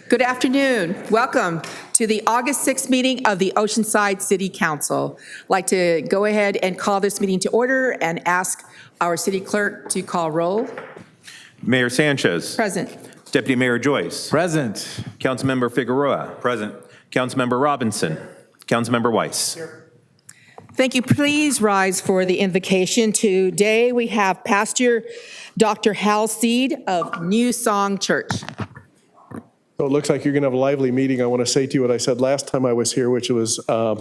Good afternoon. Welcome to the August 6th meeting of the Oceanside City Council. I'd like to go ahead and call this meeting to order and ask our city clerk to call roll. Mayor Sanchez. Present. Deputy Mayor Joyce. Present. Councilmember Figueroa. Present. Councilmember Robinson. Councilmember Weiss. Here. Thank you. Please rise for the invocation. Today we have Pastor Dr. Hal Seed of New Song Church. So it looks like you're going to have a lively meeting. I want to say to you what I said last time I was here, which was I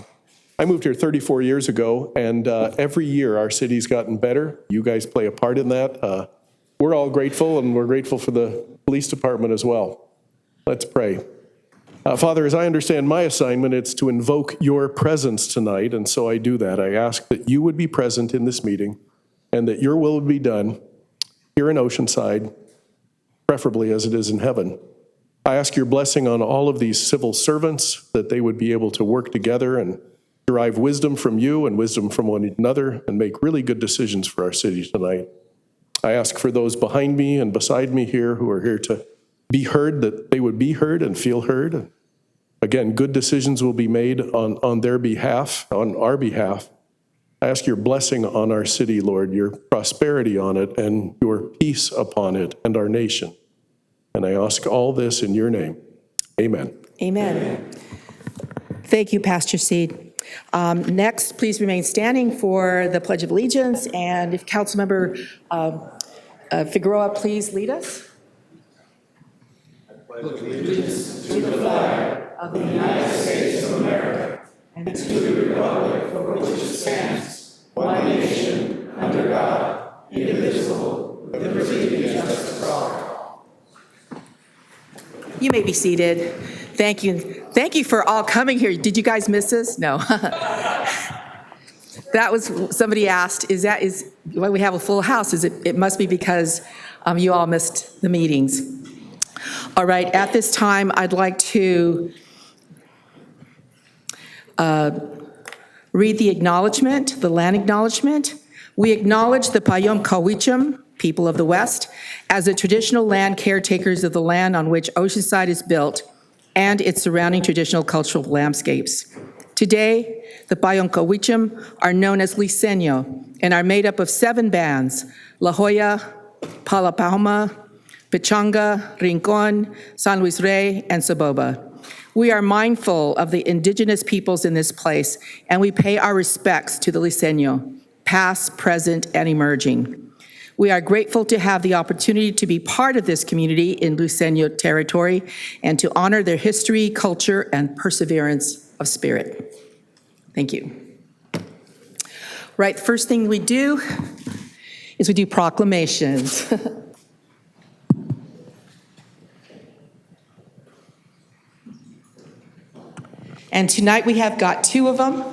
moved here 34 years ago, and every year our city's gotten better. You guys play a part in that. We're all grateful, and we're grateful for the police department as well. Let's pray. Father, as I understand my assignment, it's to invoke your presence tonight, and so I do that. I ask that you would be present in this meeting and that your will would be done here in Oceanside, preferably as it is in heaven. I ask your blessing on all of these civil servants, that they would be able to work together and derive wisdom from you and wisdom from one another and make really good decisions for our city tonight. I ask for those behind me and beside me here who are here to be heard, that they would be heard and feel heard. Again, good decisions will be made on their behalf, on our behalf. I ask your blessing on our city, Lord, your prosperity on it and your peace upon it and our nation. And I ask all this in your name. Amen. Amen. Thank you, Pastor Seed. Next, please remain standing for the Pledge of Allegiance. And if Councilmember Figueroa, please lead us. I pledge allegiance to the flag of the United States of America and to the republic for which it stands, one nation, under God, indivisible, with liberty and justice for all. You may be seated. Thank you. Thank you for all coming here. Did you guys miss us? No. That was, somebody asked, why we have a full house? It must be because you all missed the meetings. All right, at this time, I'd like to read the acknowledgement, the land acknowledgement. We acknowledge the Payom Kawichim, people of the West, as the traditional land caretakers of the land on which Oceanside is built and its surrounding traditional cultural landscapes. Today, the Payom Kawichim are known as Liseño and are made up of 7 bands: La Jolla, Palapalma, Pichanga, Rincon, San Luis Rey, and Saboba. We are mindful of the indigenous peoples in this place, and we pay our respects to the Liseño, past, present, and emerging. We are grateful to have the opportunity to be part of this community in Liseño territory and to honor their history, culture, and perseverance of spirit. Thank you. Right, the first thing we do is we do proclamations. And tonight we have got 2 of them.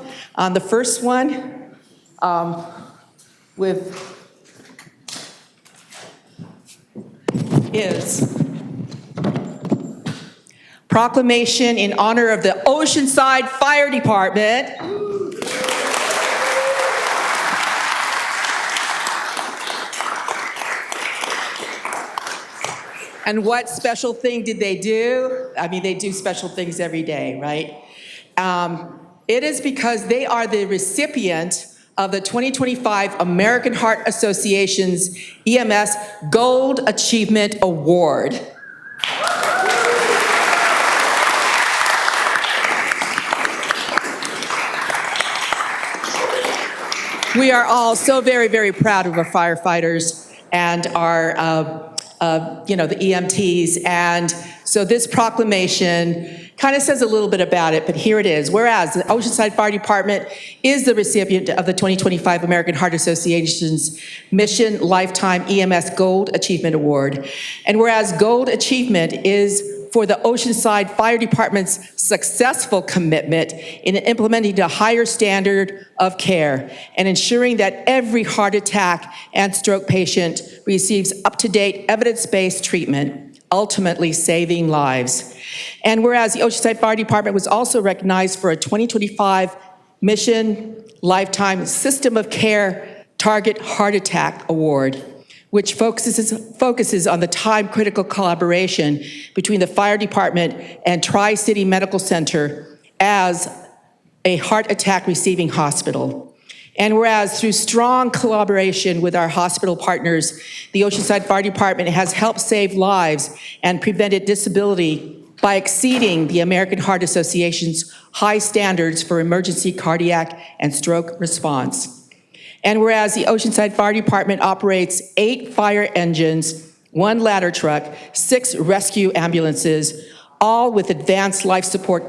The first one is proclamation in honor of the Oceanside Fire Department. And what special thing did they do? I mean, they do special things every day, right? It is because they are the recipient of the 2025 American Heart Association's EMS Gold Achievement Award. We are all so very, very proud of our firefighters and our, the EMTs. And so this proclamation kind of says a little bit about it, but here it is. Whereas the Oceanside Fire Department is the recipient of the 2025 American Heart Association's Mission Lifetime EMS Gold Achievement Award. And whereas Gold Achievement is for the Oceanside Fire Department's successful commitment in implementing a higher standard of care and ensuring that every heart attack and stroke patient receives up-to-date evidence-based treatment, ultimately saving lives. And whereas the Oceanside Fire Department was also recognized for a 2025 Mission Lifetime System of Care Target Heart Attack Award, which focuses on the time-critical collaboration between the fire department and Tri-City Medical Center as a heart attack receiving hospital. And whereas through strong collaboration with our hospital partners, the Oceanside Fire Department has helped save lives and prevented disability by exceeding the American Heart Association's high standards for emergency cardiac and stroke response. And whereas the Oceanside Fire Department operates 8 fire engines, 1 ladder truck, 6 rescue ambulances, all with advanced life support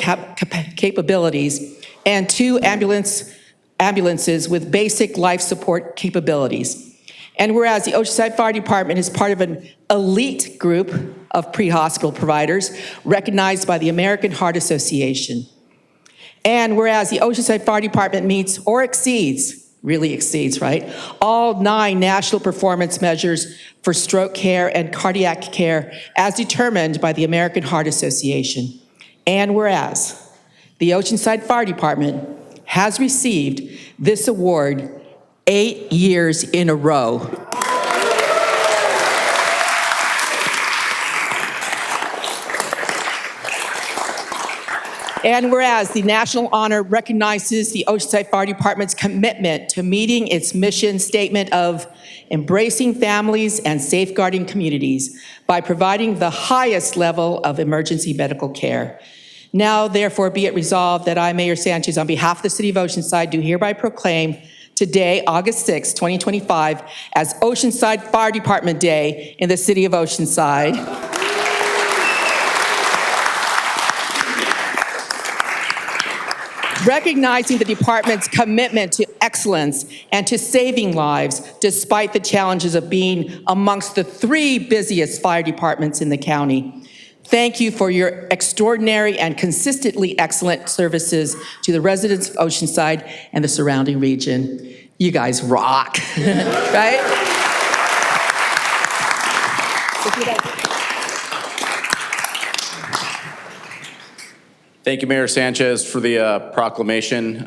capabilities, and 2 ambulances with basic life support capabilities. And whereas the Oceanside Fire Department is part of an elite group of pre-hospital providers recognized by the American Heart Association. And whereas the Oceanside Fire Department meets or exceeds, really exceeds, right, all 9 national performance measures for stroke care and cardiac care as determined by the American Heart Association. And whereas the Oceanside Fire Department has received this award 8 years in a row. And whereas the national honor recognizes the Oceanside Fire Department's commitment to meeting its mission statement of embracing families and safeguarding communities by providing the highest level of emergency medical care. Now, therefore, be it resolved that I, Mayor Sanchez, on behalf of the City of Oceanside, do hereby proclaim today, August 6, 2025, as Oceanside Fire Department Day in the City of Oceanside. Recognizing the department's commitment to excellence and to saving lives despite the challenges of being amongst the 3 busiest fire departments in the county. Thank you for your extraordinary and consistently excellent services to the residents of Oceanside and the surrounding region. You guys rock, right? Thank you, Mayor Sanchez, for the proclamation.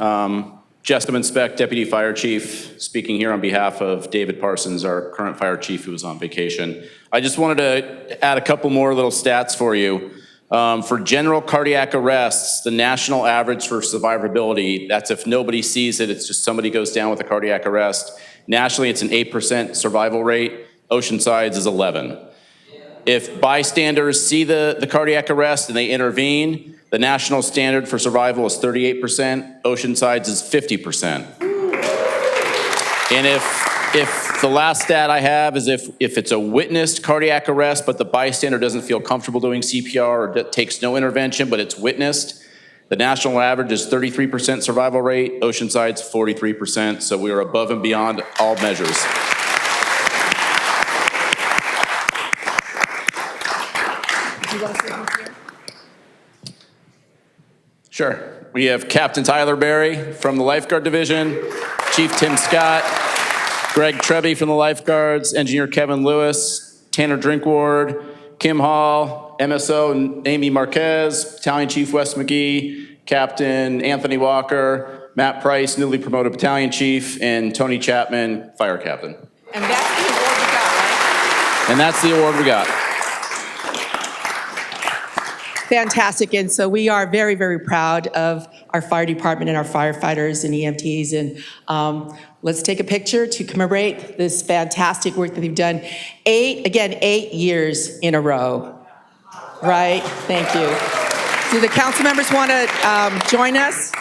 Jessamine Speck, Deputy Fire Chief, speaking here on behalf of David Parsons, our current fire chief who was on vacation. I just wanted to add a couple more little stats for you. For general cardiac arrests, the national average for survivability, that's if nobody sees it, it's just somebody goes down with a cardiac arrest. Nationally, it's an 8% survival rate. Oceanside's is 11. If bystanders see the cardiac arrest and they intervene, the national standard for survival is 38%, Oceanside's is 50%. And if the last stat I have is if it's a witnessed cardiac arrest, but the bystander doesn't feel comfortable doing CPR or takes no intervention, but it's witnessed, the national average is 33% survival rate, Oceanside's 43%, so we are above and beyond all measures. Sure. We have Captain Tyler Berry from the Lifeguard Division, Chief Tim Scott, Greg Trebby from the Lifeguards, Engineer Kevin Lewis, Tanner Drinkward, Kim Hall, MSO Amy Marquez, Battalion Chief Wes McGee, Captain Anthony Walker, Matt Price, newly promoted Battalion Chief, and Tony Chapman, Fire Captain. And that's the award we got, right? And that's the award we got. Fantastic. And so we are very, very proud of our fire department and our firefighters and EMTs. And let's take a picture to commemorate this fantastic work that they've done. 8 years in a row, right? Thank you. Do the council members want to join us?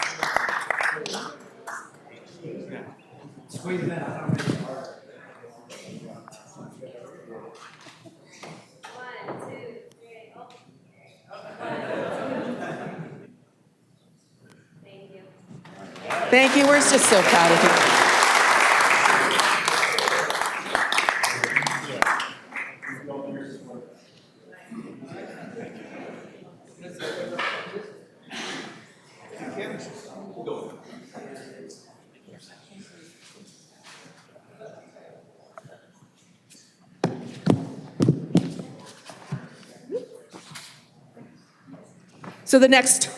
Thank you. We're just so proud of you. So the next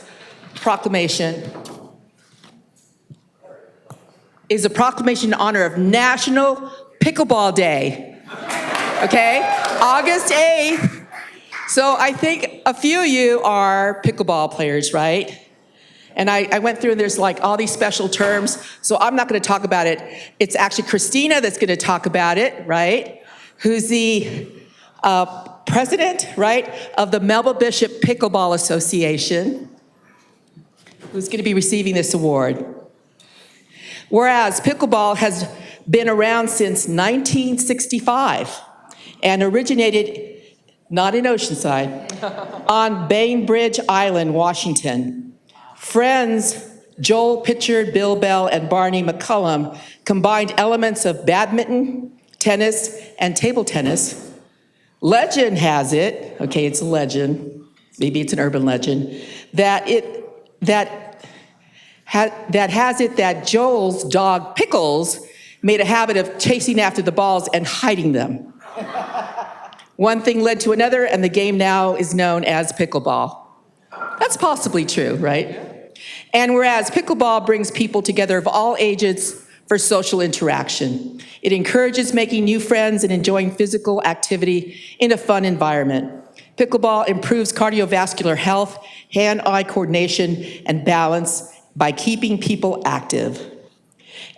proclamation is a proclamation in honor of National Pickleball Day. Okay? August 8th. So I think a few of you are pickleball players, right? And I went through, and there's like all these special terms, so I'm not going to talk about it. It's actually Christina that's going to talk about it, right? Who's the president, right, of the Melba Bishop Pickleball Association, who's going to be receiving this award. Whereas pickleball has been around since 1965 and originated not in Oceanside, on Bainbridge Island, Washington. Friends Joel Pitchard, Bill Bell, and Barney McCullum combined elements of badminton, tennis, and table tennis. Legend has it, okay, it's a legend, maybe it's an urban legend, that has it that Joel's dog Pickles made a habit of chasing after the balls and hiding them. One thing led to another, and the game now is known as pickleball. That's possibly true, right? And whereas pickleball brings people together of all ages for social interaction, it encourages making new friends and enjoying physical activity in a fun environment. Pickleball improves cardiovascular health, hand-eye coordination, and balance by keeping people active.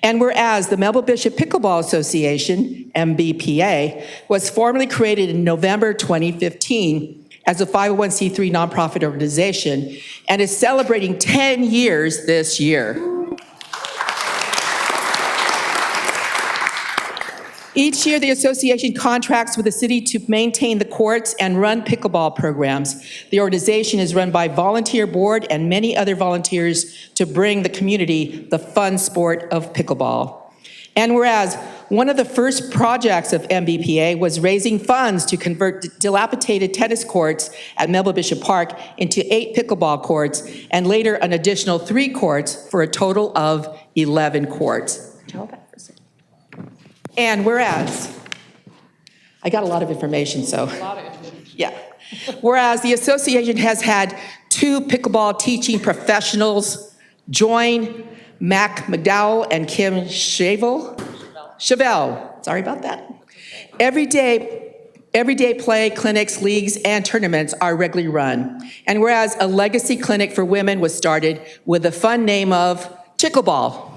And whereas the Melba Bishop Pickleball Association, MBPA, was formally created in November 2015 as a 501c3 nonprofit organization and is celebrating 10 years this year. Each year, the association contracts with the city to maintain the courts and run pickleball programs. The organization is run by volunteer board and many other volunteers to bring the community the fun sport of pickleball. And whereas one of the first projects of MBPA was raising funds to convert dilapidated tennis courts at Melba Bishop Park into 8 pickleball courts, and later an additional 3 courts for a total of 11 courts. And whereas, I got a lot of information, so. Yeah. Whereas the association has had 2 pickleball teaching professionals join, Mac McDowell and Kim Chevelle, sorry about that. Everyday play clinics, leagues, and tournaments are regularly run. And whereas a legacy clinic for women was started with the fun name of Pickleball.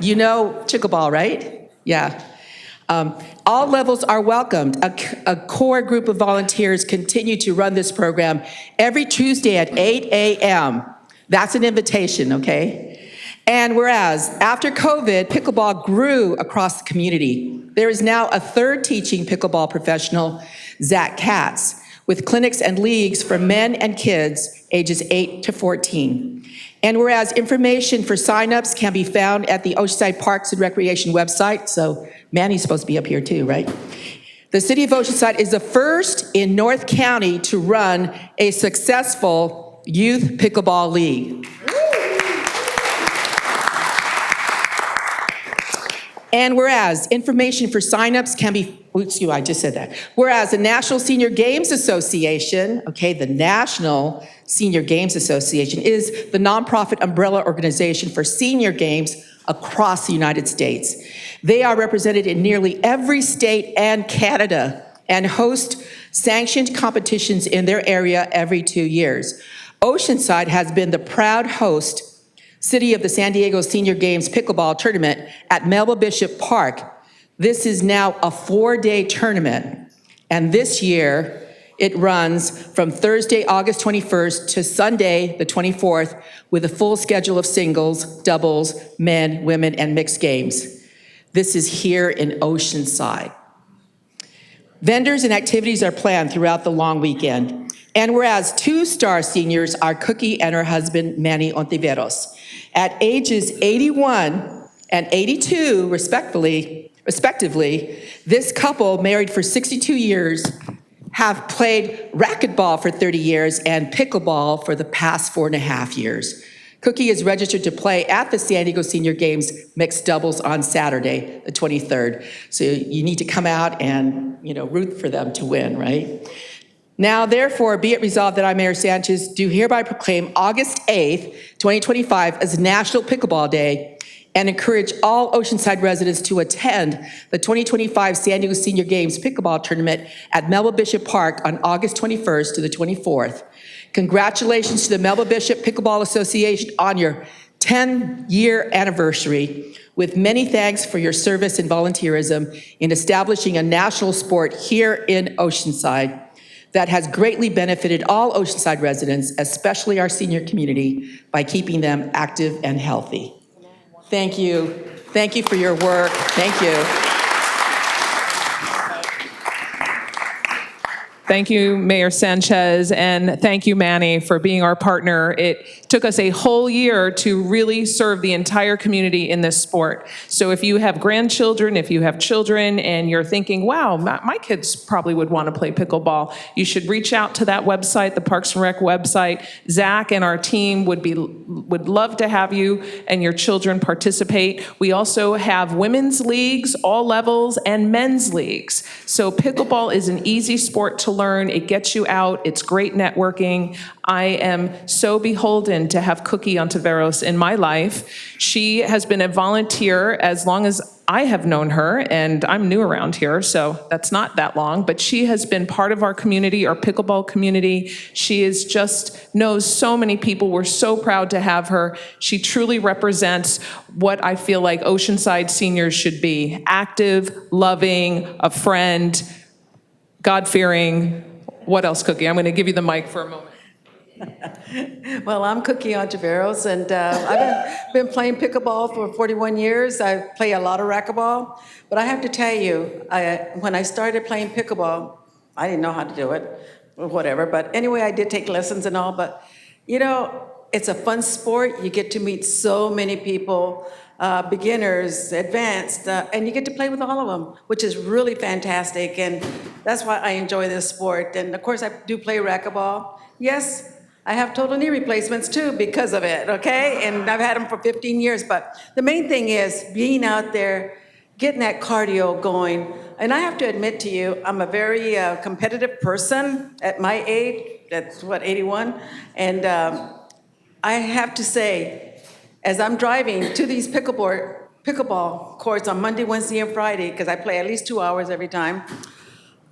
You know Pickleball, right? Yeah. All levels are welcomed. A core group of volunteers continue to run this program every Tuesday at 8 a.m. That's an invitation, okay? And whereas after COVID, pickleball grew across the community. There is now a 3rd teaching pickleball professional, Zach Katz, with clinics and leagues for men and kids ages 8 to 14. And whereas information for signups can be found at the Oceanside Parks and Recreation website, so Manny's supposed to be up here too, right? The City of Oceanside is the first in North County to run a successful youth pickleball league. And whereas information for signups can be, I just said that. Whereas the National Senior Games Association, okay, the National Senior Games Association is the nonprofit umbrella organization for senior games across the United States. They are represented in nearly every state and Canada and host sanctioned competitions in their area every 2 years. Oceanside has been the proud host City of the San Diego Senior Games Pickleball Tournament at Melba Bishop Park. This is now a 4-day tournament, and this year it runs from Thursday, August 21st to Sunday, the 24th, with a full schedule of singles, doubles, men, women, and mixed games. This is here in Oceanside. Vendors and activities are planned throughout the long weekend. And whereas 2-star seniors are Cookie and her husband, Manny Ontiveros. At ages 81 and 82, respectively, this couple, married for 62 years, have played racquetball for 30 years and pickleball for the past 4.5 years. Cookie is registered to play at the San Diego Senior Games mixed doubles on Saturday, the 23rd. So you need to come out and, root for them to win, right? Now, therefore, be it resolved that I, Mayor Sanchez, do hereby proclaim August 8th, 2025 as National Pickleball Day and encourage all Oceanside residents to attend the 2025 San Diego Senior Games Pickleball Tournament at Melba Bishop Park on August 21st to the 24th. Congratulations to the Melba Bishop Pickleball Association on your 10-year anniversary, with many thanks for your service and volunteerism in establishing a national sport here in Oceanside that has greatly benefited all Oceanside residents, especially our senior community, by keeping them active and healthy. Thank you. Thank you for your work. Thank you. Thank you, Mayor Sanchez, and thank you, Manny, for being our partner. It took us a whole year to really serve the entire community in this sport. So if you have grandchildren, if you have children, and you're thinking, wow, my kids probably would want to play pickleball, you should reach out to that website, the Parks and Rec website. Zach and our team would love to have you and your children participate. We also have women's leagues, all levels, and men's leagues. So pickleball is an easy sport to learn. It gets you out. It's great networking. I am so beholden to have Cookie Ontiveros in my life. She has been a volunteer as long as I have known her, and I'm new around here, so that's not that long, but she has been part of our community, our pickleball community. She is just knows so many people. We're so proud to have her. She truly represents what I feel like Oceanside seniors should be: active, loving, a friend, God-fearing. What else, Cookie? I'm going to give you the mic for a moment. Well, I'm Cookie Ontiveros, and I've been playing pickleball for 41 years. I play a lot of racquetball, but I have to tell you, when I started playing pickleball, I didn't know how to do it, or whatever, but anyway, I did take lessons and all, but you know, it's a fun sport. You get to meet so many people, beginners, advanced, and you get to play with all of them, which is really fantastic, and that's why I enjoy this sport. And of course, I do play racquetball. Yes, I have total knee replacements too because of it, okay? And I've had them for 15 years, but the main thing is being out there, getting that cardio going. And I have to admit to you, I'm a very competitive person at my age. That's what, 81? And I have to say, as I'm driving to these pickleball courts on Monday, Wednesday, and Friday, because I play at least 2 hours every time,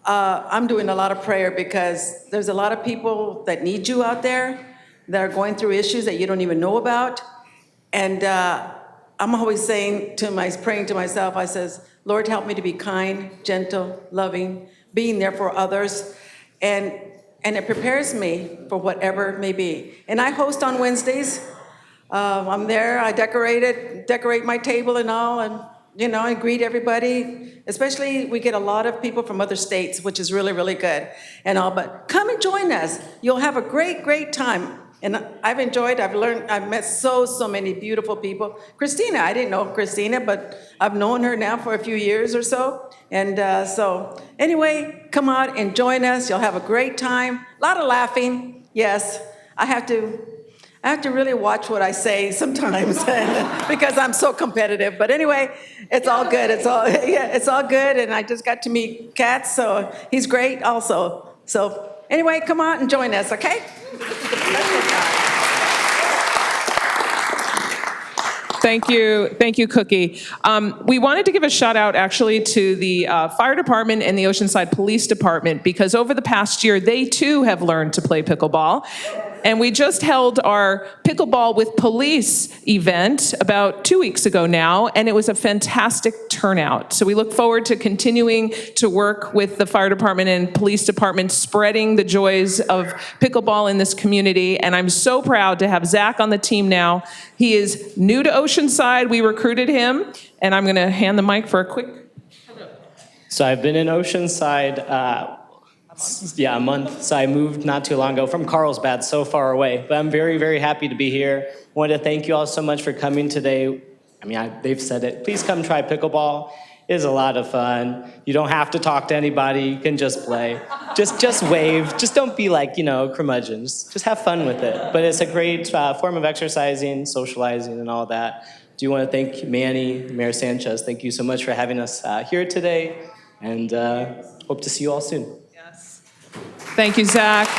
I'm doing a lot of prayer, because there's a lot of people that need you out there that are going through issues that you don't even know about. And I'm always praying to myself, I says, Lord, help me to be kind, gentle, loving, being there for others. And it prepares me for whatever may be. And I host on Wednesdays. I'm there, I decorate my table and all, and you know, I greet everybody. Especially, we get a lot of people from other states, which is really, really good and all, but come and join us. You'll have a great, great time. And I've enjoyed, I've learned, I've met so many beautiful people. Christina, I didn't know Christina, but I've known her now for a few years or so. And so anyway, come out and join us. You'll have a great time. A lot of laughing, yes. I have to really watch what I say sometimes because I'm so competitive. But anyway, it's all good. It's all good. And I just got to meet Kat, so he's great also. So anyway, come out and join us, okay? Thank you, Cookie. We wanted to give a shout out actually to the fire department and the Oceanside Police Department, because over the past year, they too have learned to play pickleball. And we just held our Pickleball with Police event about 2 weeks ago now, and it was a fantastic turnout. So we look forward to continuing to work with the fire department and police department, spreading the joys of pickleball in this community. And I'm so proud to have Zach on the team now. He is new to Oceanside. We recruited him, and I'm going to hand the mic for a quick. So I've been in Oceanside, a month. So I moved not too long ago from Carlsbad, so far away. But I'm very, very happy to be here. Wanted to thank you all so much for coming today. I mean, they've said it. Please come try pickleball. It is a lot of fun. You don't have to talk to anybody. You can just play. Just wave. Just don't be like, curmudgeons. Just have fun with it. But it's a great form of exercising, socializing, and all that. Do want to thank Manny, Mayor Sanchez. Thank you so much for having us here today. And hope to see you all soon. Thank you, Zach.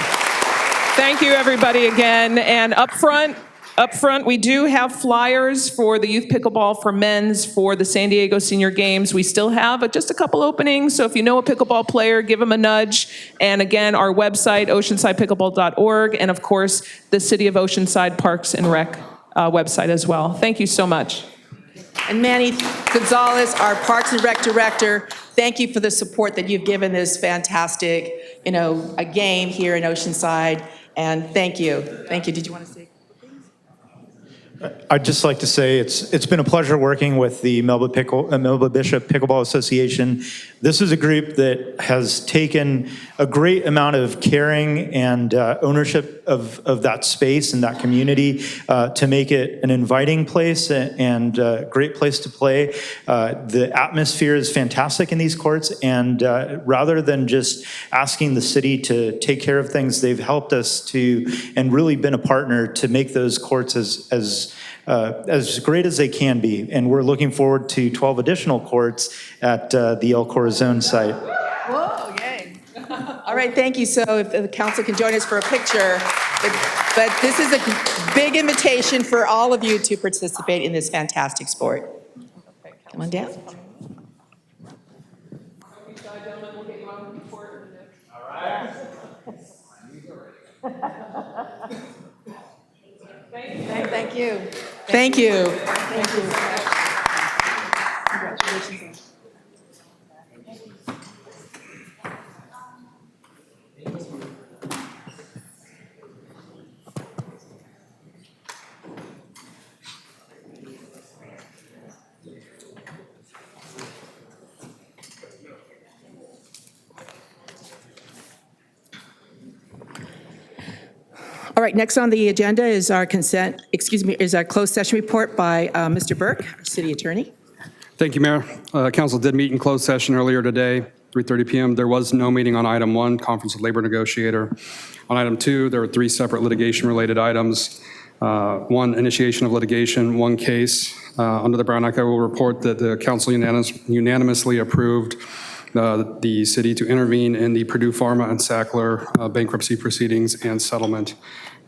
Thank you, everybody, again. And up front, Up front, we do have flyers for the youth pickleball for men's for the San Diego Senior Games. We still have just a couple openings, so if you know a pickleball player, give them a nudge. And again, our website, oceansidepickleball.org, and of course, the City of Oceanside Parks and Rec website as well. Thank you so much. And Manny Gonzalez, our Parks and Rec Director, thank you for the support that you've given this fantastic, a game here in Oceanside. And thank you. Thank you. Did you want to say? I'd just like to say it's been a pleasure working with the Melba Bishop Pickleball Association. This is a group that has taken a great amount of caring and ownership of that space and that community to make it an inviting place and a great place to play. The atmosphere is fantastic in these courts, and rather than just asking the city to take care of things, they've helped us to and really been a partner to make those courts as great as they can be. And we're looking forward to 12 additional courts at the El Corazon site. Whoa, yay. All right, thank you. So if the council can join us for a picture. But this is a big invitation for all of you to participate in this fantastic sport. Come on down. Thank you. Thank you. Thank you. Congratulations. All right, next on the agenda is our is our closed session report by Mr. Burke, our city attorney. Thank you, Mayor. Council did meet in closed session earlier today, 3:30 p.m. There was no meeting on item 1, conference with labor negotiator. On item 2, there were 3 separate litigation-related items. 1, initiation of litigation, 1 case. Under the Brown Act, I will report that the council unanimously approved the city to intervene in the Purdue Pharma and Sackler bankruptcy proceedings and settlement,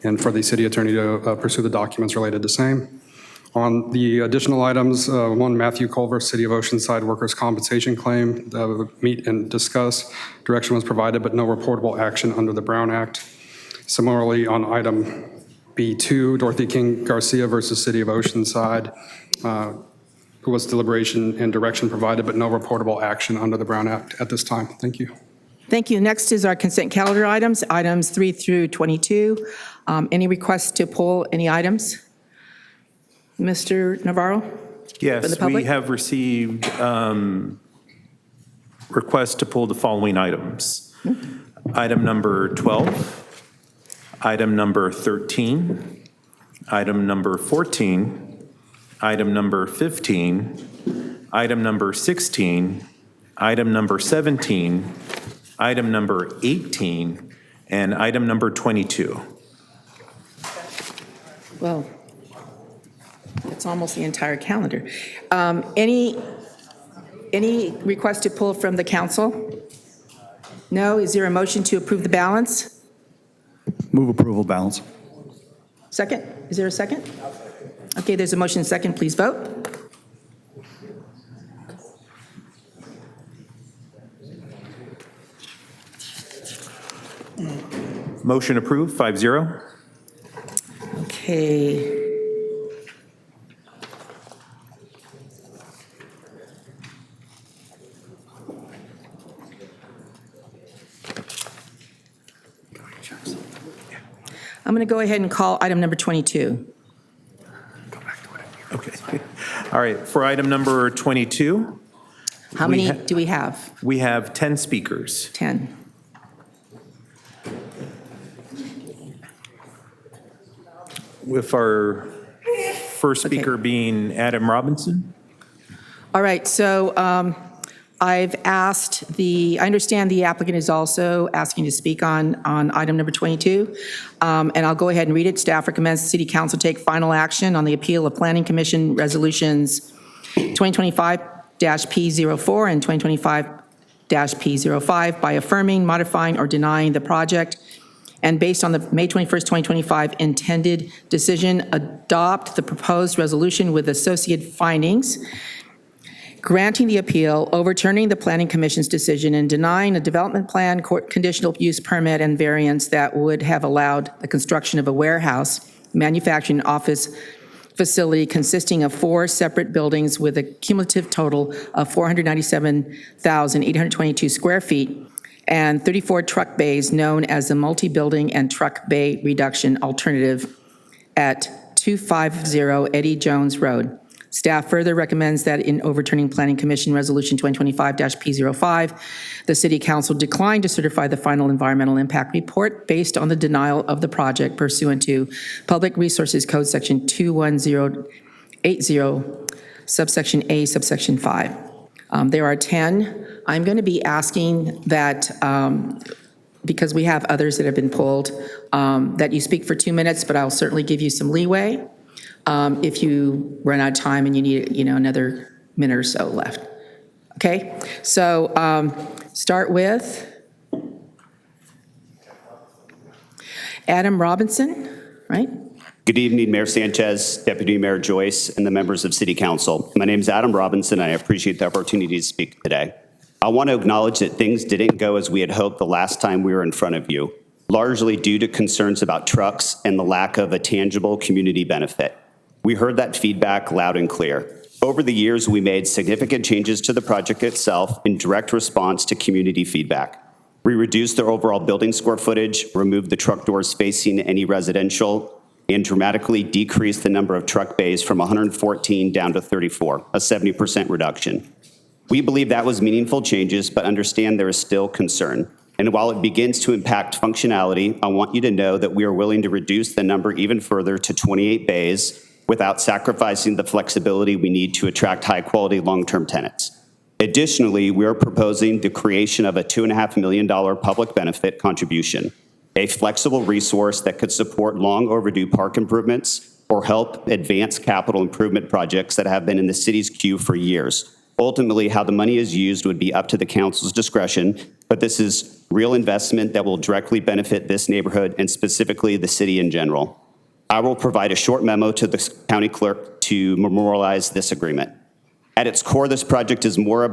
and for the city attorney to pursue the documents related to same. On the additional items, 1, Matthew Culver, City of Oceanside workers' compensation claim, meet and discuss. Direction was provided, but no reportable action under the Brown Act. Similarly, on item B2, Dorothy King Garcia versus City of Oceanside, was deliberation and direction provided, but no reportable action under the Brown Act at this time. Thank you. Thank you. Next is our consent calendar items 3 through 22. Any requests to pull any items? Mr. Navarro? For the Yes, public? we have received requests to pull the following items. Item number 12, item number 13, item number 14, item number 15, item number 16, item number 17, item number 18, and item number 22. Well, it's almost the entire calendar. Any request to pull from the council? No? Is there a motion to approve the balance? Move approval, balance. Second? Is there a second? Okay, there's a motion and second. Please vote. Motion approved, 5-0. Okay. I'm going to go ahead and call item number 22. Okay. All right, for item number 22, How many do we have? we have 10 speakers. 10. With our first speaker being Adam Robinson. All right, so I've asked I understand the applicant is also asking to speak on item number 22, and I'll go ahead and read it. Staff recommends the City Council take final action on the appeal of Planning Commission Resolutions 2025-P04 and 2025-P05 by affirming, modifying, or denying the project and based on the May 21st, 2025 intended decision, adopt the proposed resolution with associated findings, granting the appeal, overturning the Planning Commission's decision, and denying a development plan, conditional use permit, and variance that would have allowed the construction of a warehouse, manufacturing office facility consisting of 4 separate buildings with a cumulative total of 497,822 square feet and 34 truck bays known as the multi-building and truck bay reduction alternative at 250 Eddie Jones Road. Staff further recommends that in overturning Planning Commission Resolution 2025-P05, the City Council decline to certify the final environmental impact report based on the denial of the project pursuant to Public Resources Code Section 21080, subsection A, subsection 5. There are 10. I'm going to be asking that, because we have others that have been pulled, that you speak for 2 minutes, but I'll certainly give you some leeway. If you run out of time and you need, another minute or so left. Okay? So start with Adam Robinson, right? Good evening, Mayor Sanchez, Deputy Mayor Joyce, and the members of City Council. My name is Adam Robinson, and I appreciate the opportunity to speak today. I want to acknowledge that things didn't go as we had hoped the last time we were in front of you, largely due to concerns about trucks and the lack of a tangible community benefit. We heard that feedback loud and clear. Over the years, we made significant changes to the project itself in direct response to community feedback. We reduced the overall building square footage, removed the truck doors facing any residential, and dramatically decreased the number of truck bays from 114 down to 34, a 70% reduction. We believe that was meaningful changes, but understand there is still concern. And while it begins to impact functionality, I want you to know that we are willing to reduce the number even further to 28 bays without sacrificing the flexibility we need to attract high-quality long-term tenants. Additionally, we are proposing the creation of a $2.5 million public benefit contribution, a flexible resource that could support long overdue park improvements or help advance capital improvement projects that have been in the city's queue for years. Ultimately, how the money is used would be up to the council's discretion, but this is real investment that will directly benefit this neighborhood and specifically the city in general. I will provide a short memo to the county clerk to memorialize this agreement. At its core, this project is more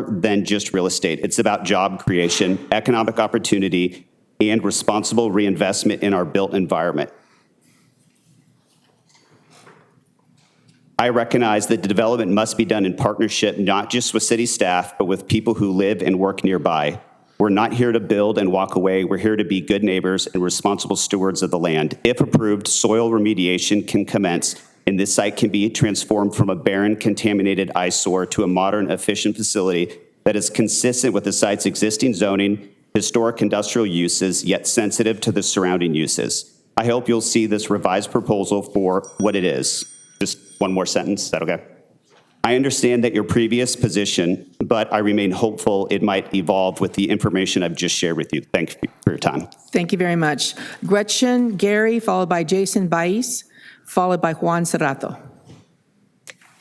than just real estate. It's about job creation, economic opportunity, and responsible reinvestment in our built environment. I recognize that the development must be done in partnership, not just with city staff, but with people who live and work nearby. We're not here to build and walk away. We're here to be good neighbors and responsible stewards of the land. If approved, soil remediation can commence, and this site can be transformed from a barren, contaminated eyesore to a modern, efficient facility that is consistent with the site's existing zoning, historic industrial uses, yet sensitive to the surrounding uses. I hope you'll see this revised proposal for what it is. Just one more sentence, is that okay? I understand that your previous position, but I remain hopeful it might evolve with the information I've just shared with you. Thank you for your time. Thank you very much. Gretchen Gary, followed by Jason Baiz, followed by Juan Cerrato.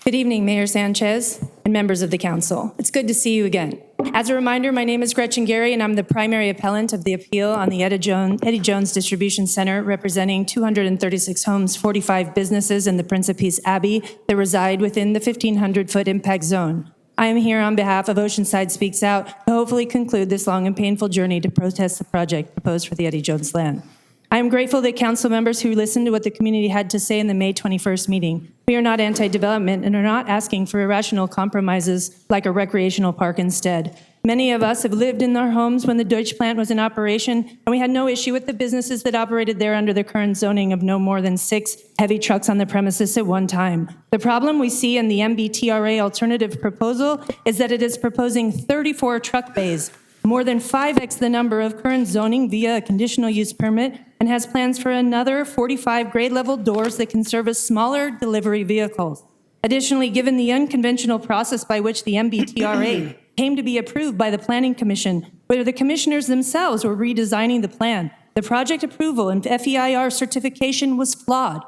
Good evening, Mayor Sanchez and members of the council. It's good to see you again. As a reminder, my name is Gretchen Gary, and I'm the primary appellant of the appeal on the Eddie Jones Distribution Center, representing 236 homes, 45 businesses, and the Prince of Peace Abbey that reside within the 1,500-foot impact zone. I am here on behalf of Oceanside Speaks Out to hopefully conclude this long and painful journey to protest the project proposed for the Eddie Jones land. I am grateful that council members who listened to what the community had to say in the May 21st meeting. We are not anti-development and are not asking for irrational compromises like a recreational park instead. Many of us have lived in our homes when the Deutsche plant was in operation, and we had no issue with the businesses that operated there under the current zoning of no more than 6 heavy trucks on the premises at one time. The problem we see in the MBTRA alternative proposal is that it is proposing 34 truck bays, more than 5x the number of current zoning via a conditional use permit, and has plans for another 45 grade-level doors that can service smaller delivery vehicles. Additionally, given the unconventional process by which the MBTRA came to be approved by the Planning Commission, where the commissioners themselves were redesigning the plan, the project approval and FEIR certification was flawed.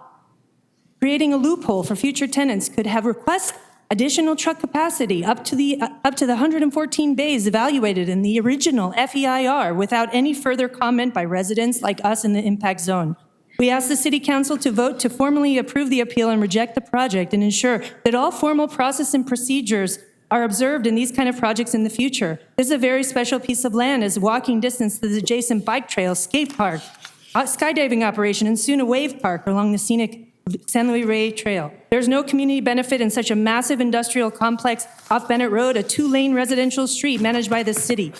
Creating a loophole for future tenants could have requests additional truck capacity up to the 114 bays evaluated in the original FEIR without any further comment by residents like us in the impact zone. We ask the City Council to vote to formally approve the appeal and reject the project and ensure that all formal process and procedures are observed in these kind of projects in the future. This is a very special piece of land as walking distance to the adjacent bike trail, skate park, skydiving operation, and soon a wave park along the scenic San Luis Rey Trail. There's no community benefit in such a massive industrial complex off Bennett Road, a 2-lane residential street managed by the city.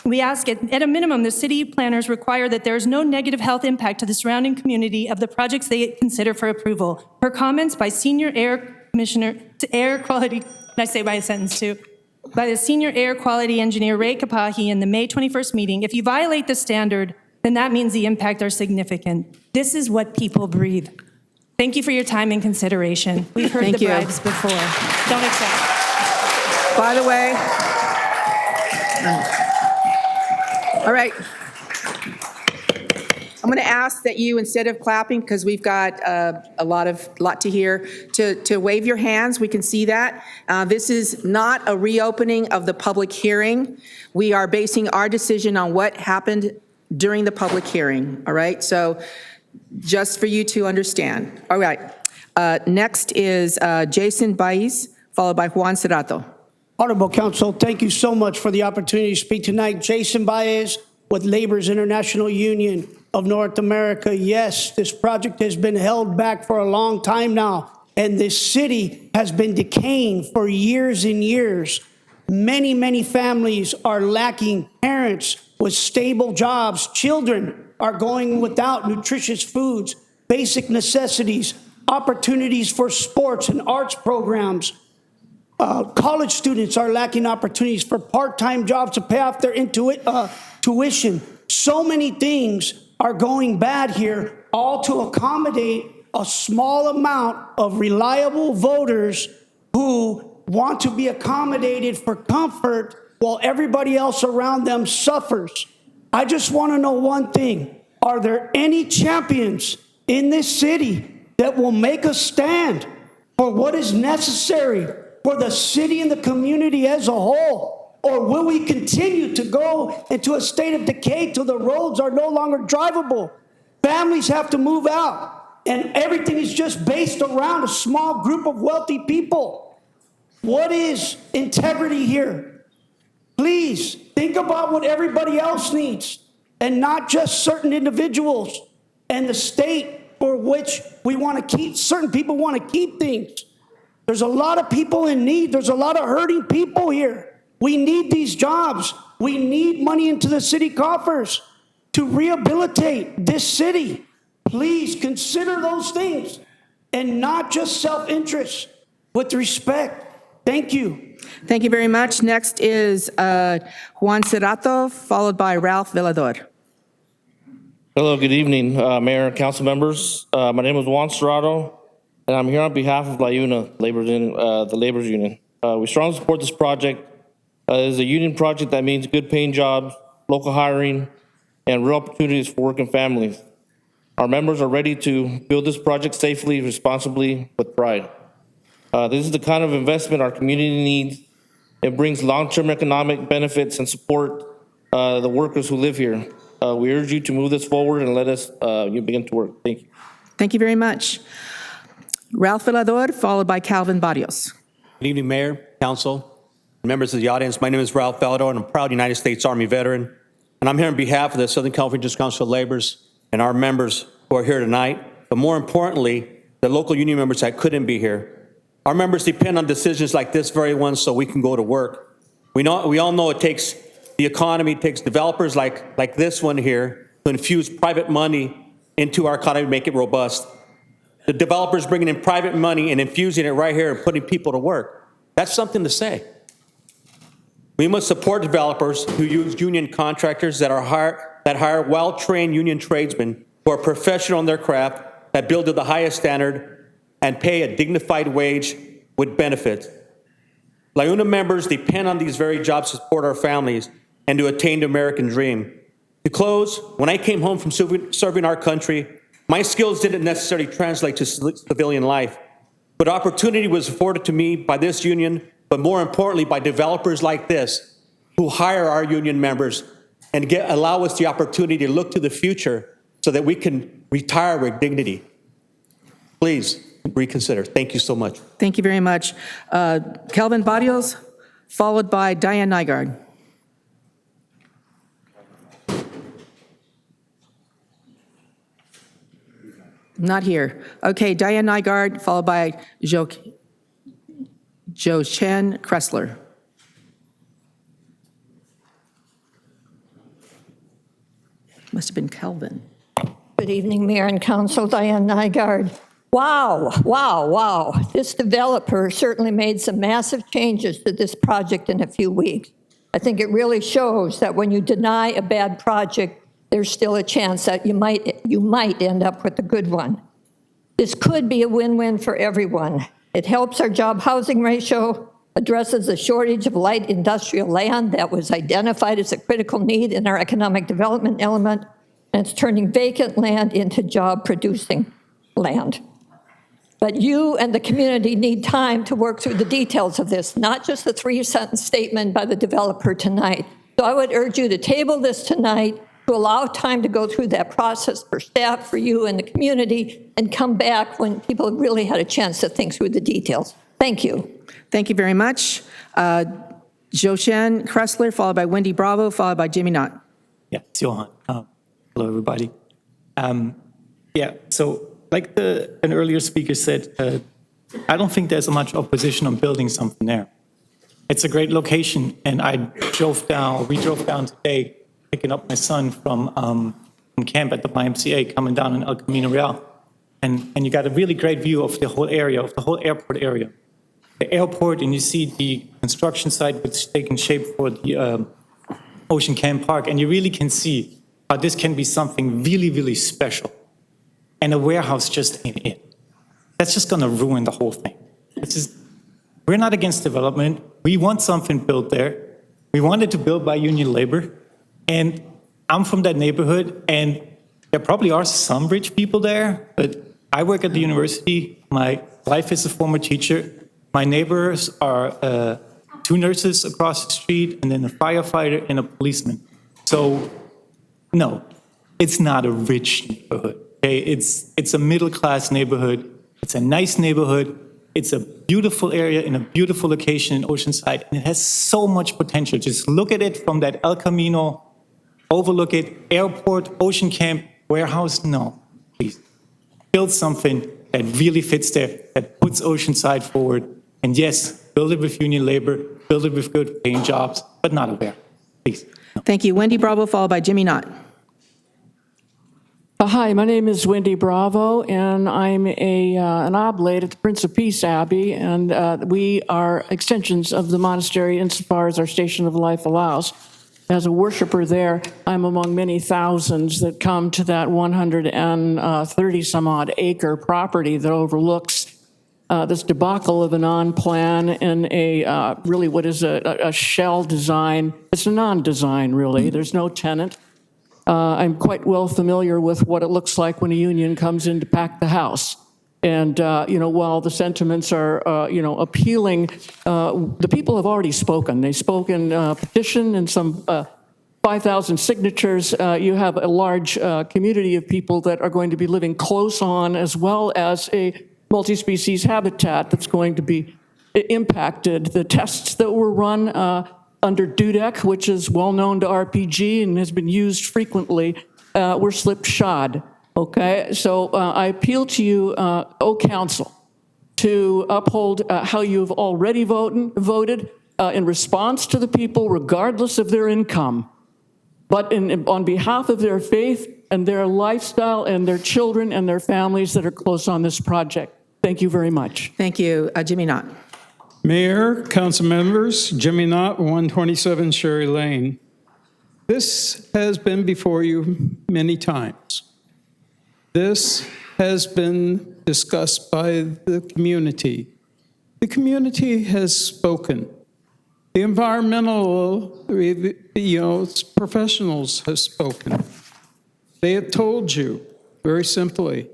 We ask at a minimum, the city planners require that there is no negative health impact to the surrounding community of the projects they consider for approval. Per comments by Senior Air Commissioner to Air Quality, can I say by a sentence too? By the Senior Air Quality Engineer Ray Kapahi in the May 21st meeting, if you violate the standard, then that means the impact are significant. This is what people breathe. Thank you for your time and consideration. We've heard the bribes before. Don't accept. By the way, all right. I'm going to ask that you, instead of clapping, because we've got a lot to hear, to wave your hands. We can see that. This is not a reopening of the public hearing. We are basing our decision on what happened during the public hearing, all right? So just for you to understand. All right. Next is Jason Baez, followed by Juan Cerrato. Honorable Council, thank you so much for the opportunity to speak tonight. Jason Baez with Labor's International Union of North America. Yes, this project has been held back for a long time now, and this city has been decaying for years and years. Many, many families are lacking parents with stable jobs. Children are going without nutritious foods, basic necessities, opportunities for sports and arts programs. College students are lacking opportunities for part-time jobs to pay off their tuition. So many things are going bad here, all to accommodate a small amount of reliable voters who want to be accommodated for comfort while everybody else around them suffers. I just want to know one thing. Are there any champions in this city that will make a stand for what is necessary for the city and the community as a whole? Or will we continue to go into a state of decay till the roads are no longer drivable? Families have to move out, and everything is just based around a small group of wealthy people. What is integrity here? Please think about what everybody else needs, and not just certain individuals and the state for which we want to keep, certain people want to keep things. There's a lot of people in need. There's a lot of hurting people here. We need these jobs. We need money into the city coffers to rehabilitate this city. Please consider those things and not just self-interest. With respect, thank you. Thank you very much. Next is Juan Cerrato, followed by Ralph Velador. Hello, good evening, Mayor and council members. My name is Juan Cerrato, and I'm here on behalf of LIUNA, the Labor's Union. We strongly support this project. It is a union project that means good paying jobs, local hiring, and real opportunities for working families. Our members are ready to build this project safely, responsibly, with pride. This is the kind of investment our community needs. It brings long-term economic benefits and support the workers who live here. We urge you to move this forward and let us begin to work. Thank you. Thank you very much. Ralph Velador, followed by Calvin Barrios. Good evening, Mayor, Council, members of the audience. My name is Ralph Velador, and I'm a proud United States Army veteran. And I'm here on behalf of the Southern California Council of Laborers and our members who are here tonight, but more importantly, the local union members that couldn't be here. Our members depend on decisions like this very one so we can go to work. We all know it takes the economy, it takes developers like this one here to infuse private money into our economy to make it robust. The developers bringing in private money and infusing it right here and putting people to work. That's something to say. We must support developers who use union contractors that hire well-trained union tradesmen who are professional in their craft, that build to the highest standard and pay a dignified wage with benefits. LIUNA members depend on these very jobs to support our families and to attain the American dream. To close, when I came home from serving our country, my skills didn't necessarily translate to civilian life. but opportunity was afforded to me by this union, but more importantly, by developers like this who hire our union members and allow us the opportunity to look to the future so that we can retire with dignity. Please reconsider. Thank you so much. Thank you very much. Kelvin Barrios, followed by Diane Nygaard. Not here. Okay, Diane Nygaard, followed by Joe Chen Kressler. Must have been Kelvin. Good evening, Mayor and Council. Diane Nygaard. Wow, wow, wow. This developer certainly made some massive changes to this project in a few weeks. I think it really shows that when you deny a bad project, there's still a chance that you might end up with a good one. This could be a win-win for everyone. It helps our job housing ratio, addresses the shortage of light industrial land that was identified as a critical need in our economic development element, and it's turning vacant land into job-producing land. But you and the community need time to work through the details of this, not just the 3-sentence statement by the developer tonight. So I would urge you to table this tonight, to allow time to go through that process for staff, for you and the community, and come back when people have really had a chance to think through the details. Thank you. Thank you very much. Joe Chen Kressler, followed by Wendy Bravo, followed by Jimmy Knott. Yeah, it's Johan. Hello, everybody. So like an earlier speaker said, I don't think there's much opposition on building something there. It's a great location, and we drove down today, picking up my son from camp at the YMCA, coming down in El Camino Real. And you got a really great view of the whole area, of the whole airport area. The airport, and you see the construction site which is taking shape for the Ocean Camp Park, and you really can see how this can be something really, really special. And a warehouse just ain't it. That's just gonna ruin the whole thing. We're not against development. We want something built there. We wanted to build by union labor. And I'm from that neighborhood, and there probably are some rich people there, but I work at the university. My wife is a former teacher. My neighbors are 2 nurses across the street, and then a firefighter and a policeman. So, no, it's not a rich neighborhood. Okay? It's a middle-class neighborhood. It's a nice neighborhood. It's a beautiful area in a beautiful location in Oceanside, and it has so much potential. Just look at it from that El Camino, overlook it, airport, Ocean Camp, warehouse. No, please. Build something that really fits there, that puts Oceanside forward. And yes, build it with union labor, build it with good paying jobs, but not a warehouse. Please. No. Thank you. Wendy Bravo, followed by Jimmy Knott. Hi, my name is Wendy Bravo, and I'm an oblate at the Prince of Peace Abbey, and we are extensions of the monastery insofar as our station of life allows. As a worshiper there, I'm among many thousands that come to that 130-some-odd acre property that overlooks this debacle of a non-plan and really what is a shell design. It's a non-design, really. There's no tenant. I'm quite well familiar with what it looks like when a union comes in to pack the house. And, while the sentiments are, appealing, the people have already spoken. They spoke in petition and some 5,000 signatures. You have a large community of people that are going to be living close on, as well as a multi-species habitat that's going to be impacted. The tests that were run under DUDEC, which is well known to RPG and has been used frequently, were slipshod. Okay, so I appeal to you, Council, to uphold how you've already voted in response to the people, regardless of their income, but on behalf of their faith and their lifestyle and their children and their families that are close on this project. Thank you very much. Thank you. Jimmy Knott. Mayor, council members, Jimmy Knott, 127 Sherry Lane. This has been before you many times. This has been discussed by the community. The community has spoken. The environmental, professionals have spoken. They have told you, very simply,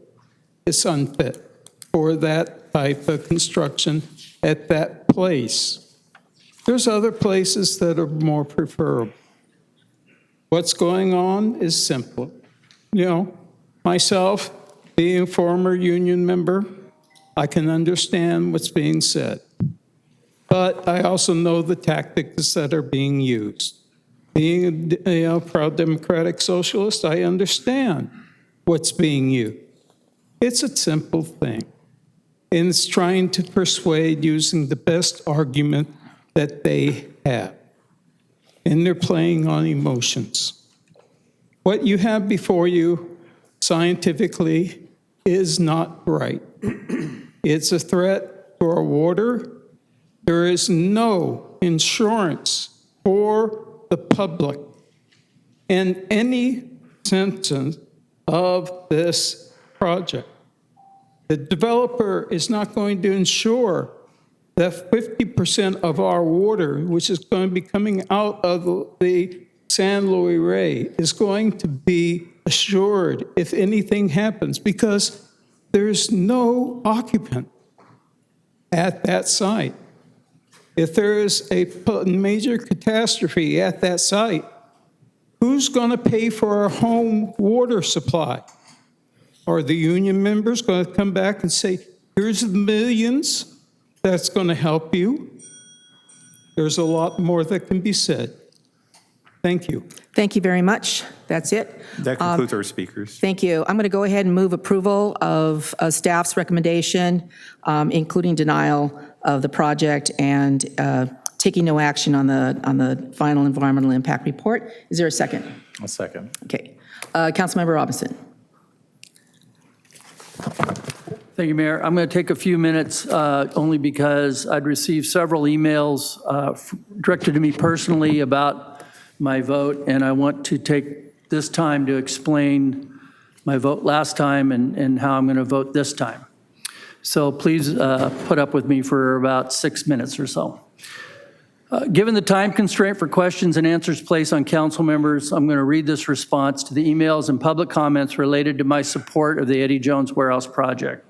it's unfit. for that type of construction at that place. There's other places that are more preferable. What's going on is simple. Myself, being a former union member, I can understand what's being said. But I also know the tactics that are being used. Being a proud democratic socialist, I understand what's being used. It's a simple thing. And it's trying to persuade using the best argument that they have. And they're playing on emotions. What you have before you scientifically is not right. It's a threat to our water. There is no insurance for the public in any sentence of this project. The developer is not going to ensure that 50% of our water, which is going to be coming out of the San Luis Rey, is going to be assured if anything happens, because there's no occupant at that site. If there is a major catastrophe at that site, who's going to pay for our home water supply? Are the union members going to come back and say, here's the millions that's going to help you? There's a lot more that can be said. Thank you. Thank you very much. That's it. That concludes our speakers. Thank you. I'm going to go ahead and move approval of staff's recommendation, including denial of the project and taking no action on the final environmental impact report. Is there a second? A second. Okay. Councilmember Robinson. Thank you, Mayor. I'm going to take a few minutes only because I'd received several emails directed to me personally about my vote, and I want to take this time to explain my vote last time and how I'm going to vote this time. So please put up with me for about 6 minutes or so. Given the time constraint for questions and answers placed on council members, I'm going to read this response to the emails and public comments related to my support of the Eddie Jones Warehouse project.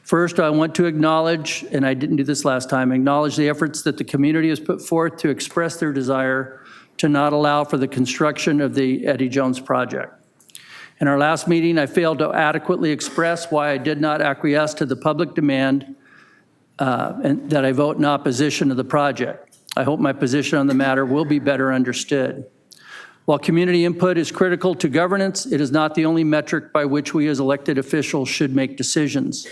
First, I want to acknowledge, and I didn't do this last time, acknowledge the efforts that the community has put forth to express their desire to not allow for the construction of the Eddie Jones project. In our last meeting, I failed to adequately express why I did not acquiesce to the public demand and that I vote in opposition to the project. I hope my position on the matter will be better understood. While community input is critical to governance, it is not the only metric by which we as elected officials should make decisions.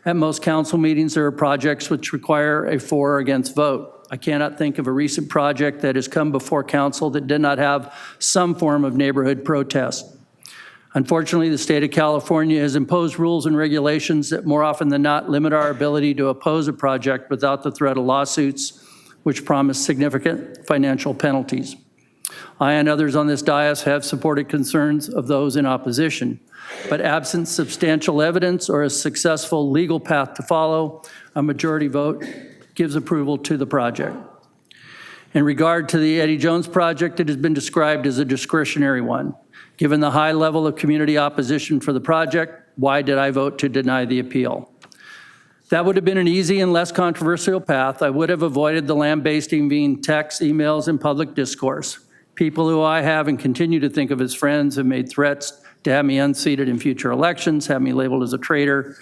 At most council meetings, there are projects which require a for or against vote. I cannot think of a recent project that has come before council that did not have some form of neighborhood protest. Unfortunately, the state of California has imposed rules and regulations that more often than not limit our ability to oppose a project without the threat of lawsuits, which promise significant financial penalties. I and others on this dais have supported concerns of those in opposition, but absent substantial evidence or a successful legal path to follow, a majority vote gives approval to the project. In regard to the Eddie Jones project, it has been described as a discretionary one. Given the high level of community opposition for the project, why did I vote to deny the appeal? That would have been an easy and less controversial path. I would have avoided the lambasting via texts, emails, and public discourse. People who I have and continue to think of as friends have made threats to have me unseated in future elections, have me labeled as a traitor,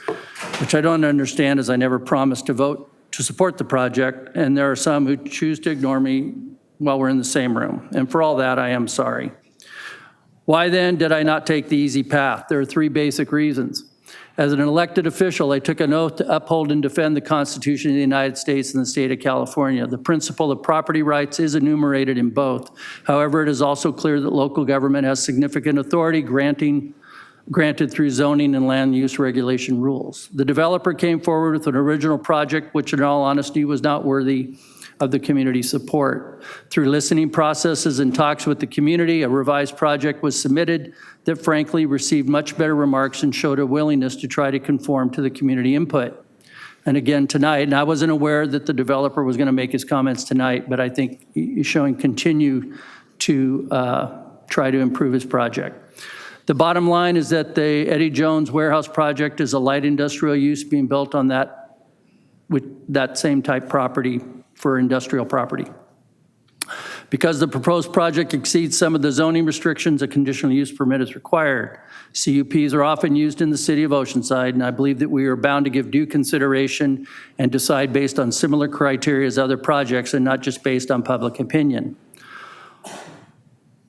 which I don't understand as I never promised to vote to support the project, and there are some who choose to ignore me while we're in the same room. And for all that, I am sorry. Why then did I not take the easy path? There are three basic reasons. As an elected official, I took an oath to uphold and defend the Constitution of the United States and the state of California. The principle of property rights is enumerated in both. However, it is also clear that local government has significant authority granted through zoning and land use regulation rules. The developer came forward with an original project which in all honesty was not worthy of the community support. Through listening processes and talks with the community, a revised project was submitted that frankly received much better remarks and showed a willingness to try to conform to the community input. And again tonight, and I wasn't aware that the developer was going to make his comments tonight, but I think he's showing continue to try to improve his project. The bottom line is that the Eddie Jones warehouse project is a light industrial use being built on that, with that same type property for industrial property. Because the proposed project exceeds some of the zoning restrictions, a conditional use permit is required. CUPs are often used in the City of Oceanside, and I believe that we are bound to give due consideration and decide based on similar criteria as other projects and not just based on public opinion.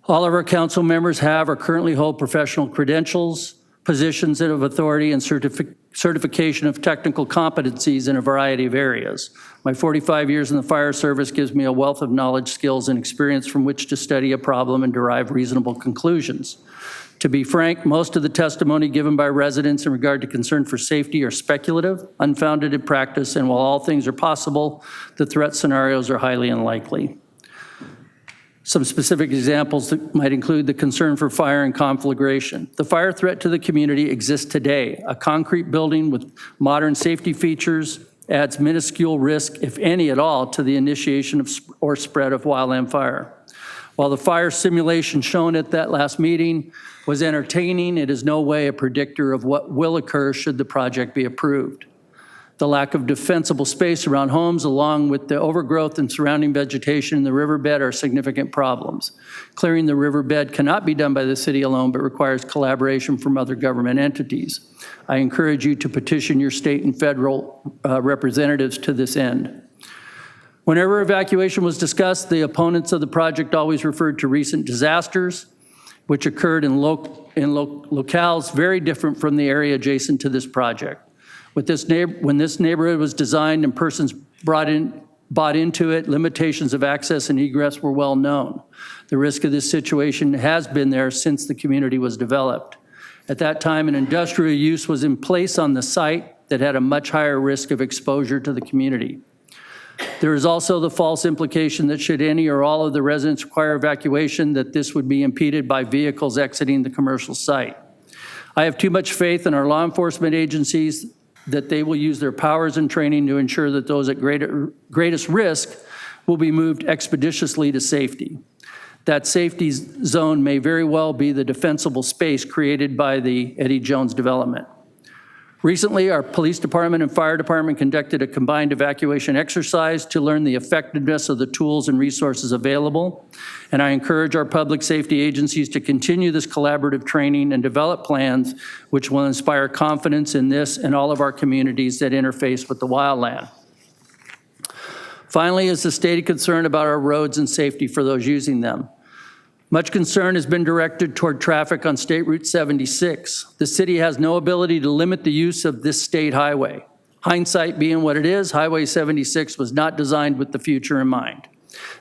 All of our council members have or currently hold professional credentials, positions of authority, and certification of technical competencies in a variety of areas. My 45 years in the fire service gives me a wealth of knowledge, skills, and experience from which to study a problem and derive reasonable conclusions. To be frank, most of the testimony given by residents in regard to concern for safety are speculative, unfounded in practice, and while all things are possible, the threat scenarios are highly unlikely. Some specific examples that might include the concern for fire and conflagration. The fire threat to the community exists today. A concrete building with modern safety features adds minuscule risk, if any at all, to the initiation of or spread of wildland fire. While the fire simulation shown at that last meeting was entertaining, it is no way a predictor of what will occur should the project be approved. The lack of defensible space around homes, along with the overgrowth and surrounding vegetation in the riverbed, are significant problems. Clearing the riverbed cannot be done by the city alone, but requires collaboration from other government entities. I encourage you to petition your state and federal representatives to this end. Whenever evacuation was discussed, the opponents of the project always referred to recent disasters, which occurred in locales very different from the area adjacent to this project. When this neighborhood was designed and persons bought into it, limitations of access and egress were well known. The risk of this situation has been there since the community was developed. At that time, an industrial use was in place on the site that had a much higher risk of exposure to the community. There is also the false implication that should any or all of the residents require evacuation, that this would be impeded by vehicles exiting the commercial site. I have too much faith in our law enforcement agencies that they will use their powers and training to ensure that those at greatest risk will be moved expeditiously to safety. That safety zone may very well be the defensible space created by the Eddie Jones development. Recently, our police department and fire department conducted a combined evacuation exercise to learn the effectiveness of the tools and resources available. And I encourage our public safety agencies to continue this collaborative training and develop plans which will inspire confidence in this and all of our communities that interface with the wildland. Finally, is the stated concern about our roads and safety for those using them. Much concern has been directed toward traffic on State Route 76. The city has no ability to limit the use of this state highway. Hindsight being what it is, Highway 76 was not designed with the future in mind.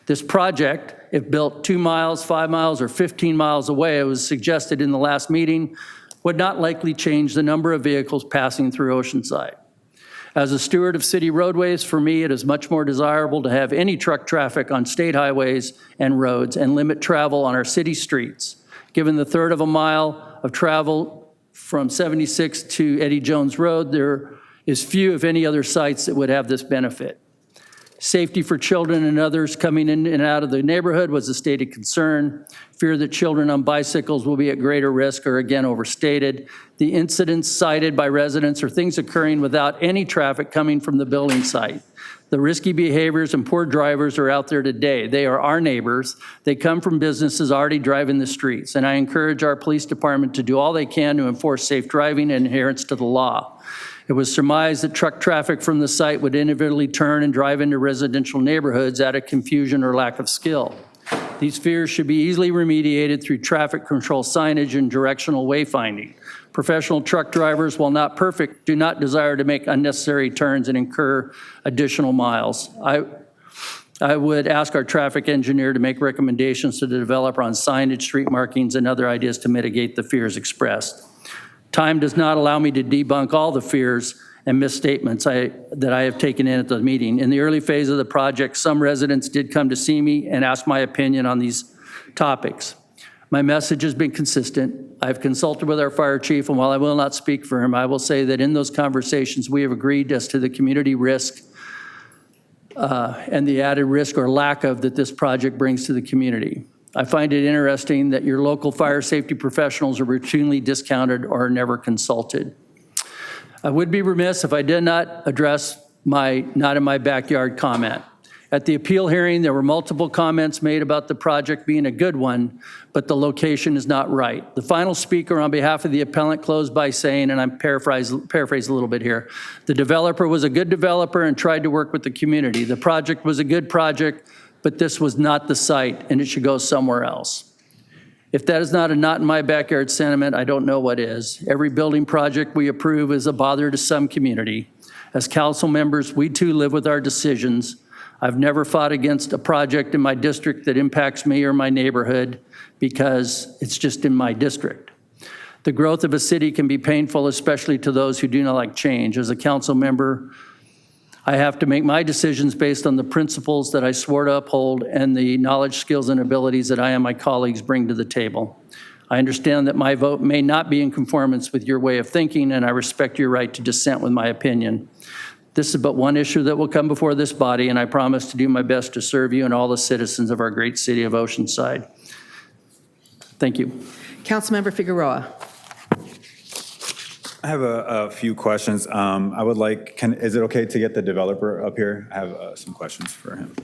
This project, if built 2 miles, 5 miles, or 15 miles away, it was suggested in the last meeting, would not likely change the number of vehicles passing through Oceanside. As a steward of city roadways, for me, it is much more desirable to have any truck traffic on state highways and roads and limit travel on our city streets. Given the third of a mile of travel from 76 to Eddie Jones Road, there is few, if any, other sites that would have this benefit. Safety for children and others coming in and out of the neighborhood was a stated concern. Fear that children on bicycles will be at greater risk are again overstated. The incidents cited by residents are things occurring without any traffic coming from the building site. The risky behaviors and poor drivers are out there today. They are our neighbors. They come from businesses already driving the streets. And I encourage our police department to do all they can to enforce safe driving and adherence to the law. It was surmised that truck traffic from the site would inevitably turn and drive into residential neighborhoods out of confusion or lack of skill. These fears should be easily remediated through traffic control signage and directional wayfinding. Professional truck drivers, while not perfect, do not desire to make unnecessary turns and incur additional miles. I would ask our traffic engineer to make recommendations to the developer on signage, street markings, and other ideas to mitigate the fears expressed. Time does not allow me to debunk all the fears and misstatements that I have taken in at the meeting. In the early phase of the project, some residents did come to see me and ask my opinion on these topics. My message has been consistent. I've consulted with our fire chief, and while I will not speak for him, I will say that in those conversations, we have agreed as to the community risk and the added risk or lack of that this project brings to the community. I find it interesting that your local fire safety professionals are routinely discounted or are never consulted. I would be remiss if I did not address my not in my backyard comment. At the appeal hearing, there were multiple comments made about the project being a good one, but the location is not right. The final speaker on behalf of the appellant closed by saying, and I'm paraphrase a little bit here, the developer was a good developer and tried to work with the community. The project was a good project, but this was not the site and it should go somewhere else. If that is not a not in my backyard sentiment, I don't know what is. Every building project we approve is a bother to some community. As council members, we too live with our decisions. I've never fought against a project in my district that impacts me or my neighborhood because it's just in my district. The growth of a city can be painful, especially to those who do not like change. As a council member, I have to make my decisions based on the principles that I swore to uphold and the knowledge, skills, and abilities that I and my colleagues bring to the table. I understand that my vote may not be in conformance with your way of thinking, and I respect your right to dissent with my opinion. This is but one issue that will come before this body, and I promise to do my best to serve you and all the citizens of our great city of Oceanside. Thank you. Councilmember Figueroa. I have a few questions. I would like, is it okay to get the developer up here? I have some questions for him.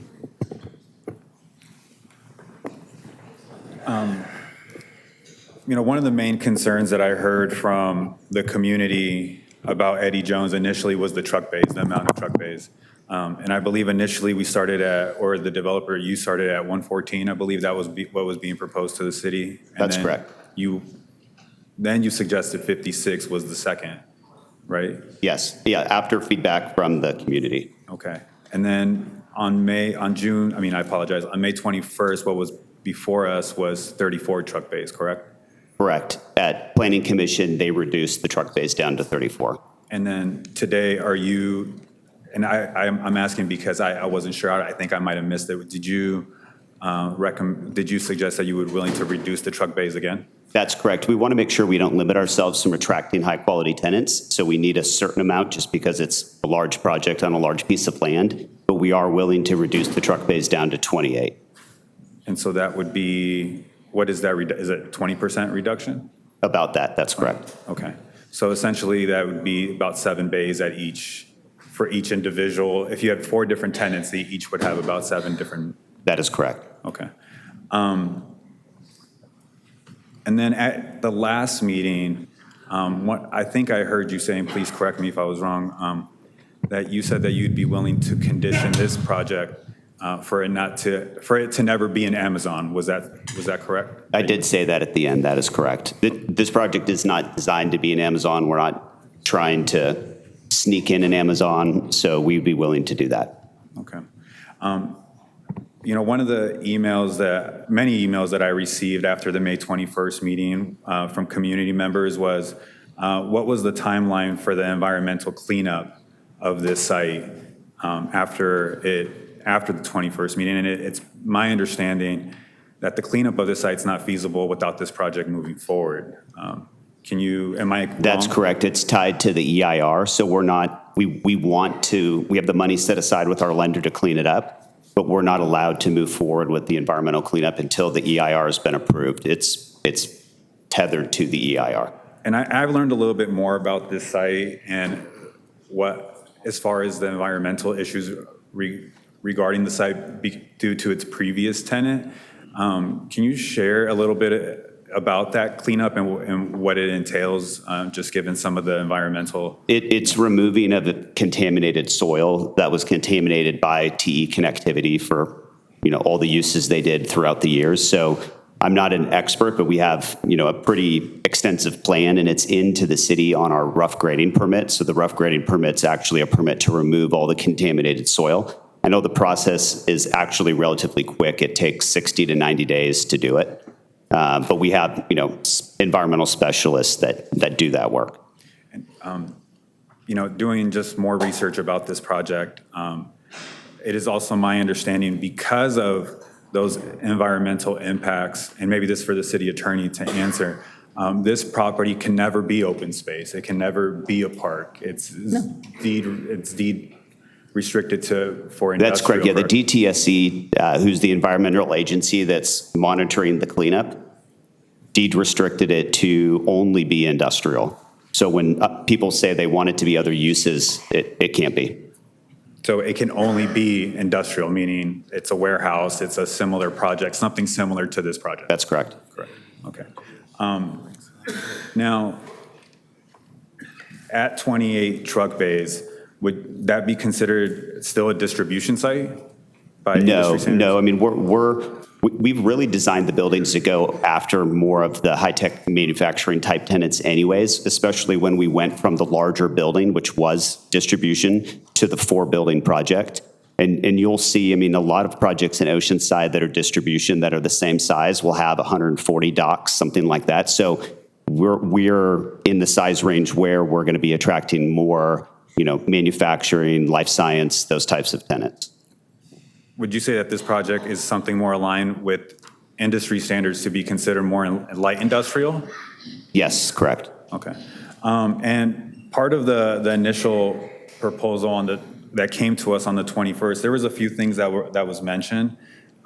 One of the main concerns that I heard from the community about Eddie Jones initially was the truck bays, the amount of truck bays. And I believe initially we started at, or the developer, you started at 114. I believe that was what was being proposed to the city. And That's correct. Then you suggested 56 was the second, right? Yes, yeah, after feedback from the community. Okay. And then on May 21st, what was before us was 34 truck bays, correct? Correct. At Planning Commission, they reduced the truck bays down to 34. And then today, are you, and I'm asking because I wasn't sure, I think I might have missed it. Did you suggest that you would willing to reduce the truck bays again? That's correct. We want to make sure we don't limit ourselves from attracting high-quality tenants, so we need a certain amount just because it's a large project on a large piece of land, but we are willing to reduce the truck bays down to 28. And so that would be, what is that, is it 20% reduction? About that, that's correct. Okay. So essentially that would be about 7 bays for each individual. If you have 4 different tenants, they each would have about 7 different. That is correct. Okay. And then at the last meeting, what I think I heard you saying, please correct me if I was wrong, that you said that you'd be willing to condition this project for it to never be in Amazon. Was that correct? I did say that at the end. That is correct. This project is not designed to be in Amazon. We're not trying to sneak in Amazon, so we'd be willing to do that. Okay. One of the many emails that I received after the May 21st meeting from community members was, what was the timeline for the environmental cleanup of this site after the 21st meeting? And it's my understanding that the cleanup of this site is not feasible without this project moving forward. Am I wrong? That's correct. It's tied to the EIR, so we have the money set aside with our lender to clean it up, but we're not allowed to move forward with the environmental cleanup until the EIR has been approved. It's tethered to the EIR. And I've learned a little bit more about this site and as far as the environmental issues regarding the site due to its previous tenant. Can you share a little bit about that cleanup and what it entails, just given some of the environmental? It's removing of the contaminated soil that was contaminated by TE connectivity for all the uses they did throughout the years. So I'm not an expert, but we have a pretty extensive plan, and it's into the city on our rough grading permit. So the rough grading permit's actually a permit to remove all the contaminated soil. I know the process is actually relatively quick. It takes 60 to 90 days to do it. But we have, environmental specialists that do that work. And, doing just more research about this project, it is also my understanding because of those environmental impacts, and maybe this for the city attorney to answer, this property can never be open space. It can never be a park. It's deed restricted to for That's correct, yeah. The correct? DTSC, who's the environmental agency that's monitoring the cleanup, deed restricted it to only be industrial. So when people say they want it to be other uses, it can't be. So it can only be industrial, meaning it's a warehouse, it's a similar project, something similar to this project? That's correct. Correct, okay. Now, at 28 truck bays, would that be considered still a distribution site by industry standards? No. I mean, we've really designed the buildings to go after more of the high-tech manufacturing type tenants anyways, especially when we went from the larger building, which was distribution, to the 4-building project. And you'll see, I mean, a lot of projects in Oceanside that are distribution that are the same size will have 140 docks, something like that. So we're in the size range where we're going to be attracting more, manufacturing, life science, those types of tenants. Would you say that this project is something more aligned with industry standards to be considered more light industrial? Yes, correct. Okay. And part of the initial proposal that came to us on the 21st, there was a few things that was mentioned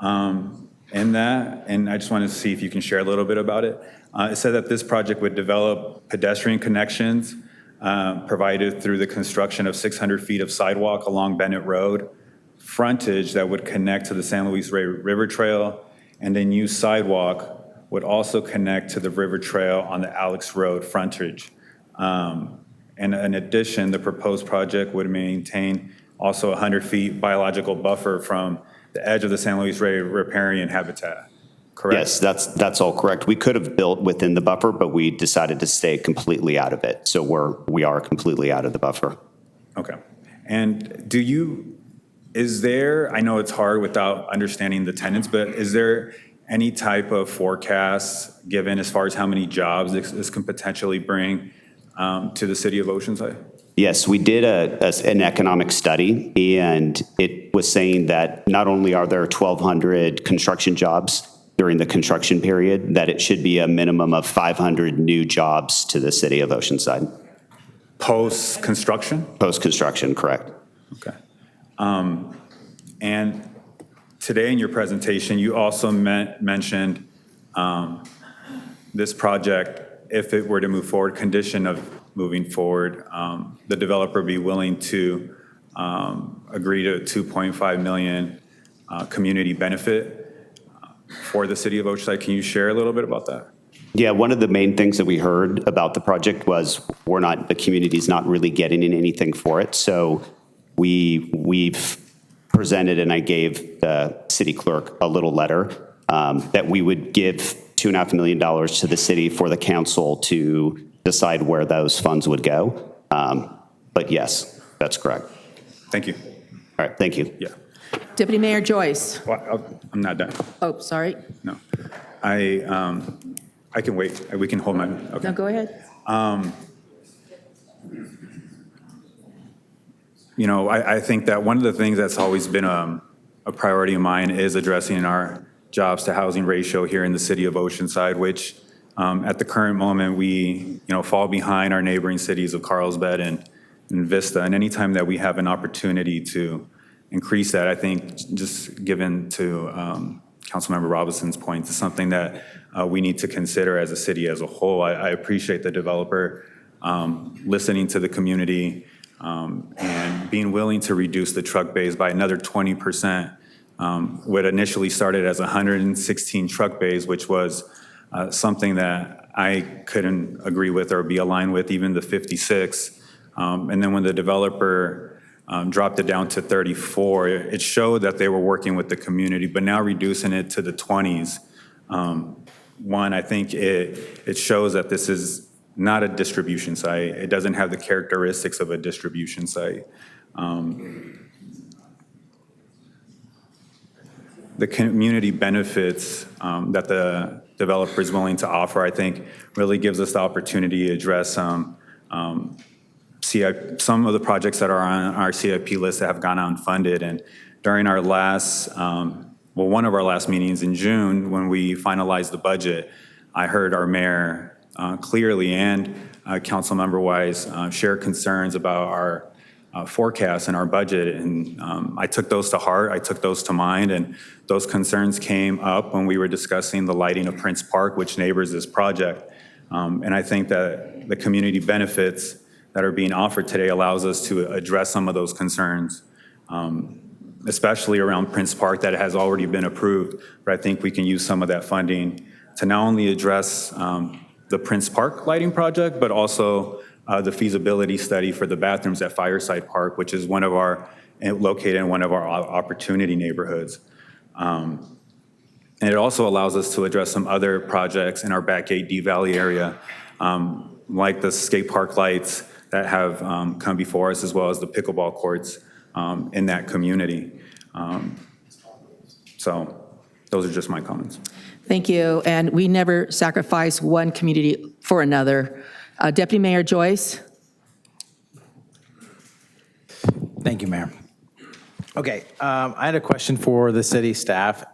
in that, and I just wanted to see if you can share a little bit about it. It said that this project would develop pedestrian connections provided through the construction of 600 feet of sidewalk along Bennett Road, frontage that would connect to the San Luis Rey River Trail, and a new sidewalk would also connect to the river trail on the Alex Road frontage. And in addition, the proposed project would maintain also 100 feet biological buffer from the edge of the San Luis Rey riparian habitat, correct? Yes, that's all correct. We could have built within the buffer, but we decided to stay completely out of it. So we are completely out of the buffer. Okay. And is there, I know it's hard without understanding the tenants, but is there any type of forecast given as far as how many jobs this can potentially bring to the city of Oceanside? Yes, we did an economic study, and it was saying that not only are there 1,200 construction jobs during the construction period, that it should be a minimum of 500 new jobs to the city of Oceanside. Post-construction? Post-construction, correct. Okay. And today in your presentation, you also mentioned this project, if it were to move forward, condition of moving forward, the developer be willing to agree to $2.5 million community benefit for the city of Oceanside. Can you share a little bit about that? Yeah, one of the main things that we heard about the project was the community's not really getting anything for it. So we've presented, and I gave the city clerk a little letter that we would give $2.5 million to the city for the council to decide where those funds would go. But yes, that's correct. Thank you. All right, thank you. Yeah. Deputy Mayor Joyce. Well, I'm not done. Oh, sorry. No. I can wait. We can hold my, okay. No, go ahead. I think that one of the things that's always been a priority of mine is addressing our jobs to housing ratio here in the city of Oceanside, which at the current moment, we fall behind our neighboring cities of Carlsbad and Vista. And anytime that we have an opportunity to increase that, I think just given to Councilmember Robinson's point, is something that we need to consider as a city as a whole. I appreciate the developer listening to the community and being willing to reduce the truck bays by another 20%. What initially started as 116 truck bays, which was something that I couldn't agree with or be aligned with, even the 56. And then when the developer dropped it down to 34, it showed that they were working with the community, but now reducing it to the 20s. One, I think it shows that this is not a distribution site. It doesn't have the characteristics of a distribution site. The community benefits that the developer is willing to offer, I think, really gives us the opportunity to address some of the projects that are on our CIP list that have gone unfunded. And during our one of our last meetings in June, when we finalized the budget, I heard our mayor clearly and council member Wise share concerns about our forecasts and our budget, and I took those to heart, I took those to mind, and those concerns came up when we were discussing the lighting of Prince Park, which neighbors this project. And I think that the community benefits that are being offered today allows us to address some of those concerns, especially around Prince Park that has already been approved. But I think we can use some of that funding to not only address the Prince Park lighting project, but also the feasibility study for the bathrooms at Fireside Park, which is located in one of our opportunity neighborhoods. And it also allows us to address some other projects in our back gate D Valley area, like the skate park lights that have come before us, as well as the pickleball courts in that community. So those are just my comments. Thank you. And we never sacrifice one community for another. Deputy Mayor Joyce. Thank you, Mayor. Okay, I had a question for the city staff.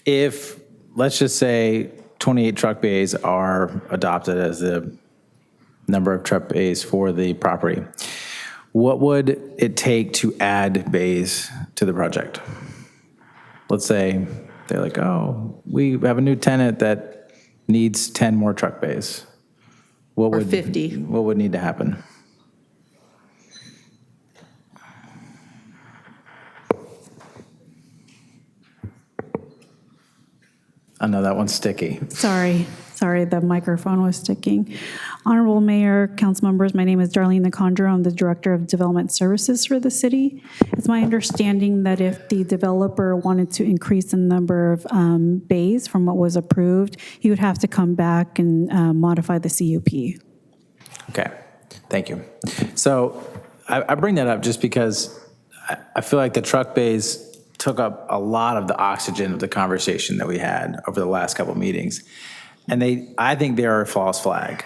If, let's just say, 28 truck bays are adopted as the number of truck bays for the property, what would it take to add bays to the project? Let's say they're like, oh, we have a new tenant that needs 10 more truck bays. What Or would 50. What would need to happen? I know that one's sticky. Sorry, the microphone was sticking. Honorable Mayor, council members, my name is Darlene the Conjurer. I'm the Director of Development Services for the city. It's my understanding that if the developer wanted to increase the number of bays from what was approved, he would have to come back and modify the CUP. Okay, thank you. So I bring that up just because I feel like the truck bays took up a lot of the oxygen of the conversation that we had over the last couple of meetings. And I think they are a false flag.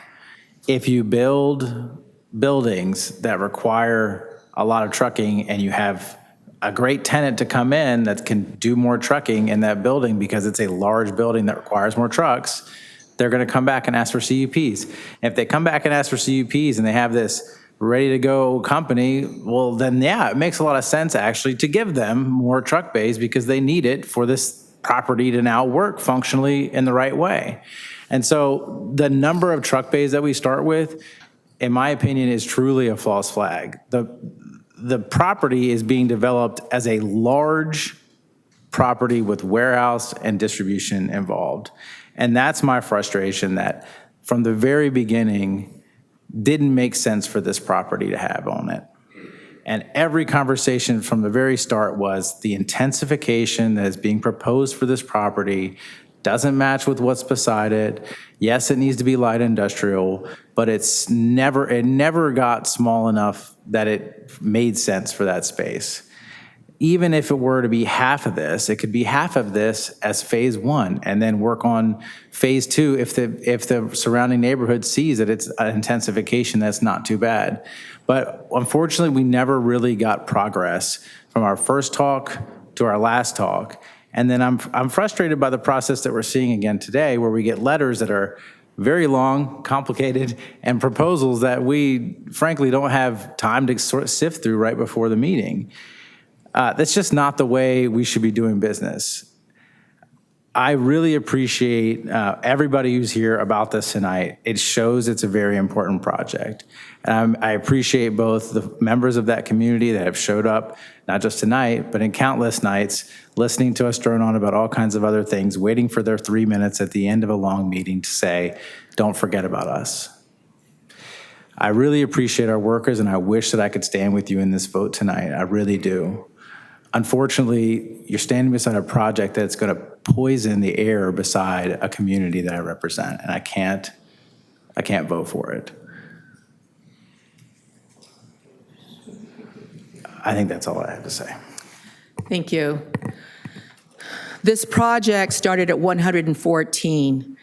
If you build buildings that require a lot of trucking and you have a great tenant to come in that can do more trucking in that building because it's a large building that requires more trucks, they're going to come back and ask for CUPs. And if they come back and ask for CUPs and they have this ready to go company, well then yeah, it makes a lot of sense actually to give them more truck bays because they need it for this property to now work functionally in the right way. And so the number of truck bays that we start with, in my opinion, is truly a false flag. The property is being developed as a large property with warehouse and distribution involved. And that's my frustration, that from the very beginning, didn't make sense for this property to have on it. And every conversation from the very start was the intensification that is being proposed for this property doesn't match with what's beside it. Yes, it needs to be light industrial, but it never got small enough that it made sense for that space. Even if it were to be half of this, it could be half of this as phase one and then work on phase two if the surrounding neighborhood sees that it's an intensification, that's not too bad. But unfortunately, we never really got progress from our first talk to our last talk. And then I'm frustrated by the process that we're seeing again today, where we get letters that are very long, complicated, and proposals that we frankly don't have time to sort of sift through right before the meeting. That's just not the way we should be doing business. I really appreciate everybody who's here about this tonight. It shows it's a very important project. I appreciate both the members of that community that have showed up, not just tonight, but in countless nights, listening to us drone on about all kinds of other things, waiting for their 3 minutes at the end of a long meeting to say, don't forget about us. I really appreciate our workers, and I wish that I could stand with you in this vote tonight. I really do. Unfortunately, you're standing beside a project that's going to poison the air beside a community that I represent, and I can't vote for it. I think that's all I have to say. Thank you. This project started at 114,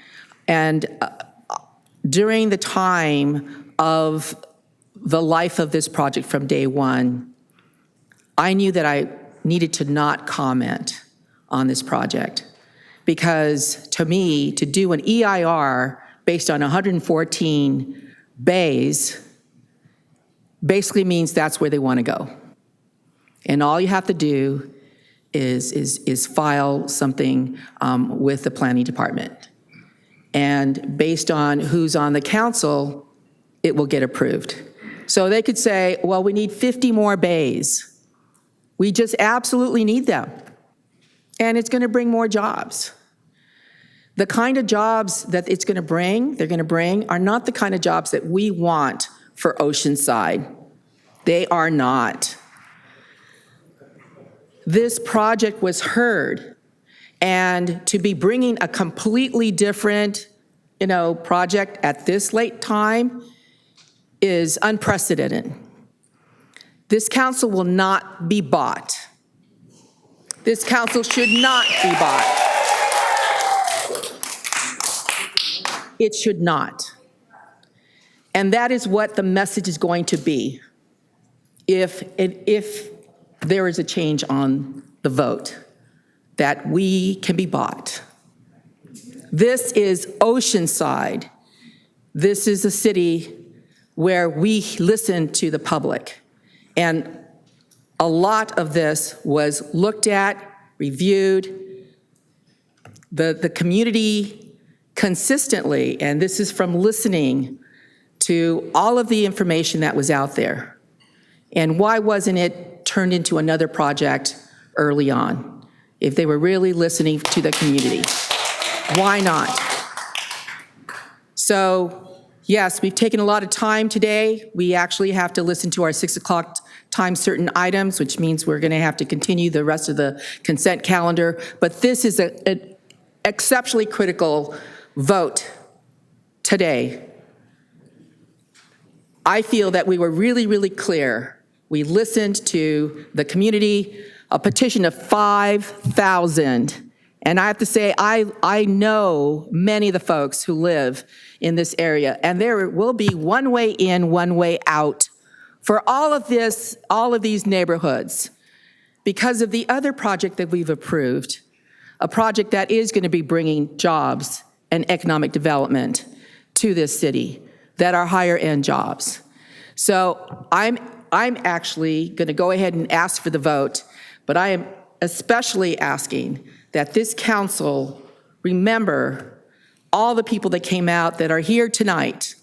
and during the time of the life of this project from day one, I knew that I needed to not comment on this project, because to me, to do an EIR based on 114 bays basically means that's where they want to go. And all you have to do is file something with the planning department. And based on who's on the council, it will get approved. So they could say, well, we need 50 more bays. We just absolutely need them. And it's going to bring more jobs. The kind of jobs that they're going to bring are not the kind of jobs that we want for Oceanside. They are not. This project was heard, and to be bringing a completely different, project at this late time is unprecedented. This council will not be bought. This council should not be bought. It should not. And that is what the message is going to be if there is a change on the vote, that we can be bought. This is Oceanside. This is a city where we listen to the public. And a lot of this was looked at, reviewed. The community consistently, and this is from listening to all of the information that was out there. And why wasn't it turned into another project early on, if they were really listening to the community? Why not? So, yes, we've taken a lot of time today. We actually have to listen to our 6 o'clock time certain items, which means we're going to have to continue the rest of the consent calendar. But this is an exceptionally critical vote today. I feel that we were really, really clear. We listened to the community, a petition of 5,000. And I have to say, I know many of the folks who live in this area, and there will be one way in, one way out for all of these neighborhoods because of the other project that we've approved, a project that is going to be bringing jobs and economic development to this city that are higher end jobs. So I'm actually going to go ahead and ask for the vote, but I am especially asking that this council remember all the people that came out that are here tonight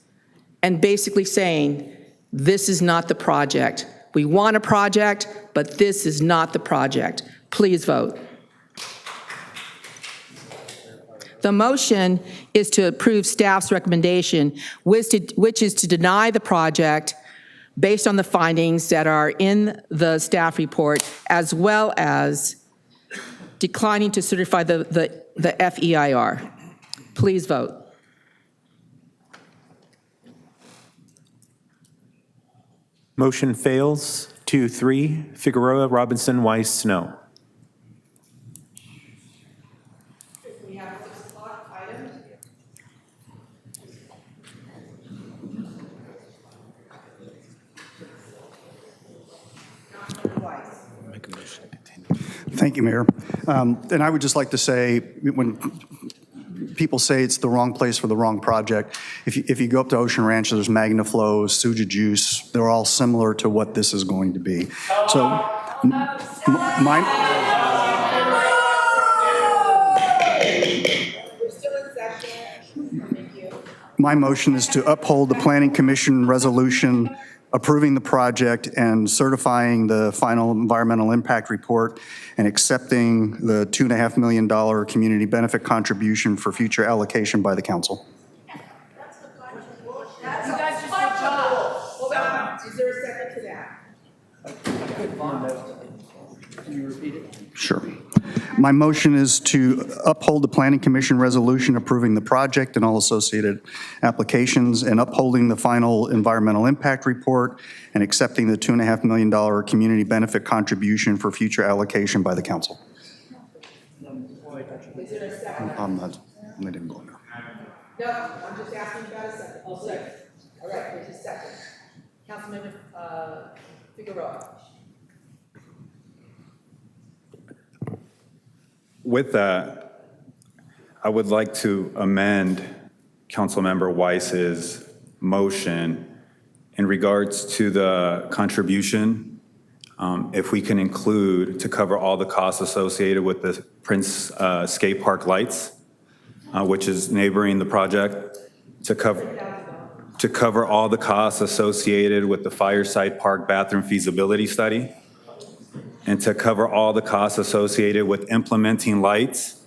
and basically saying, this is not the project. We want a project, but this is not the project. Please vote. The motion is to approve staff's recommendation, which is to deny the project based on the findings that are in the staff report, as well as declining to certify the FEIR. Please vote. Motion fails. 2-3, Figueroa, Robinson, Weiss, Snow. We have a 6 o'clock item. Thank you, Mayor. And I would just like to say, when people say it's the wrong place for the wrong project, if you go up to Ocean Ranch, there's MagnaFlow, Suja Juice. They're all similar to what this is going to be. So my motion is to uphold the Planning Commission resolution approving the project and certifying the final environmental impact report and accepting the $2.5 million community benefit contribution for future allocation by the council. Hold on. Is there a second to that? Can you repeat it? Sure. My motion is to uphold the Planning Commission resolution approving the project and all associated applications and upholding the final environmental impact report and accepting the $2.5 million community benefit contribution for future allocation by the council. Is there a second? I didn't go now. No, I'm just asking about a second. Oh, second. All right, there's a second. Councilmember Figueroa. With that, I would like to amend Councilmember Weiss's motion in regards to the contribution, if we can include to cover all the costs associated with the Prince Skate Park lights, which is neighboring the project, to cover all the costs associated with the Fireside Park bathroom feasibility study, and to cover all the costs associated with implementing lights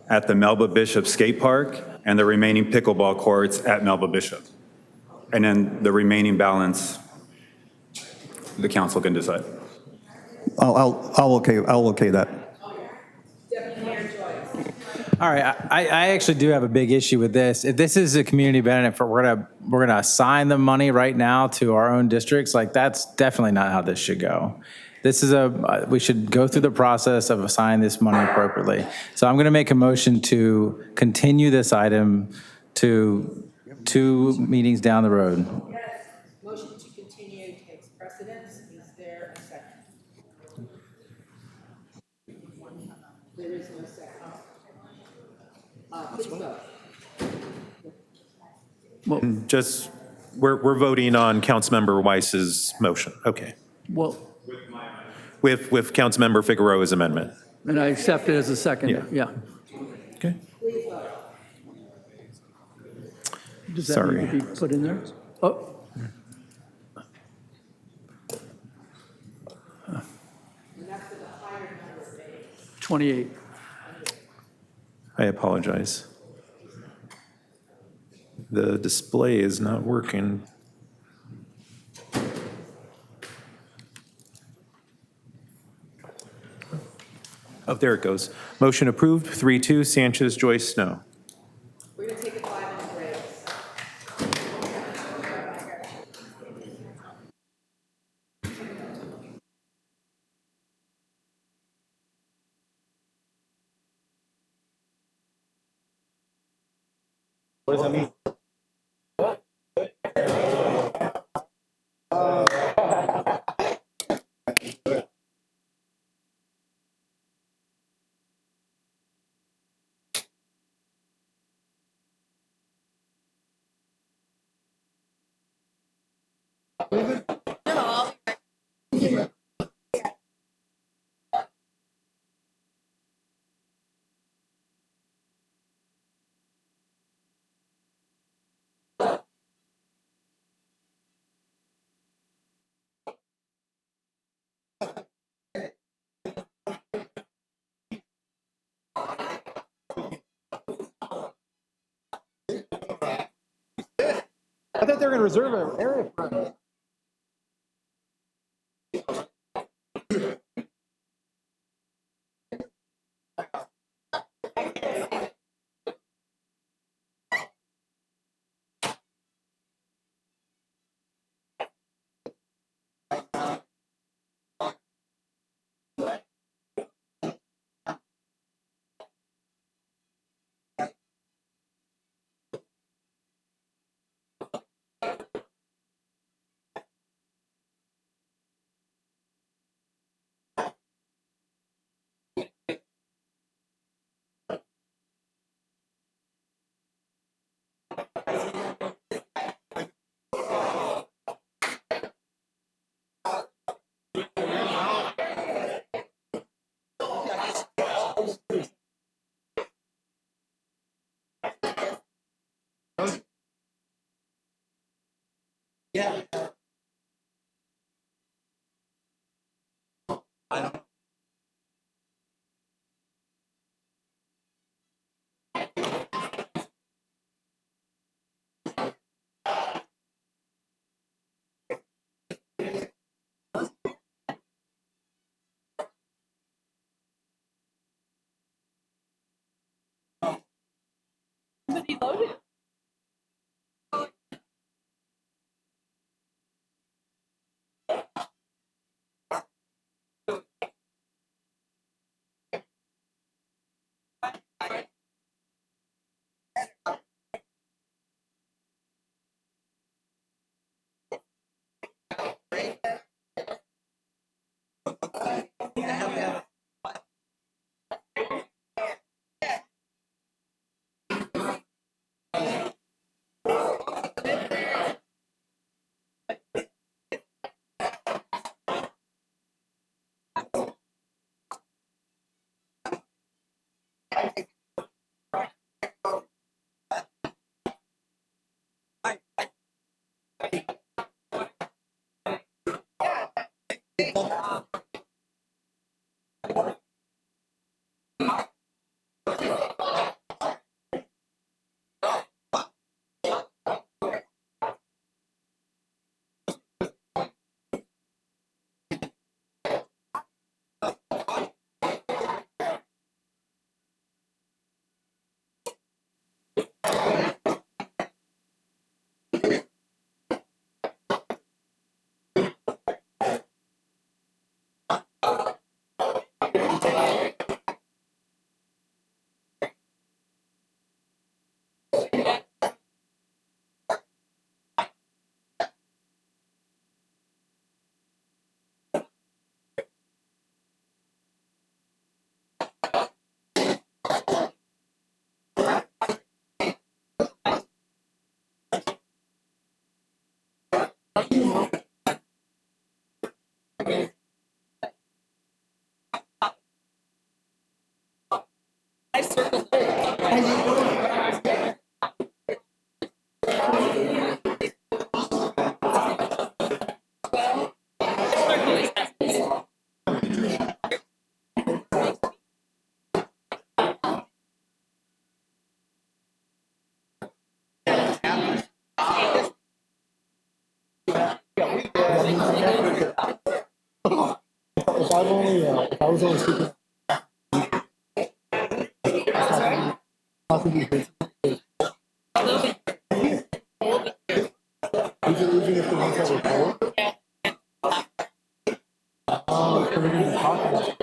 at the Melba Bishop Skate Park and the remaining pickleball courts at Melba Bishop. And then the remaining balance, the council can decide. I'll okay that. All right, I actually do have a big issue with this. If this is a community benefit, we're gonna assign the money right now to our own districts. Like, that's definitely not how this should go. This is we should go through the process of assigning this money appropriately. So I'm gonna make a motion to continue this item to 2 meetings down the road. Yes, motion to continue takes precedence. Is there a second? There is no second. Please vote. Just, we're voting on Councilmember Weiss's motion. Okay. Well, With Councilmember Figueroa's amendment. and I accept it as a second, yeah. Okay. Does that Sorry. need to be put in there? Oh. 28. I apologize. The display is not working. Oh, there it goes. Motion approved, 3-2, Sanchez, Joyce, Snow. We're going to take a 5-minute break. What does that mean? I thought they were going to reserve an area for it. Yeah. Somebody loaded. If I was only speaking. Even if the ones that were poor. So we're gonna be talking.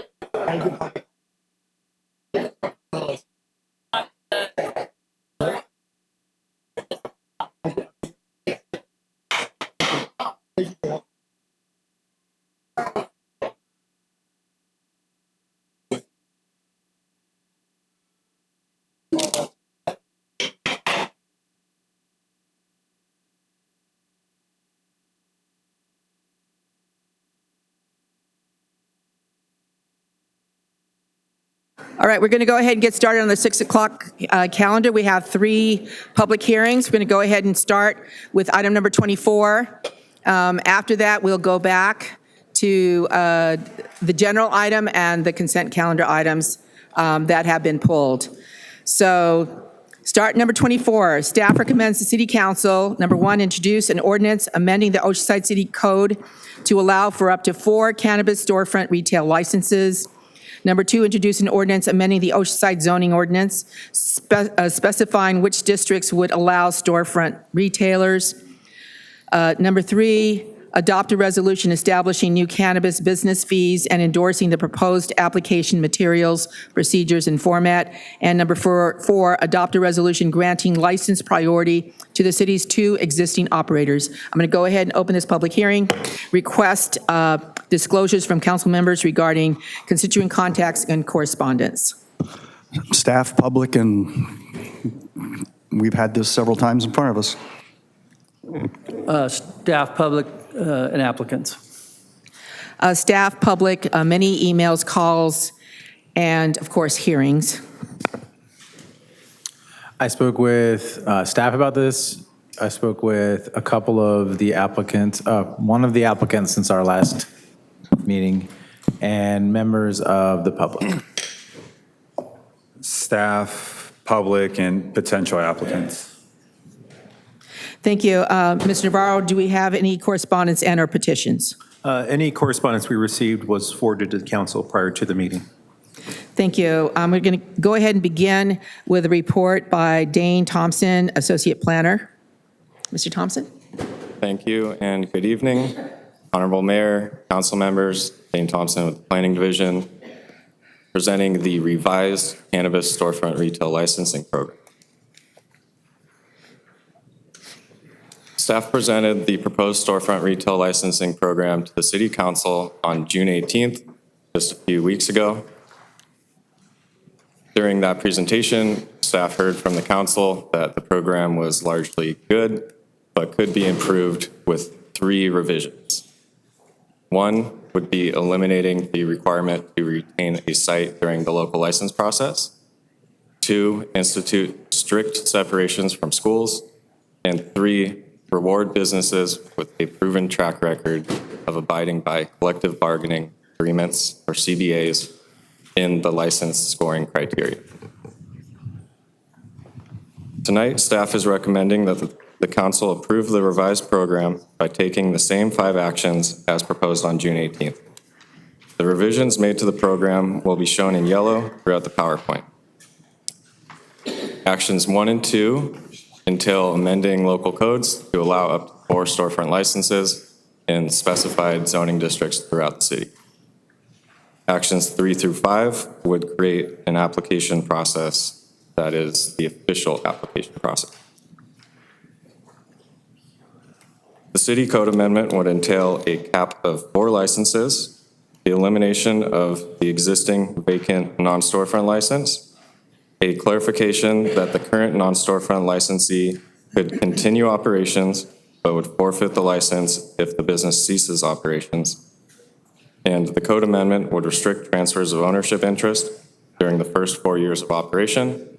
All right, we're going to go ahead and get started on the 6 o'clock calendar. We have 3 public hearings. We're going to go ahead and start with item number 24. After that, we'll go back to the general item and the consent calendar items that have been pulled. So start number 24. Staff recommends the City Council, number 1, introduce an ordinance amending the Oceanside City Code to allow for up to 4 cannabis storefront retail licenses. Number 2, introduce an ordinance amending the Oceanside zoning ordinance, specifying which districts would allow storefront retailers. Number 3, adopt a resolution establishing new cannabis business fees and endorsing the proposed application materials, procedures, and format. And number 4, adopt a resolution granting license priority to the city's 2 existing operators. I'm going to go ahead and open this public hearing. Request disclosures from council members regarding constituent contacts and correspondence. Staff, public, and we've had this several times in front of us. Staff, public, and applicants. Staff, public, many emails, calls, and of course, hearings. I spoke with staff about this. I spoke with a couple of the applicants, one of the applicants since our last meeting, and members of the public. Staff, public, and potential applicants. Thank you. Mr. Navarro, do we have any correspondence and/or petitions? Any correspondence we received was forwarded to the council prior to the meeting. Thank you. We're going to go ahead and begin with a report by Dane Thompson, Associate Planner. Mr. Thompson? Thank you and good evening. Honorable Mayor, council members, Dane Thompson with the Planning Division, presenting the revised cannabis storefront retail licensing program. Staff presented the proposed storefront retail licensing program to the City Council on June 18th, just a few weeks ago. During that presentation, staff heard from the council that the program was largely good, but could be improved with 3 revisions. 1 would be eliminating the requirement to retain a site during the local license process. 2, institute strict separations from schools. And 3, reward businesses with a proven track record of abiding by collective bargaining agreements, or CBAs, in the license scoring criteria. Tonight, staff is recommending that the council approve the revised program by taking the same 5 actions as proposed on June 18th. The revisions made to the program will be shown in yellow throughout the PowerPoint. Actions 1 and 2 entail amending local codes to allow up to 4 storefront licenses in specified zoning districts throughout the city. Actions 3 through 5 would create an application process that is the official application process. The city code amendment would entail a cap of 4 licenses, the elimination of the existing vacant non-storefront license, a clarification that the current non-storefront licensee could continue operations but would forfeit the license if the business ceases operations. And the code amendment would restrict transfers of ownership interest during the first 4 years of operation.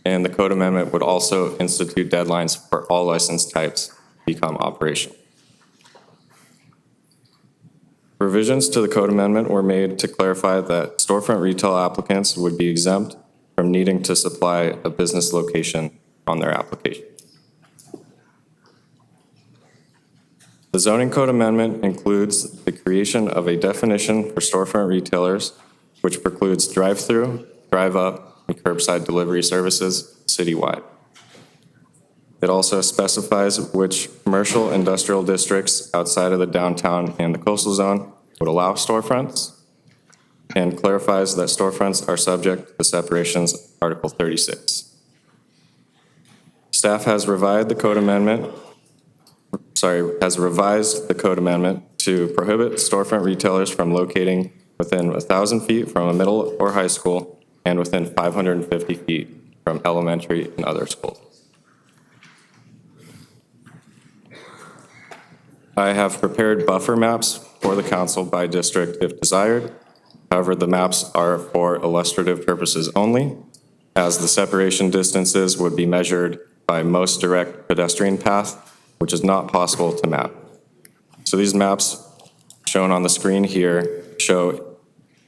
And the code amendment would also institute deadlines for all license types to become operational. Revisions to the code amendment were made to clarify that storefront retail applicants would be exempt from needing to supply a business location on their application. The zoning code amendment includes the creation of a definition for storefront retailers, which precludes drive-through, drive-up, and curbside delivery services citywide. It also specifies which commercial industrial districts outside of the downtown and the coastal zone would allow storefronts, and clarifies that storefronts are subject to the separations Article 36. Staff has revised the code amendment to prohibit storefront retailers from locating within 1,000 feet from a middle or high school and within 550 feet from elementary and other schools. I have prepared buffer maps for the council by district if desired. However, the maps are for illustrative purposes only, as the separation distances would be measured by most direct pedestrian path, which is not possible to map. So these maps shown on the screen here show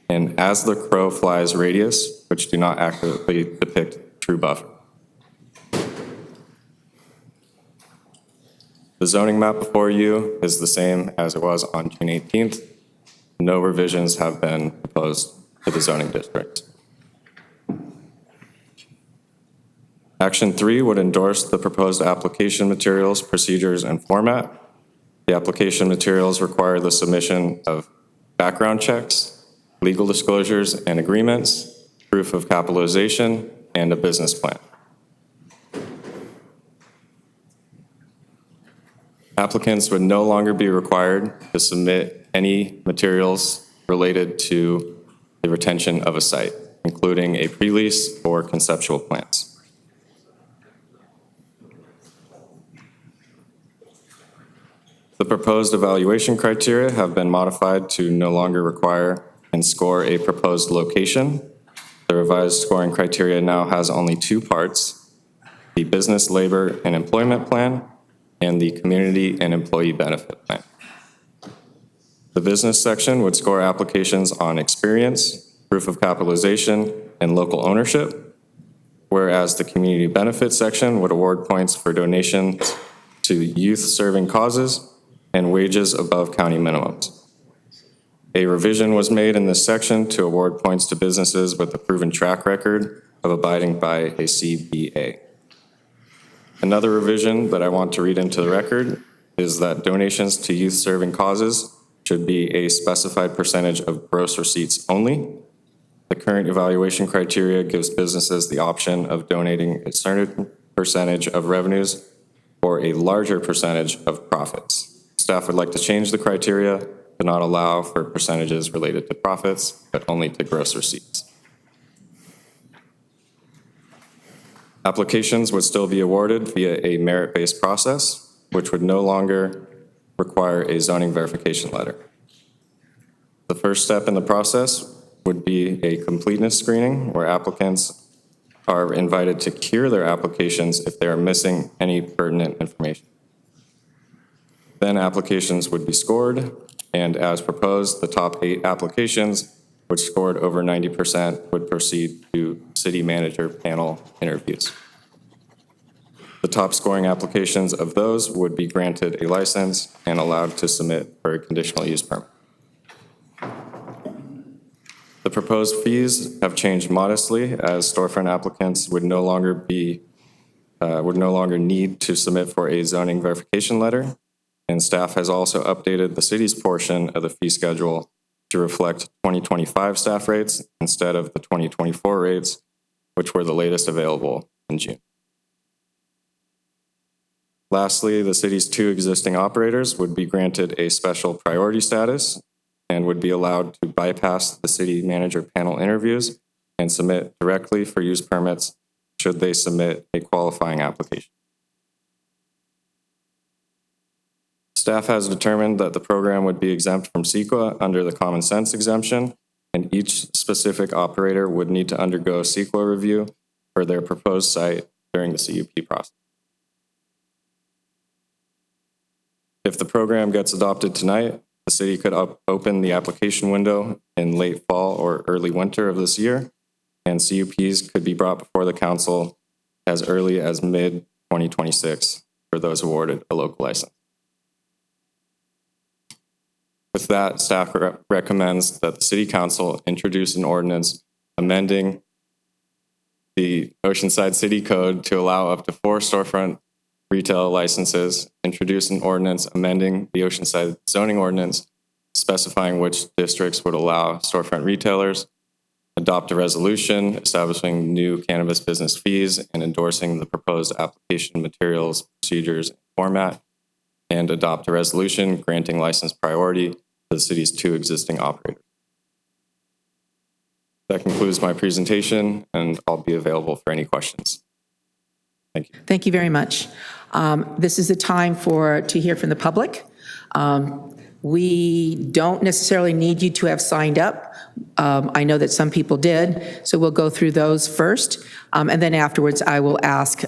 an as the crow flies radius, which do not accurately depict true buffer. The zoning map before you is the same as it was on June 18th. No revisions have been proposed to the zoning district. Action 3 would endorse the proposed application materials, procedures, and format. The application materials require the submission of background checks, legal disclosures and agreements, proof of capitalization, and a business plan. Applicants would no longer be required to submit any materials related to the retention of a site, including a pre-lease or conceptual plans. The proposed evaluation criteria have been modified to no longer require and score a proposed location. The revised scoring criteria now has only 2 parts: the business, labor, and employment plan, and the community and employee benefit plan. The business section would score applications on experience, proof of capitalization, and local ownership, whereas the community benefit section would award points for donations to youth-serving causes and wages above county minimums. A revision was made in this section to award points to businesses with a proven track record of abiding by a CBA. Another revision that I want to read into the record is that donations to youth-serving causes should be a specified percentage of gross receipts only. The current evaluation criteria gives businesses the option of donating a certain percentage of revenues or a larger percentage of profits. Staff would like to change the criteria to not allow for percentages related to profits, but only to gross receipts. Applications would still be awarded via a merit-based process, which would no longer require a zoning verification letter. The first step in the process would be a completeness screening, where applicants are invited to cure their applications if they are missing any pertinent information. Then applications would be scored, and as proposed, the top 8 applications, which scored over 90%, would proceed to city manager panel interviews. The top scoring applications of those would be granted a license and allowed to submit for a conditional use permit. The proposed fees have changed modestly, as storefront applicants would no longer need to submit for a zoning verification letter, and staff has also updated the city's portion of the fee schedule to reflect 2025 staff rates instead of the 2024 rates, which were the latest available in June. Lastly, the city's 2 existing operators would be granted a special priority status and would be allowed to bypass the city manager panel interviews and submit directly for use permits should they submit a qualifying application. Staff has determined that the program would be exempt from CEQA under the common sense exemption, and each specific operator would need to undergo CEQA review for their proposed site during the CUP process. If the program gets adopted tonight, the city could open the application window in late fall or early winter of this year, and CUPs could be brought before the council as early as mid-2026 for those awarded a local license. With that, staff recommends that the City Council introduce an ordinance amending the Oceanside City Code to allow up to 4 storefront retail licenses, introduce an ordinance amending the Oceanside zoning ordinance, specifying which districts would allow storefront retailers, adopt a resolution establishing new cannabis business fees and endorsing the proposed application materials, procedures, and format, and adopt a resolution granting license priority to the city's 2 existing operators. That concludes my presentation, and I'll be available for any questions. Thank you. Thank you very much. This is the time to hear from the public. We don't necessarily need you to have signed up. I know that some people did, so we'll go through those first, and then afterwards I will ask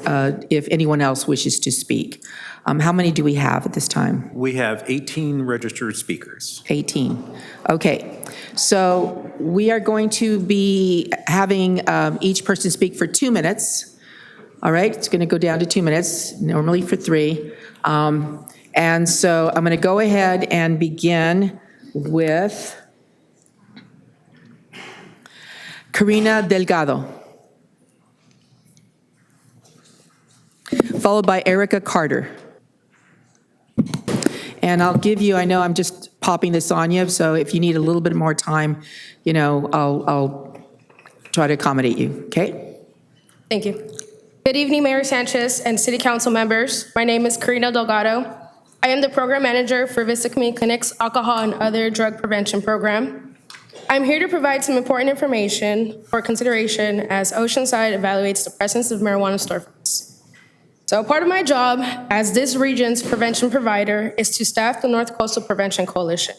if anyone else wishes to speak. How many do we have at this time? We have 18 registered speakers. 18. Okay. So we are going to be having each person speak for 2 minutes. All right, it's going to go down to 2 minutes, normally for 3. And so I'm going to go ahead and begin with Karina Delgado, followed by Erica Carter. And I'll give you, I know I'm just popping this on you, so if you need a little bit more time, I'll try to accommodate you, okay? Thank you. Good evening, Mayor Sanchez and City Council members. My name is Karina Delgado. I am the Program Manager for Vista Community Clinic's Alcohol and Other Drug Prevention Program. I'm here to provide some important information for consideration as Oceanside evaluates the presence of marijuana storefronts. So part of my job as this region's prevention provider is to staff the North Coastal Prevention Coalition.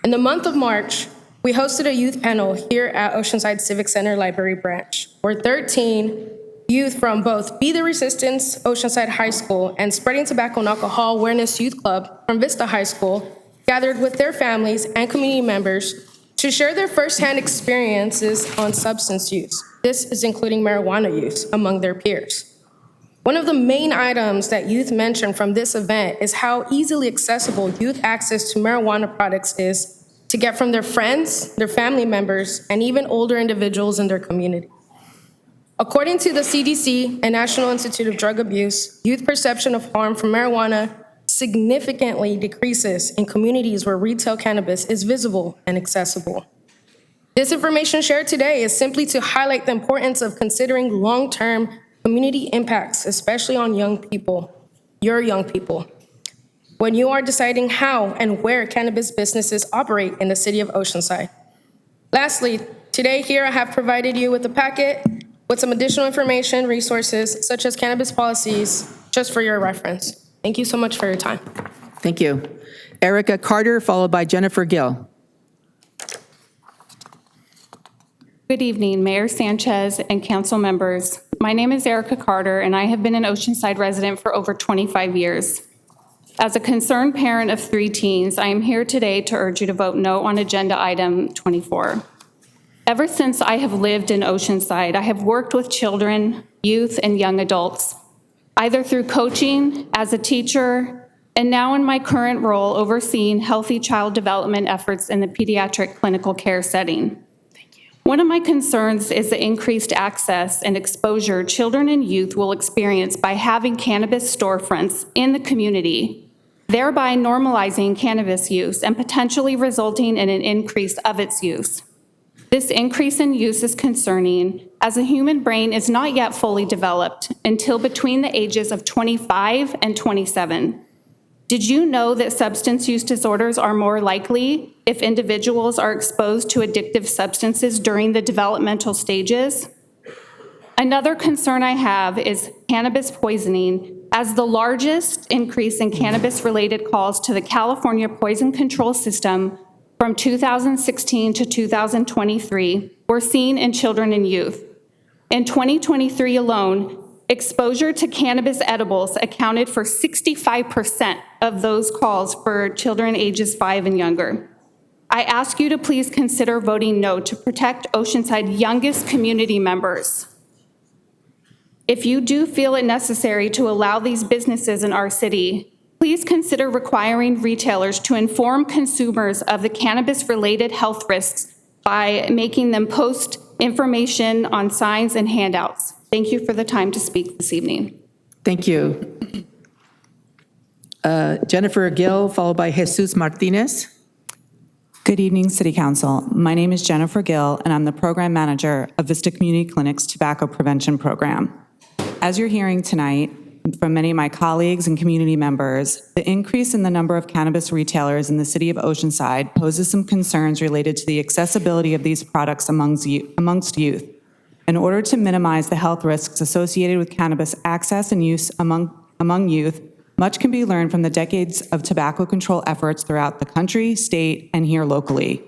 In the month of March, we hosted a youth panel here at Oceanside Civic Center Library Branch, where 13 youth from both Be the Resistance, Oceanside High School, and Spreading Tobacco and Alcohol Awareness Youth Club from Vista High School gathered with their families and community members to share their firsthand experiences on substance use. This is including marijuana use among their peers. One of the main items that youth mentioned from this event is how easily accessible youth access to marijuana products is to get from their friends, their family members, and even older individuals in their community. According to the CDC and National Institute of Drug Abuse, youth perception of harm from marijuana significantly decreases in communities where retail cannabis is visible and accessible. This information shared today is simply to highlight the importance of considering long-term community impacts, especially on young people, your young people, when you are deciding how and where cannabis businesses operate in the city of Oceanside. Lastly, today here I have provided you with a packet with some additional information, resources, such as cannabis policies, just for your reference. Thank you so much for your time. Thank you. Erica Carter, followed by Jennifer Gill. Good evening, Mayor Sanchez and council members. My name is Erica Carter, and I have been an Oceanside resident for over 25 years. As a concerned parent of 3 teens, I am here today to urge you to vote no on agenda item 24. Ever since I have lived in Oceanside, I have worked with children, youth, and young adults, either through coaching, as a teacher, and now in my current role overseeing healthy child development efforts in the pediatric clinical care setting. One of my concerns is the increased access and exposure children and youth will experience by having cannabis storefronts in the community, thereby normalizing cannabis use and potentially resulting in an increase of its use. This increase in use is concerning, as the human brain is not yet fully developed until between the ages of 25 and 27. Did you know that substance use disorders are more likely if individuals are exposed to addictive substances during the developmental stages? Another concern I have is cannabis poisoning, as the largest increase in cannabis-related calls to the California Poison Control System from 2016 to 2023 were seen in children and youth. In 2023 alone, exposure to cannabis edibles accounted for 65% of those calls for children ages 5 and younger. I ask you to please consider voting no to protect Oceanside's youngest community members. If you do feel it necessary to allow these businesses in our city, please consider requiring retailers to inform consumers of the cannabis-related health risks by making them post information on signs and handouts. Thank you for the time to speak this evening. Thank you. Jennifer Gill, followed by Jesus Martinez. Good evening, City Council. My name is Jennifer Gill, and I'm the Program Manager of Vista Community Clinic's Tobacco Prevention Program. As you're hearing tonight from many of my colleagues and community members, the increase in the number of cannabis retailers in the City of Oceanside poses some concerns related to the accessibility of these products amongst youth. In order to minimize the health risks associated with cannabis access and use among youth, much can be learned from the decades of tobacco control efforts throughout the country, state, and here locally.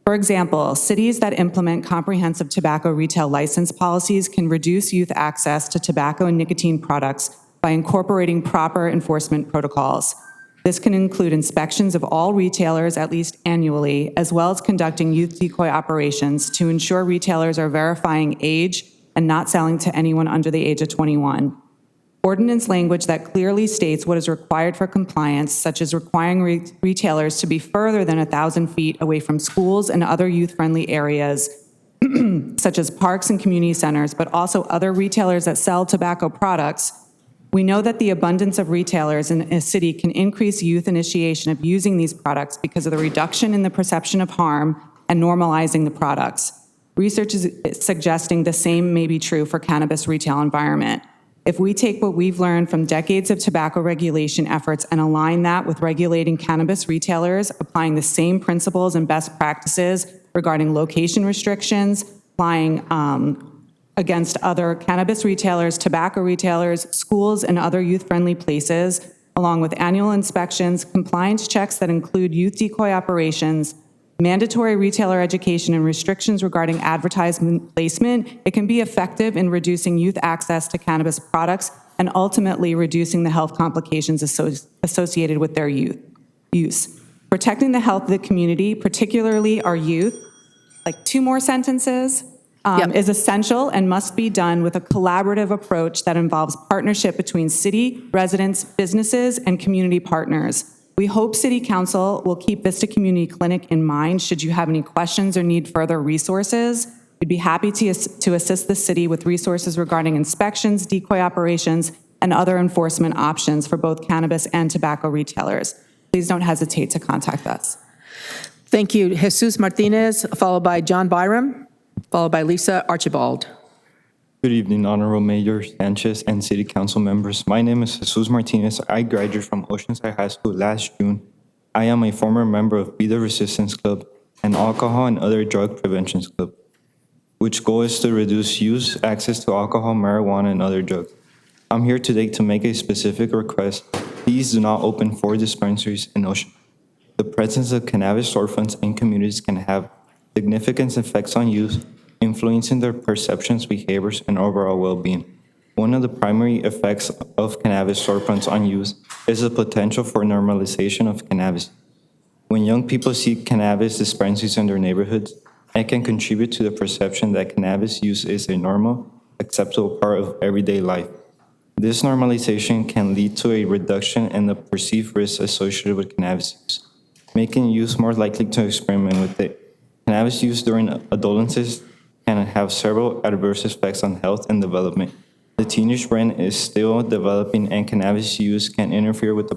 For example, cities that implement comprehensive tobacco retail license policies can reduce youth access to tobacco and nicotine products by incorporating proper enforcement protocols. This can include inspections of all retailers at least annually, as well as conducting youth decoy operations to ensure retailers are verifying age and not selling to anyone under the age of 21. Ordinance language that clearly states what is required for compliance, such as requiring retailers to be further than 1,000 feet away from schools and other youth-friendly areas, such as parks and community centers, but also other retailers that sell tobacco products. We know that the abundance of retailers in a city can increase youth initiation of using these products because of the reduction in the perception of harm and normalizing the products. Research is suggesting the same may be true for cannabis retail environment. If we take what we've learned from decades of tobacco regulation efforts and align that with regulating cannabis retailers, applying the same principles and best practices regarding location restrictions, applying against other cannabis retailers, tobacco retailers, schools, and other youth-friendly places, along with annual inspections, compliance checks that include youth decoy operations, mandatory retailer education, and restrictions regarding advertisement placement, it can be effective in reducing youth access to cannabis products and ultimately reducing the health complications associated with their use. Protecting the health of the community, particularly our youth, like 2 more sentences, is essential and must be done with a collaborative approach that involves partnership between city, residents, businesses, and community partners. We hope City Council will keep Vista Community Clinic in mind should you have any questions or need further resources. We'd be happy to assist the city with resources regarding inspections, decoy operations, and other enforcement options for both cannabis and tobacco retailers. Please don't hesitate to contact us. Thank you. Jesus Martinez, followed by John Byram, followed by Lisa Archibald. Good evening, Honorable Mayor Sanchez and City Council members. My name is Jesus Martinez. I graduated from Oceanside High School last June. I am a former member of Be the Resistance Club and Alcohol and Other Drug Prevention Club, which goal is to reduce use, access to alcohol, marijuana, and other drugs. I'm here today to make a specific request. Please do not open 4 dispensaries in Ocean. The presence of cannabis storefronts in communities can have significant effects on youth, influencing their perceptions, behaviors, and overall well-being. One of the primary effects of cannabis storefronts on youth is the potential for normalization of cannabis. When young people see cannabis dispensaries in their neighborhoods, it can contribute to the perception that cannabis use is a normal, acceptable part of everyday life. This normalization can lead to a reduction in the perceived risks associated with cannabis use, making youth more likely to experiment with it. Cannabis use during adolescence can have several adverse effects on health and development. The teenage brain is still developing, and cannabis use can interfere with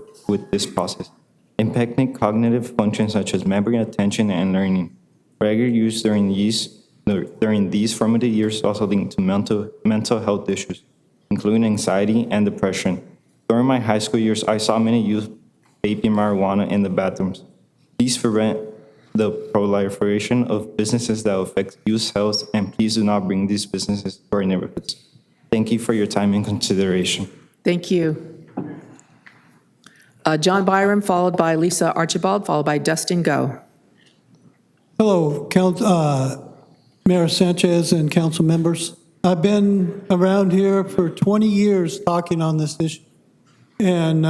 this process, impacting cognitive functions such as memory, attention, and learning. Regular use during these formative years also lead to mental health issues, including anxiety and depression. During my high school years, I saw many youth vaping marijuana in the bathrooms. Please prevent the proliferation of businesses that affect youth health, and please do not bring these businesses to our neighborhoods. Thank you for your time and consideration. Thank you. John Byram, followed by Lisa Archibald, followed by Dustin Go. Hello, Mayor Sanchez and council members. I've been around here for 20 years talking on this issue. And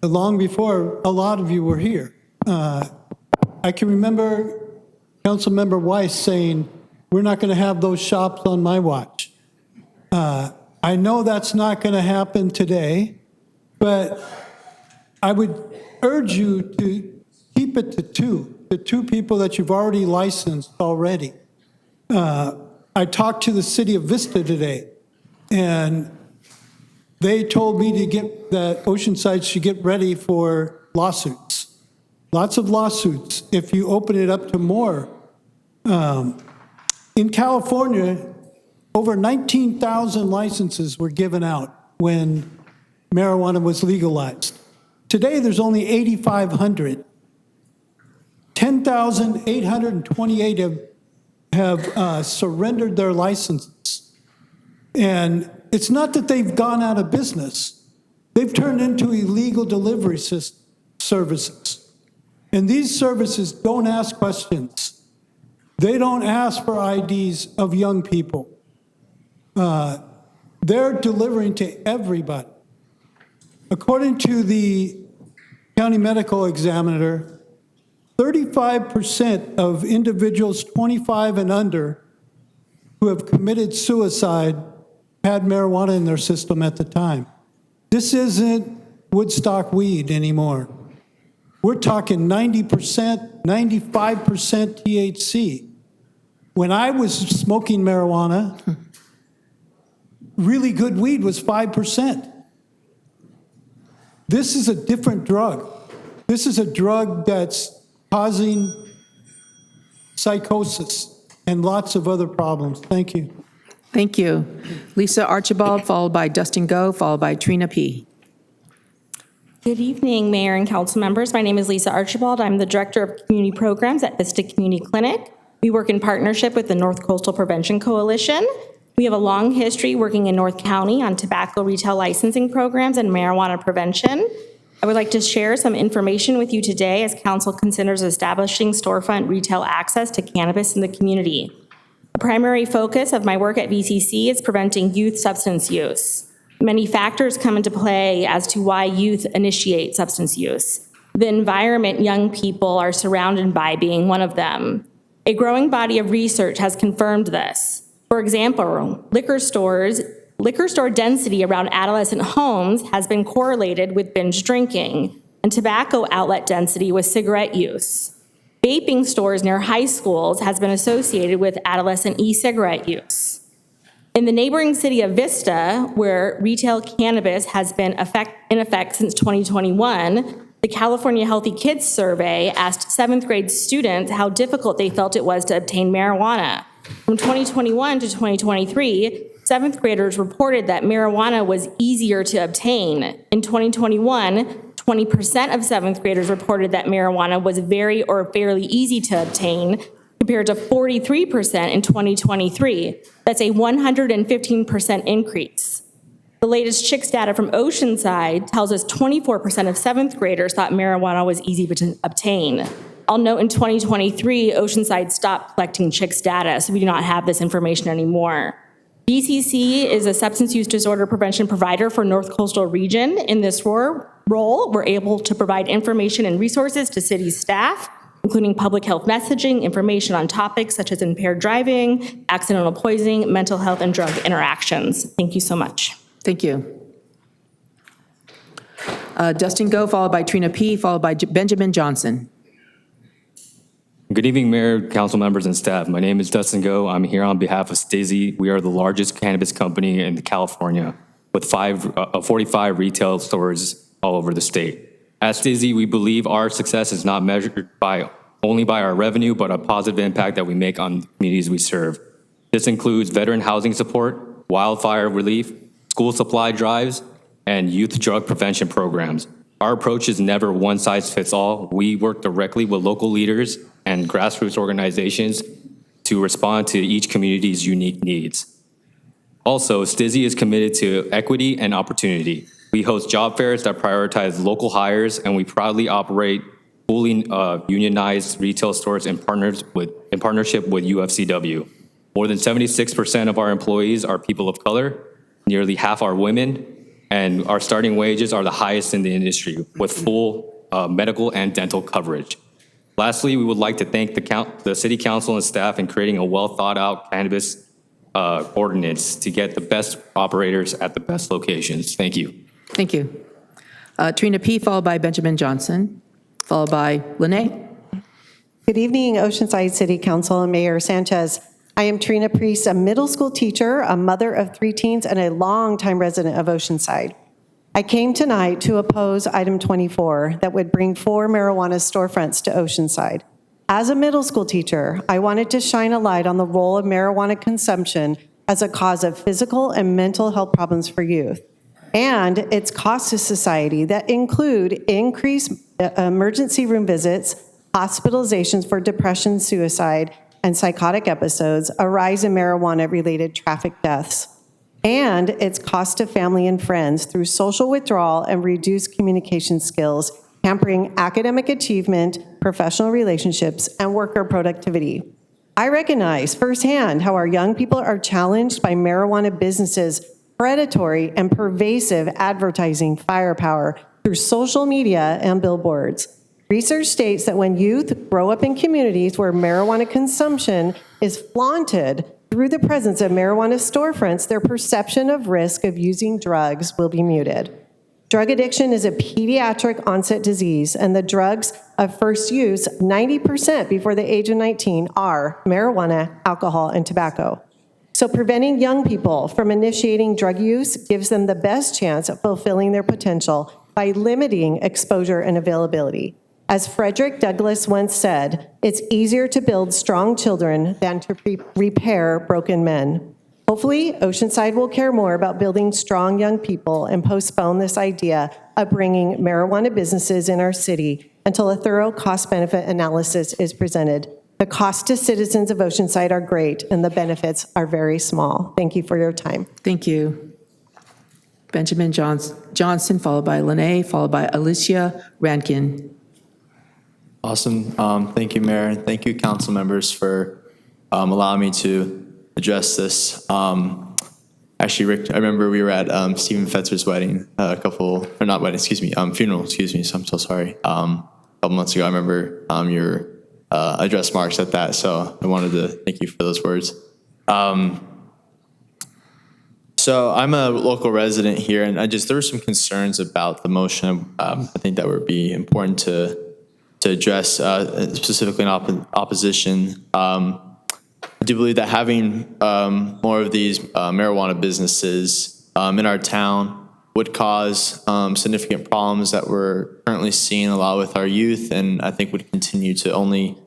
long before a lot of you were here. I can remember Councilmember Weiss saying, we're not going to have those shops on my watch. I know that's not going to happen today, but I would urge you to keep it to the two people that you've already licensed already. I talked to the City of Vista today, and they told me that Oceanside should get ready for lawsuits. Lots of lawsuits if you open it up to more. In California, over 19,000 licenses were given out when marijuana was legalized. Today, there's only 8,500. 10,828 have surrendered their licenses. And it's not that they've gone out of business. They've turned into illegal delivery services. And these services don't ask questions. They don't ask for IDs of young people. They're delivering to everybody. According to the county medical examiner, 35% of individuals 25 and under who have committed suicide had marijuana in their system at the time. This isn't Woodstock weed anymore. We're talking 90%, 95% THC. When I was smoking marijuana, really good weed was 5%. This is a different drug. This is a drug that's causing psychosis and lots of other problems. Thank you. Thank you. Lisa Archibald, followed by Dustin Go, followed by Trina P. Good evening, Mayor and council members. My name is Lisa Archibald. I'm the Director of Community Programs at Vista Community Clinic. We work in partnership with the North Coastal Prevention Coalition. We have a long history working in North County on tobacco retail licensing programs and marijuana prevention. I would like to share some information with you today as council considers establishing storefront retail access to cannabis in the community. A primary focus of my work at VCC is preventing youth substance use. Many factors come into play as to why youth initiate substance use. The environment young people are surrounded by being one of them. A growing body of research has confirmed this. For example, liquor store density around adolescent homes has been correlated with binge drinking, and tobacco outlet density with cigarette use. Vaping stores near high schools has been associated with adolescent e-cigarette use. In the neighboring city of Vista, where retail cannabis has been in effect since 2021, the California Healthy Kids Survey asked 7th grade students how difficult they felt it was to obtain marijuana. From 2021 to 2023, 7th graders reported that marijuana was easier to obtain. In 2021, 20% of 7th graders reported that marijuana was very or fairly easy to obtain, compared to 43% in 2023. That's a 115% increase. The latest Chicks data from Oceanside tells us 24% of 7th graders thought marijuana was easy to obtain. I'll note in 2023, Oceanside stopped collecting Chicks data, so we do not have this information anymore. BCC is a substance use disorder prevention provider for North Coastal Region. In this role, we're able to provide information and resources to city staff, including public health messaging, information on topics such as impaired driving, accidental poisoning, mental health, and drug interactions. Thank you so much. Thank you. Dustin Go, followed by Trina P., followed by Benjamin Johnson. Good evening, Mayor, council members, and staff. My name is Dustin Go. I'm here on behalf of Stizzy. We are the largest cannabis company in California with 45 retail stores all over the state. At Stizzy, we believe our success is not measured only by our revenue, but a positive impact that we make on the communities we serve. This includes veteran housing support, wildfire relief, school supply drives, and youth drug prevention programs. Our approach is never one size fits all. We work directly with local leaders and grassroots organizations to respond to each community's unique needs. Also, Stizzy is committed to equity and opportunity. We host job fairs that prioritize local hires, and we proudly operate fully unionized retail stores in partnership with UFCW. More than 76% of our employees are people of color, nearly half are women, and our starting wages are the highest in the industry with full medical and dental coverage. Lastly, we would like to thank the City Council and staff in creating a well-thought-out cannabis ordinance to get the best operators at the best locations. Thank you. Thank you. Trina P., followed by Benjamin Johnson, followed by Lene. Good evening, Oceanside City Council and Mayor Sanchez. I am Trina Priest, a middle school teacher, a mother of 3 teens, and a longtime resident of Oceanside. I came tonight to oppose item 24 that would bring 4 marijuana storefronts to Oceanside. As a middle school teacher, I wanted to shine a light on the role of marijuana consumption as a cause of physical and mental health problems for youth, and its costs to society that include increased emergency room visits, hospitalizations for depression, suicide, and psychotic episodes, a rise in marijuana-related traffic deaths, and its cost to family and friends through social withdrawal and reduced communication skills, hampering academic achievement, professional relationships, and worker productivity. I recognize firsthand how our young people are challenged by marijuana businesses' predatory and pervasive advertising firepower through social media and billboards. Research states that when youth grow up in communities where marijuana consumption is flaunted through the presence of marijuana storefronts, their perception of risk of using drugs will be muted. Drug addiction is a pediatric onset disease, and the drugs of first use, 90% before the age of 19, are marijuana, alcohol, and tobacco. So preventing young people from initiating drug use gives them the best chance of fulfilling their potential by limiting exposure and availability. As Frederick Douglass once said, it's easier to build strong children than to repair broken men. Hopefully, Oceanside will care more about building strong young people and postpone this idea of bringing marijuana businesses in our city until a thorough cost-benefit analysis is presented. The costs to citizens of Oceanside are great, and the benefits are very small. Thank you for your time. Thank you. Benjamin Johnson, followed by Lene, followed by Alicia Rankin. Awesome. Thank you, Mayor, and thank you, council members, for allowing me to address this. Actually, Rick, I remember we were at Stephen Fetzer's wedding funeral, so I'm so sorry. A couple months ago, I remember your address marks at that, so I wanted to thank you for those words. So I'm a local resident here, and there were some concerns about the motion. I think that would be important to address, specifically in opposition. I do believe that having more of these marijuana businesses in our town would cause significant problems that we're currently seeing a lot with our youth, and I think would continue to only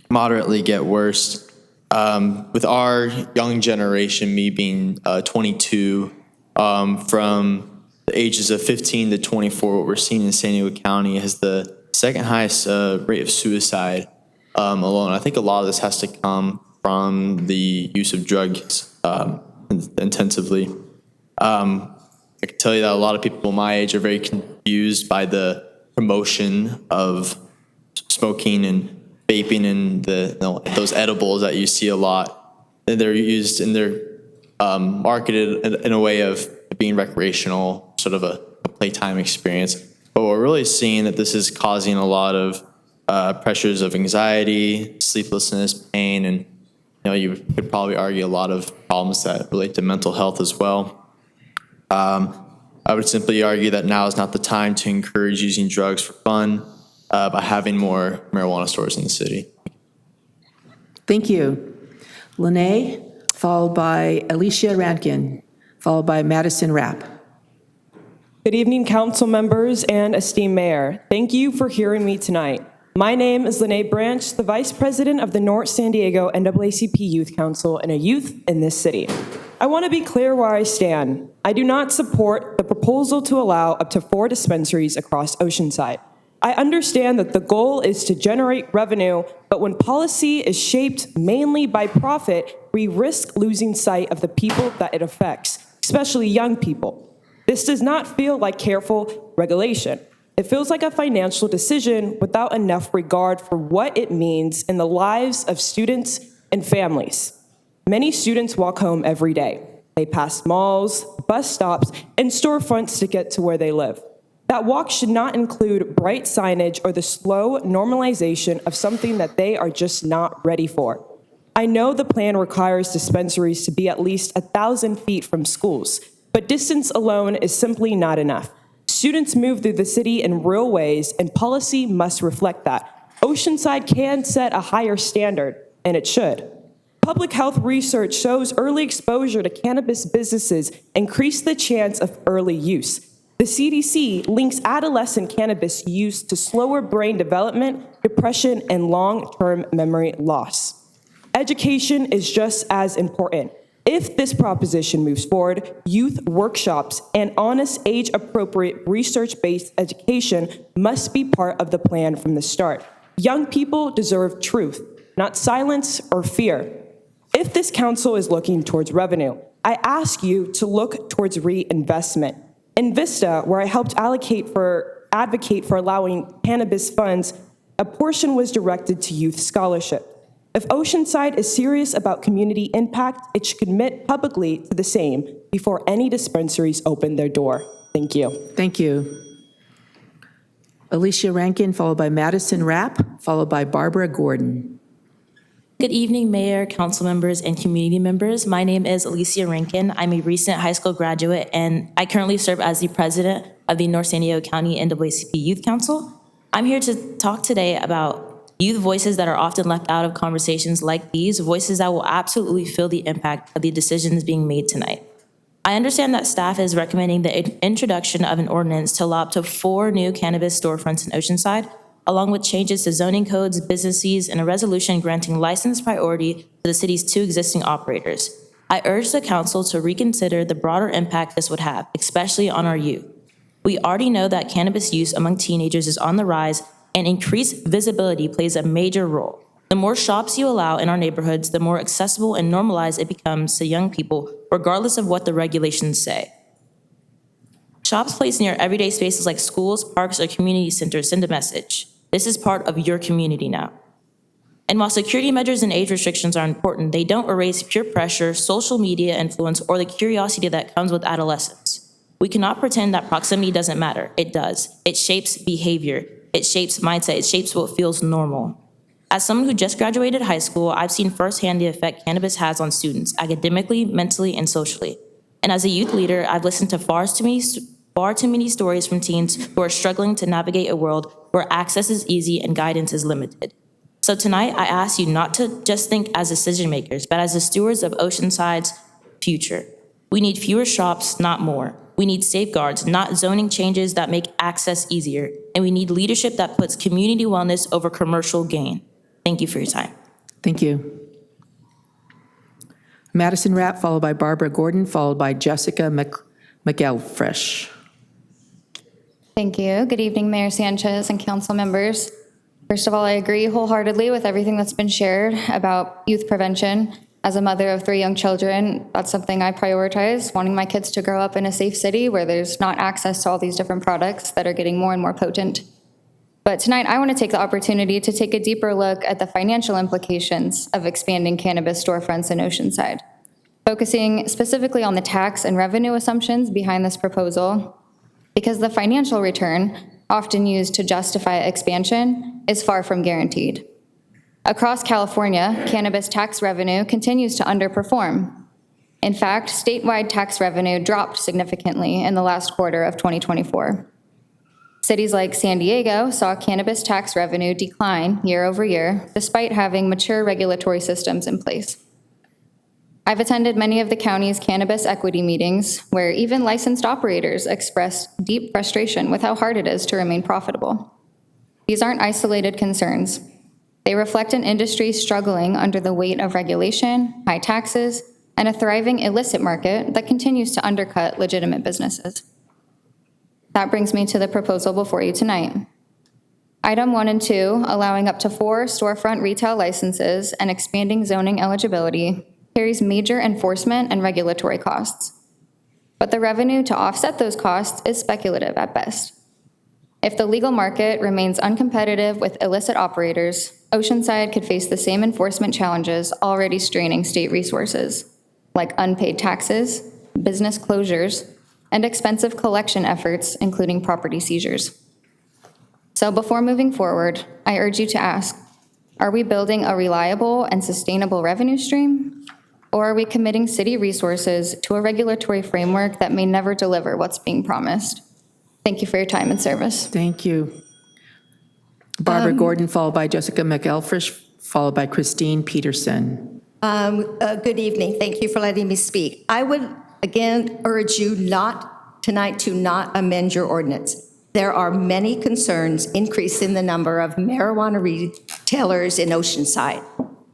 moderately get worse. With our young generation, me being 22, from the ages of 15 to 24, what we're seeing in San Diego County is the second highest rate of suicide alone. I think a lot of this has to come from the use of drugs intensively. I can tell you that a lot of people my age are very confused by the promotion of smoking and vaping and those edibles that you see a lot. they're used and they're marketed in a way of being recreational, sort of a playtime experience. But we're really seeing that this is causing a lot of pressures of anxiety, sleeplessness, pain, and you could probably argue a lot of problems that relate to mental health as well. I would simply argue that now is not the time to encourage using drugs for fun by having more marijuana stores in the city. Thank you. Lene, followed by Alicia Rankin, followed by Madison Rapp. Good evening, council members and esteemed mayor. Thank you for hearing me tonight. My name is Lene Branch, the Vice President of the North San Diego NAACP Youth Council and a youth in this city. I want to be clear where I stand. I do not support the proposal to allow up to 4 dispensaries across Oceanside. I understand that the goal is to generate revenue, but when policy is shaped mainly by profit, we risk losing sight of the people that it affects, especially young people. This does not feel like careful regulation. It feels like a financial decision without enough regard for what it means in the lives of students and families. Many students walk home every day. They pass malls, bus stops, and storefronts to get to where they live. That walk should not include bright signage or the slow normalization of something that they are just not ready for. I know the plan requires dispensaries to be at least 1,000 feet from schools, but distance alone is simply not enough. Students move through the city in real ways, and policy must reflect that. Oceanside can set a higher standard, and it should. Public health research shows early exposure to cannabis businesses increase the chance of early use. The CDC links adolescent cannabis use to slower brain development, depression, and long-term memory loss. Education is just as important. If this proposition moves forward, youth workshops and honest, age-appropriate, research-based education must be part of the plan from the start. Young people deserve truth, not silence or fear. If this council is looking towards revenue, I ask you to look towards reinvestment. In Vista, where I helped advocate for allowing cannabis funds, a portion was directed to youth scholarship. If Oceanside is serious about community impact, it should commit publicly to the same before any dispensaries open their door. Thank you. Thank you. Alicia Rankin, followed by Madison Rapp, followed by Barbara Gordon. Good evening, Mayor, council members, and community members. My name is Alicia Rankin. I'm a recent high school graduate, and I currently serve as the president of the North San Diego County NAACP Youth Council. I'm here to talk today about youth voices that are often left out of conversations like these, voices that will absolutely feel the impact of the decisions being made tonight. I understand that staff is recommending the introduction of an ordinance to allow up to 4 new cannabis storefronts in Oceanside, along with changes to zoning codes, businesses, and a resolution granting license priority to the city's 2 existing operators. I urge the council to reconsider the broader impact this would have, especially on our youth. We already know that cannabis use among teenagers is on the rise, and increased visibility plays a major role. The more shops you allow in our neighborhoods, the more accessible and normalized it becomes to young people, regardless of what the regulations say. Shops placed near everyday spaces like schools, parks, or community centers send a message. This is part of your community now. And while security measures and age restrictions are important, they don't erase peer pressure, social media influence, or the curiosity that comes with adolescence. We cannot pretend that proximity doesn't matter. It does. It shapes behavior. It shapes mindset. It shapes what feels normal. As someone who just graduated high school, I've seen firsthand the effect cannabis has on students, academically, mentally, and socially. And as a youth leader, I've listened to far too many stories from teens who are struggling to navigate a world where access is easy and guidance is limited. So tonight, I ask you not to just think as decision makers, but as the stewards of Oceanside's future. We need fewer shops, not more. We need safeguards, not zoning changes that make access easier. And we need leadership that puts community wellness over commercial gain. Thank you for your time. Thank you. Madison Rapp, followed by Barbara Gordon, followed by Jessica McElfresh. Thank you. Good evening, Mayor Sanchez and council members. First of all, I agree wholeheartedly with everything that's been shared about youth prevention. As a mother of 3 young children, that's something I prioritize, wanting my kids to grow up in a safe city where there's not access to all these different products that are getting more and more potent. But tonight, I want to take the opportunity to take a deeper look at the financial implications of expanding cannabis storefronts in Oceanside, focusing specifically on the tax and revenue assumptions behind this proposal, because the financial return, often used to justify expansion, is far from guaranteed. Across California, cannabis tax revenue continues to underperform. In fact, statewide tax revenue dropped significantly in the last quarter of 2024. Cities like San Diego saw cannabis tax revenue decline year over year, despite having mature regulatory systems in place. I've attended many of the county's cannabis equity meetings, where even licensed operators expressed deep frustration with how hard it is to remain profitable. These aren't isolated concerns. They reflect an industry struggling under the weight of regulation, high taxes, and a thriving illicit market that continues to undercut legitimate businesses. That brings me to the proposal before you tonight. Item 1 and 2, allowing up to 4 storefront retail licenses and expanding zoning eligibility, carries major enforcement and regulatory costs. But the revenue to offset those costs is speculative at best. If the legal market remains uncompetitive with illicit operators, Oceanside could face the same enforcement challenges already straining state resources, like unpaid taxes, business closures, and expensive collection efforts, including property seizures. So before moving forward, I urge you to ask, are we building a reliable and sustainable revenue stream? Or are we committing city resources to a regulatory framework that may never deliver what's being promised? Thank you for your time and service. Thank you. Barbara Gordon, followed by Jessica McElfresh, followed by Christine Peterson. Good evening. Thank you for letting me speak. I would again urge you tonight to not amend your ordinance. There are many concerns increasing the number of marijuana retailers in Oceanside.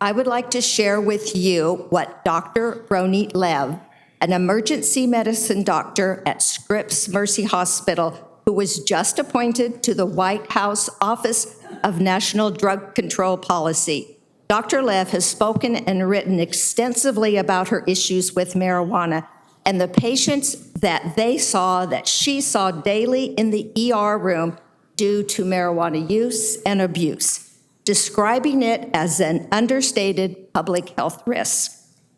I would like to share with you what Dr. Ronit Lev, an emergency medicine doctor at Scripps Mercy Hospital, who was just appointed to the White House Office of National Drug Control Policy. Dr. Lev has spoken and written extensively about her issues with marijuana and the patients that she saw daily in the ER room due to marijuana use and abuse, describing it as an understated public health risk.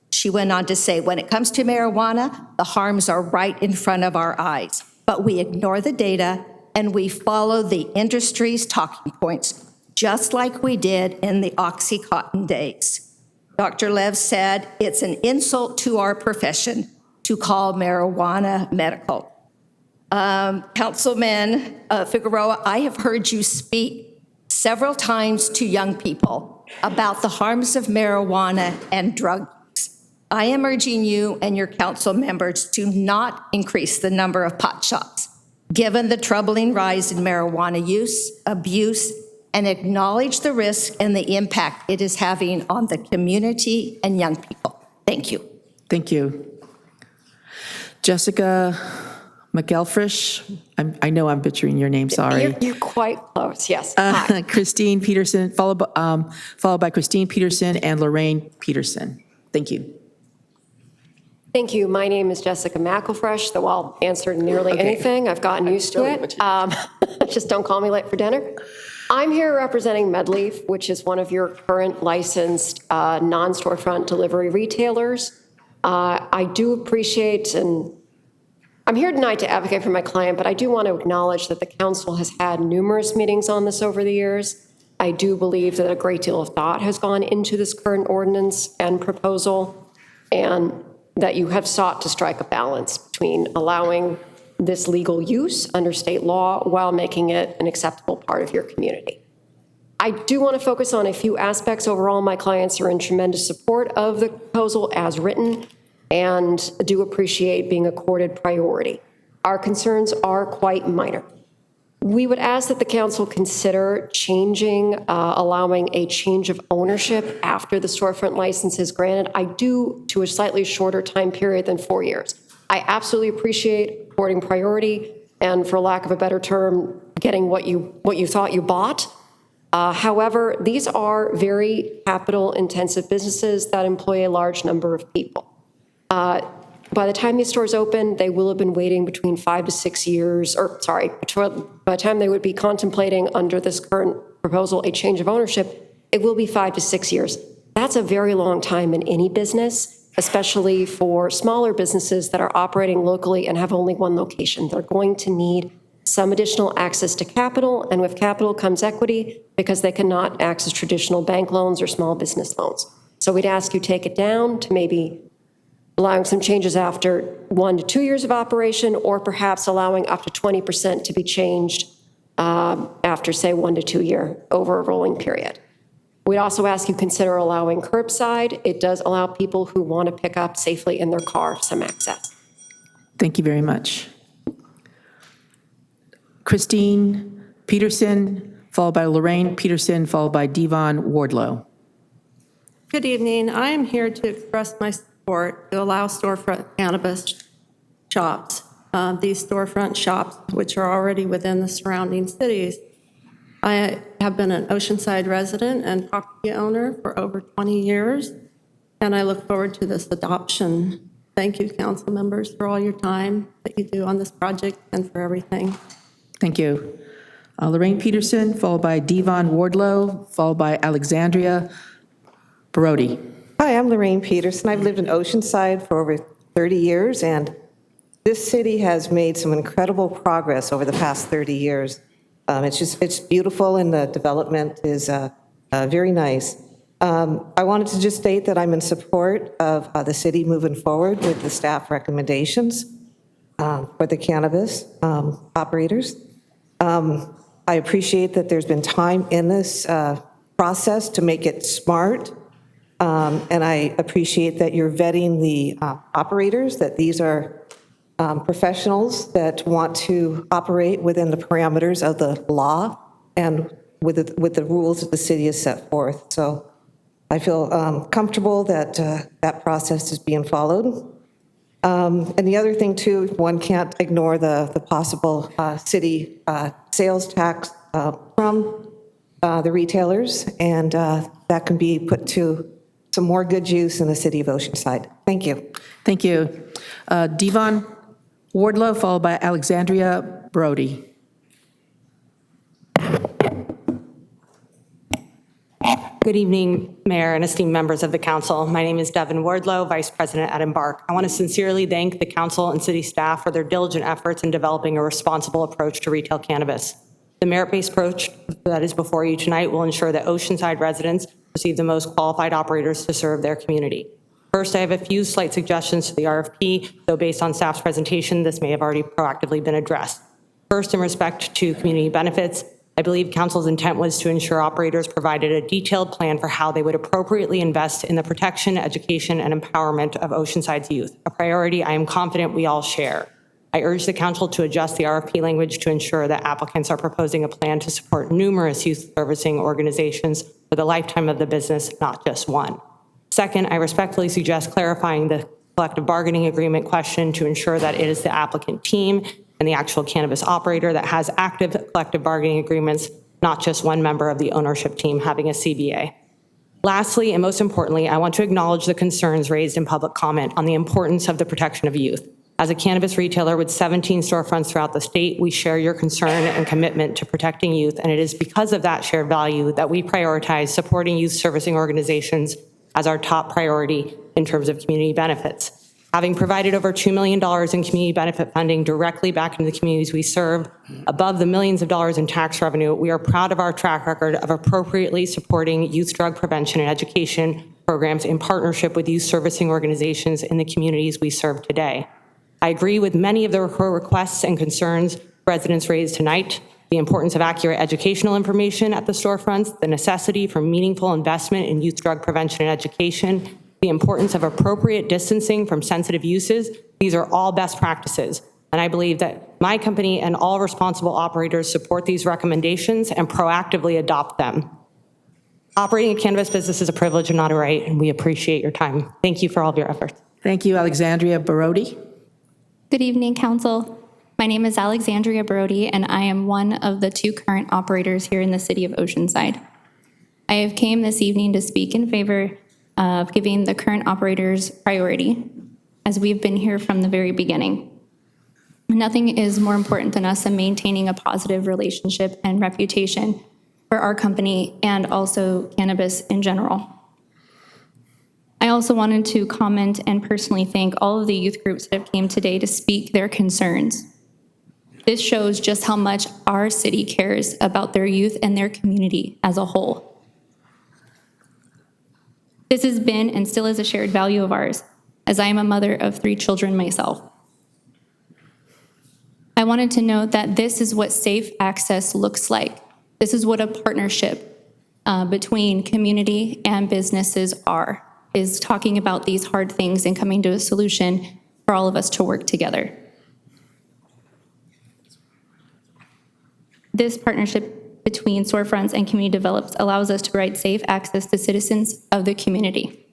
She went on to say, when it comes to marijuana, the harms are right in front of our eyes, but we ignore the data and we follow the industry's talking points, just like we did in the OxyContin days. Dr. Lev said, it's an insult to our profession to call marijuana medical. Councilman Figueroa, I have heard you speak several times to young people about the harms of marijuana and drug use. I am urging you and your council members to not increase the number of pot shops, given the troubling rise in marijuana use, abuse, and acknowledge the risk and the impact it is having on the community and young people. Thank you. Thank you. Jessica McElfresh, I know I'm butchering your name, sorry. You're quite close, yes. Christine Peterson, followed by Christine Peterson and Lorraine Peterson. Thank you. Thank you. My name is Jessica McElfresh, though I'll answer nearly anything. I've gotten used to it. Just don't call me late for dinner. I'm here representing MedLeaf, which is one of your current licensed non-storefront delivery retailers. I do appreciate, and I'm here tonight to advocate for my client, but I do want to acknowledge that the council has had numerous meetings on this over the years. I do believe that a great deal of thought has gone into this current ordinance and proposal, and that you have sought to strike a balance between allowing this legal use under state law while making it an acceptable part of your community. I do want to focus on a few aspects. Overall, my clients are in tremendous support of the proposal as written and do appreciate being accorded priority. Our concerns are quite minor. We would ask that the council consider allowing a change of ownership after the storefront license is granted. I do to a slightly shorter time period than 4 years. I absolutely appreciate according priority and, for lack of a better term, getting what you thought you bought. However, these are very capital-intensive businesses that employ a large number of people. by the time these stores open, they will have been waiting between 5 to 6 years, or sorry, by the time they would be contemplating under this current proposal a change of ownership, it will be 5 to 6 years. That's a very long time in any business, especially for smaller businesses that are operating locally and have only one location. They're going to need some additional access to capital, and with capital comes equity because they cannot access traditional bank loans or small business loans. So we'd ask you take it down to maybe allowing some changes after 1 to 2 years of operation, or perhaps allowing up to 20% to be changed after, say, 1 to 2 year over a rolling period. We'd also ask you consider allowing curbside. It does allow people who want to pick up safely in their car some access. Thank you very much. Christine Peterson, followed by Lorraine Peterson, followed by Devon Wardlow. Good evening. I am here to express my support to allow storefront cannabis shops. These storefront shops, which are already within the surrounding cities. I have been an Oceanside resident and property owner for over 20 years, and I look forward to this adoption. Thank you, council members, for all your time that you do on this project and for everything. Thank you. Lorraine Peterson, followed by Devon Wardlow, followed by Alexandria Brody. Hi, I'm Lorraine Peterson. I've lived in Oceanside for over 30 years, and this city has made some incredible progress over the past 30 years. It's beautiful, and the development is very nice. I wanted to just state that I'm in support of the city moving forward with the staff recommendations for the cannabis operators. I appreciate that there's been time in this process to make it smart, and I appreciate that you're vetting the operators, that these are professionals that want to operate within the parameters of the law and with the rules that the city has set forth. So I feel comfortable that that process is being followed. And the other thing too, one can't ignore the possible city sales tax from the retailers, and that can be put to some more good use in the city of Oceanside. Thank you. Thank you. Devon Wardlow, followed by Alexandria Brody. Good evening, Mayor and esteemed members of the council. My name is Devon Wardlow, Vice President at Embark. I want to sincerely thank the council and city staff for their diligent efforts in developing a responsible approach to retail cannabis. The merit-based approach that is before you tonight will ensure that Oceanside residents receive the most qualified operators to serve their community. First, I have a few slight suggestions to the RFP, though based on staff's presentation, this may have already proactively been addressed. First, in respect to community benefits, I believe council's intent was to ensure operators provided a detailed plan for how they would appropriately invest in the protection, education, and empowerment of Oceanside's youth, a priority I am confident we all share. I urge the council to adjust the RFP language to ensure that applicants are proposing a plan to support numerous youth servicing organizations for the lifetime of the business, not just one. Second, I respectfully suggest clarifying the collective bargaining agreement question to ensure that it is the applicant team and the actual cannabis operator that has active collective bargaining agreements, not just one member of the ownership team having a CBA. Lastly, and most importantly, I want to acknowledge the concerns raised in public comment on the importance of the protection of youth. As a cannabis retailer with 17 storefronts throughout the state, we share your concern and commitment to protecting youth, and it is because of that shared value that we prioritize supporting youth servicing organizations as our top priority in terms of community benefits. Having provided over $2 million in community benefit funding directly back into the communities we serve, above the millions of dollars in tax revenue, we are proud of our track record of appropriately supporting youth drug prevention and education programs in partnership with youth servicing organizations in the communities we serve today. I agree with many of the requests and concerns residents raised tonight: the importance of accurate educational information at the storefronts, the necessity for meaningful investment in youth drug prevention and education, the importance of appropriate distancing from sensitive uses. These are all best practices, and I believe that my company and all responsible operators support these recommendations and proactively adopt them. Operating a cannabis business is a privilege and not a right, and we appreciate your time. Thank you for all of your efforts. Thank you, Alexandria Brody. Good evening, council. My name is Alexandria Brody, and I am one of the 2 current operators here in the city of Oceanside. I have came this evening to speak in favor of giving the current operators priority. as we've been here from the very beginning. Nothing is more important than us in maintaining a positive relationship and reputation for our company and also cannabis in general. I also wanted to comment and personally thank all of the youth groups that have came today to speak their concerns. This shows just how much our city cares about their youth and their community as a whole. This has been and still is a shared value of ours, as I am a mother of 3 children myself. I wanted to note that this is what safe access looks like. This is what a partnership between community and businesses is talking about these hard things and coming to a solution for all of us to work together. This partnership between storefronts and community develops allows us to provide safe access to citizens of the community.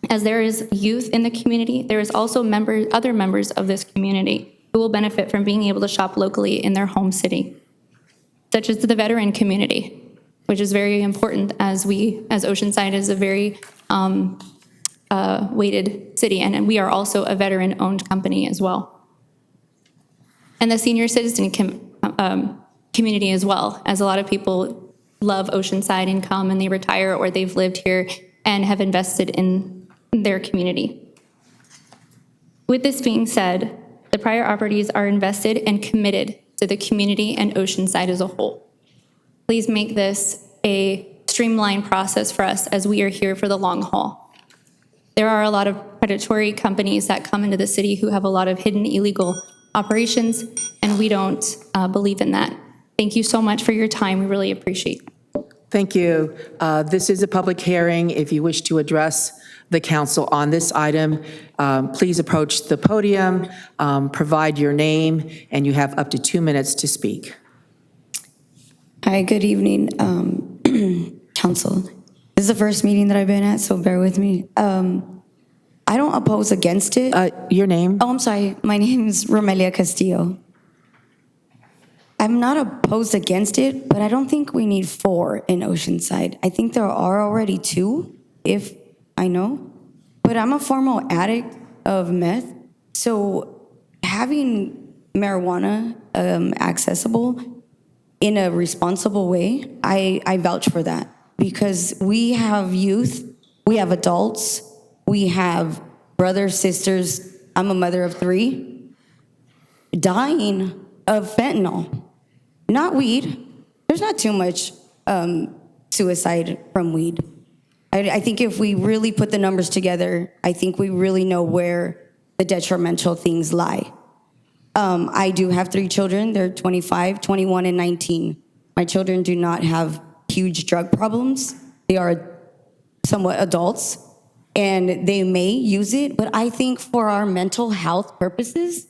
As there is youth in the community, there is also other members of this community who will benefit from being able to shop locally in their home city, such as the veteran community, which is very important as Oceanside is a very weighted city, and we are also a veteran-owned company as well. And the senior citizen community as well, as a lot of people love Oceanside and come and they retire or they've lived here and have invested in their community. With this being said, the prior properties are invested and committed to the community and Oceanside as a whole. Please make this a streamlined process for us as we are here for the long haul. There are a lot of predatory companies that come into the city who have a lot of hidden illegal operations, and we don't believe in that. Thank you so much for your time. We really appreciate it. Thank you. This is a public hearing. If you wish to address the council on this item, please approach the podium, provide your name, and you have up to 2 minutes to speak. Hi, good evening, council. This is the first meeting that I've been at, so bear with me. I don't oppose against it. Your name? Oh, I'm sorry. My name is Romelia Castillo. I'm not opposed against it, but I don't think we need 4 in Oceanside. I think there are already 2, if I know. But I'm a former addict of meth, so having marijuana accessible in a responsible way, I vouch for that. Because we have youth, we have adults, we have brothers, sisters, I'm a mother of 3, dying of fentanyl. Not weed. There's not too much suicide from weed. I think if we really put the numbers together, I think we really know where the detrimental things lie. I do have 3 children. They're 25, 21, and 19. My children do not have huge drug problems. They are somewhat adults, and they may use it, but I think for our mental health purposes,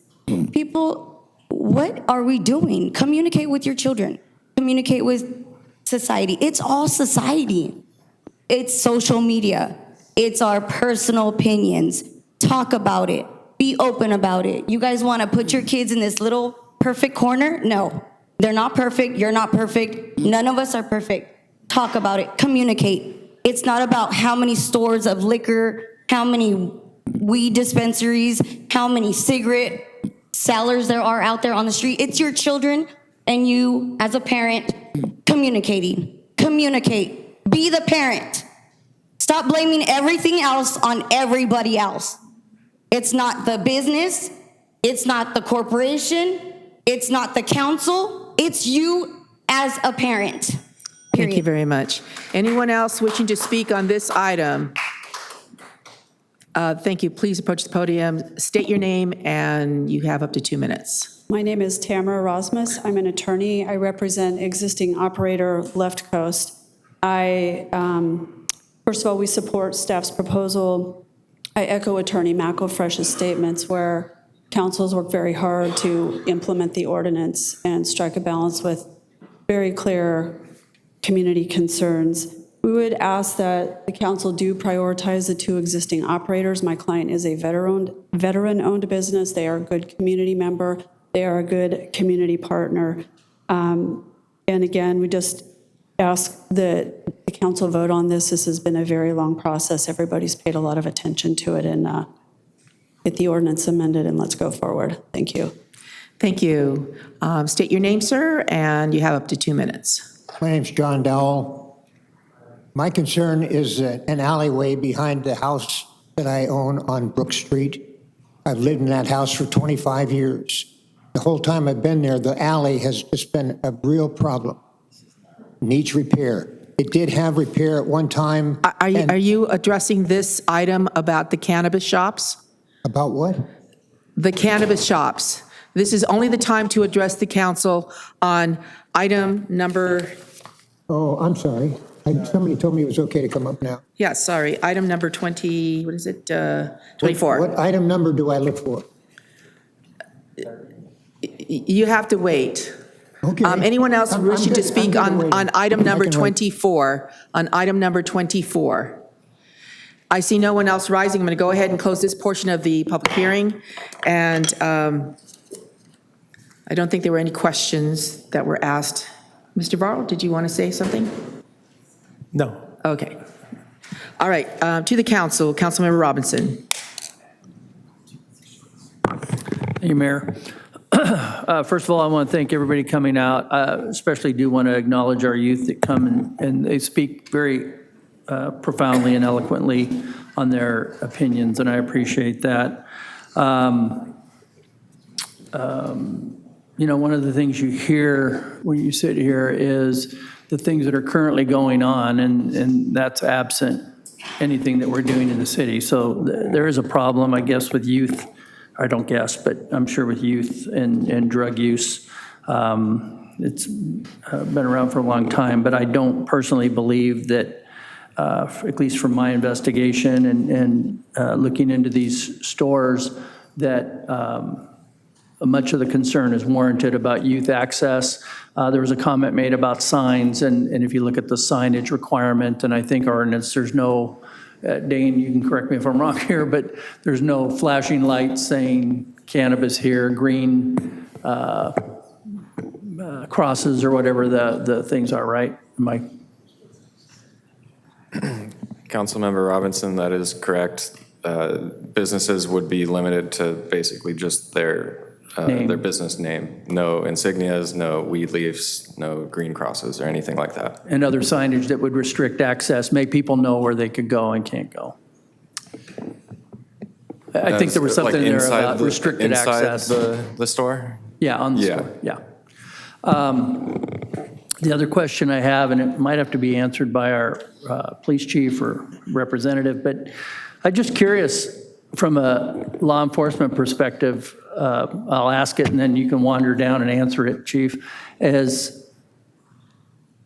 people, what are we doing? Communicate with your children. Communicate with society. It's all society. It's social media. It's our personal opinions. Talk about it. Be open about it. You guys want to put your kids in this little perfect corner? No. They're not perfect. You're not perfect. None of us are perfect. Talk about it. Communicate. It's not about how many stores of liquor, how many weed dispensaries, how many cigarette sellers there are out there on the street. It's your children and you as a parent communicating. Communicate. Be the parent. Stop blaming everything else on everybody else. It's not the business. It's not the corporation. It's not the council. It's you as a parent. Period. Thank you very much. Anyone else wishing to speak on this item? Thank you. Please approach the podium, state your name, and you have up to 2 minutes. My name is Tamara Rosmus. I'm an attorney. I represent existing operator Left Coast. First of all, we support staff's proposal. I echo Attorney McElfresh's statements where councils work very hard to implement the ordinance and strike a balance with very clear community concerns. We would ask that the council do prioritize the 2 existing operators. My client is a veteran-owned business. They are a good community member. They are a good community partner. And again, we just ask that the council vote on this. This has been a very long process. Everybody's paid a lot of attention to it, and get the ordinance amended and let's go forward. Thank you. Thank you. State your name, sir, and you have up to 2 minutes. My name's John Dowell. My concern is an alleyway behind the house that I own on Brook Street. I've lived in that house for 25 years. The whole time I've been there, the alley has just been a real problem. Needs repair. It did have repair at one time. Are you addressing this item about the cannabis shops? About what? The cannabis shops. This is only the time to address the council on item number, Oh, I'm sorry. Somebody told me it was okay to come up now. yeah, sorry, item number 20, what is it, 24. What item number do I look for? You have to wait. Okay. Anyone else I'm wishing to good. speak I'm good on waiting. item number I can wait. 24? On item number 24. I see no one else rising. I'm going to go ahead and close this portion of the public hearing. And I don't think there were any questions that were asked. Mr. Varl, did you want to say something? No. Okay. All right, to the council, Councilmember Robinson. Thank you, Mayor. First of all, I want to thank everybody coming out. Especially do want to acknowledge our youth that come and they speak very profoundly and eloquently on their opinions, and I appreciate that. You know, one of the things you hear when you sit here is the things that are currently going on, and that's absent anything that we're doing in the city. So there is a problem, I guess, with youth. I don't guess, but I'm sure with youth and drug use. It's been around for a long time, but I don't personally believe that, at least from my investigation and looking into these stores, that much of the concern is warranted about youth access. There was a comment made about signs, and if you look at the signage requirement, and I think our ordinance, there's no, Dane, you can correct me if I'm wrong here, but there's no flashing lights saying cannabis here, green crosses or whatever the things are, right? Am I? Councilmember Robinson, that is correct. Businesses would be limited to basically just their business name. No insignias, no weed leaves, no green crosses or anything like that. And other signage that would restrict access, make people know where they could go and can't go. I think there was something like there about restricted access. Inside the store? Yeah, on the store, yeah. The other question I have, and it might have to be answered by our police chief or representative, but I'm just curious from a law enforcement perspective, I'll ask it and then you can wander down and answer it, Chief, as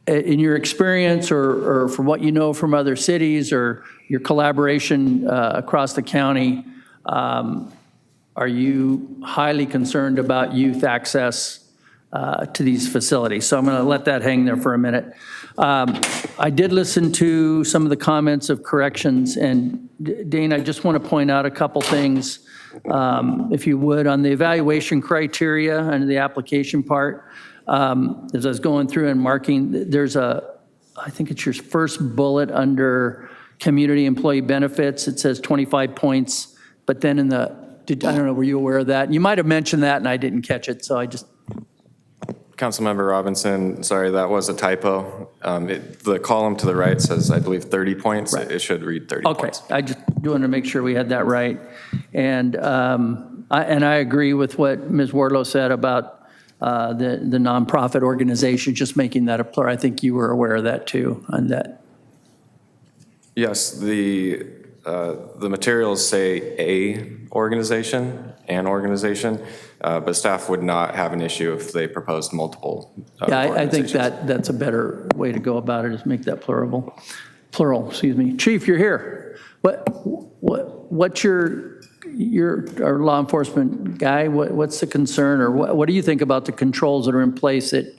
in your experience or from what you know from other cities or your collaboration across the county, are you highly concerned about youth access to these facilities? So I'm going to let that hang there for a minute. I did listen to some of the comments of corrections, and Dane, I just want to point out a couple things, if you would, on the evaluation criteria and the application part. As I was going through and marking, there's I think it's your first bullet under community employee benefits. It says 25 points, but then in the, I don't know, were you aware of that? You might have mentioned that and I didn't catch it, so I just. Councilmember Robinson, sorry, that was a typo. The column to the right says, I believe, 30 points. Right. It should read 30 points. Okay, I just wanted to make sure we had that right. And I agree with what Ms. Wardlow said about the nonprofit organization, just making that a plural. I think you were aware of that too, on that. Yes, the materials say an organization, but staff would not have an issue if they proposed multiple. Yeah, I think that's a better way to go about it, is make that plural, excuse me. Chief, you're here. What's your our law enforcement guy, what's the concern, or what do you think about the controls that are in place at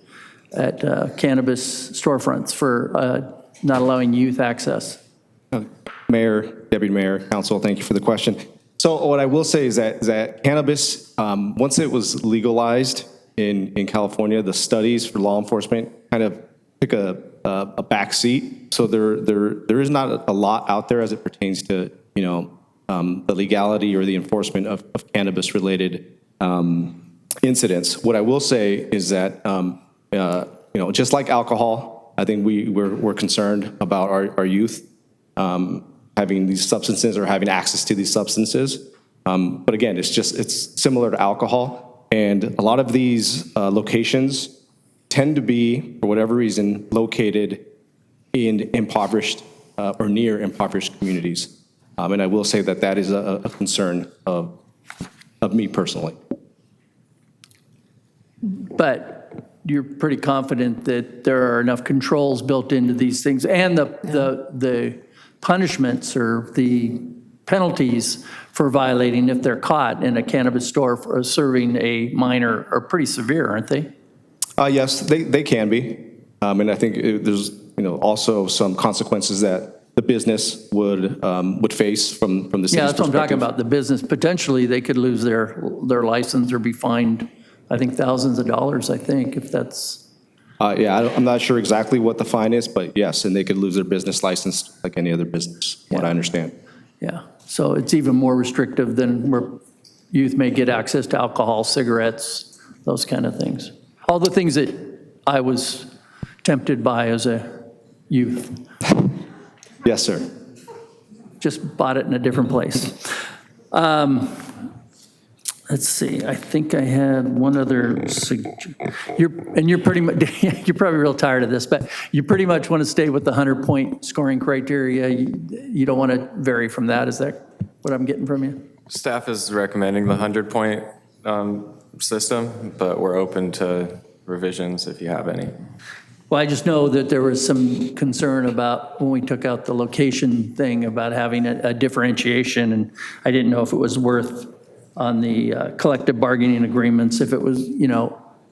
cannabis storefronts for not allowing youth access? Mayor, Deputy Mayor, Council, thank you for the question. So what I will say is that cannabis, once it was legalized in California, the studies for law enforcement kind of took a back seat. So there is not a lot out there as it pertains to, the legality or the enforcement of cannabis-related incidents. What I will say is that, just like alcohol, I think we're concerned about our youth having these substances or having access to these substances. But again, it's similar to alcohol. And a lot of these locations tend to be, for whatever reason, located in impoverished or near impoverished communities. And I will say that is a concern of me personally. But you're pretty confident that there are enough controls built into these things, and the punishments or the penalties for violating if they're caught in a cannabis store for serving a minor are pretty severe, aren't they? Yes, they can be. And I think there's also some consequences that the business would face from the city's Yeah, that's what I'm talking perspective. about. The business, potentially, they could lose their license or be fined, I think, thousands of dollars, I think, if that's... I'm not sure exactly what the fine is, but yes, and they could lose their business license like any other business, what I understand. Yeah, so it's even more restrictive than where youth may get access to alcohol, cigarettes, those kind of things. All the things that I was tempted by as a youth. Yes, sir. Just bought it in a different place. Let's see, I think I had one other suggestion. You're pretty much, you're probably real tired of this, but you pretty much want to stay with the 100-point scoring criteria. You don't want to vary from that. Is that what I'm getting from you? Staff is recommending the 100-point system, but we're open to revisions if you have any. Well, I just know that there was some concern about when we took out the location thing about having a differentiation, and I didn't know if it was worth on the collective bargaining agreements, if it was,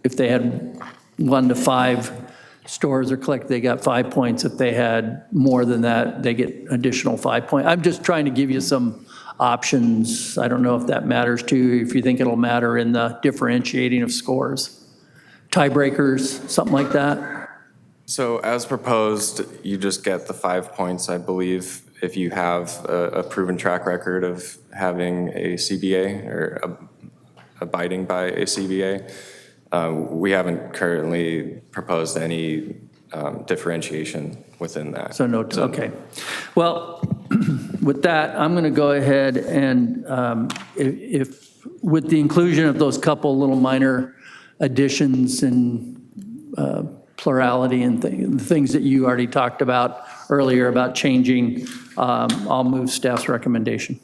if they had 1 to 5 stores or they got 5 points. If they had more than that, they get additional 5 points. I'm just trying to give you some options. I don't know if that matters to you, if you think it'll matter in the differentiating of scores. Tiebreakers, something like that. So as proposed, you just get the 5 points, I believe, if you have a proven track record of having a CBA or abiding by a CBA. We haven't currently proposed any differentiation within that. So no, okay. Well, with that, I'm going to go ahead and if with the inclusion of those couple little minor additions and plurality and the things that you already talked about earlier about changing, I'll move staff's recommendation.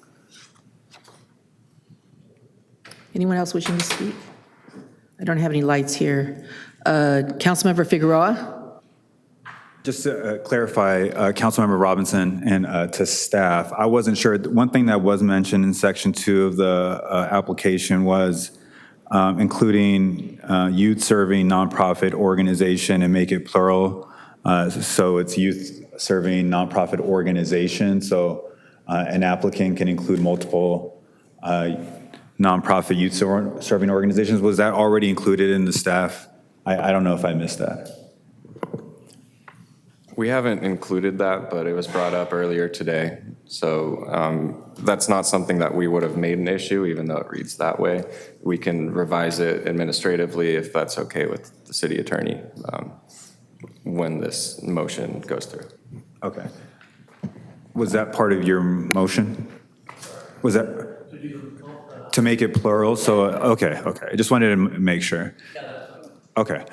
Anyone else wishing to speak? I don't have any lights here. Councilmember Figueroa? Just to clarify, Councilmember Robinson and to staff, I wasn't sure. One thing that was mentioned in Section 2 of the application was including youth serving nonprofit organization and make it plural. So it's youth serving nonprofit organization. So an applicant can include multiple nonprofit youth serving organizations. Was that already included in the staff? I don't know if I missed that. We haven't included that, but it was brought up earlier today. So that's not something that we would have made an issue, even though it reads that way. We can revise it administratively if that's okay with the city attorney when this motion goes through. Okay. Was that part of your motion? Was that to make it plural? So, okay. I just wanted to make sure. Okay.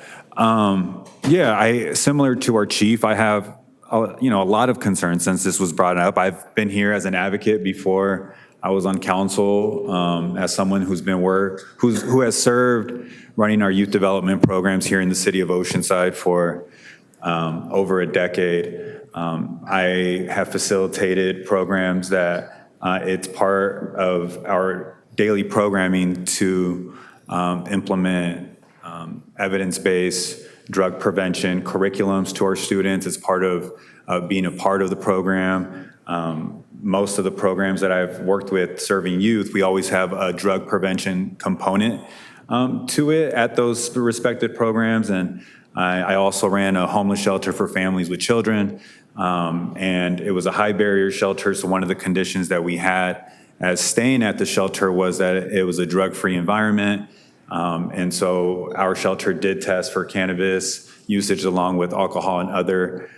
Similar to our chief, I have, a lot of concerns since this was brought up. I've been here as an advocate before. I was on council as someone who has served running our youth development programs here in the city of Oceanside for over a decade. I have facilitated programs that it's part of our daily programming to implement evidence-based drug prevention curriculums to our students. It's part of being a part of the program. Most of the programs that I've worked with serving youth, we always have a drug prevention component to it at those respected programs. And I also ran a homeless shelter for families with children. And it was a high barrier shelter. So one of the conditions that we had as staying at the shelter was that it was a drug-free environment. And so our shelter did test for cannabis usage along with alcohol and other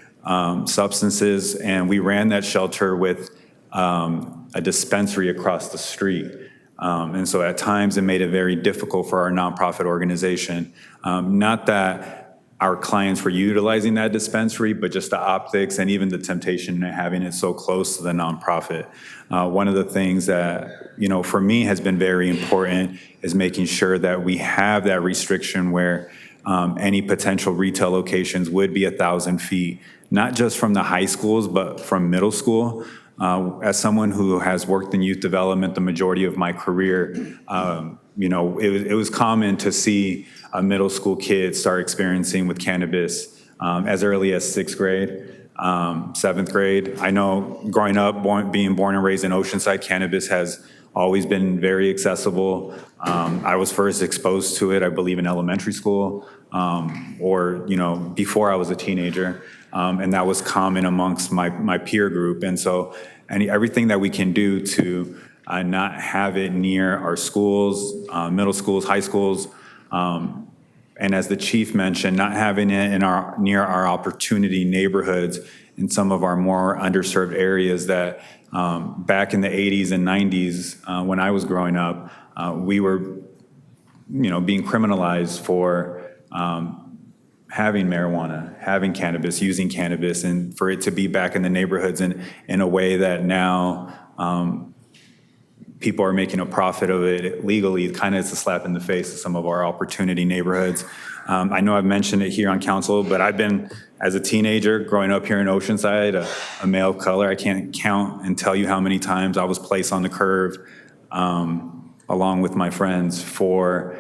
substances. And we ran that shelter with a dispensary across the street. And so at times it made it very difficult for our nonprofit organization. Not that our clients were utilizing that dispensary, but just the optics and even the temptation of having it so close to the nonprofit. One of the things that, for me has been very important is making sure that we have that restriction where any potential retail locations would be 1,000 feet, not just from the high schools, but from middle school. As someone who has worked in youth development the majority of my career, it was common to see a middle school kid start experiencing with cannabis as early as 6th grade, 7th grade. I know growing up, being born and raised in Oceanside, cannabis has always been very accessible. I was first exposed to it, I believe, in elementary school or before I was a teenager. And that was common amongst my peer group. And so everything that we can do to not have it near our schools, middle schools, high schools, and as the chief mentioned, not having it near our opportunity neighborhoods in some of our more underserved areas that back in the 80s and 90s, when I was growing up, we were being criminalized for having marijuana, having cannabis, using cannabis, and for it to be back in the neighborhoods in a way that now people are making a profit of it legally, kind of it's a slap in the face of some of our opportunity neighborhoods. I know I've mentioned it here on council, but I've been, as a teenager, growing up here in Oceanside, a male of color, I can't count and tell you how many times I was placed on the curb along with my friends for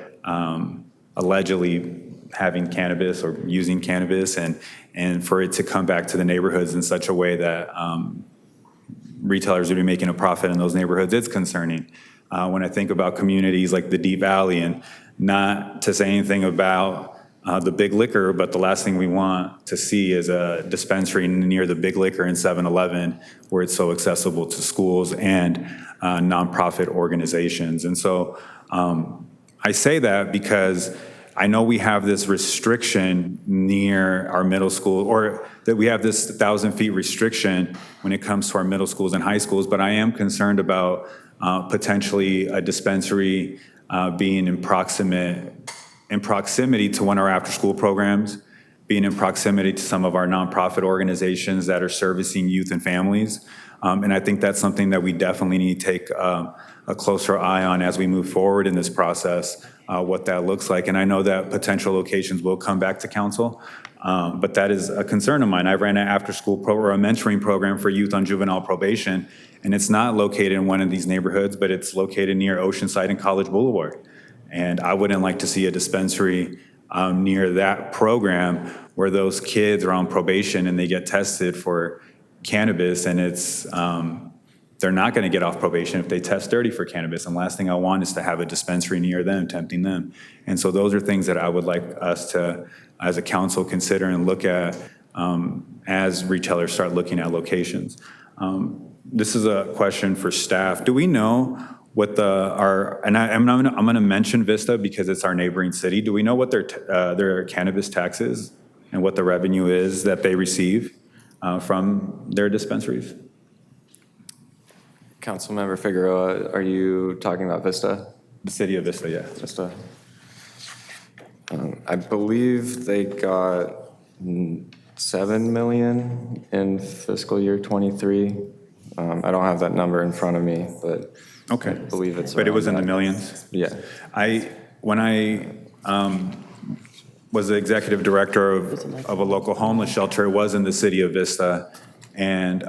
allegedly having cannabis or using cannabis, and for it to come back to the neighborhoods in such a way that retailers would be making a profit in those neighborhoods, it's concerning. When I think about communities like the Deep Valley, and not to say anything about the big liquor, but the last thing we want to see is a dispensary near the big liquor in 7-Eleven where it's so accessible to schools and nonprofit organizations. And so I say that because I know we have this restriction near our middle school, or that we have this 1,000 feet restriction when it comes to our middle schools and high schools, but I am concerned about potentially a dispensary being in proximity to one of our after-school programs, being in proximity to some of our nonprofit organizations that are servicing youth and families. And I think that's something that we definitely need to take a closer eye on as we move forward in this process, what that looks like. And I know that potential locations will come back to council, but that is a concern of mine. I ran an after-school or a mentoring program for youth on juvenile probation, and it's not located in one of these neighborhoods, but it's located near Oceanside and College Boulevard. And I wouldn't like to see a dispensary near that program where those kids are on probation and they get tested for cannabis, and it's they're not going to get off probation if they test dirty for cannabis. And last thing I want is to have a dispensary near them, tempting them. And so those are things that I would like us to, as a council, consider and look at as retailers start looking at locations. This is a question for staff. Do we know what I'm going to mention Vista because it's our neighboring city. Do we know what their cannabis tax is and what the revenue is that they receive from their dispensaries? Councilmember Figueroa, are you talking about Vista? The city of Vista, yeah. Vista. I believe they got $7 million in fiscal year 23. I don't have that number in front of me, but okay. I believe it's. But it was in the millions? Yeah. When I was the executive director of a local homeless shelter, it was in the city of Vista. And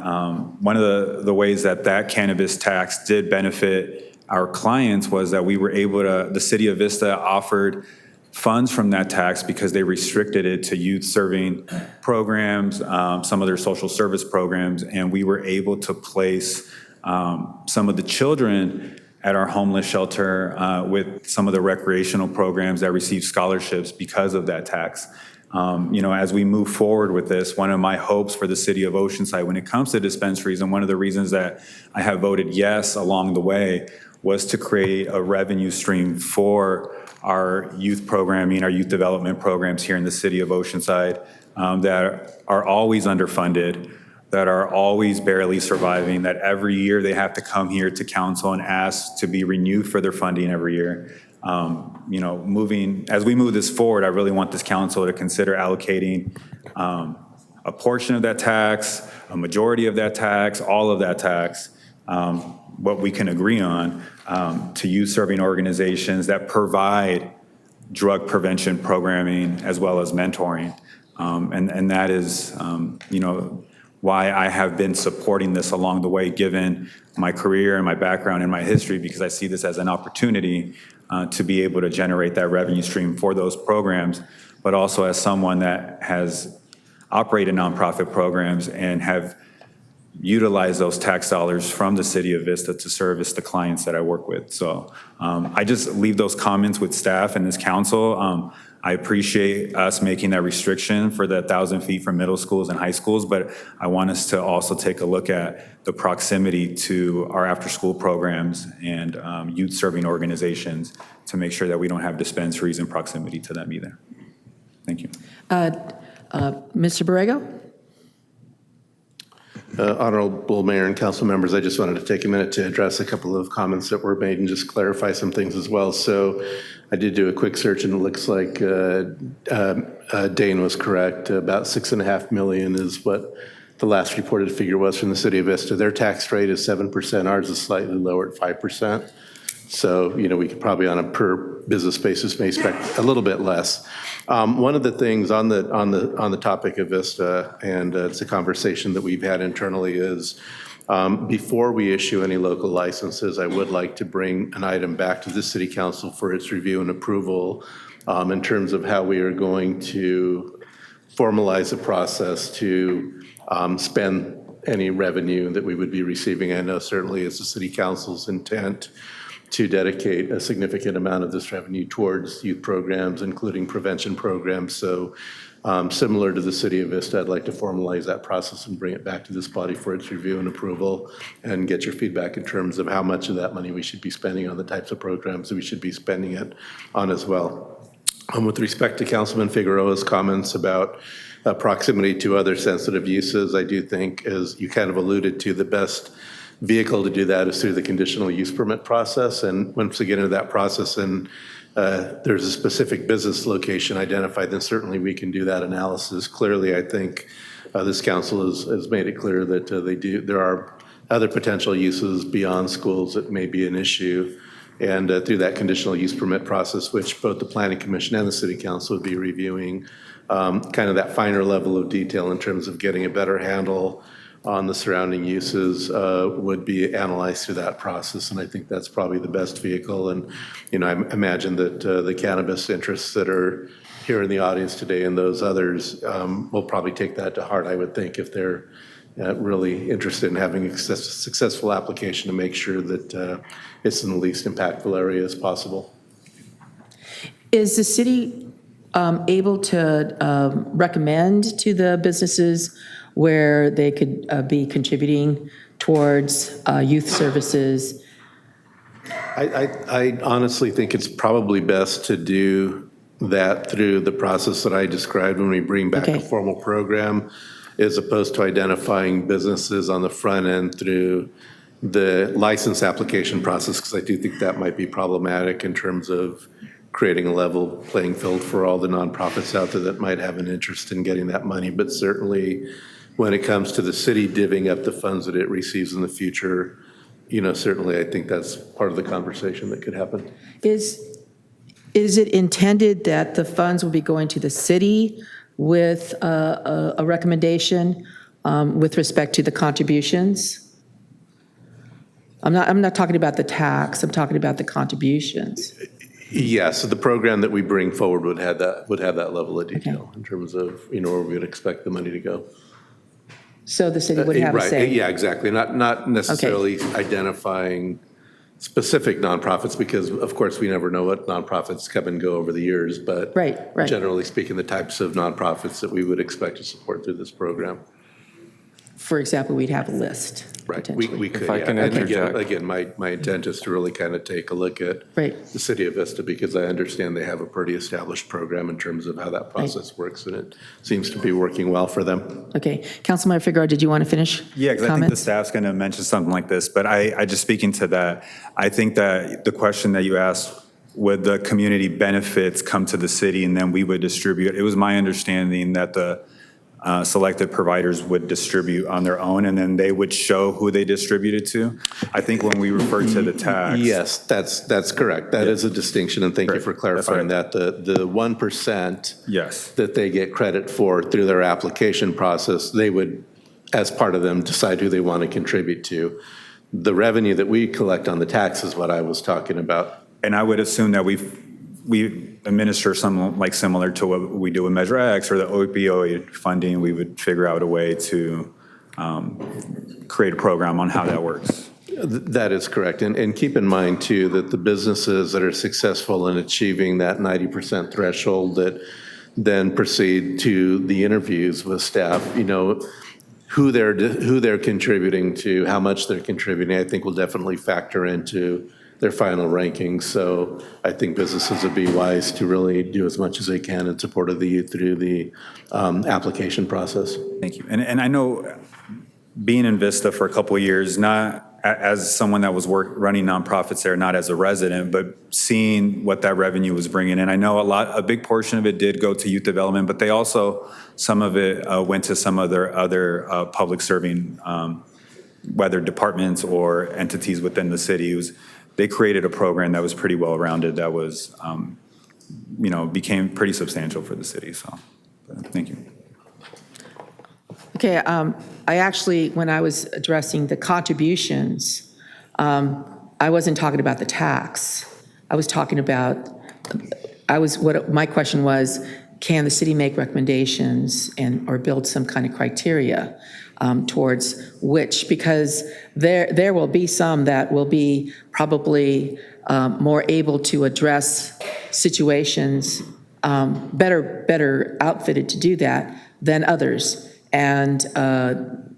one of the ways that cannabis tax did benefit our clients was that we were able to, the city of Vista offered funds from that tax because they restricted it to youth serving programs, some of their social service programs, and we were able to place some of the children at our homeless shelter with some of the recreational programs that receive scholarships because of that tax. As we move forward with this, one of my hopes for the city of Oceanside when it comes to dispensaries, and one of the reasons that I have voted yes along the way, was to create a revenue stream for our youth programming, our youth development programs here in the city of Oceanside that are always underfunded, that are always barely surviving, that every year they have to come here to council and ask to be renewed for their funding every year. As we move this forward, I really want this council to consider allocating a portion of that tax, a majority of that tax, all of that tax, what we can agree on, to youth-serving organizations that provide drug prevention programming as well as mentoring. And that is, why I have been supporting this along the way, given my career and my background and my history, because I see this as an opportunity to be able to generate that revenue stream for those programs, but also as someone that has operated nonprofit programs and have utilized those tax dollars from the city of Vista to service the clients that I work with. So I just leave those comments with staff and this council. I appreciate us making that restriction for the 1,000 feet from middle schools and high schools, but I want us to also take a look at the proximity to our after-school programs and youth-serving organizations to make sure that we don't have dispensaries in proximity to them either. Thank you. Mr. Borrego? Honorable Mayor and council members, I just wanted to take a minute to address a couple of comments that were made and just clarify some things as well. So I did do a quick search and it looks like Dane was correct. About $6.5 million is what the last reported figure was from the city of Vista. Their tax rate is 7%. Ours is slightly lower at 5%. So, we could probably on a per business basis may expect a little bit less. One of the things on the topic of Vista, and it's a conversation that we've had internally, is before we issue any local licenses, I would like to bring an item back to the city council for its review and approval in terms of how we are going to formalize the process to spend any revenue that we would be receiving. I know certainly it's the city council's intent to dedicate a significant amount of this revenue towards youth programs, including prevention programs. So similar to the city of Vista, I'd like to formalize that process and bring it back to this body for its review and approval and get your feedback in terms of how much of that money we should be spending on the types of programs that we should be spending it on as well. With respect to Councilman Figueroa's comments about proximity to other sensitive uses, I do think, as you kind of alluded to, the best vehicle to do that is through the conditional use permit process. And once we get into that process and there's a specific business location identified, then certainly we can do that analysis. Clearly, I think this council has made it clear that there are other potential uses beyond schools that may be an issue. And through that conditional use permit process, which both the Planning Commission and the City Council would be reviewing, kind of that finer level of detail in terms of getting a better handle on the surrounding uses would be analyzed through that process. And I think that's probably the best vehicle. And, I imagine that the cannabis interests that are here in the audience today and those others will probably take that to heart, I would think, if they're really interested in having a successful application to make sure that it's in the least impactful area as possible. Is the city able to recommend to the businesses where they could be contributing towards youth services? I honestly think it's probably best to do that through the process that I described when we bring back a formal program, as opposed to identifying businesses on the front end through the license application process, because I do think that might be problematic in terms of creating a level playing field for all the nonprofits out there that might have an interest in getting that money. But certainly when it comes to the city divvying up the funds that it receives in the future, certainly I think that's part of the conversation that could happen. Is it intended that the funds will be going to the city with a recommendation with respect to the contributions? I'm not talking about the tax, I'm talking about the contributions. Yeah, so the program that we bring forward would have that level of detail in terms of, where we would expect the money to go. So the city would have a say? Yeah, exactly. Not necessarily identifying specific nonprofits, because of course we never know what nonprofits come and go over the years, but Right. generally speaking, the types of nonprofits that we would expect to support through this program. For example, we'd have a list. Right, potentially. we could, If I yeah. can And interject. again, my intent is to really kind of take a look at Right. the City of Vista, because I understand they have a pretty established program in terms of how that process works, and it seems to be working well for them. Okay. Councilmember Figueroa, did you want to finish? Yeah, because I think the comments? staff's going to mention something like this, but I just speaking to that, I think that the question that you asked, would the community benefits come to the city and then we would distribute? It was my understanding that the selected providers would distribute on their own, and then they would show who they distributed to. I think when we refer to the tax. Yes, that's correct. That is a distinction, and thank you for clarifying right. that. The 1% Yes. that they get credit for through their application process, they would, as part of them, decide who they want to contribute to. The revenue that we collect on the tax is what I was talking about. And I would assume that we administer something like similar to what we do with Measure X or the opioid funding. We would figure out a way to create a program on how that works. That is correct. And keep in mind, too, that the businesses that are successful in achieving that 90% threshold that then proceed to the interviews with staff, who they're contributing to, how much they're contributing, I think will definitely factor into their final rankings. So I think businesses would be wise to really do as much as they can in support of the youth through the application process. Thank you. And I know being in Vista for a couple of years, not as someone that was running nonprofits there, not as a resident, but seeing what that revenue was bringing in. I know a big portion of it did go to youth development, but they also, some of it went to some of their other public serving, whether departments or entities within the city. They created a program that was pretty well-rounded, that was, became pretty substantial for the city. So, thank you. Okay, I actually, when I was addressing the contributions, I wasn't talking about the tax. I was talking about, my question was, can the city make recommendations or build some kind of criteria towards which, because there will be some that will be probably more able to address situations, better outfitted to do that than others. And the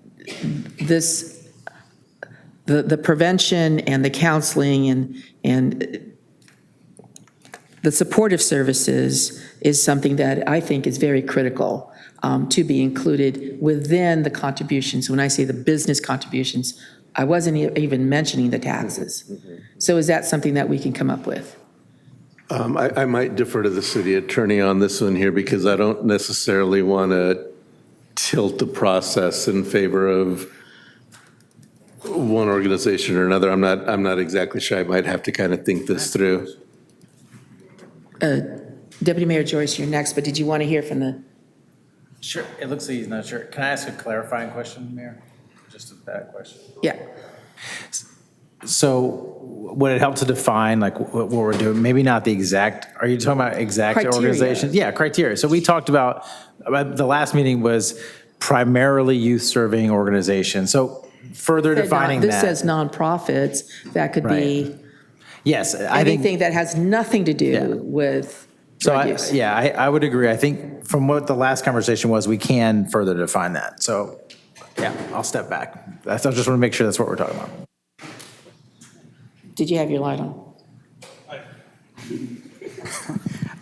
prevention and the counseling and the supportive services is something that I think is very critical to be included within the contributions. When I say the business contributions, I wasn't even mentioning the taxes. So is that something that we can come up with? I might defer to the city attorney on this one here, because I don't necessarily want to tilt the process in favor of one organization or another. I'm not exactly sure. I might have to kind of think this through. Deputy Mayor Joyce, you're next, but did you want to hear from the? Sure, it looks like he's not sure. Can I ask a clarifying question, Mayor? Just that question. Yeah. So would it help to define like what we're doing? Maybe not the exact, are you talking about exact Criteria. organizations? Yeah, criteria. So we talked about the last meeting was primarily youth serving organizations. So further defining This that. says nonprofits, that could be Yes, I think. anything that has nothing to do with So drug use. I would agree. I think from what the last conversation was, we can further define that. So yeah, I'll step back. I just want to make sure that's what we're talking about. Did you have your light on?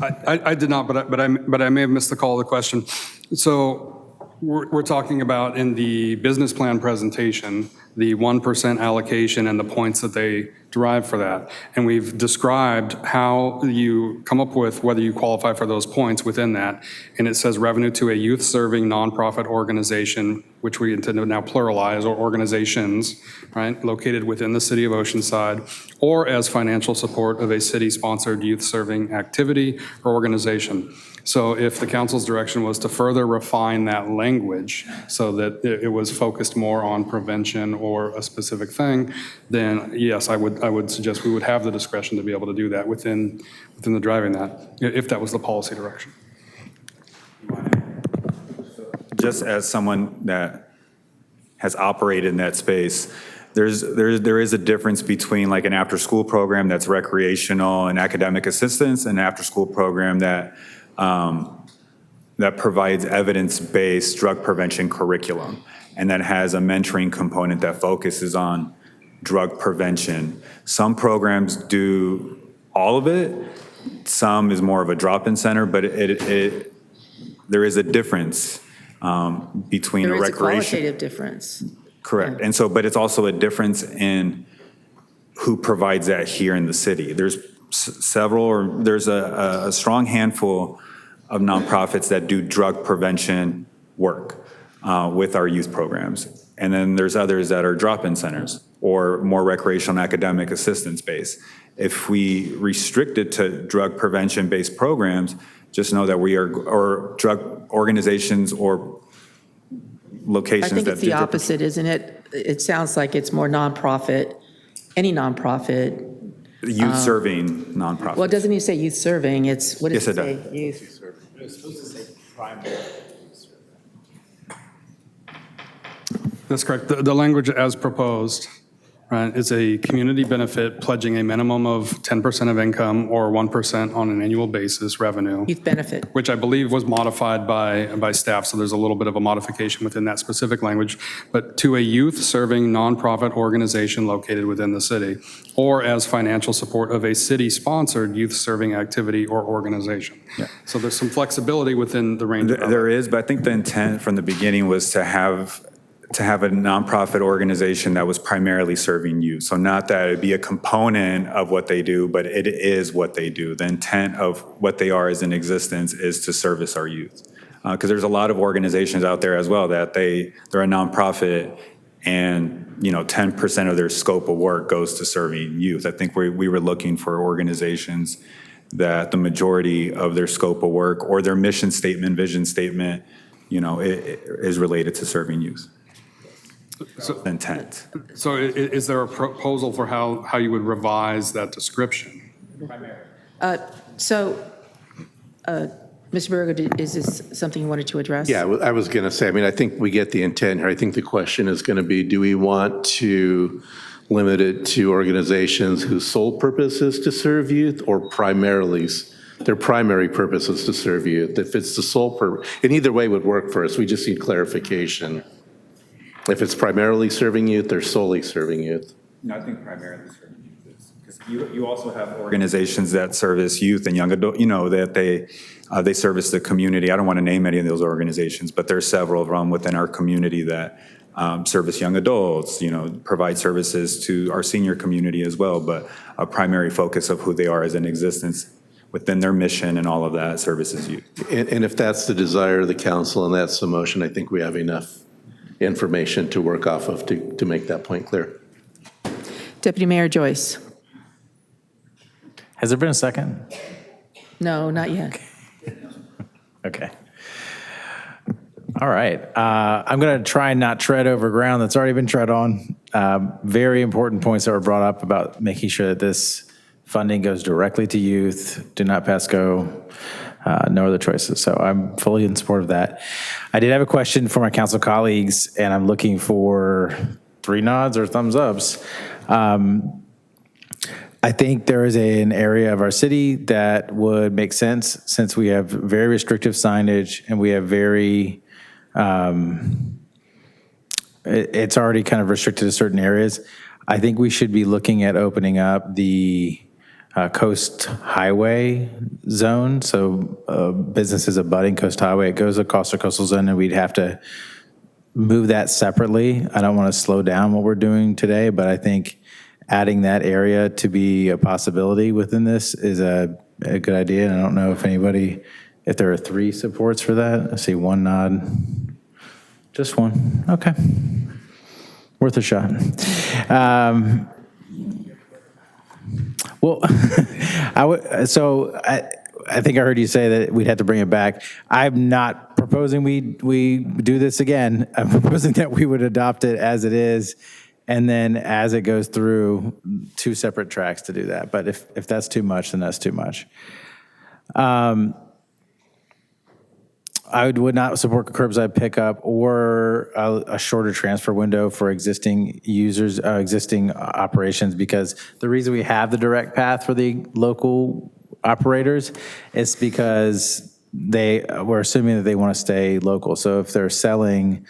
I did not, but I may have missed the call of the question. So we're talking about in the business plan presentation, the 1% allocation and the points that they derive for that. And we've described how you come up with whether you qualify for those points within that. And it says revenue to a youth-serving nonprofit organization, which we intend to now pluralize, or organizations, right, located within the City of Oceanside, or as financial support of a city-sponsored youth-serving activity or organization. So if the council's direction was to further refine that language so that it was focused more on prevention or a specific thing, then yes, I would suggest we would have the discretion to be able to do that within the driving that, if that was the policy direction. Just as someone that has operated in that space, there is a difference between like an after-school program that's recreational and academic assistance, and an after-school program that that provides evidence-based drug prevention curriculum, and that has a mentoring component that focuses on drug prevention. Some programs do all of it. Some is more of a drop-in center, but there is a difference between There a is a recreation. qualitative difference. Correct. And so, but it's also a difference in who provides that here in the city. There's several, or there's a strong handful of nonprofits that do drug prevention work with our youth programs. And then there's others that are drop-in centers or more recreational and academic assistance based. If we restrict it to drug prevention-based programs, just know that we are, or drug organizations or locations I think that it's do the drug- opposite, isn't it? It sounds like it's more nonprofit, any nonprofit. Youth-serving nonprofits. Well, it doesn't even say youth serving, it's, what does Yes, it it say? Youth. It's supposed to say primary. That's correct. The language as proposed, right, is a community benefit pledging a minimum of 10% of income or 1% on an annual basis revenue. Youth benefit. Which I believe was modified by staff, so there's a little bit of a modification within that specific language, but to a youth-serving nonprofit organization located within the city, or as financial support of a city-sponsored youth-serving activity or organization. Yeah. So there's some flexibility within the range of There is, but I think the intent from the beginning was to have a nonprofit organization that was primarily serving youth. So not that it'd be a component of what they do, but it is what they do. The intent of what they are as in existence is to service our youth. Because there's a lot of organizations out there as well that they're a nonprofit, and 10% of their scope of work goes to serving youth. I think we were looking for organizations that the majority of their scope of work or their mission statement, vision statement, it is related to serving youth. Intent. So is there a proposal for how you would revise that description? So, Mr. Berger, is this something you wanted to address? Yeah, I was going to say, I think we get the intent here. I think the question is going to be, do we want to limit it to organizations whose sole purpose is to serve youth, or primarily their primary purpose is to serve youth? If it's the sole purpose, and either way would work for us. We just need clarification. If it's primarily serving youth or solely serving youth. No, I think primarily serving youth is, because you also have organizations that service youth and young adult, that they service the community. I don't want to name any of those organizations, but there's several of them within our community that service young adults, provide services to our senior community as well, but a primary focus of who they are as an existence within their mission and all of that services youth. And if that's the desire of the council and that's the motion, I think we have enough information to work off of to make that point clear. Deputy Mayor Joyce. Has there been a second? No, not yet. Okay. All right. I'm going to try and not tread over ground that's already been tread on. Very important points that were brought up about making sure that this funding goes directly to youth, do not pass go, no other choices. So I'm fully in support of that. I did have a question for my council colleagues, and I'm looking for 3 nods or thumbs ups. I think there is an area of our city that would make sense, since we have very restrictive signage and we have very, it's already kind of restricted to certain areas. I think we should be looking at opening up the Coast Highway zone. So businesses abutting Coast Highway, it goes across the coastal zone, and we'd have to move that separately. I don't want to slow down what we're doing today, but I think adding that area to be a possibility within this is a good idea. And I don't know if there are 3 supports for that. I see 1 nod. Just 1. Okay. Worth a shot. Well, I think I heard you say that we'd have to bring it back. I'm not proposing we do this again. I'm proposing that we would adopt it as it is, and then as it goes through, 2 separate tracks to do that. But if that's too much, then that's too much. I would not support curbside pickup or a shorter transfer window for existing users, existing operations, because the reason we have the direct path for the local operators is because we're assuming that they want to stay local. So if they're selling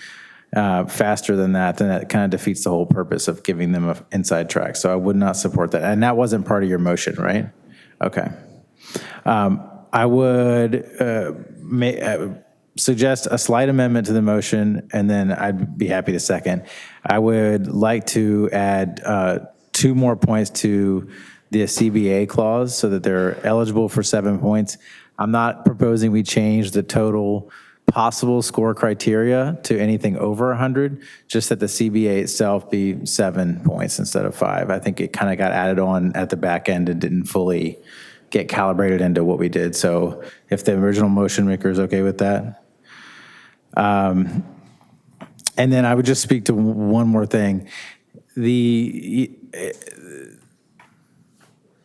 faster than that, then that kind of defeats the whole purpose of giving them an inside track. So I would not support that. And that wasn't part of your motion, right? Okay. I would suggest a slight amendment to the motion, and then I'd be happy to second. I would like to add 2 more points to the CBA clause so that they're eligible for 7 points. I'm not proposing we change the total possible score criteria to anything over 100, just that the CBA itself be 7 points instead of 5. I think it kind of got added on at the back end and didn't fully get calibrated into what we did. So if the original motion maker is okay with that. And then I would just speak to one more thing. The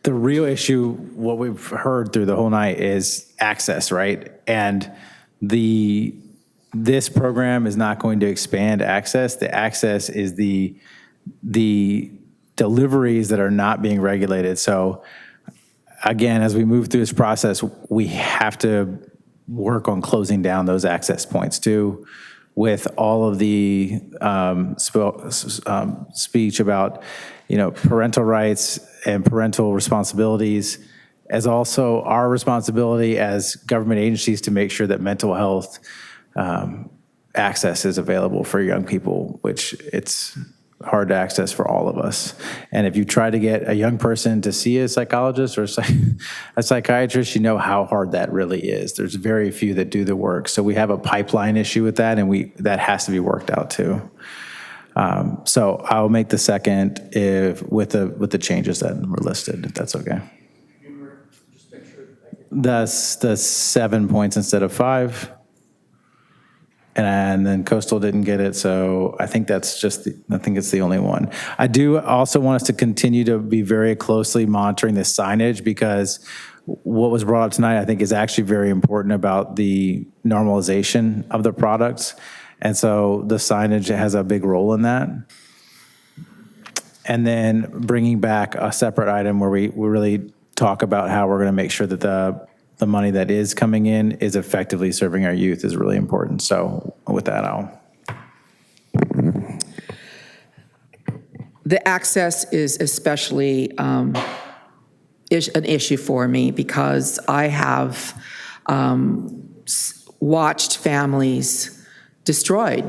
real issue, what we've heard through the whole night, is access, right? And this program is not going to expand access. The access is the deliveries that are not being regulated. So again, as we move through this process, we have to work on closing down those access points too, with all of the speech about, parental rights and parental responsibilities, as also our responsibility as government agencies to make sure that mental health access is available for young people, which it's hard to access for all of us. And if you try to get a young person to see a psychologist or a psychiatrist, you know how hard that really is. There's very few that do the work. So we have a pipeline issue with that, and that has to be worked out too. So I'll make the second with the changes that were listed, if that's okay. The 7 points instead of 5. And then Coastal didn't get it, so I think that's I think it's the only one. I do also want us to continue to be very closely monitoring the signage, because what was brought up tonight, I think, is actually very important about the normalization of the products. And so the signage has a big role in that. And then bringing back a separate item where we really talk about how we're going to make sure that the money that is coming in is effectively serving our youth is really important. So with that, The access is especially is an issue for me, because I have watched families destroyed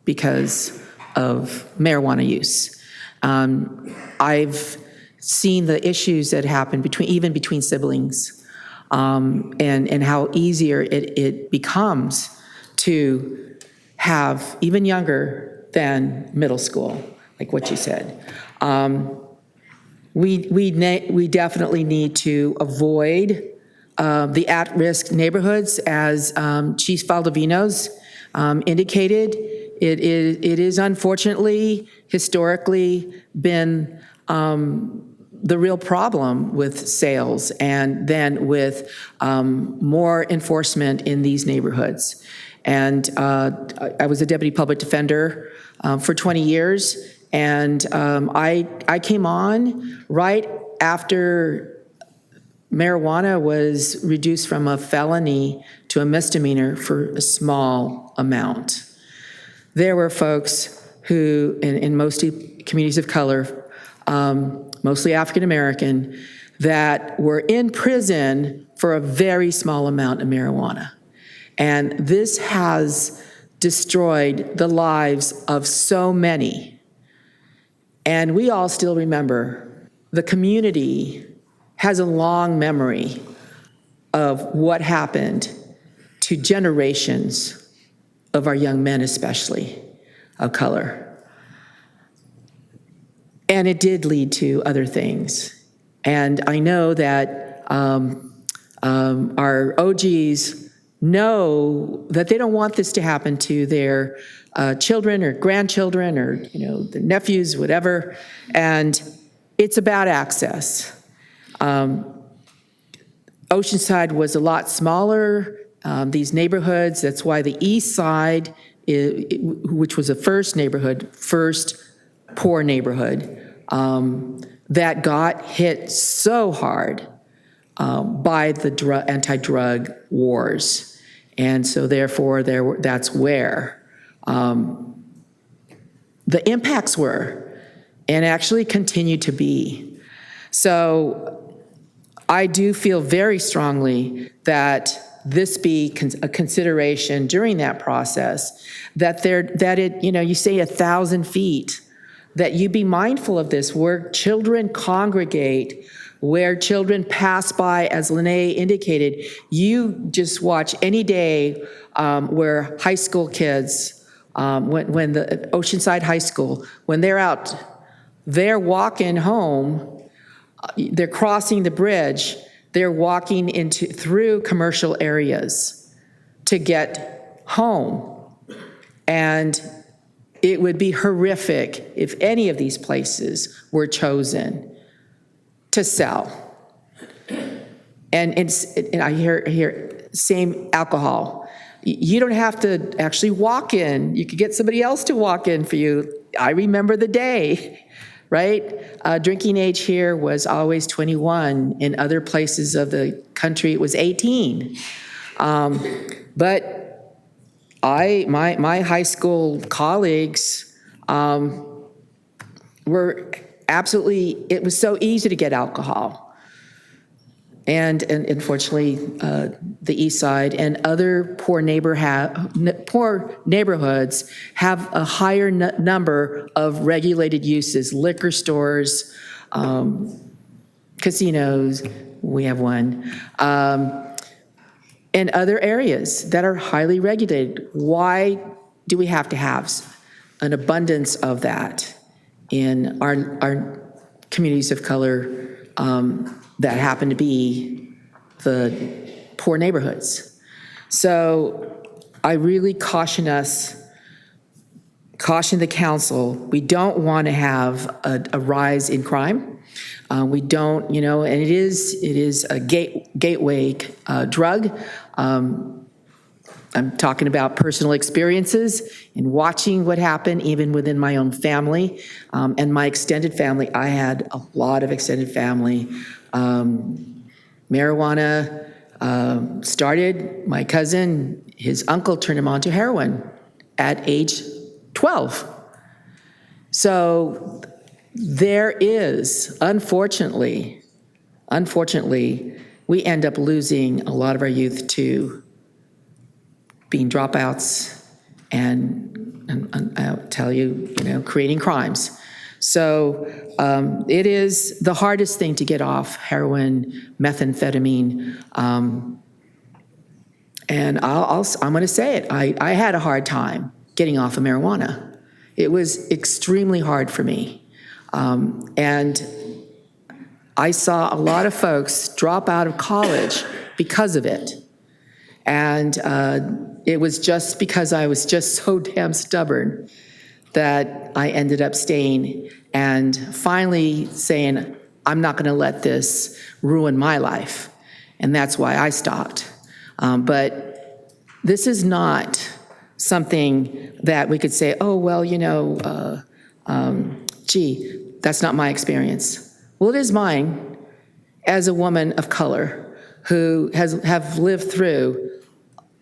because of marijuana use. I've seen the issues that happen between siblings, and how easier it becomes to have even younger than middle school, like what you said. We definitely need to avoid the at-risk neighborhoods, as Chief Valdovinos indicated. It is unfortunately historically been the real problem with sales, and then with more enforcement in these neighborhoods. And I was a deputy public defender for 20 years, and I came on right after marijuana was reduced from a felony to a misdemeanor for a small amount. There were folks who, in most communities of color, mostly African American, that were in prison for a very small amount of marijuana. And this has destroyed the lives of so many. And we all still remember, the community has a long memory of what happened to generations of our young men, especially of color. And it did lead to other things. And I know that our OGs know that they don't want this to happen to their children or grandchildren or their nephews, whatever. And it's about access. Oceanside was a lot smaller these neighborhoods. That's why the East Side, which was the first poor neighborhood, that got hit so hard by the anti-drug wars. And so therefore, that's where the impacts were, and actually continue to be. So I do feel very strongly that this be a consideration during that process, that you say 1,000 feet, that you be mindful of this, where children congregate, where children pass by, as Lene indicated. You just watch any day where high school kids, when the Oceanside High School, when they're out, they're walking home, they're crossing the bridge, they're walking through commercial areas to get home. And it would be horrific if any of these places were chosen to sell. And I hear same alcohol. You don't have to actually walk in. You could get somebody else to walk in for you. I remember the day, right? Drinking age here was always 21. In other places of the country, it was 18. But my high school colleagues were absolutely, it was so easy to get alcohol. And unfortunately, the East Side and other poor neighborhoods have a higher number of regulated uses, liquor stores, casinos, we have one, and other areas that are highly regulated. Why do we have to have an abundance of that in our communities of color that happen to be the poor neighborhoods? So I really caution the council. We don't want to have a rise in crime. We don't, and it is a gateway drug. I'm talking about personal experiences and watching what happened even within my own family and my extended family. I had a lot of extended family. Marijuana started, my cousin, his uncle turned him on to heroin at age 12. So there is, unfortunately, we end up losing a lot of our youth to being dropouts and I'll tell you, creating crimes. So it is the hardest thing to get off heroin, methamphetamine, and I'm going to say it. I had a hard time getting off of marijuana. It was extremely hard for me, and I saw a lot of folks drop out of college because of it, and it was just because I was just so damn stubborn that I ended up staying and finally saying, I'm not going to let this ruin my life. And that's why I stopped. But this is not something that we could say, oh, well, gee, that's not my experience. Well, it is mine as a woman of color who have lived through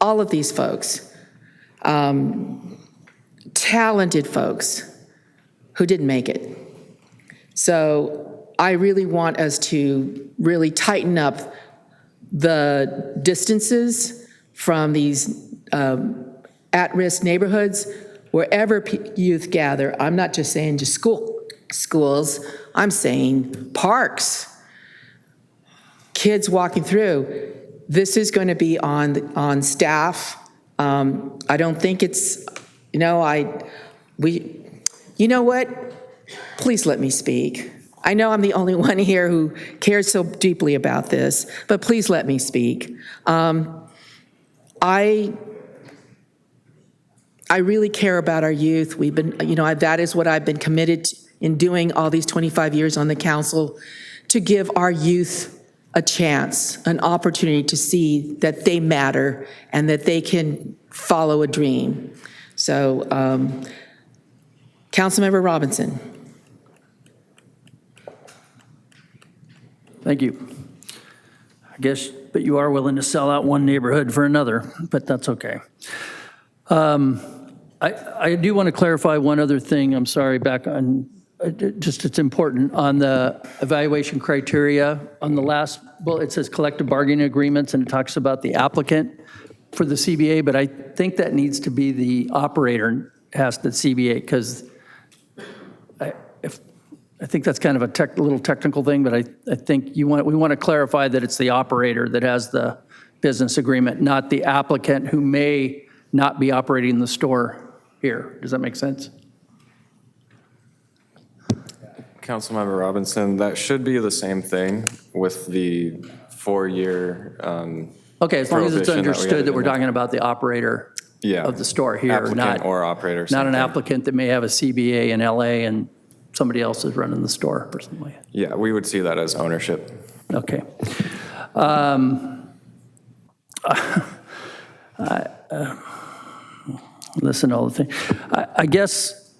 all of these folks, talented folks who didn't make it. So I really want us to really tighten up the distances from these at-risk neighborhoods, wherever youth gather. I'm not just saying just schools, I'm saying parks, kids walking through. This is going to be on staff. I don't think it's, you know what? Please let me speak. I know I'm the only one here who cares so deeply about this, but please let me speak. I really care about our youth. We've been, that is what I've been committed in doing all these 25 years on the council, to give our youth a chance, an opportunity to see that they matter and that they can follow a dream. So, Councilmember Robinson. Thank you. I guess, but you are willing to sell out one neighborhood for another, but that's okay. I do want to clarify one other thing. I'm sorry, back on, just it's important. On the evaluation criteria, on the last bullet, it says collective bargaining agreements, and it talks about the applicant for the CBA, but I think that needs to be the operator has the CBA, because I think that's kind of a little technical thing, but I think we want to clarify that it's the operator that has the business agreement, not the applicant who may not be operating the store here. Does that make sense? Councilmember Robinson, that should be the same thing with the 4-year okay, as long as it's prohibition understood that we're added in talking about the operator of the store here, applicant not or operator. not an same thing. applicant that may have a CBA in LA and somebody else is running the store or something like that. Yeah, we would see that as ownership. Okay. Listen to all the things. I guess,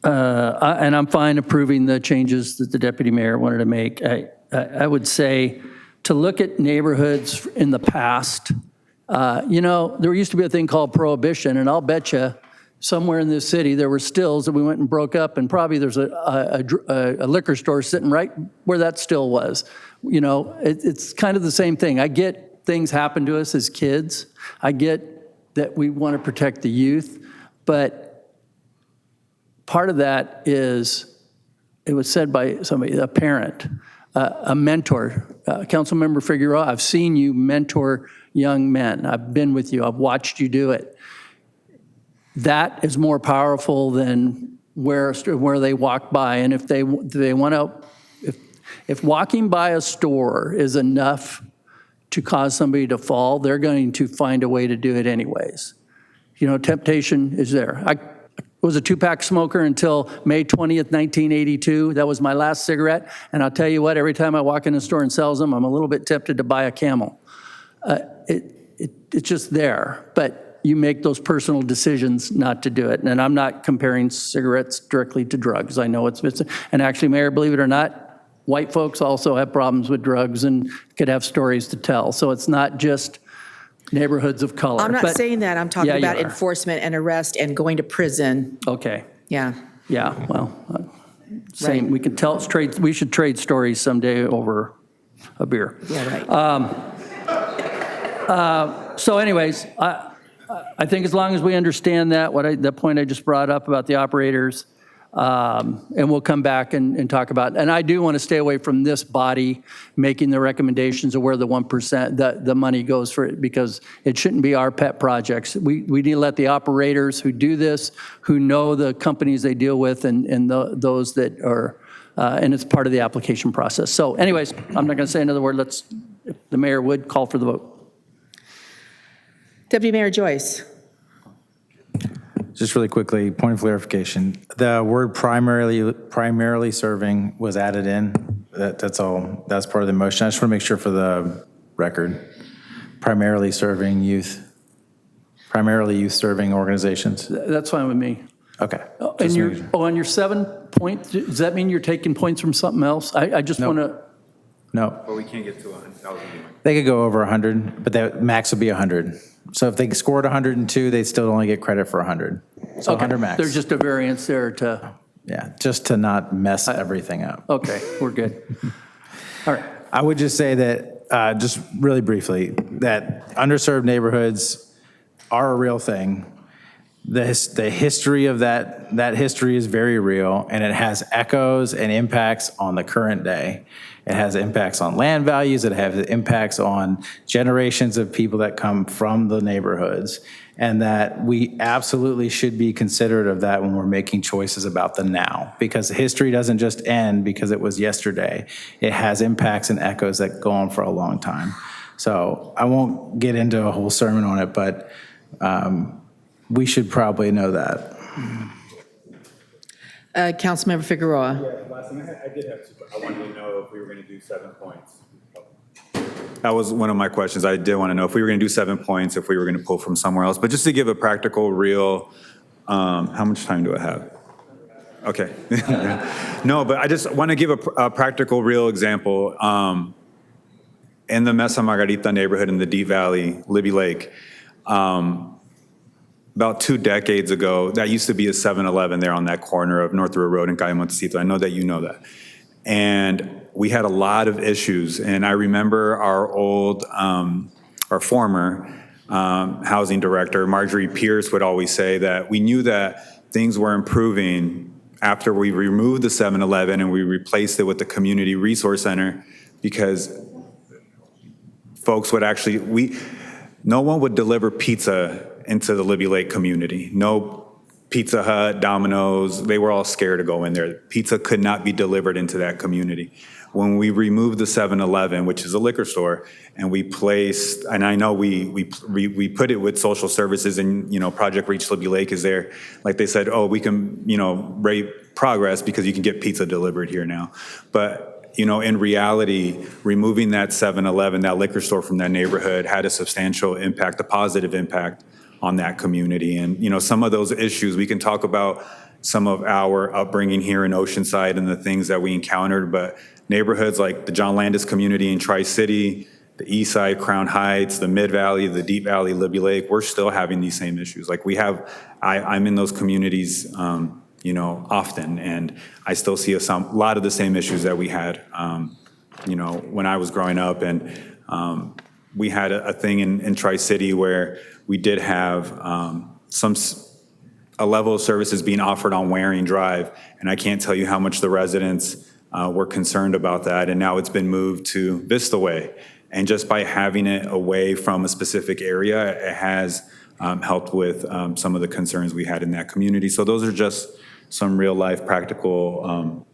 and I'm fine approving the changes that the deputy mayor wanted to make. I would say to look at neighborhoods in the past, there used to be a thing called prohibition, and I'll bet you somewhere in this city there were stills that we went and broke up, and probably there's a liquor store sitting right where that still was. It's kind of the same thing. I get things happen to us as kids. I get that we want to protect the youth, but part of that is, it was said by somebody, a parent, a mentor. Councilmember Figueroa, I've seen you mentor young men. I've been with you. I've watched you do it. That is more powerful than where they walk by. And if they want to, if walking by a store is enough to cause somebody to fall, they're going to find a way to do it anyways. Temptation is there. I was a 2-pack smoker until May 20th, 1982. That was my last cigarette. And I'll tell you what, every time I walk in a store and sells them, I'm a little bit tempted to buy a Camel. It's just there. But you make those personal decisions not to do it. And I'm not comparing cigarettes directly to drugs. I know it's and actually, Mayor, believe it or not, white folks also have problems with drugs and could have stories to tell. So it's not just neighborhoods of color. I'm not saying that. I'm talking Yeah, you about are. enforcement and arrest and going to prison. Okay. Yeah. Yeah, well, same. We can tell, we should trade stories someday over a beer. Yeah, right. So anyways, I think as long as we understand that point I just brought up about the operators, and we'll come back and talk about, and I do want to stay away from this body making the recommendations of where the 1%, the money goes for it, because it shouldn't be our pet projects. We need to let the operators who do this, who know the companies they deal with and those that are, and it's part of the application process. So anyways, I'm not going to say another word. If the mayor would call for the vote. Deputy Mayor Joyce. Just really quickly, point of clarification. The word primarily serving was added in. That's all. That's part of the motion. I just want to make sure for the record. Primarily serving youth serving organizations. That's fine with me. Okay. On your 7 point, does that mean you're taking points from something else? I just want to. No. But we can't get to 100. They could go over 100, but the max would be 100. So if they scored 102, they'd still only get credit for 100. So 100 max. There's just a variance there to. Yeah, just to not mess everything up. Okay, we're good. All right. I would just say that, just really briefly, that underserved neighborhoods are a real thing. The history of that history is very real, and it has echoes and impacts on the current day. It has impacts on land values. It has impacts on generations of people that come from the neighborhoods, and that we absolutely should be considerate of that when we're making choices about the now, because history doesn't just end because it was yesterday. It has impacts and echoes that go on for a long time. So I won't get into a whole sermon on it, but we should probably know that. Councilmember Figueroa. Yeah, last thing I did have I wanted to know if we were going to do 7 points. that was one of my questions. I did want to know if we were going to do 7 points, if we were going to pull from somewhere else. But just to give a practical, real, how much time do I have? Okay. No, but I just want to give a practical, real example. In the Mesa Margarita neighborhood in the Deep Valley, Libby Lake, about 2 decades ago, that used to be a 7-Eleven there on that corner of North River Road and Calle Montecito. I know that you know that. And we had a lot of issues. And I remember our former housing director, Marjorie Pierce, would always say that we knew that things were improving after we removed the 7-Eleven and we replaced it with the Community Resource Center, because folks would actually, no one would deliver pizza into the Libby Lake community. No Pizza Hut, Domino's, they were all scared to go in there. Pizza could not be delivered into that community. When we removed the 7-Eleven, which is a liquor store, and we placed, and I know we put it with social services, and Project Reach Libby Lake is there. Like they said, oh, we can rate progress because you can get pizza delivered here now. But in reality, removing that 7-Eleven, that liquor store from that neighborhood had a substantial impact, a positive impact on that community. And, some of those issues, we can talk about some of our upbringing here in Oceanside and the things that we encountered, but neighborhoods like the John Landis community in Tri-City, the East Side, Crown Heights, the Mid Valley, the Deep Valley, Libby Lake, we're still having these same issues. Like I'm in those communities, often, and I still see a lot of the same issues that we had, when I was growing up. And we had a thing in Tri-City where we did have a level of services being offered on Waring Drive, and I can't tell you how much the residents were concerned about that. And now it's been moved to Vista Way, and just by having it away from a specific area, it has helped with some of the concerns we had in that community. So those are just some real life practical,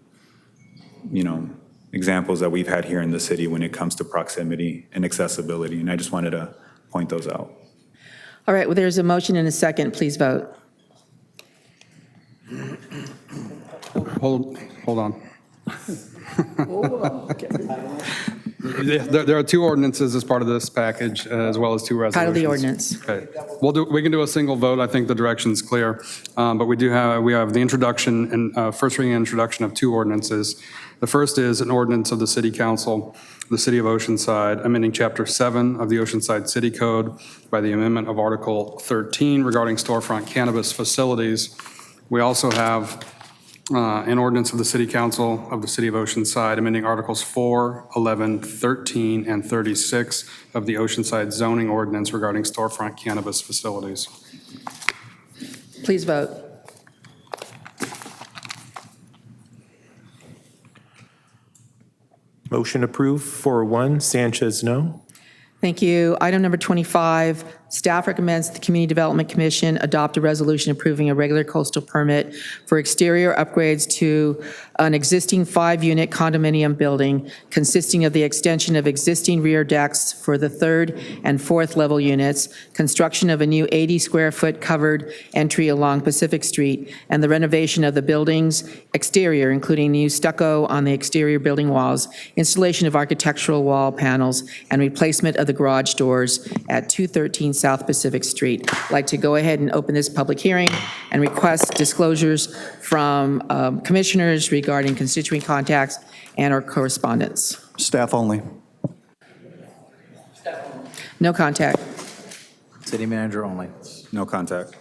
examples that we've had here in the city when it comes to proximity and accessibility. And I just wanted to point those out. All right, well, there's a motion and a second. Please vote. Hold on. There are 2 ordinances as part of this package, as well as 2 resolutions. Title the ordinance. Okay. We can do a single vote. I think the direction's clear. But we have the introduction and first reading and introduction of 2 ordinances. The first is an ordinance of the City Council, the City of Oceanside, amending Chapter 7 of the Oceanside City Code by the amendment of Article 13 regarding storefront cannabis facilities. We also have an ordinance of the City Council of the City of Oceanside amending Articles 4, 11, 13, and 36 of the Oceanside zoning ordinance regarding storefront cannabis facilities. Please vote. Motion approved, 4-1. Sanchez, no. Thank you. Item number 25, staff recommends the Community Development Commission adopt a resolution approving a regular coastal permit for exterior upgrades to an existing 5-unit condominium building consisting of the extension of existing rear decks for the 3rd and 4th level units, construction of a new 80-square-foot covered entry along Pacific Street, and the renovation of the building's exterior, including new stucco on the exterior building walls, installation of architectural wall panels, and replacement of the garage doors at 213 South Pacific Street. I'd like to go ahead and open this public hearing and request disclosures from commissioners regarding constituent contacts and or correspondence. Staff only. No contact. City manager only. No contact.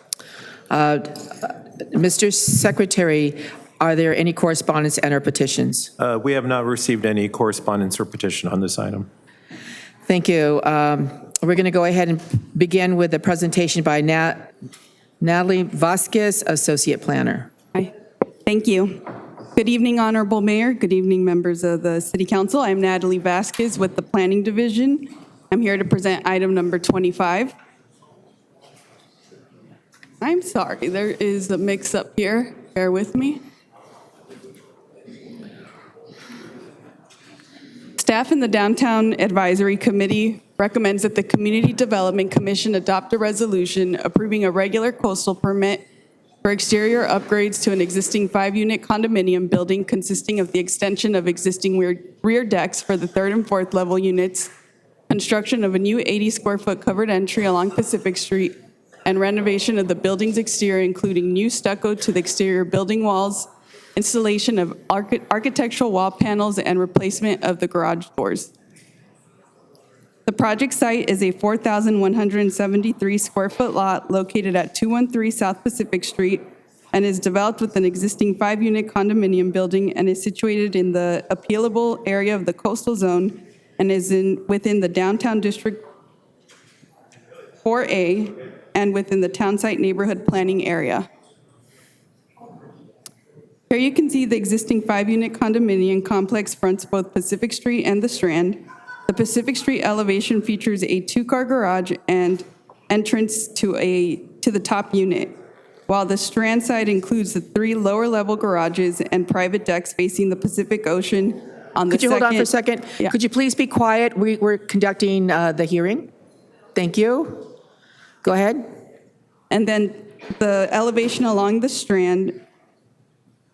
Mr. Secretary, are there any correspondence and or petitions? We have not received any correspondence or petition on this item. Thank you. We're going to go ahead and begin with a presentation by Natalie Vasquez, Associate Planner. Hi. Thank you. Good evening, Honorable Mayor. Good evening, members of the City Council. I'm Natalie Vasquez with the Planning Division. I'm here to present item number 25. I'm sorry, there is a mix-up here. Bear with me. Staff in the Downtown Advisory Committee recommends that the Community Development Commission adopt a resolution approving a regular coastal permit for exterior upgrades to an existing 5-unit condominium building consisting of the extension of existing rear decks for the 3rd and 4th level units, construction of a new 80-square-foot covered entry along Pacific Street, and renovation of the building's exterior, including new stucco to the exterior building walls, installation of architectural wall panels, and replacement of the garage doors. The project site is a 4,173-square-foot lot located at 213 South Pacific Street and is developed with an existing 5-unit condominium building and is situated in the appealable area of the coastal zone and is within the downtown district 4A and within the townsite neighborhood planning area. Here you can see the existing 5-unit condominium complex fronts both Pacific Street and the Strand. The Pacific Street elevation features a 2-car garage and entrance to the top unit, while the Strand side includes the 3 lower-level garages and private decks facing the Pacific Ocean on the Could you hold on for a second? Yeah. Could you please be quiet? We're conducting the hearing. Thank you. Go ahead. And then the elevation along the Strand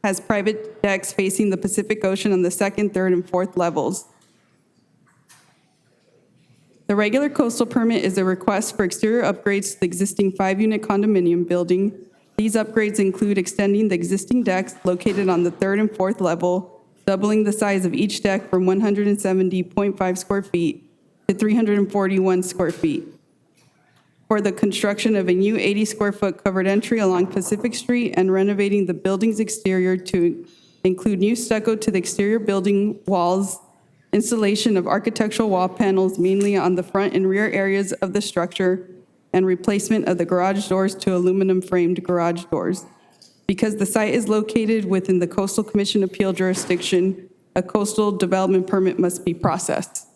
has private decks facing the Pacific Ocean on the 2nd, 3rd, and 4th levels. The regular coastal permit is a request for exterior upgrades to the existing 5-unit condominium building. These upgrades include extending the existing decks located on the 3rd and 4th level, doubling the size of each deck from 170.5 square feet to 341 square feet. For the construction of a new 80-square-foot covered entry along Pacific Street and renovating the building's exterior to include new stucco to the exterior building walls, installation of architectural wall panels mainly on the front and rear areas of the structure, and replacement of the garage doors to aluminum-framed garage doors. Because the site is located within the Coastal Commission appeal jurisdiction, a coastal development permit must be processed.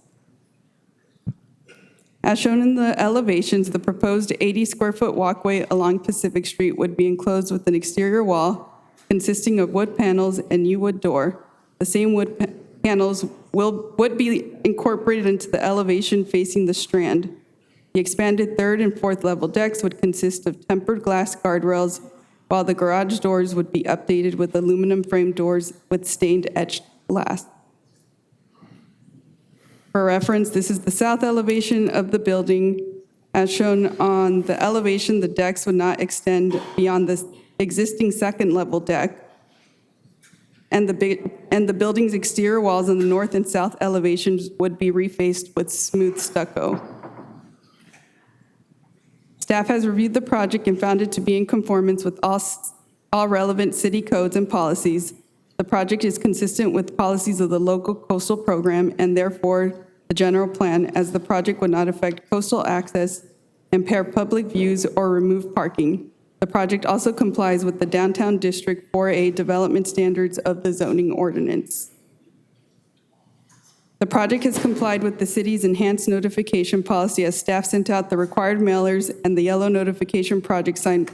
As shown in the elevations, the proposed 80-square-foot walkway along Pacific Street would be enclosed with an exterior wall consisting of wood panels and new wood door. The same wood panels would be incorporated into the elevation facing the Strand. The expanded 3rd and 4th level decks would consist of tempered glass guardrails, while the garage doors would be updated with aluminum frame doors with stained etched glass. For reference, this is the south elevation of the building. As shown on the elevation, the decks would not extend beyond the existing 2nd level deck, and the building's exterior walls on the north and south elevations would be refaced with smooth stucco. Staff has reviewed the project and found it to be in conformance with all relevant city codes and policies. The project is consistent with policies of the local coastal program and therefore the general plan, as the project would not affect coastal access, impair public views, or remove parking. The project also complies with the Downtown District 4A development standards of the zoning ordinance. The project has complied with the city's enhanced notification policy as staff sent out the required mailers, and the yellow notification project sign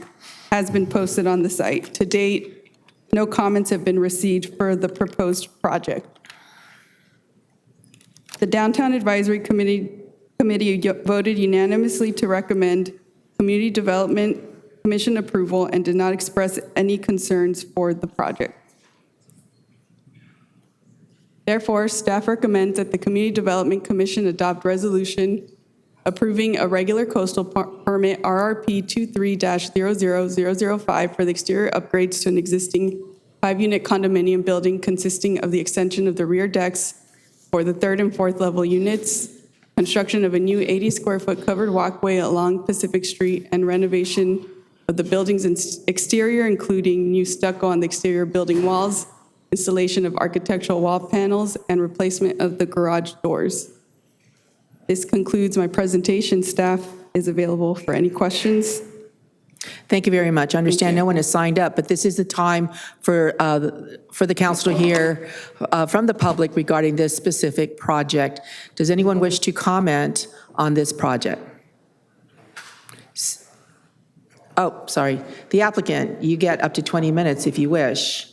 has been posted on the site. To date, no comments have been received for the proposed project. The Downtown Advisory Committee voted unanimously to recommend Community Development Commission approval and did not express any concerns for the project. Therefore, staff recommends that the Community Development Commission adopt resolution approving a regular coastal permit RRP 23-00005 for the exterior upgrades to an existing 5-unit condominium building consisting of the extension of the rear decks for the 3rd and 4th level units, construction of a new 80-square-foot covered walkway along Pacific Street, and renovation of the building's exterior, including new stucco on the exterior building walls, installation of architectural wall panels, and replacement of the garage doors. This concludes my presentation. Staff is available for any questions. Thank you very much. I understand no one has signed up, but this is the time for the council to hear from the public regarding this specific project. Does anyone wish to comment on this project? Oh, sorry. The applicant, you get up to 20 minutes if you wish.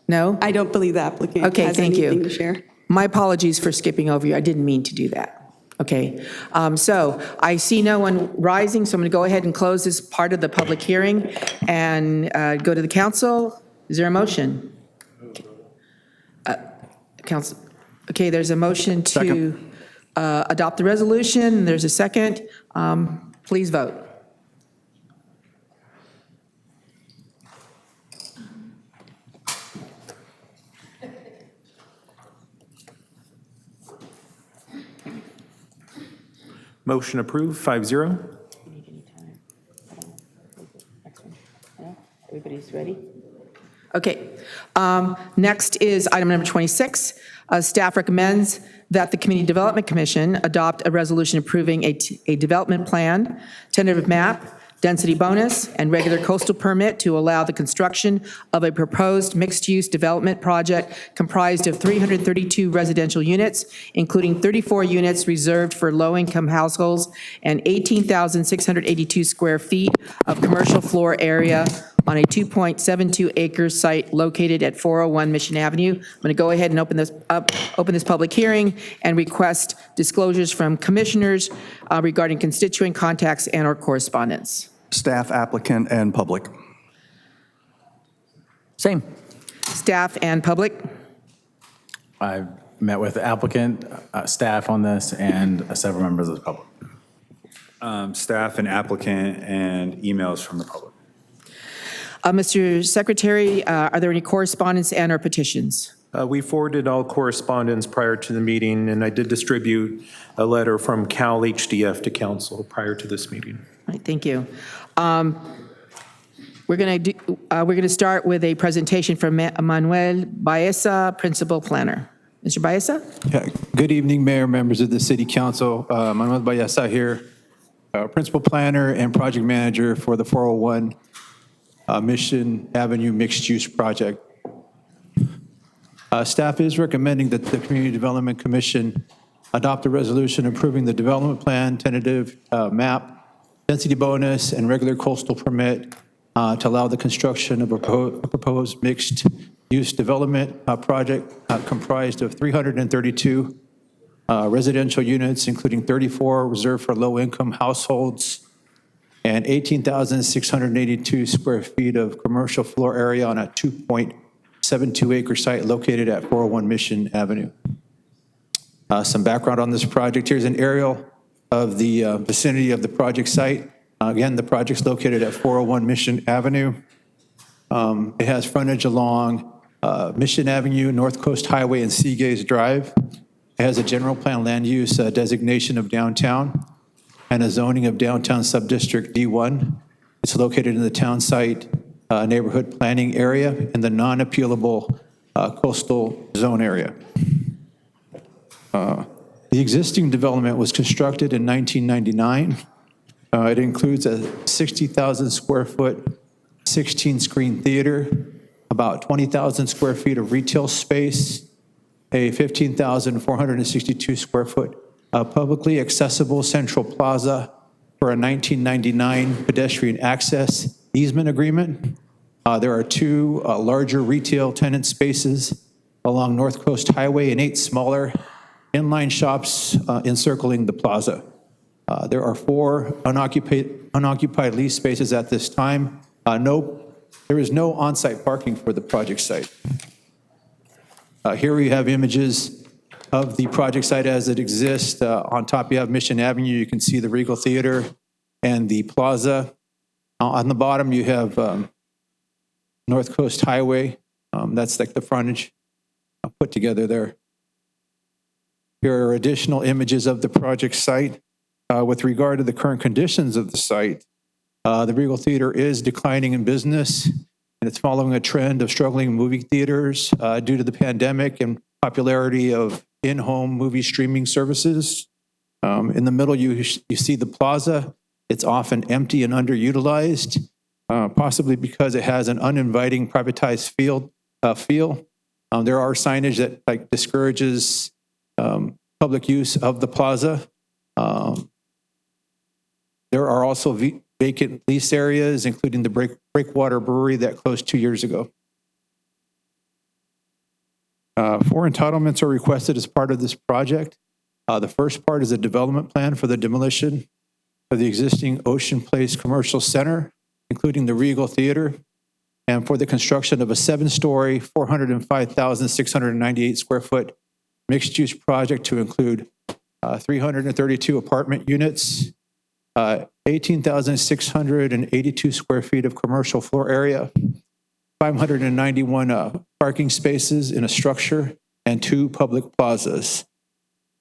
No? I don't believe the applicant has anything to share. My apologies for skipping over you. I didn't mean to do that. Okay. So I see no one rising, so I'm going to go ahead and close this part of the public hearing and go to the council. Is there a motion? Council. Okay, there's a motion to adopt the resolution. There's a second. Please vote. Motion approved, 5-0. Everybody's ready? Okay. Next is item number 26. Staff recommends that the Community Development Commission adopt a resolution approving a development plan, tentative map, density bonus, and regular coastal permit to allow the construction of a proposed mixed-use development project comprised of 332 residential units, including 34 units reserved for low-income households and 18,682 square feet of commercial floor area on a 2.72 acre site located at 401 Mission Avenue. I'm going to go ahead and open this public hearing and request disclosures from commissioners regarding constituent contacts and/or correspondence. Staff, applicant, and public. Same. Staff and public. I've met with the applicant, staff on this, and several members of the public. Staff and applicant and emails from the public. Mr. Secretary, are there any correspondence and/or petitions? We forwarded all correspondence prior to the meeting, and I did distribute a letter from Cal HDF to council prior to this meeting. All right, thank you. We're going to start with a presentation from Manuel Baeza, Principal Planner. Mr. Baeza? Yeah. Good evening, Mayor, members of the City Council. Manuel Baeza here, Principal Planner and Project Manager for the 401 Mission Avenue Mixed-Use Project. Staff is recommending that the Community Development Commission adopt a resolution approving the development plan, tentative map, density bonus, and regular coastal permit to allow the construction of a proposed mixed-use development project comprised of 332 residential units, including 34 reserved for low-income households, and 18,682 square feet of commercial floor area on a 2.72 acre site located at 401 Mission Avenue. Some background on this project. Here's an aerial of the vicinity of the project site. Again, the project's located at 401 Mission Avenue. It has frontage along Mission Avenue, North Coast Highway, and Seagaze Drive. It has a general plan land use designation of downtown and a zoning of downtown subdistrict D1. It's located in the town site neighborhood planning area in the non-appealable coastal zone area. The existing development was constructed in 1999. It includes a 60,000 square foot, 16 screen theater, about 20,000 square feet of retail space, a 15,462 square foot publicly accessible central plaza for a 1999 pedestrian access easement agreement. There are 2 larger retail tenant spaces along North Coast Highway and 8 smaller inline shops encircling the plaza. There are 4 unoccupied lease spaces at this time. There is no on-site parking for the project site. Here we have images of the project site as it exists. On top you have Mission Avenue. You can see the Regal Theater and the plaza. On the bottom you have North Coast Highway. That's like the frontage put together there. Here are additional images of the project site. With regard to the current conditions of the site, the Regal Theater is declining in business, and it's following a trend of struggling movie theaters due to the pandemic and popularity of in-home movie streaming services. In the middle, you see the plaza. It's often empty and underutilized, possibly because it has an uninviting privatized feel. There are signage that discourages public use of the plaza. There are also vacant lease areas, including the Breakwater Brewery that closed 2 years ago. 4 entitlements are requested as part of this project. The first part is a development plan for the demolition of the existing Ocean Place Commercial Center, including the Regal Theater, and for the construction of a 7-story, 405,698 square foot mixed-use project to include 332 apartment units, 18,682 square feet of commercial floor area, 591 parking spaces in a structure, and 2 public plazas.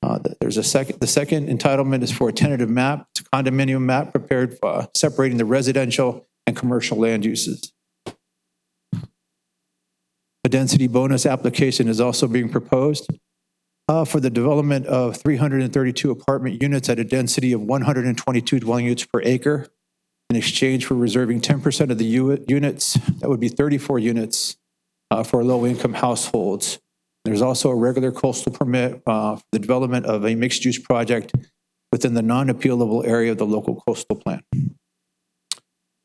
The second entitlement is for a tentative map. It's a condominium map prepared for separating the residential and commercial land uses. A density bonus application is also being proposed for the development of 332 apartment units at a density of 122 dwelling units per acre in exchange for reserving 10% of the units. That would be 34 units for low-income households. There's also a regular coastal permit for the development of a mixed-use project within the non-appealable area of the local coastal plan.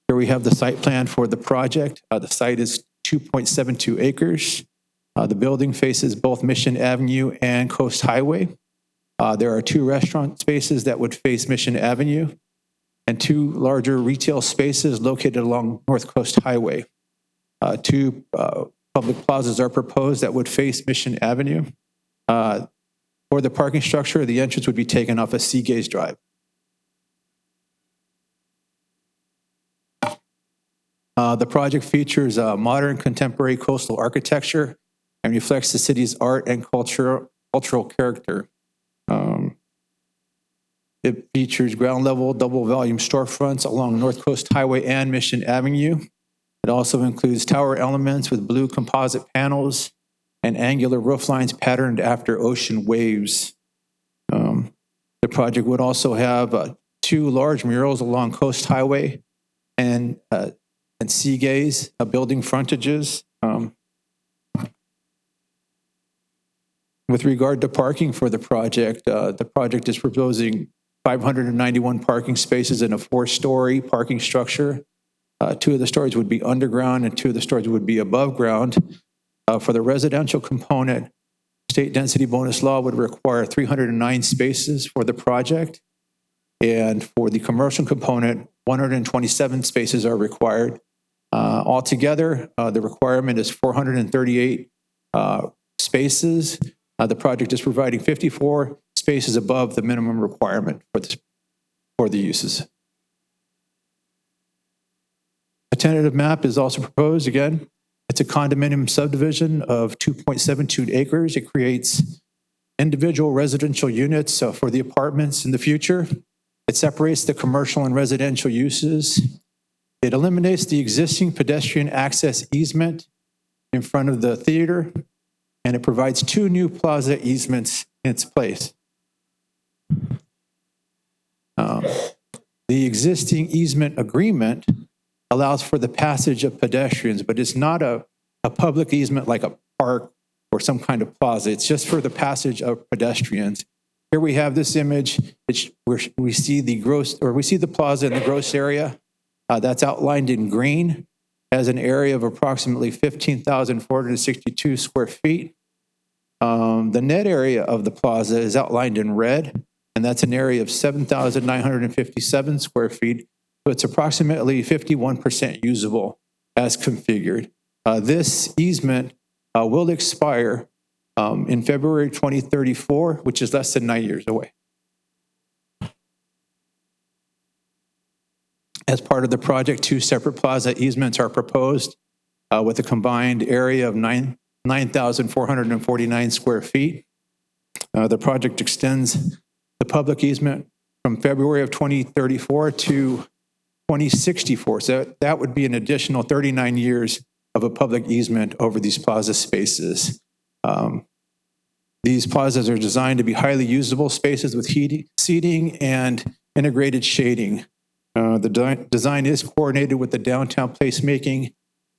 Here we have the site plan for the project. The site is 2.72 acres. The building faces both Mission Avenue and Coast Highway. There are 2 restaurant spaces that would face Mission Avenue and 2 larger retail spaces located along North Coast Highway. 2 public plazas are proposed that would face Mission Avenue. For the parking structure, the entrance would be taken off of Seagaze Drive. The project features modern contemporary coastal architecture and reflects the city's art and cultural character. It features ground level double volume storefronts along North Coast Highway and Mission Avenue. It also includes tower elements with blue composite panels and angular roof lines patterned after ocean waves. The project would also have 2 large murals along Coast Highway and Seagaze building frontages. With regard to parking for the project is proposing 591 parking spaces in a 4-story parking structure. 2 of the stories would be underground and 2 of the stories would be above ground. For the residential component, state density bonus law would require 309 spaces for the project. And for the commercial component, 127 spaces are required. Altogether, the requirement is 438 spaces. The project is providing 54 spaces above the minimum requirement for the uses. A tentative map is also proposed. Again, it's a condominium subdivision of 2.72 acres. It creates individual residential units for the apartments in the future. It separates the commercial and residential uses. It eliminates the existing pedestrian access easement in front of the theater, and it provides 2 new plaza easements in its place. The existing easement agreement allows for the passage of pedestrians, but it's not a public easement like a park or some kind of plaza. It's just for the passage of pedestrians. Here we have this image where we see the plaza in the gross area. That's outlined in green as an area of approximately 15,462 square feet. The net area of the plaza is outlined in red, and that's an area of 7,957 square feet. So it's approximately 51% usable as configured. This easement will expire in February 2034, which is less than 9 years away. As part of the project, 2 separate plaza easements are proposed with a combined area of 9,449 square feet. The project extends the public easement from February of 2034 to 2064. So that would be an additional 39 years of a public easement over these plaza spaces. These plazas are designed to be highly usable spaces with seating and integrated shading. The design is coordinated with the downtown placemaking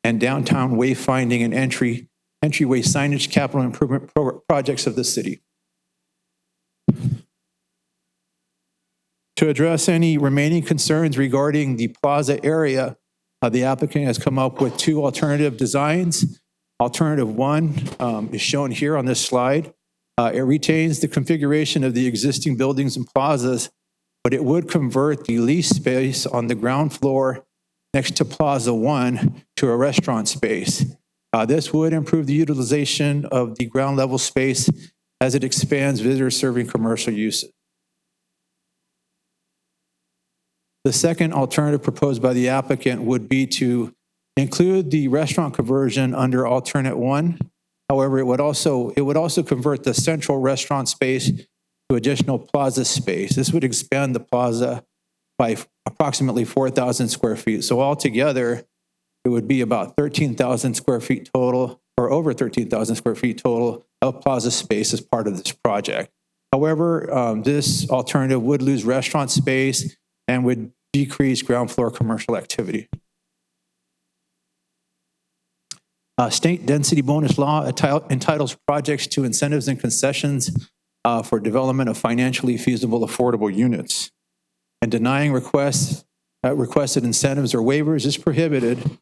and downtown wayfinding and entryway signage capital improvement projects of the city. To address any remaining concerns regarding the plaza area, the applicant has come up with 2 alternative designs. Alternative 1 is shown here on this slide. It retains the configuration of the existing buildings and plazas, but it would convert the leased space on the ground floor next to Plaza 1 to a restaurant space. This would improve the utilization of the ground level space as it expands visitor serving commercial uses. The second alternative proposed by the applicant would be to include the restaurant conversion under alternate 1. However, it would also convert the central restaurant space to additional plaza space. This would expand the plaza by approximately 4,000 square feet. So altogether, it would be about 13,000 square feet total, or over 13,000 square feet total of plaza space as part of this project. However, this alternative would lose restaurant space and would decrease ground floor commercial activity. State density bonus law entitles projects to incentives and concessions for development of financially feasible, affordable units. And denying requested incentives or waivers is prohibited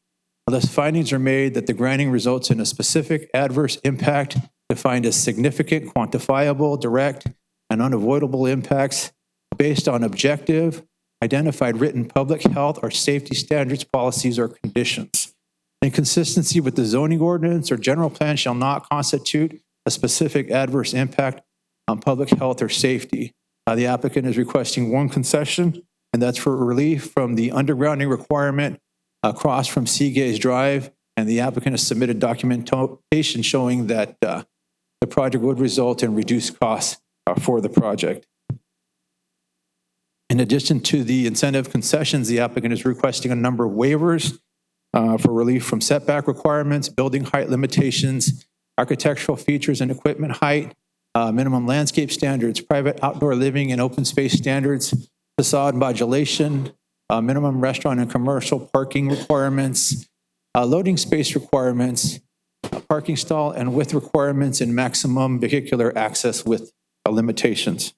unless findings are made that the granting results in a specific adverse impact defined as significant, quantifiable, direct, and unavoidable impacts based on objective, identified written public health or safety standards, policies, or conditions. Inconsistency with the zoning ordinance or general plan shall not constitute a specific adverse impact on public health or safety. The applicant is requesting one concession, and that's for relief from the undergrounding requirement across from Seagaze Drive, and the applicant has submitted documentation showing that the project would result in reduced costs for the project. In addition to the incentive concessions, the applicant is requesting a number of waivers for relief from setback requirements, building height limitations, architectural features and equipment height, minimum landscape standards, private outdoor living and open space standards, facade modulation, minimum restaurant and commercial parking requirements, loading space requirements, parking stall and width requirements, and maximum vehicular access with limitations.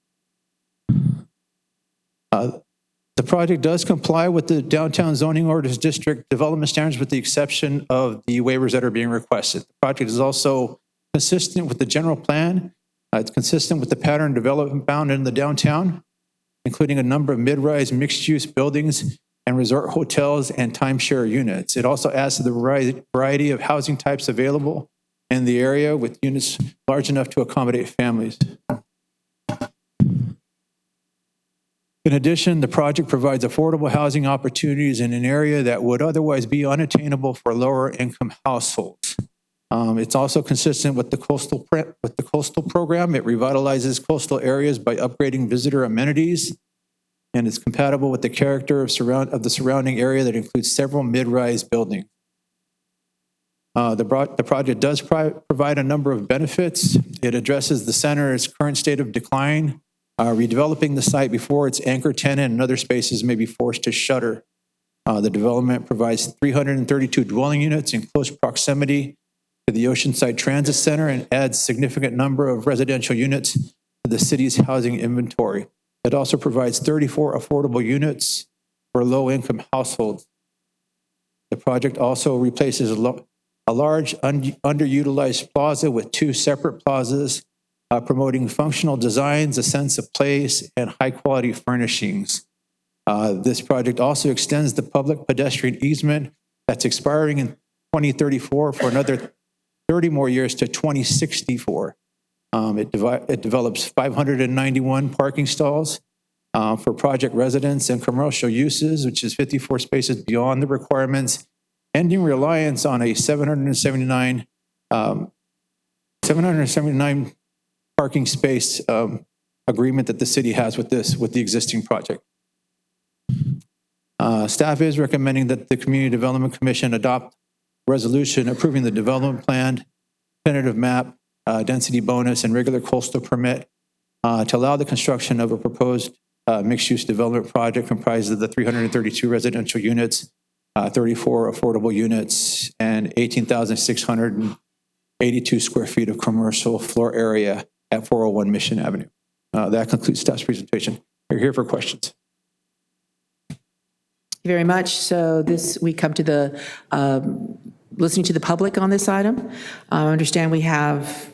The project does comply with the downtown zoning orders district development standards with the exception of the waivers that are being requested. The project is also consistent with the general plan. It's consistent with the pattern development bound in the downtown, including a number of mid-rise mixed-use buildings and resort hotels and timeshare units. It also adds to the variety of housing types available in the area with units large enough to accommodate families. In addition, the project provides affordable housing opportunities in an area that would otherwise be unattainable for lower income households. It's also consistent with the coastal program. It revitalizes coastal areas by upgrading visitor amenities, and it's compatible with the character of the surrounding area that includes several mid-rise buildings. The project does provide a number of benefits. It addresses the center's current state of decline, redeveloping the site before its anchor tenant and other spaces may be forced to shutter. The development provides 332 dwelling units in close proximity to the Oceanside Transit Center and adds a significant number of residential units to the city's housing inventory. It also provides 34 affordable units for low-income households. The project also replaces a large underutilized plaza with two separate plazas, promoting functional designs, a sense of place, and high-quality furnishings. This project also extends the public pedestrian easement that's expiring in 2034 for another 30 more years to 2064. It develops 591 parking stalls for project residents and commercial uses, which is 54 spaces beyond the requirements, ending reliance on a 779 parking space agreement that the city has with the existing project. Staff is recommending that the Community Development Commission adopt a resolution approving the development plan, tentative map, density bonus, and regular coastal permit to allow the construction of a proposed mixed-use development project comprised of the 332 residential units, 34 affordable units, and 18,682 square feet of commercial floor area at 401 Mission Avenue. That concludes staff's presentation. We're here for questions. Thank you very much. So we come to the listening to the public on this item. I understand we have,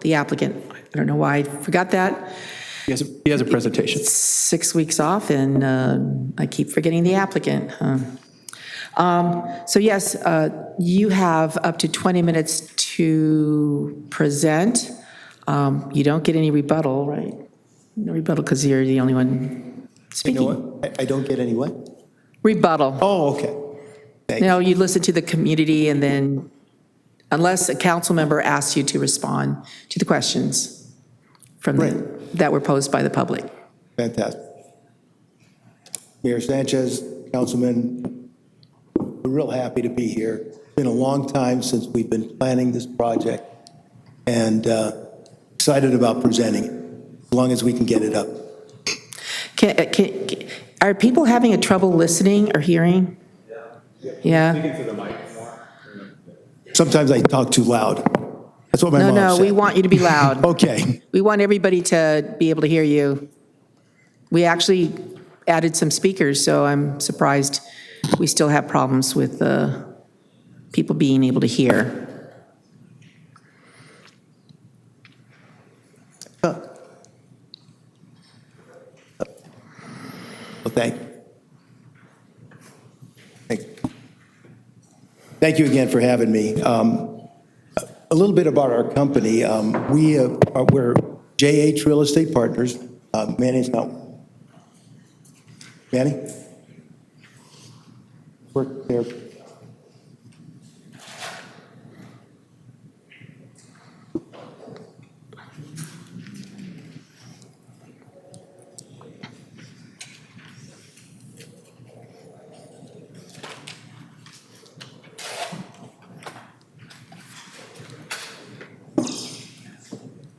the applicant. I don't know why I forgot that. He has a presentation. 6 weeks off, and I keep forgetting the applicant. So yes, you have up to 20 minutes to present. You don't get any rebuttal, right? No rebuttal because you're the only one speaking. You know what? I don't get any what? Rebuttal. Oh, okay. You listen to the community, and then, unless a council member asks you to respond to the questions that were posed by the public. Fantastic. Mayor Sanchez, Councilman, we're real happy to be here. It's been a long time since we've been planning this project, and excited about presenting it, as long as we can get it up. Are people having a trouble listening or hearing? Yeah. Sometimes I talk too loud. That's what my mom said. No, we want you to be loud. Okay. We want everybody to be able to hear you. We actually added some speakers, so I'm surprised we still have problems with people being able to hear. Well, thank you. Thank you again for having me. A little bit about our company. We're JH Real Estate Partners. Manny's not. Manny? Work there.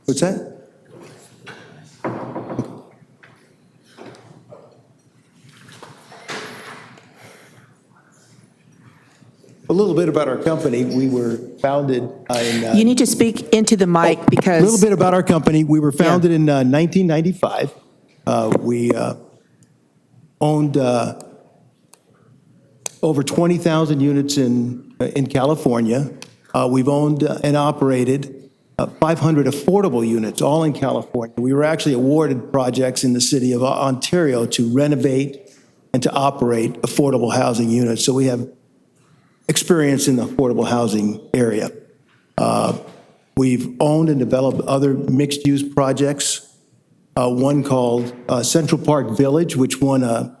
What's that? A little bit about our company. We were founded in... You need to speak into the mic because... A little bit about our company. We were founded in 1995. We owned over 20,000 units in California. We've owned and operated 500 affordable units, all in California. We were actually awarded projects in the city of Ontario to renovate and to operate affordable housing units. So we have experience in the affordable housing area. We've owned and developed other mixed-use projects, one called Central Park Village, which won a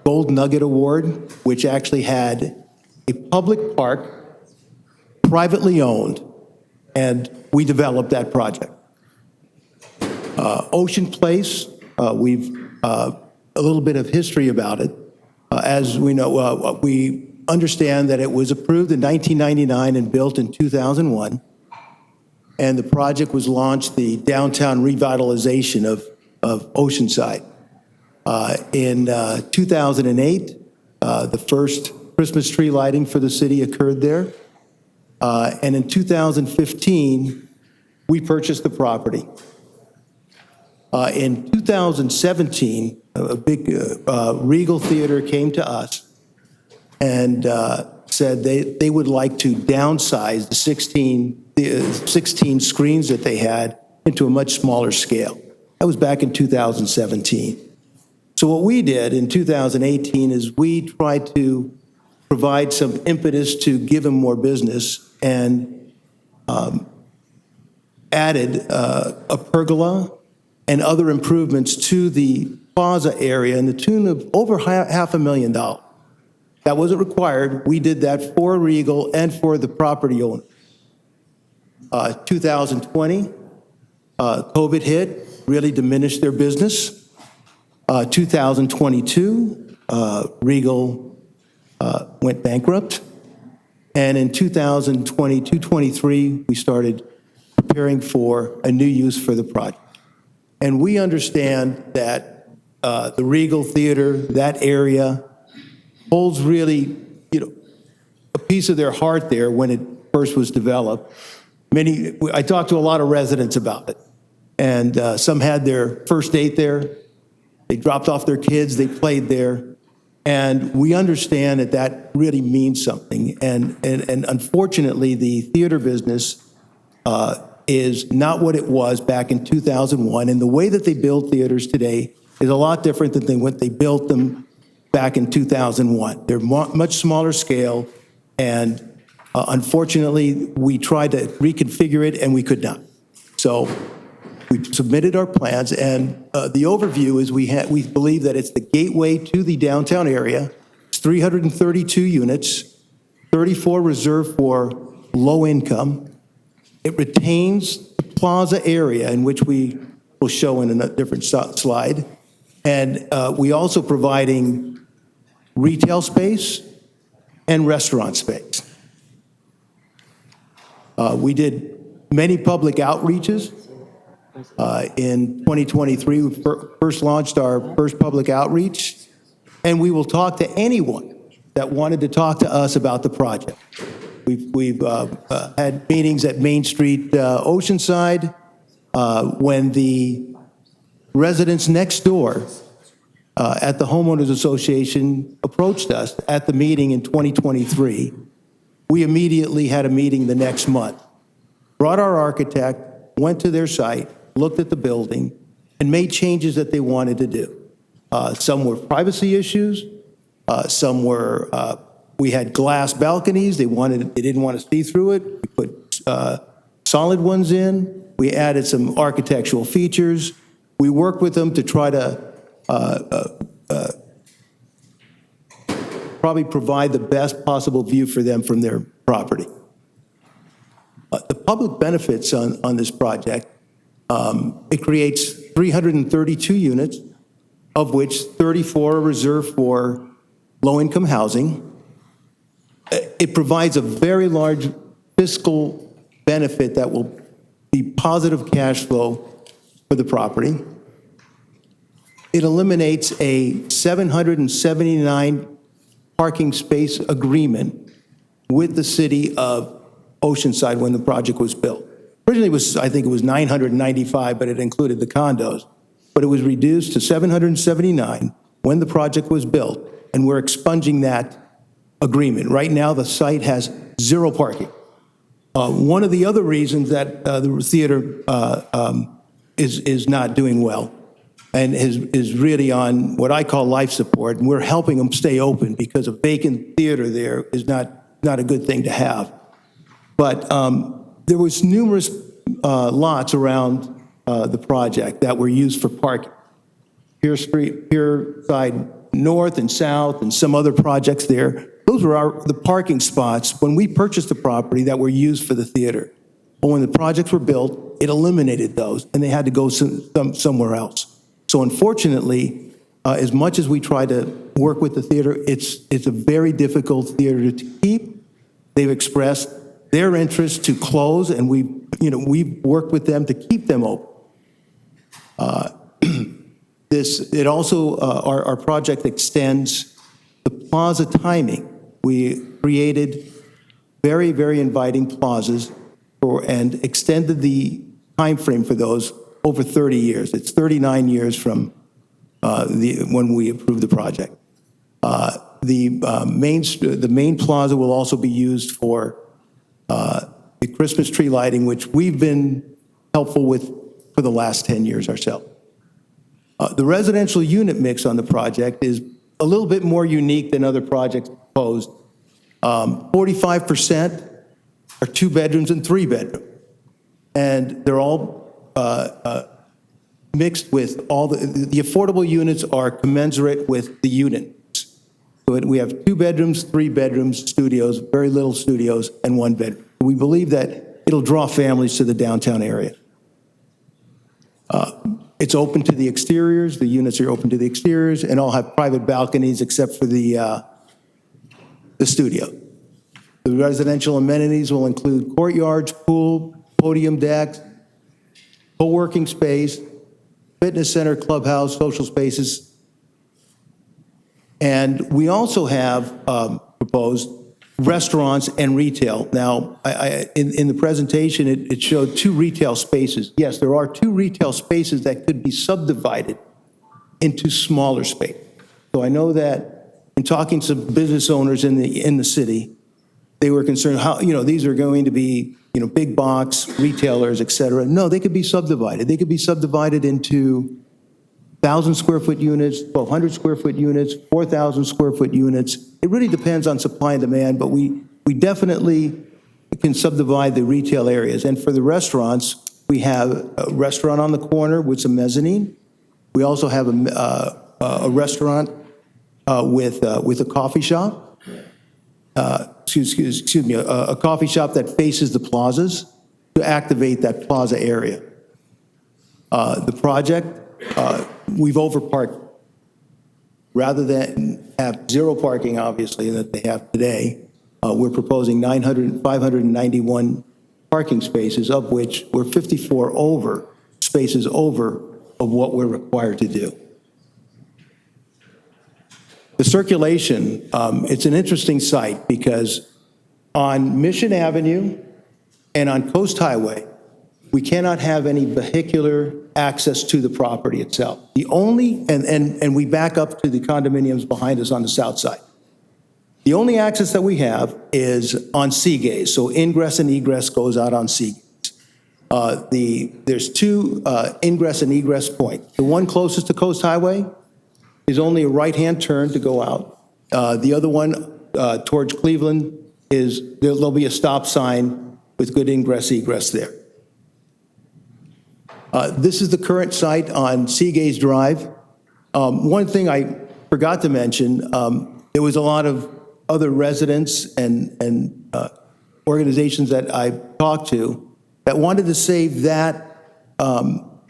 Gold Nugget Award, which actually had a public park, privately owned, and we developed that project. Ocean Place, we've a little bit of history about it. As we know, we understand that it was approved in 1999 and built in 2001, and the project was launched, the downtown revitalization of Oceanside. In 2008, the first Christmas tree lighting for the city occurred there. And in 2015, we purchased the property. In 2017, a big Regal Theater came to us and said they would like to downsize the 16 screens that they had into a much smaller scale. That was back in 2017. So what we did in 2018 is we tried to provide some impetus to give them more business and added a pergola and other improvements to the plaza area in the tune of over $500,000. That wasn't required. We did that for Regal and for the property owner. 2020, COVID hit, really diminished their business. 2022, Regal went bankrupt. And in 2022-23, we started preparing for a new use for the project. And we understand that the Regal Theater, that area, holds really, a piece of their heart there when it first was developed. I talked to a lot of residents about it, and some had their first date there. They dropped off their kids, they played there. And we understand that that really means something. And unfortunately, the theater business is not what it was back in 2001. And the way that they build theaters today is a lot different than what they built them back in 2001. They're much smaller scale. And unfortunately, we tried to reconfigure it and we could not. So we've submitted our plans, and the overview is we believe that it's the gateway to the downtown area. It's 332 units, 34 reserved for low income. It retains the plaza area, in which we will show in a different slide. And we also providing retail space and restaurant space. We did many public outreaches. In 2023, we first launched our first public outreach, and we will talk to anyone that wanted to talk to us about the project. We've had meetings at Main Street, Oceanside, when the residents next door at the Homeowners Association approached us at the meeting in 2023. We immediately had a meeting the next month, brought our architect, went to their site, looked at the building, and made changes that they wanted to do. Some were privacy issues. Some were, we had glass balconies. They didn't want to see through it. We put solid ones in. We added some architectural features. We worked with them to try to probably provide the best possible view for them from their property. The public benefits on this project, it creates 332 units, of which 34 are reserved for low-income housing. It provides a very large fiscal benefit that will be positive cash flow for the property. It eliminates a 779 parking space agreement with the city of Oceanside when the project was built. Originally, I think it was 995, but it included the condos. But it was reduced to 779 when the project was built, and we're expunging that agreement. Right now, the site has 0 parking. One of the other reasons that the theater is not doing well and is really on what I call life support, and we're helping them stay open because a vacant theater there is not a good thing to have. But there was numerous lots around the project that were used for parking. Pier Side North and South and some other projects there, those were the parking spots when we purchased the property that were used for the theater. But when the projects were built, it eliminated those, and they had to go somewhere else. So unfortunately, as much as we try to work with the theater, it's a very difficult theater to keep. They've expressed their interest to close, and we've worked with them to keep them open. Our project extends the plaza timing. We created very, very inviting plazas and extended the time frame for those over 30 years. It's 39 years from when we approved the project. The main plaza will also be used for the Christmas tree lighting, which we've been helpful with for the last 10 years ourselves. The residential unit mix on the project is a little bit more unique than other projects proposed. 45% are 2 bedrooms and 3 bedrooms. And they're all mixed with all the affordable units are commensurate with the units. So we have 2 bedrooms, 3 bedrooms, studios, very little studios, and 1 bedroom. We believe that it'll draw families to the downtown area. It's open to the exteriors. The units are open to the exteriors and all have private balconies except for the studio. The residential amenities will include courtyards, pool, podium decks, co-working space, fitness center, clubhouse, social spaces. And we also have proposed restaurants and retail. Now, in the presentation, it showed 2 retail spaces. Yes, there are 2 retail spaces that could be subdivided into smaller space. So I know that in talking to business owners in the city, they were concerned how, these are going to be, big box retailers, et cetera. No, they could be subdivided. They could be subdivided into 1,000 square foot units, 1,200 square foot units, 4,000 square foot units. It really depends on supply and demand, but we definitely can subdivide the retail areas. And for the restaurants, We have a restaurant on the corner with some mezzanine. We also have a restaurant with a coffee shop. Excuse me, a coffee shop that faces the plazas to activate that plaza area. The project, we've overparked. Rather than have zero parking, obviously, that they have today, we're proposing 591 parking spaces, of which we're 54 spaces over of what we're required to do. The circulation, it's an interesting site because on Mission Avenue and on Coast Highway, we cannot have any vehicular access to the property itself. The only, and we back up to the condominiums behind us on the south side. The only access that we have is on Seagaze, so ingress and egress goes out on Seagaze. There's two ingress and egress points. The one closest to Coast Highway is only a right-hand turn to go out. The other one towards Cleveland there'll be a stop sign with good ingress egress there. This is the current site on Seagaze Drive. One thing I forgot to mention, there was a lot of other residents and organizations that I talked to that wanted to save that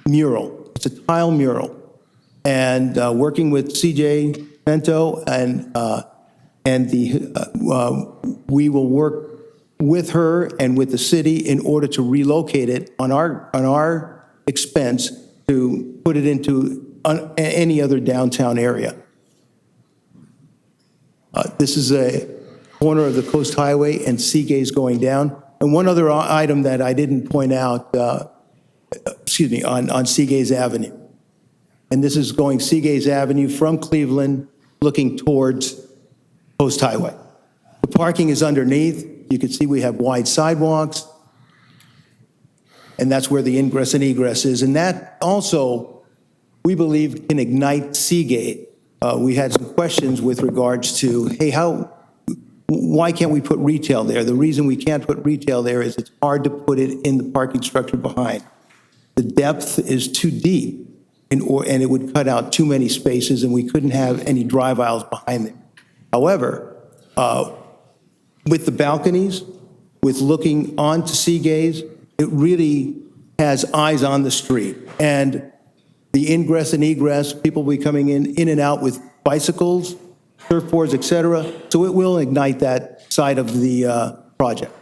mural. It's a tile mural. And working with CJ Bento we will work with her and with the city in order to relocate it on our expense to put it into any other downtown area. This is a corner of the Coast Highway and Seagaze going down. And one other item that I didn't point out, on Seagaze Avenue. And this is going Seagaze Avenue from Cleveland looking towards Coast Highway. The parking is underneath. You can see we have wide sidewalks. And that's where the ingress and egress is. And that also, we believe, can ignite Seagate. We had some questions with regards to, hey, why can't we put retail there? The reason we can't put retail there is it's hard to put it in the parking structure behind. The depth is too deep, and it would cut out too many spaces, and we couldn't have any drive aisles behind them. However, with the balconies, with looking onto Seagaze, it really has eyes on the street. And the ingress and egress, people will be coming in and out with bicycles, surfboards, et cetera. So it will ignite that side of the project.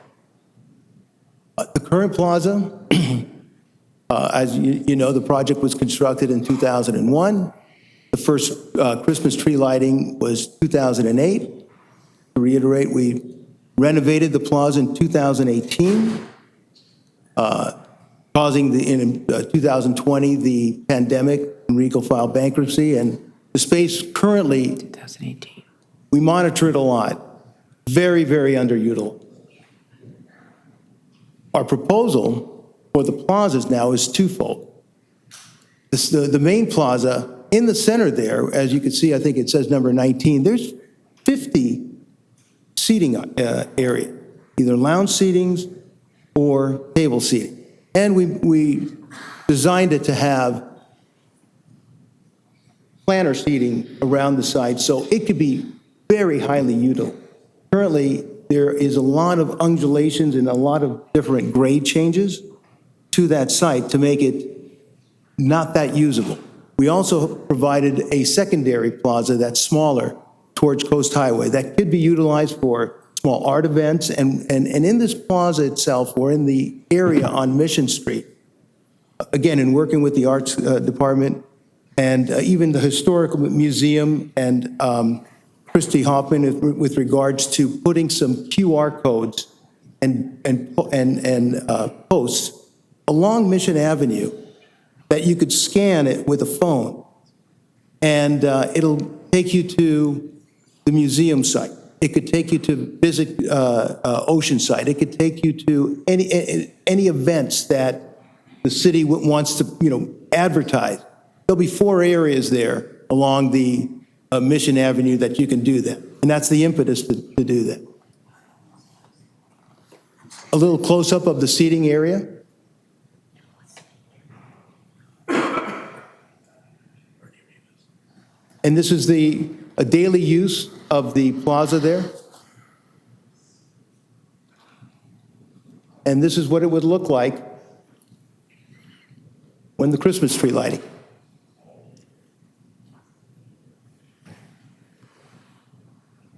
The current plaza, as you know, the project was constructed in 2001. The first Christmas tree lighting was 2008. To reiterate, we renovated the plaza in 2018. Causing in 2020 the pandemic and Regal filed bankruptcy, and the space currently 2018. We monitor it a lot. Very, very underutilized. Our proposal for the plazas now is twofold. The main plaza in the center there, as you can see, I think it says number 19. There's 50 seating area, either lounge seatings or table seating. And we designed it to have planter seating around the site so it could be very highly utilized. Currently, there is a lot of undulations and a lot of different grade changes to that site to make it not that usable. We also provided a secondary plaza that's smaller towards Coast Highway that could be utilized for small art events, and in this plaza itself, or in the area on Mission Street, again, in working with the Arts Department and even the Historical Museum and Christy Hoffman with regards to putting some QR codes and posts along Mission Avenue that you could scan it with a phone, and it'll take you to the museum site. It could take you to visit Oceanside. It could take you to any events that the city wants to, advertise. There'll be 4 areas there along the Mission Avenue that you can do that, and that's the impetus to do that. A little close-up of the seating area. And this is a daily use of the plaza there. And this is what it would look like when the Christmas tree lighting.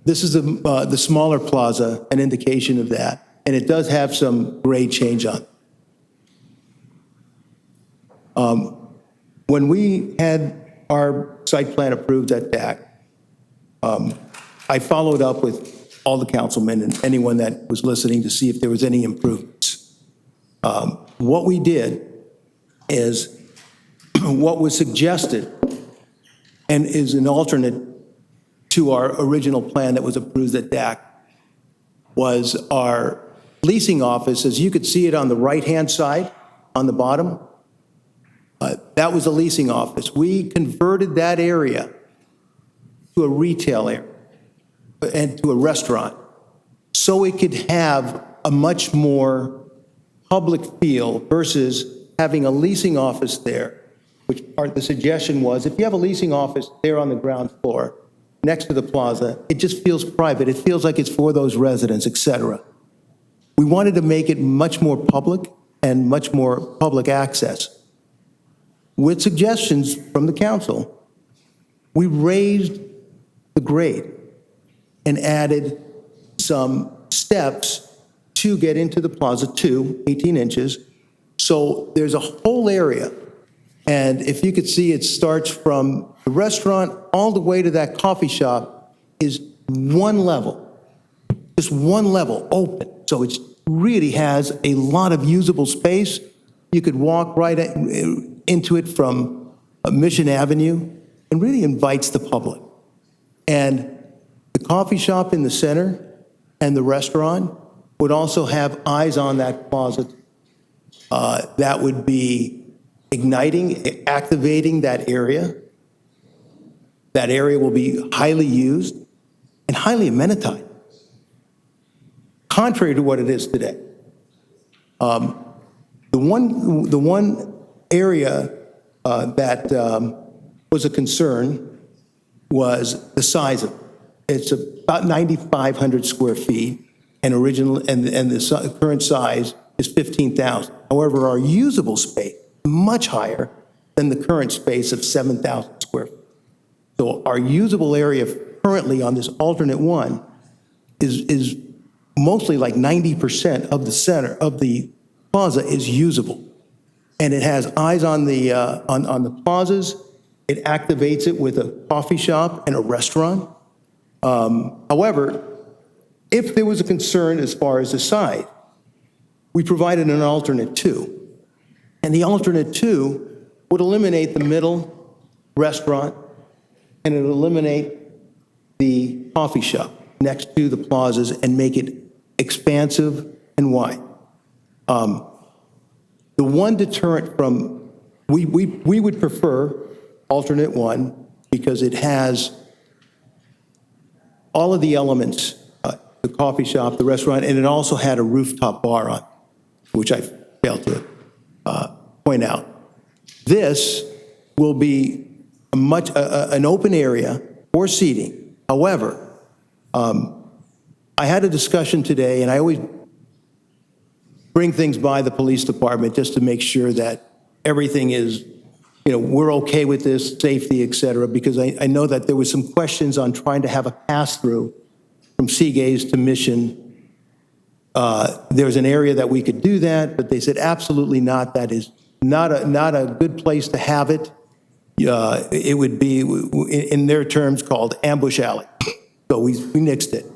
This is the smaller plaza, an indication of that, and it does have some grade change on it. When we had our site plan approved at DAC, I followed up with all the councilmen and anyone that was listening to see if there was any improvements. What we did is what was suggested and is an alternate to our original plan that was approved at DAC was our leasing office, as you could see it on the right-hand side on the bottom. That was a leasing office. We converted that area to a retail area and to a restaurant so it could have a much more public feel versus having a leasing office there, which the suggestion was if you have a leasing office there on the ground floor next to the plaza, it just feels private. It feels like it's for those residents, et cetera. We wanted to make it much more public and much more public access. With suggestions from the council, we raised the grade and added some steps to get into the plaza to 18 inches. So there's a whole area. And if you could see, it starts from the restaurant all the way to that coffee shop is one level, just one level open. So it really has a lot of usable space. You could walk right into it from Mission Avenue and really invites the public. And the coffee shop in the center and the restaurant would also have eyes on that plaza. That would be igniting, activating that area. That area will be highly used and highly amenitized, contrary to what it is today. The one area that was a concern was the size of it. It's about 9,500 square feet, and the current size is 15,000. However, our usable space much higher than the current space of 7,000 square feet. So our usable area currently on this alternate one is mostly like 90% of the center of the plaza is usable. And it has eyes on the plazas. It activates it with a coffee shop and a restaurant. However, if there was a concern as far as the size, we provided an alternate two. And the alternate two would eliminate the middle restaurant and it would eliminate the coffee shop next to the plazas and make it expansive and wide. The one deterrent from, we would prefer alternate one because it has all of the elements, the coffee shop, the restaurant, and it also had a rooftop bar on, which I failed to point out. This will be an open area for seating. However, I had a discussion today, and I always bring things by the police department just to make sure that everything is, we're okay with this, safety, et cetera, because I know that there was some questions on trying to have a pass-through from Seagaze to Mission. There's an area that we could do that, but they said absolutely not. That is not a good place to have it. It would be, in their terms, called ambush alley. So we nixed it.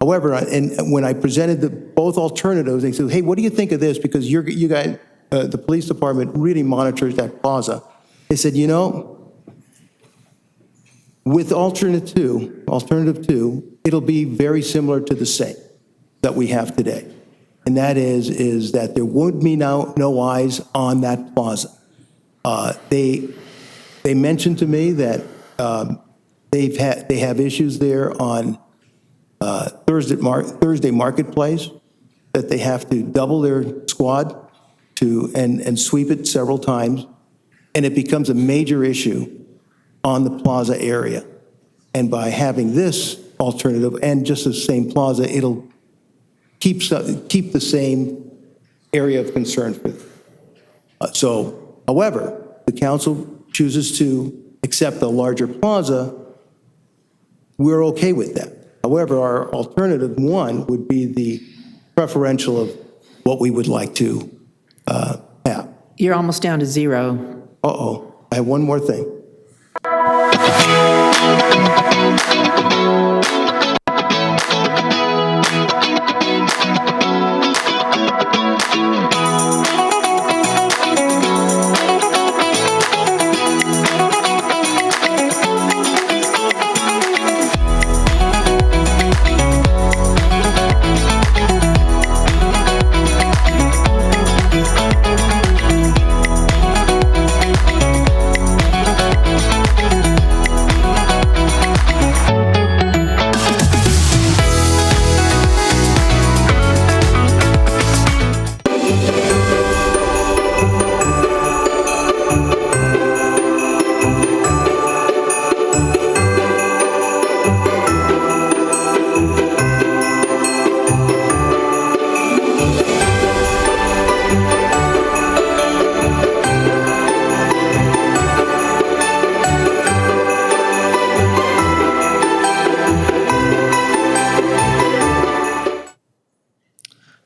However, and when I presented both alternatives, they said, hey, what do you think of this? Because you guys, the police department really monitors that plaza. They said, with alternative two, it'll be very similar to the same that we have today. And that is that there won't be no eyes on that plaza. They mentioned to me that they have issues there on Thursday Marketplace, that they have to double their squad and sweep it several times, and it becomes a major issue on the plaza area. And by having this alternative and just the same plaza, it'll keep the same area of concern for them. However, the council chooses to accept the larger plaza, we're okay with that. However, our alternative one would be the preferential of what we would like to have. You're almost down to 0. Uh-oh, I have one more thing.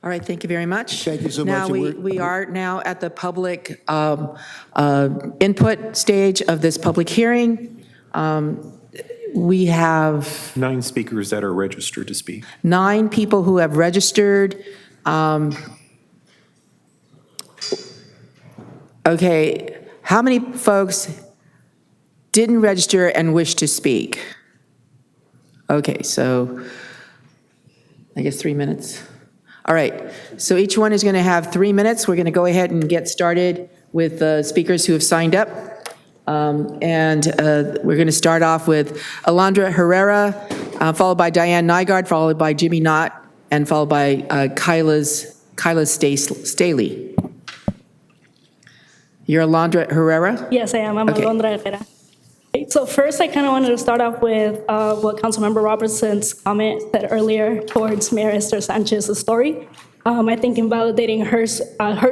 All right, thank you very much. Thank you so now much. We are now at the public input stage of this public hearing. We have 9 speakers that are registered to speak. 9 people who have registered. Okay, how many folks didn't register and wish to speak? Okay, so I guess 3 minutes. All right, so each one is going to have 3 minutes. We're going to go ahead and get started with the speakers who have signed up. We're going to start off with Alondra Herrera, followed by Diane Nygaard, followed by Jimmy Knott, and followed by Kyla Staley. You're Alondra Herrera? Yes, I am. I'm Okay. Alondra Herrera. So first, I kind of wanted to start off with what Councilmember Robertson's comment said earlier towards Mayor Esther Sanchez's story. I think invalidating her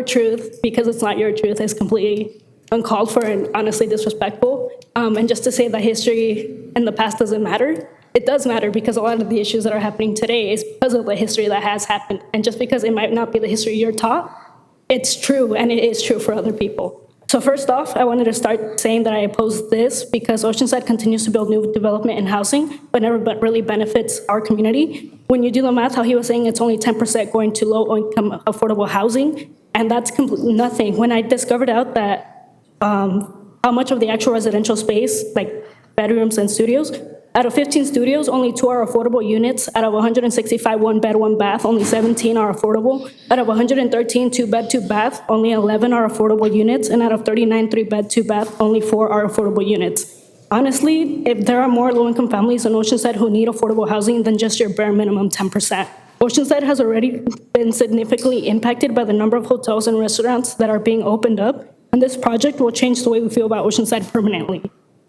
truth because it's not your truth is completely uncalled for and honestly disrespectful. And just to say that history in the past doesn't matter, it does matter because a lot of the issues that are happening today is because of the history that has happened. And just because it might not be the history you're taught, it's true, and it is true for other people. So first off, I wanted to start saying that I oppose this because Oceanside continues to build new development and housing, but never really benefits our community. When you do the math, how he was saying it's only 10% going to low-income affordable housing, and that's completely nothing. When I discovered out that how much of the actual residential space, like bedrooms and studios, out of 15 studios, only 2 are affordable units. Out of 165 one-bed, one-bath, only 17 are affordable. Out of 113 two-bed, two-bath, only 11 are affordable units. And out of 39 three-bed, two-bath, only 4 are affordable units. Honestly, if there are more low-income families in Oceanside who need affordable housing than just your bare minimum 10%. Oceanside has already been significantly impacted by the number of hotels and restaurants that are being opened up, and this project will change the way we feel about Oceanside permanently.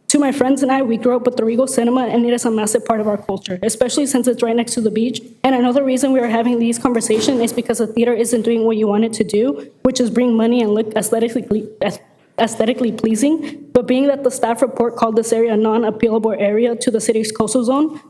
To my friends and I, we grew up with the Regal Cinema, and it is a massive part of our culture, especially since it's right next to the beach. And another reason we are having these conversations is because the theater isn't doing what you want it to do, which is bring money and look aesthetically pleasing. But being that the staff report called this area a non-appealable area to the city's coastal zone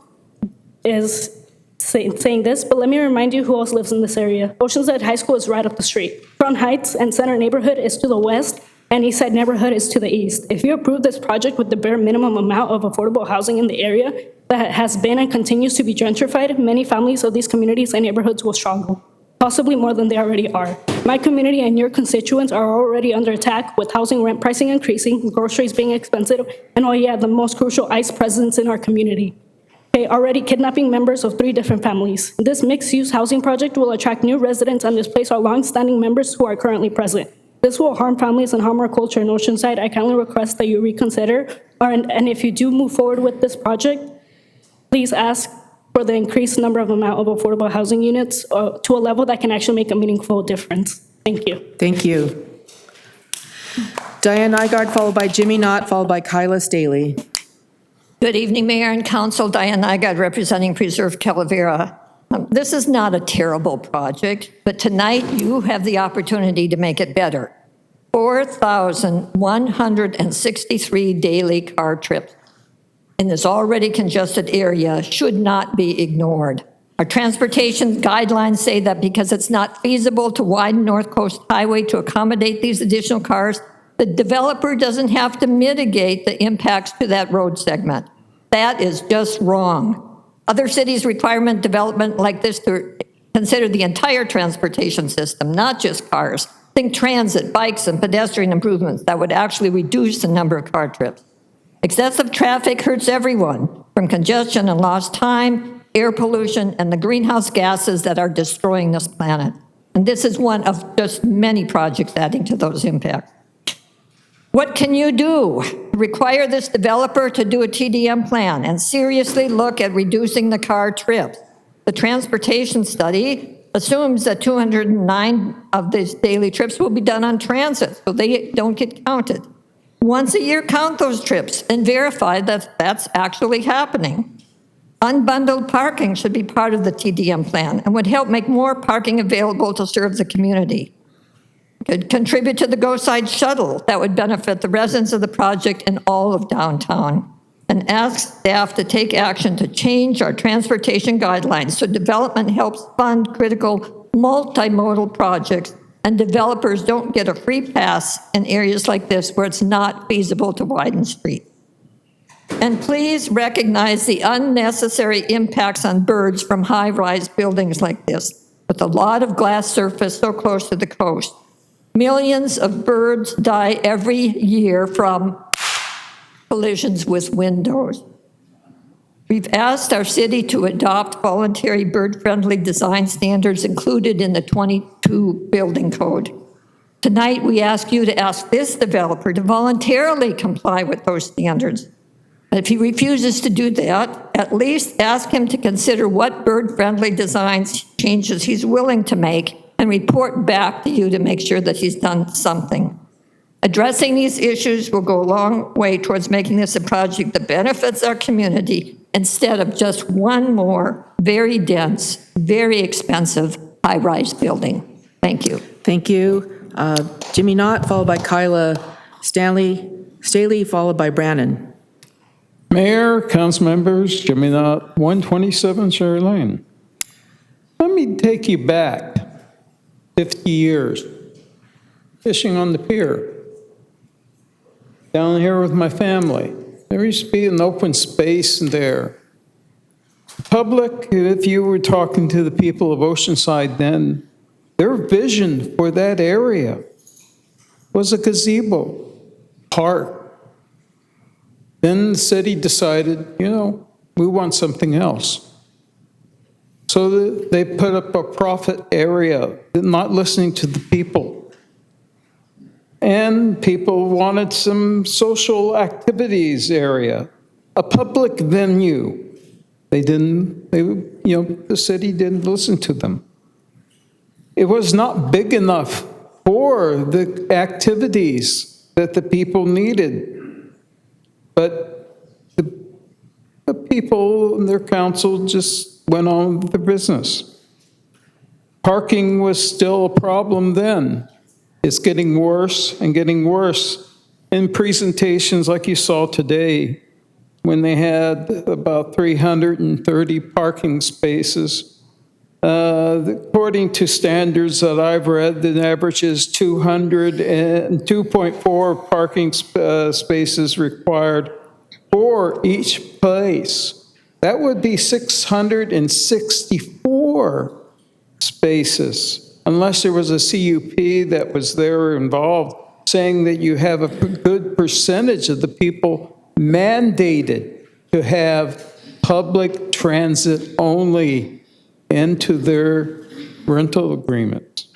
is saying this, but let me remind you who else lives in this area. Oceanside High School is right up the street. Crown Heights and Center Neighborhood is to the west, and Eastside Neighborhood is to the east. If you approve this project with the bare minimum amount of affordable housing in the area that has been and continues to be gentrified, many families of these communities and neighborhoods will struggle, possibly more than they already are. My community and your constituents are already under attack with housing rent pricing increasing, groceries being expensive, and oh yeah, the most crucial ICE presence in our community. Okay, already kidnapping members of 3 different families. This mixed-use housing project will attract new residents and displace our long-standing members who are currently present. This will harm families and harm our culture in Oceanside. I kindly request that you reconsider, and if you do move forward with this project, please ask for the increased amount of affordable housing units to a level that can actually make a meaningful difference. Thank you. Thank you. Diane Nygaard, followed by Jimmy Knott, followed by Kyla Staley. Good evening, Mayor and Council. Diane Nygaard representing Preserve Calavera. This is not a terrible project, but tonight you have the opportunity to make it better. 4,163 daily car trips in this already congested area should not be ignored. Our transportation guidelines say that because it's not feasible to widen North Coast Highway to accommodate these additional cars, the developer doesn't have to mitigate the impacts to that road segment. That is just wrong. Other cities require development like this to consider the entire transportation system, not just cars. Think transit, bikes, and pedestrian improvements that would actually reduce the number of car trips. Excessive traffic hurts everyone, from congestion and lost time, air pollution, and the greenhouse gases that are destroying this planet. And this is one of just many projects adding to those impacts. What can you do? Require this developer to do a TDM plan and seriously look at reducing the car trips. The transportation study assumes that 209 of these daily trips will be done on transit, so they don't get counted. Once a year, count those trips and verify that that's actually happening. Unbundled parking should be part of the TDM plan and would help make more parking available to serve the community. Could contribute to the Go Side shuttle that would benefit the residents of the project and all of downtown. And ask staff to take action to change our transportation guidelines so development helps fund critical multimodal projects and developers don't get a free pass in areas like this where it's not feasible to widen streets. And please recognize the unnecessary impacts on birds from high-rise buildings like this, with a lot of glass surface so close to the coast. Millions of birds die every year from collisions with windows. We've asked our city to adopt voluntary bird-friendly design standards included in the 22 building code. Tonight, we ask you to ask this developer to voluntarily comply with those standards. If he refuses to do that, at least ask him to consider what bird-friendly designs changes he's willing to make and report back to you to make sure that he's done something. Addressing these issues will go a long way towards making this a project that benefits our community instead of just one more very dense, very expensive high-rise building. Thank you. Thank you. Jimmy Knott, followed by Kyla Staley, followed by Brannon. Mayor, council members, Jimmy Knott, 127 Sherry Lane. Let me take you back 50 years, fishing on the pier, down here with my family. There used to be an open space there. Public, if you were talking to the people of Oceanside then, their vision for that area was a gazebo, park. Then the city decided, we want something else. So they put up a profit area, not listening to the people. And people wanted some social activities area, a public venue. The city didn't listen to them. It was not big enough for the activities that the people needed. But the people and their council just went on with their business. Parking was still a problem then. It's getting worse and getting worse. In presentations like you saw today, when they had about 330 parking spaces, according to standards that I've read, the average is 2.4 parking spaces required for each place. That would be 664 spaces, unless there was a CUP that was there involved, saying that you have a good percentage of the people mandated to have public transit only into their rental agreement.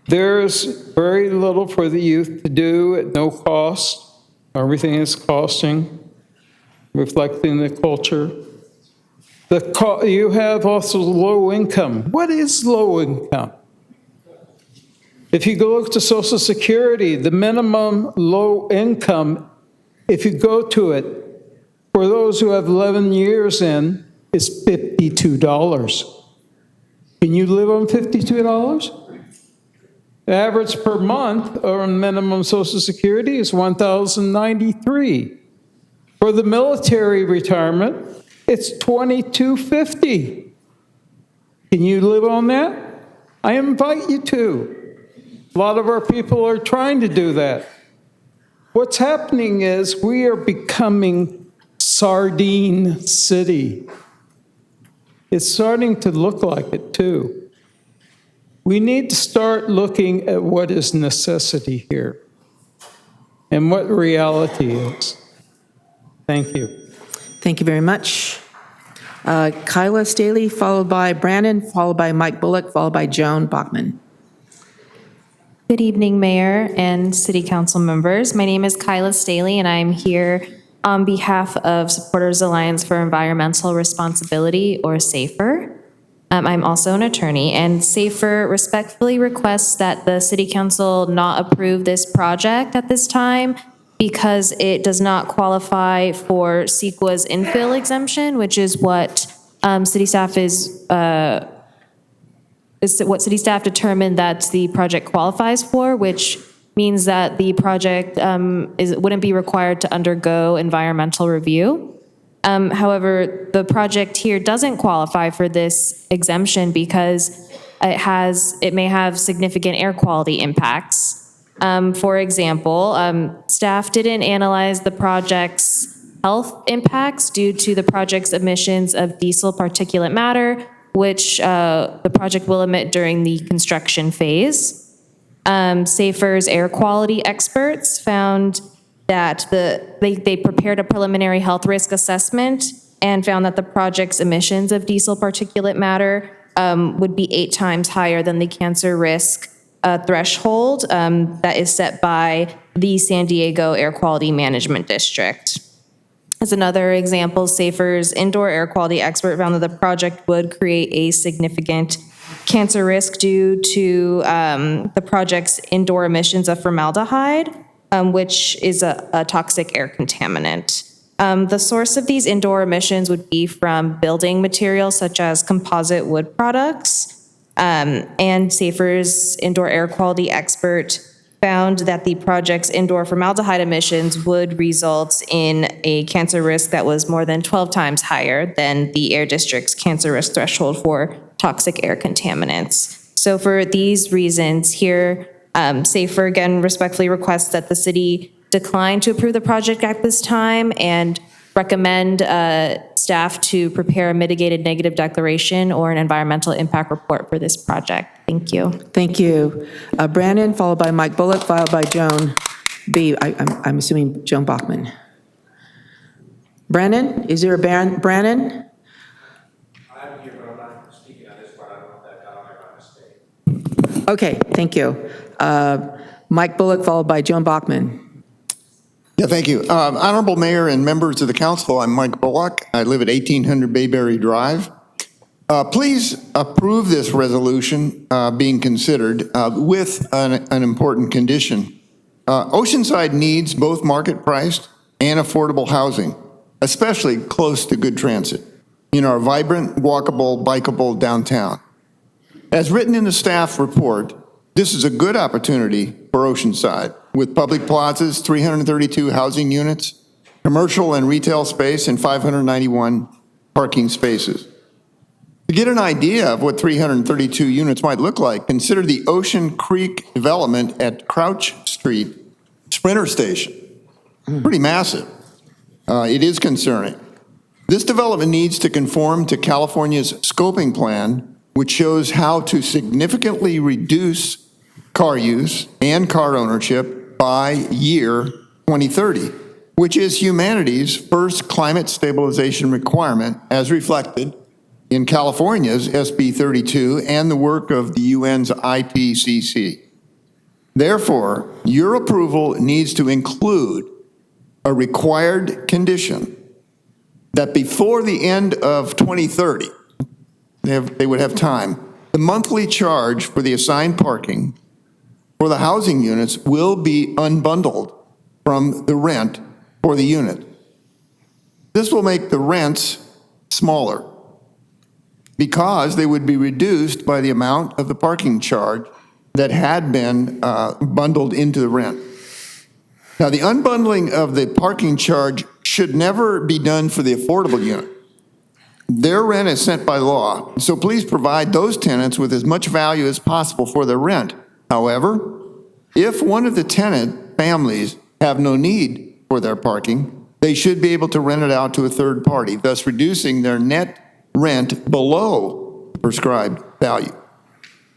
There's very little for the youth to do at no cost. Everything is costing, reflecting the culture. You have also low income. What is low income? If you go to Social Security, the minimum low income, if you go to it, for those who have 11 years in is $52. Can you live on $52? The average per month on minimum Social Security is $1,093. For the military retirement, it's $2,250. Can you live on that? I invite you to. A lot of our people are trying to do that. What's happening is we are becoming Sardine City. It's starting to look like it too. We need to start looking at what is necessity here and what reality is. Thank you. Thank you very much. Kyla Staley, followed by Brandon, followed by Mike Bullock, followed by Joan Bachman. Good evening, Mayor and City Council members. My name is Kyla Staley, and I'm here on behalf of Supporters Alliance for Environmental Responsibility, or SAFER. I'm also an attorney, and SAFER respectfully requests that the City Council not approve this project at this time because it does not qualify for CEQA's infill exemption, which is what city staff determined that the project qualifies for, which means that the project wouldn't be required to undergo environmental review. However, the project here doesn't qualify for this exemption because it may have significant air quality impacts. For example, staff didn't analyze the project's health impacts due to the project's emissions of diesel particulate matter, which the project will emit during the construction phase. SAFER's air quality experts found that they prepared a preliminary health risk assessment and found that the project's emissions of diesel particulate matter would be 8 times higher than the cancer risk threshold that is set by the San Diego Air Quality Management District. As another example, SAFER's indoor air quality expert found that the project would create a significant cancer risk due to the project's indoor emissions of formaldehyde, which is a toxic air contaminant. The source of these indoor emissions would be from building materials such as composite wood products, and SAFER's indoor air quality expert found that the project's indoor formaldehyde emissions would result in a cancer risk that was more than 12 times higher than the air district's cancer risk threshold for toxic air contaminants. So for these reasons here, SAFER again respectfully requests that the city decline to approve the project at this time and recommend staff to prepare a mitigated negative declaration or an environmental impact report for this project. Thank you. Thank you. Brandon, followed by Mike Bullock, followed by Joan B. I'm assuming Joan Bachman. Brandon, is there a Brandon? I'm here, but I'm not speaking on this part. I don't want that down there by mistake. Okay, thank you. Mike Bullock, followed by Joan Bachman. Yeah, thank you. Honorable Mayor and members of the council, I'm Mike Bullock. I live at 1800 Bayberry Drive. Please approve this resolution being considered with an important condition. Oceanside needs both market-priced and affordable housing, especially close to good transit, in our vibrant, walkable, bikeable downtown. As written in the staff report, this is a good opportunity for Oceanside, with public plazas, 332 housing units, commercial and retail space, and 591 parking spaces. To get an idea of what 332 units might look like, consider the Ocean Creek development at Crouch Street Sprinter Station. Pretty massive. It is concerning. This development needs to conform to California's scoping plan, which shows how to significantly reduce car use and car ownership by year 2030, which is humanity's first climate stabilization requirement as reflected in California's SB 32 and the work of the UN's IPCC. Therefore, your approval needs to include a required condition that before the end of 2030, they would have time, the monthly charge for the assigned parking for the housing units will be unbundled from the rent for the unit. This will make the rents smaller because they would be reduced by the amount of the parking charge that had been bundled into the rent. Now, the unbundling of the parking charge should never be done for the affordable unit. Their rent is set by law, so please provide those tenants with as much value as possible for their rent. However, if one of the tenant families have no need for their parking, they should be able to rent it out to a third party, thus reducing their net rent below the prescribed value.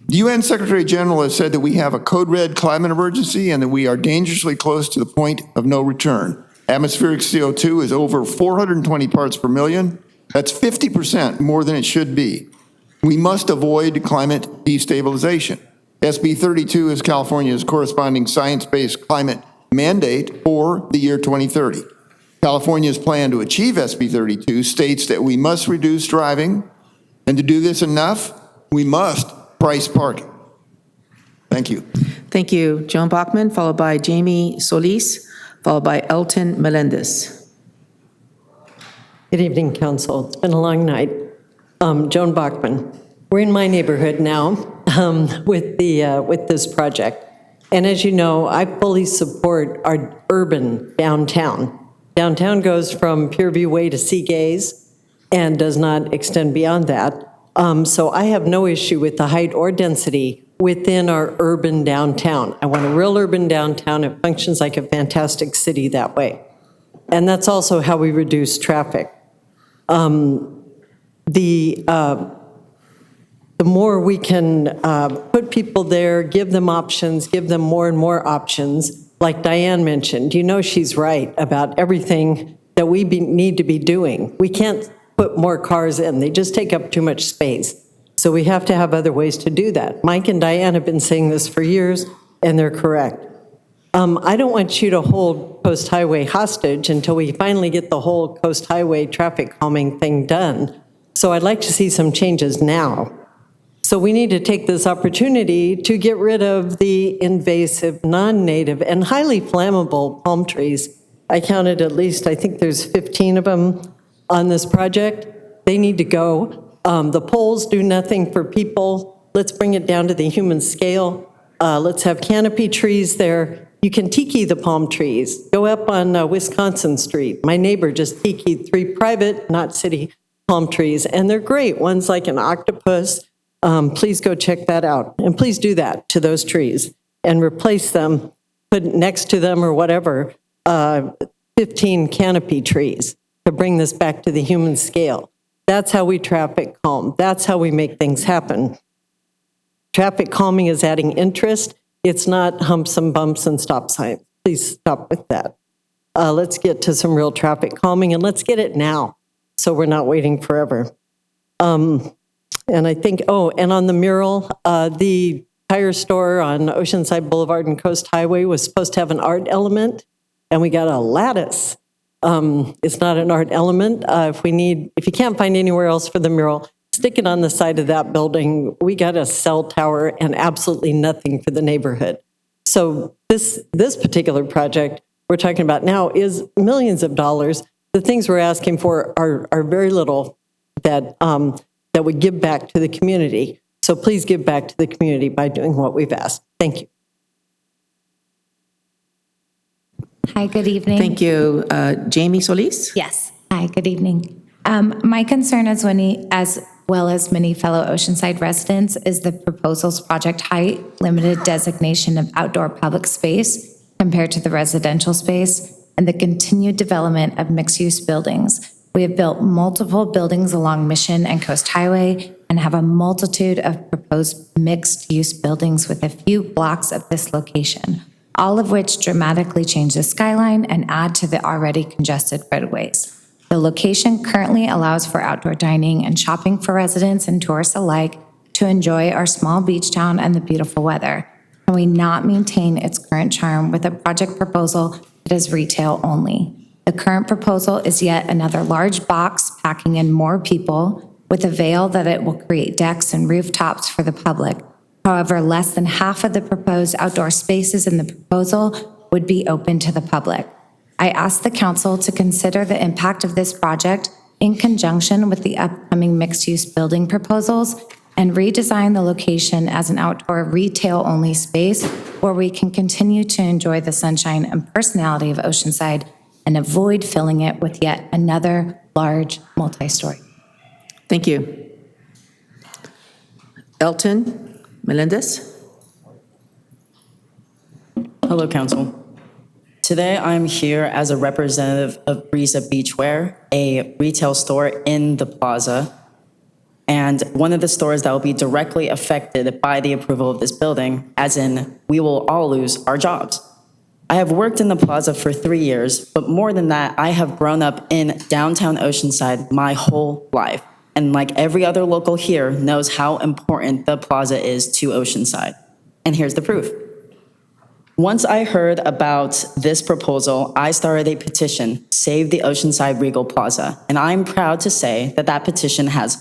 The UN Secretary General has said that we have a code red climate emergency and that we are dangerously close to the point of no return. Atmospheric CO2 is over 420 parts per million. That's 50% more than it should be. We must avoid climate destabilization. SB 32 is California's corresponding science-based climate mandate for the year 2030. California's plan to achieve SB 32 states that we must reduce driving, and to do this enough, we must price parking. Thank you. Thank you. Joan Bachman, followed by Jamie Solis, followed by Elton Melendez. Good evening, Council. It's been a long night. Joan Bachman. We're in my neighborhood now with this project. And as you know, I fully support our urban downtown. Downtown goes from Pureview Way to Seagaze and does not extend beyond that. So I have no issue with the height or density within our urban downtown. I want a real urban downtown. It functions like a fantastic city that way. And that's also how we reduce traffic. The more we can put people there, give them options, give them more and more options, like Diane mentioned. You know she's right about everything that we need to be doing. We can't put more cars in. They just take up too much space. So we have to have other ways to do that. Mike and Diane have been saying this for years, and they're correct. I don't want you to hold Coast Highway hostage until we finally get the whole Coast Highway traffic calming thing done. So I'd like to see some changes now. So we need to take this opportunity to get rid of the invasive, non-native, and highly flammable palm trees. I counted at least, I think there's 15 of them on this project. They need to go. The poles do nothing for people. Let's bring it down to the human scale. Let's have canopy trees there. You can tiki the palm trees. Go up on Wisconsin Street. My neighbor just tikied 3 private, not city, palm trees, and they're great. One's like an octopus. Please go check that out. And please do that to those trees and replace them, put next to them or whatever, 15 canopy trees to bring this back to the human scale. That's how we traffic calm. That's how we make things happen. Traffic calming is adding interest. It's not humps and bumps and stop signs. Please stop with that. Let's get to some real traffic calming, and let's get it now so we're not waiting forever. And I think, and on the mural, the tire store on Oceanside Boulevard and Coast Highway was supposed to have an art element, and we got a lattice. It's not an art element. If you can't find anywhere else for the mural, stick it on the side of that building. We got a cell tower and absolutely nothing for the neighborhood. So this particular project we're talking about now is millions of dollars. The things we're asking for are very little that would give back to the community. So please give back to the community by doing what we've asked. Thank you. Hi, good evening. Thank you. Jamie Solis? Yes. Hi, good evening. My concern as well as many fellow Oceanside residents is the proposal's project height, limited designation of outdoor public space compared to the residential space, and the continued development of mixed-use buildings. We have built multiple buildings along Mission and Coast Highway and have a multitude of proposed mixed-use buildings with a few blocks of this location, all of which dramatically change the skyline and add to the already congested roadways. The location currently allows for outdoor dining and shopping for residents and tourists alike to enjoy our small beach town and the beautiful weather. Can we not maintain its current charm with a project proposal that is retail only? The current proposal is yet another large box packing in more people with a veil that it will create decks and rooftops for the public. However, less than half of the proposed outdoor spaces in the proposal would be open to the public. I ask the council to consider the impact of this project in conjunction with the upcoming mixed-use building proposals and redesign the location as an outdoor retail-only space where we can continue to enjoy the sunshine and personality of Oceanside and avoid filling it with yet another large multi-story. Thank you. Elton Melendez. Hello, Council. Today, I'm here as a representative of Breeza Beachwear, a retail store in the plaza, and one of the stores that will be directly affected by the approval of this building, as in we will all lose our jobs. I have worked in the plaza for 3 years, but more than that, I have grown up in downtown Oceanside my whole life. And like every other local here knows how important the plaza is to Oceanside. And here's the proof. Once I heard about this proposal, I started a petition, Save the Oceanside Regal Plaza. And I'm proud to say that that petition has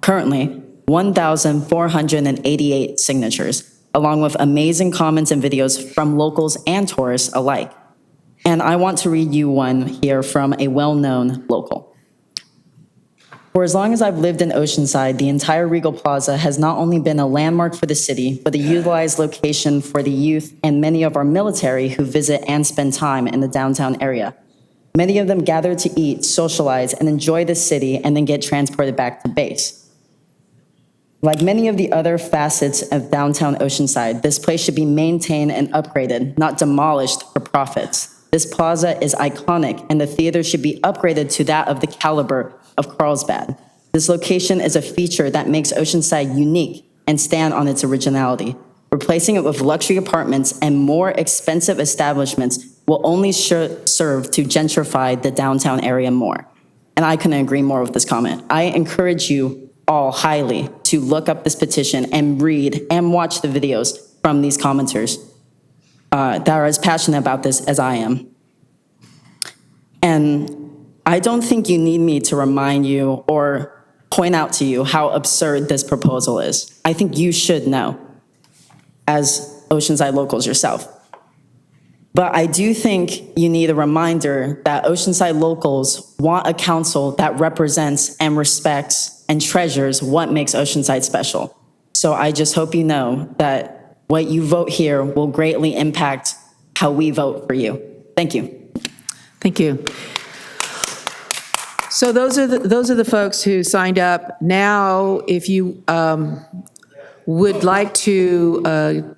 currently 1,488 signatures, along with amazing comments and videos from locals and tourists alike. And I want to read you one here from a well-known local. For as long as I've lived in Oceanside, the entire Regal Plaza has not only been a landmark for the city, but a utilized location for the youth and many of our military who visit and spend time in the downtown area. Many of them gather to eat, socialize, and enjoy the city and then get transported back to base. Like many of the other facets of downtown Oceanside, this place should be maintained and upgraded, not demolished for profits. This plaza is iconic, and the theater should be upgraded to that of the caliber of Carlsbad. This location is a feature that makes Oceanside unique and stand on its originality. Replacing it with luxury apartments and more expensive establishments will only serve to gentrify the downtown area more. And I couldn't agree more with this comment. I encourage you all highly to look up this petition and read and watch the videos from these commenters that are as passionate about this as I am. And I don't think you need me to remind you or point out to you how absurd this proposal is. I think you should know, as Oceanside locals yourself. But I do think you need a reminder that Oceanside locals want a council that represents and respects and treasures what makes Oceanside special. So I just hope you know that what you vote here will greatly impact how we vote for you. Thank you. Thank you. So those are the folks who signed up. Now, if you would like to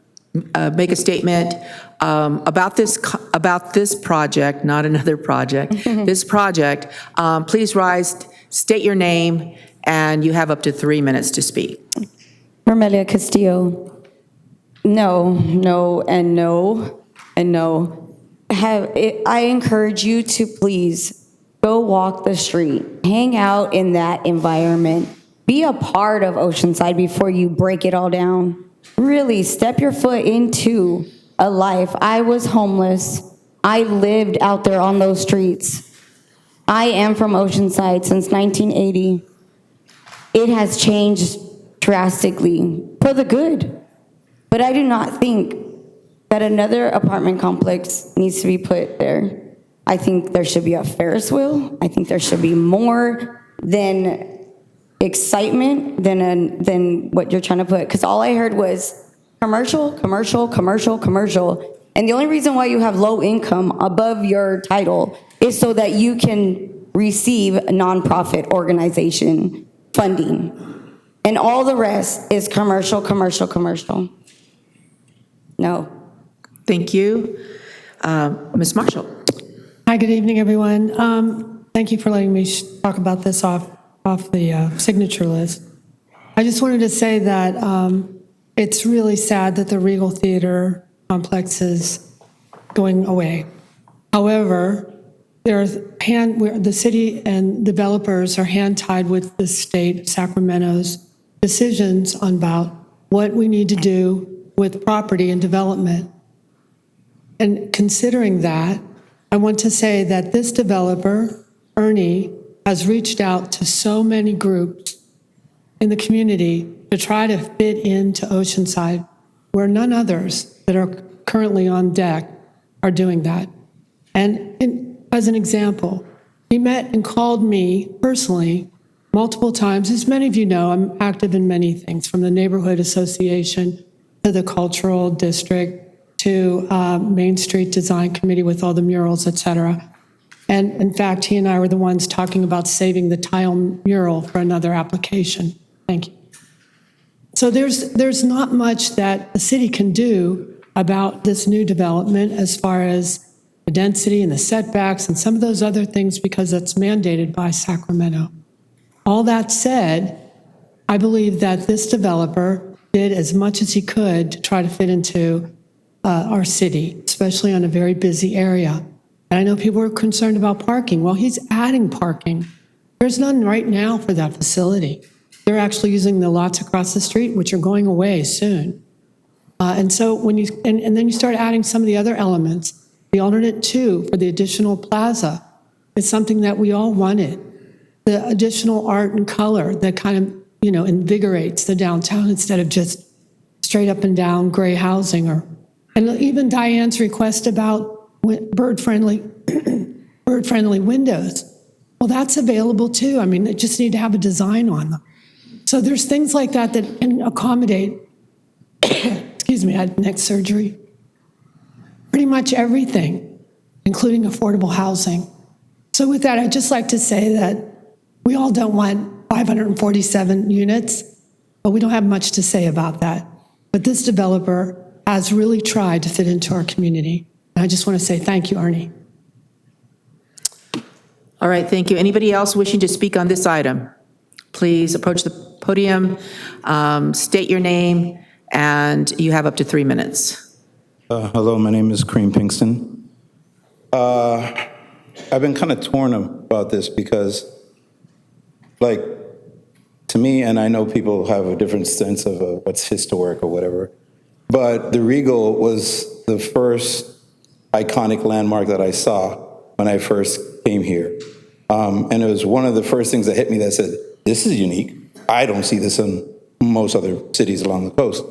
make a statement about this project, not another project, this project, please rise, state your name, and you have up to 3 minutes to speak. Romelia Castillo. No, no, and no, and no. I encourage you to please go walk the street, hang out in that environment, be a part of Oceanside before you break it all down. Really step your foot into a life. I was homeless. I lived out there on those streets. I am from Oceanside since 1980. It has changed drastically for the good. But I do not think that another apartment complex needs to be put there. I think there should be a Ferris wheel. I think there should be more than excitement than what you're trying to put. Because all I heard was commercial, commercial, commercial, commercial. And the only reason why you have low income above your title is so that you can receive nonprofit organization funding. And all the rest is commercial, commercial, commercial. No. Thank you. Ms. Marshall. Hi, good evening, everyone. Thank you for letting me talk about this off the signature list. I just wanted to say that it's really sad that the Regal Theater complex is going away. However, the city and developers are hand-tied with the state of Sacramento's decisions on about what we need to do with property and development. And considering that, I want to say that this developer, Ernie, has reached out to so many groups in the community to try to fit into Oceanside, where none others that are currently on deck are doing that. And as an example, he met and called me personally multiple times. As many of you know, I'm active in many things, from the neighborhood association to the cultural district to Main Street Design Committee with all the murals, et cetera. And in fact, he and I were the ones talking about saving the tile mural for another application. Thank you. So there's not much that the city can do about this new development as far as the density and the setbacks and some of those other things because that's mandated by Sacramento. All that said, I believe that this developer did as much as he could to try to fit into our city, especially on a very busy area. And I know people are concerned about parking. Well, he's adding parking. There's none right now for that facility. They're actually using the lots across the street, which are going away soon. And so when you, and then you start adding some of the other elements, the alternate 2 for the additional plaza is something that we all wanted. The additional art and color that kind of, invigorates the downtown instead of just straight up and down gray housing and even Diane's request about bird-friendly windows. Well, that's available too. I mean, they just need to have a design on them. So there's things like that that can accommodate, excuse me, I had neck surgery. Pretty much everything, including affordable housing. So with that, I'd just like to say that we all don't want 547 units, but we don't have much to say about that. But this developer has really tried to fit into our community. And I just want to say thank you, Arnie. All right, thank you. Anybody else wishing to speak on this item? Please approach the podium, state your name, and you have up to 3 minutes. Hello, my name is Kareem Pinkston. I've been kind of torn about this because, to me, and I know people have a different sense of what's historic or whatever, but the Regal was the first iconic landmark that I saw when I first came here. And it was one of the first things that hit me that said, this is unique. I don't see this in most other cities along the coast.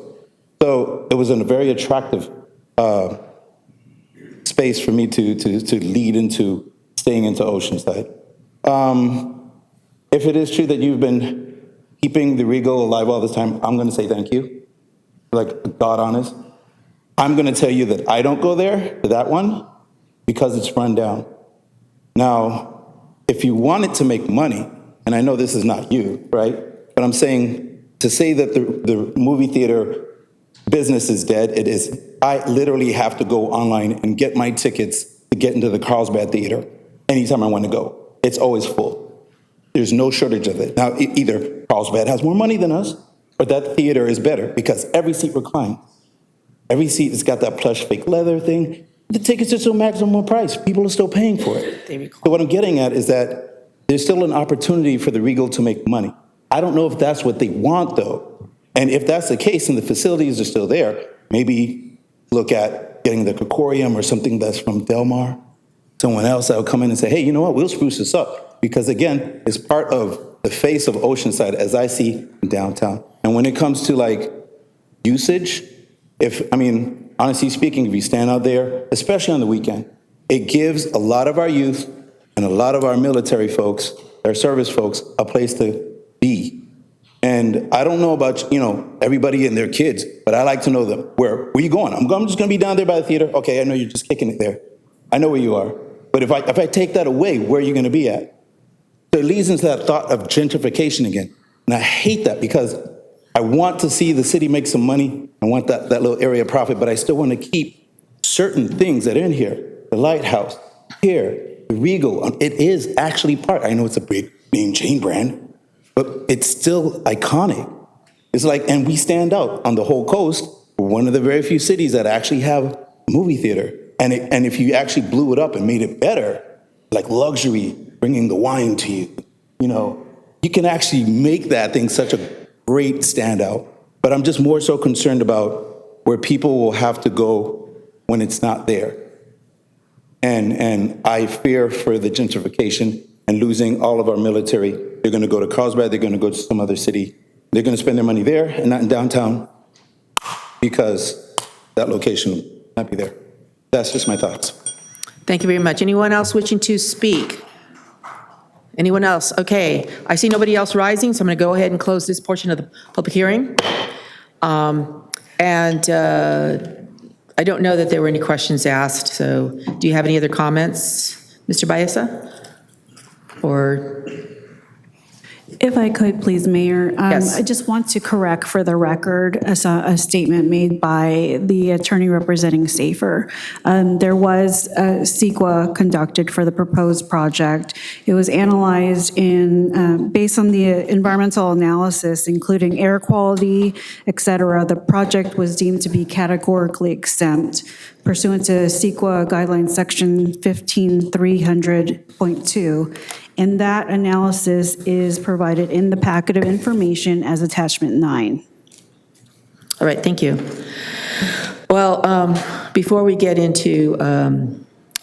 So it was a very attractive space for me to lead into staying into Oceanside. If it is true that you've been keeping the Regal alive all this time, I'm going to say thank you. God honest. I'm going to tell you that I don't go there, to that one, because it's run down. Now, if you wanted to make money, and I know this is not you, right? But I'm saying, to say that the movie theater business is dead, it is. I literally have to go online and get my tickets to get into the Carlsbad Theater anytime I want to go. It's always full. There's no shortage of it. Now, either Carlsbad has more money than us, or that theater is better because every seat reclines. Every seat has got that plush fake leather thing. The tickets are still maximum price. People are still paying for it. So what I'm getting at is that there's still an opportunity for the Regal to make money. I don't know if that's what they want, though. And if that's the case and the facilities are still there, maybe look at getting the Cocorium or something that's from Del Mar. Someone else that will come in and say, hey, you know what, we'll spruce this up. Because again, it's part of the face of Oceanside as I see in downtown. And when it comes to usage, honestly speaking, if you stand out there, especially on the weekend, it gives a lot of our youth and a lot of our military folks, our service folks, a place to be. And I don't know about, everybody and their kids, but I like to know them. Where are you going? I'm just going to be down there by the theater. Okay, I know you're just kicking it there. I know where you are. But if I take that away, where are you going to be at? So it leads into that thought of gentrification again. And I hate that because I want to see the city make some money. I want that little area of profit, but I still want to keep certain things that are in here. The Lighthouse, here, the Regal. It is actually part. I know it's a big name chain brand, but it's still iconic. It's and we stand out on the whole coast. We're one of the very few cities that actually have a movie theater. And if you actually blew it up and made it better, like luxury, bringing the wine to you, you can actually make that thing such a great standout. But I'm just more so concerned about where people will have to go when it's not there. And I fear for the gentrification and losing all of our military. They're going to go to Carlsbad, they're going to go to some other city. They're going to spend their money there and not in downtown because that location will not be there. That's just my thoughts. Thank you very much. Anyone else wishing to speak? Anyone else? Okay, I see nobody else rising, so I'm going to go ahead and close this portion of the public hearing. I don't know that there were any questions asked, so do you have any other comments, Mr. Baeza? Or? If I could, please, Mayor. Yes. I just want to correct for the record a statement made by the attorney representing SAFER. There was a CEQA conducted for the proposed project. It was analyzed based on the environmental analysis, including air quality, et cetera. The project was deemed to be categorically exempt pursuant to CEQA guidelines section 15300.2. And that analysis is provided in the packet of information as attachment 9. All right, thank you. Well, before we get into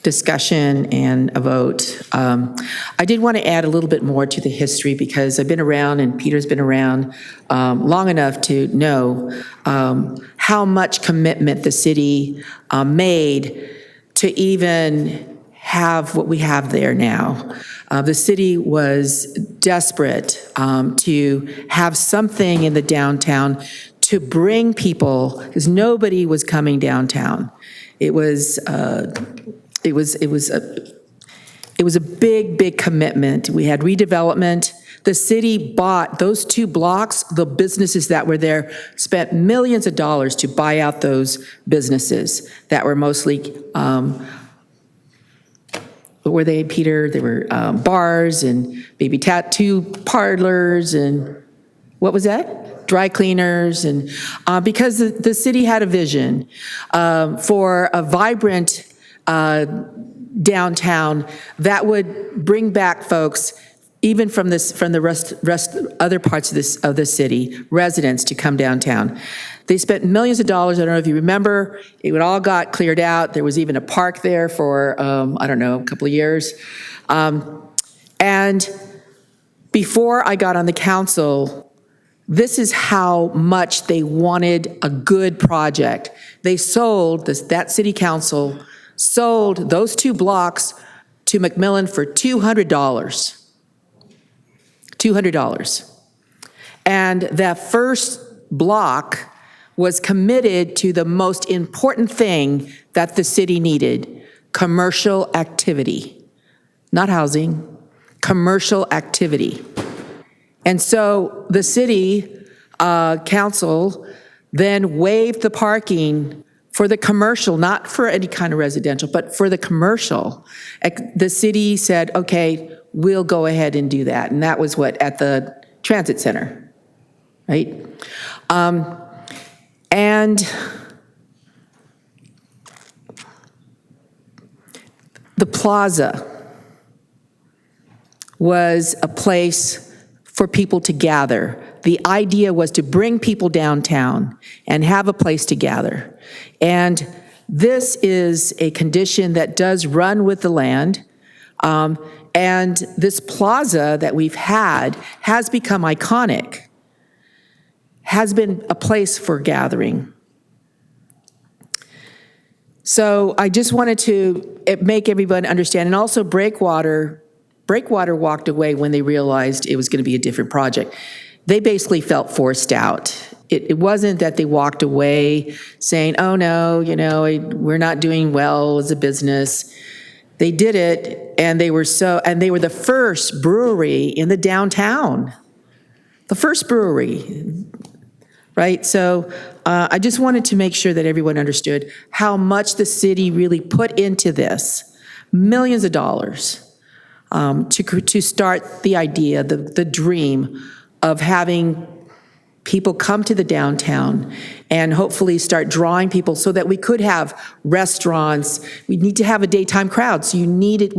discussion and a vote, I did want to add a little bit more to the history because I've been around and Peter's been around long enough to know how much commitment the city made to even have what we have there now. The city was desperate to have something in the downtown to bring people, because nobody was coming downtown. It was a big commitment. We had redevelopment. The city bought those 2 blocks. The businesses that were there spent millions of dollars to buy out those businesses that were mostly. What were they, Peter? They were bars and baby tattoo parlors and what was that? Dry cleaners. And because the city had a vision for a vibrant downtown that would bring back folks, even from the other parts of the city, residents to come downtown. They spent millions of dollars. I don't know if you remember, it all got cleared out. There was even a park there for, I don't know, a couple of years. And before I got on the council, this is how much they wanted a good project. They sold, that city council sold those 2 blocks to McMillan for $200. $200. And that first block was committed to the most important thing that the city needed, commercial activity. Not housing, commercial activity. And so the city council then waived the parking for the commercial, not for any kind of residential, but for the commercial. The city said, okay, we'll go ahead and do that. And that was what, at the transit center, right? And the plaza was a place for people to gather. The idea was to bring people downtown and have a place to gather. And this is a condition that does run with the land. And this plaza that we've had has become iconic, has been a place for gathering. So I just wanted to make everyone understand, and also Breakwater walked away when they realized it was going to be a different project. They basically felt forced out. It wasn't that they walked away saying, oh no, we're not doing well as a business. They did it, and they were the first brewery in the downtown. The first brewery, right? So I just wanted to make sure that everyone understood how much the city really put into this, millions of dollars, to start the idea, the dream of having people come to the downtown and hopefully start drawing people so that we could have restaurants. We need to have a daytime crowd, so we needed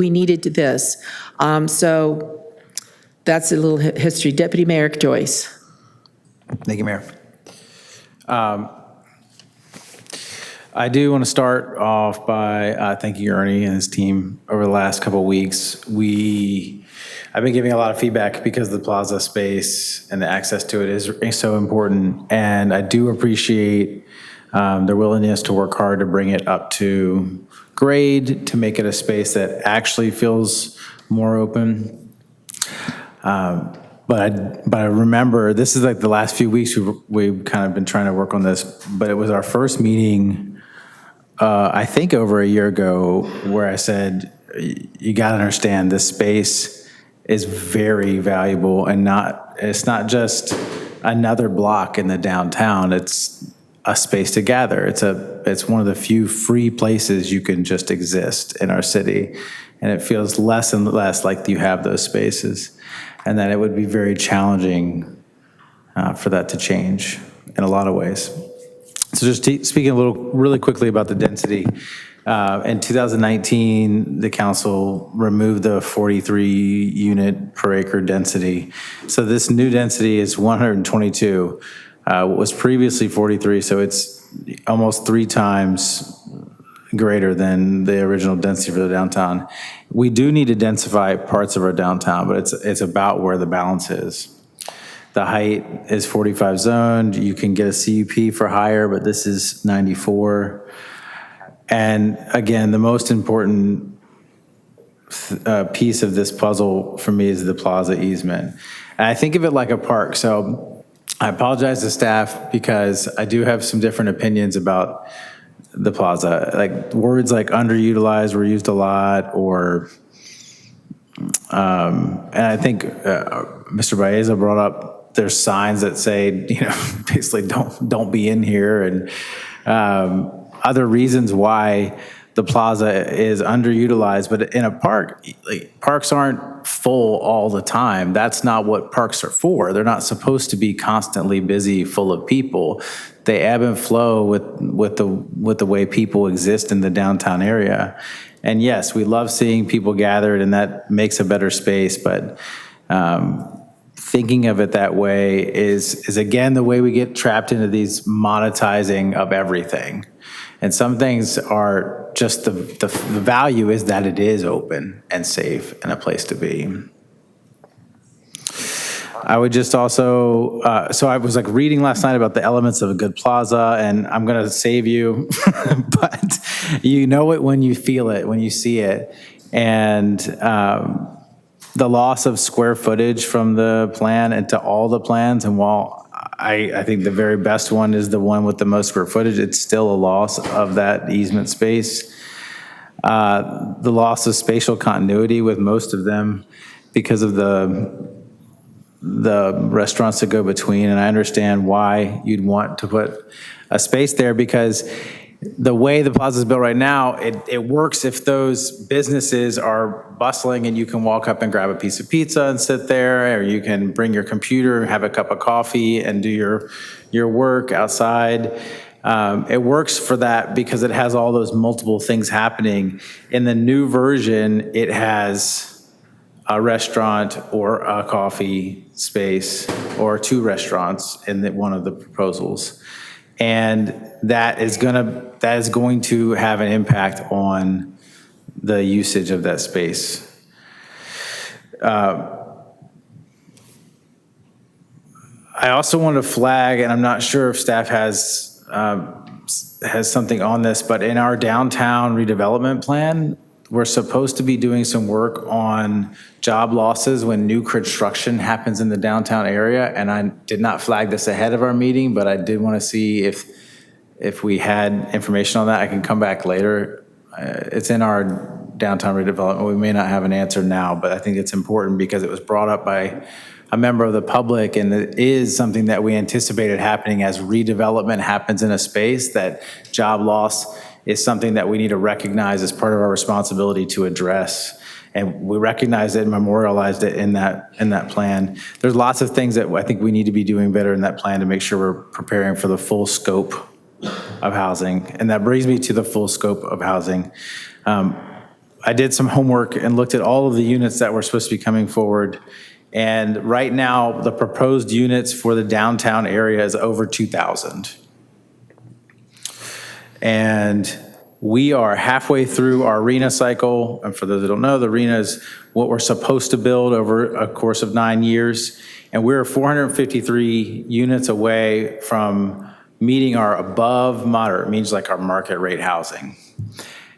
this. So that's a little history. Deputy Mayor Joyce. Thank you, Mayor. I do want to start off by thanking Ernie and his team over the last couple of weeks. I've been giving a lot of feedback because the plaza space and the access to it is so important. And I do appreciate their willingness to work hard to bring it up to grade, to make it a space that actually feels more open. But I remember, this is like the last few weeks we've kind of been trying to work on this, but it was our first meeting, I think over a year ago, where I said, you got to understand this space is very valuable, and it's not just another block in the downtown, it's a space to gather. It's one of the few free places you can just exist in our city, and it feels less and less like you have those spaces, and that it would be very challenging for that to change in a lot of ways. So just speaking really quickly about the density. In 2019, the council removed the 43 unit per acre density. So this new density is 122. Was previously 43, so it's almost 3 times greater than the original density for the downtown. We do need to densify parts of our downtown, but it's about where the balance is. The height is 45 zoned. You can get a CUP for higher, but this is 94. And again, the most important piece of this puzzle for me is the plaza easement. And I think of it like a park. So I apologize to staff because I do have some different opinions about the plaza. Like words like underutilized were used a lot, or, and I think Mr. Baeza brought up, there's signs that say, basically don't be in here, and other reasons why the plaza is underutilized. But in a park, parks aren't full all the time. That's not what parks are for. They're not supposed to be constantly busy, full of people. They ebb and flow with the way people exist in the downtown area. And yes, we love seeing people gathered, and that makes a better space. But thinking of it that way is again the way we get trapped into these monetizing of everything. And some things are just the value is that it is open and safe and a place to be. I would just also, so I was like reading last night about the elements of a good plaza, and I'm gonna save you, but you know it when you feel it, when you see it. And the loss of square footage from the plan into all the plans, and while I think the very best one is the one with the most square footage, it's still a loss of that easement space. The loss of spatial continuity with most of them because of the restaurants that go between, and I understand why you'd want to put a space there, because the way the plaza is built right now, it works if those businesses are bustling and you can walk up and grab a piece of pizza and sit there, or you can bring your computer, have a cup of coffee, and do your work outside. It works for that because it has all those multiple things happening. In the new version, it has a restaurant or a coffee space or 2 restaurants in one of the proposals. And that is going to have an impact on the usage of that space. I also want to flag, and I'm not sure if staff has something on this, but in our downtown redevelopment plan, we're supposed to be doing some work on job losses when new construction happens in the downtown area. And I did not flag this ahead of our meeting, but I did want to see if we had information on that. I can come back later. It's in our downtown redevelopment. We may not have an answer now, but I think it's important because it was brought up by a member of the public, and it is something that we anticipated happening as redevelopment happens in a space. That job loss is something that we need to recognize as part of our responsibility to address. And we recognized it and memorialized it in that plan. There's lots of things that I think we need to be doing better in that plan to make sure we're preparing for the full scope of housing. And that brings me to the full scope of housing. I did some homework and looked at all of the units that were supposed to be coming forward. And right now, the proposed units for the downtown area is over 2,000. And we are halfway through our RENA cycle. And for those that don't know, the RENA is what we're supposed to build over a course of 9 years. And we're 453 units away from meeting our above moderate, means like our market rate housing.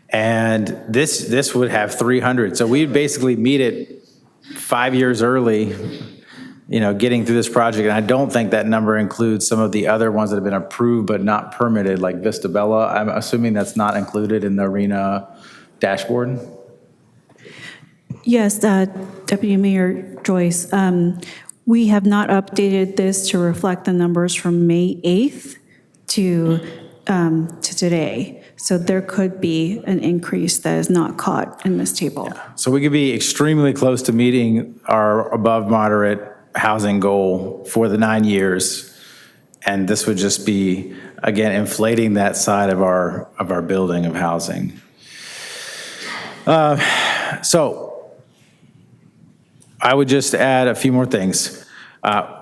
And this would have 300. So we'd basically meet it 5 years early, getting through this project. And I don't think that number includes some of the other ones that have been approved but not permitted, like Vista Bella. I'm assuming that's not included in the arena dashboard. Yes, Deputy Mayor Joyce, we have not updated this to reflect the numbers from May 8th to today. So there could be an increase that is not caught in this table. So we could be extremely close to meeting our above moderate housing goal for the 9 years. And this would just be, again, inflating that side of our building of housing. So I would just add a few more things.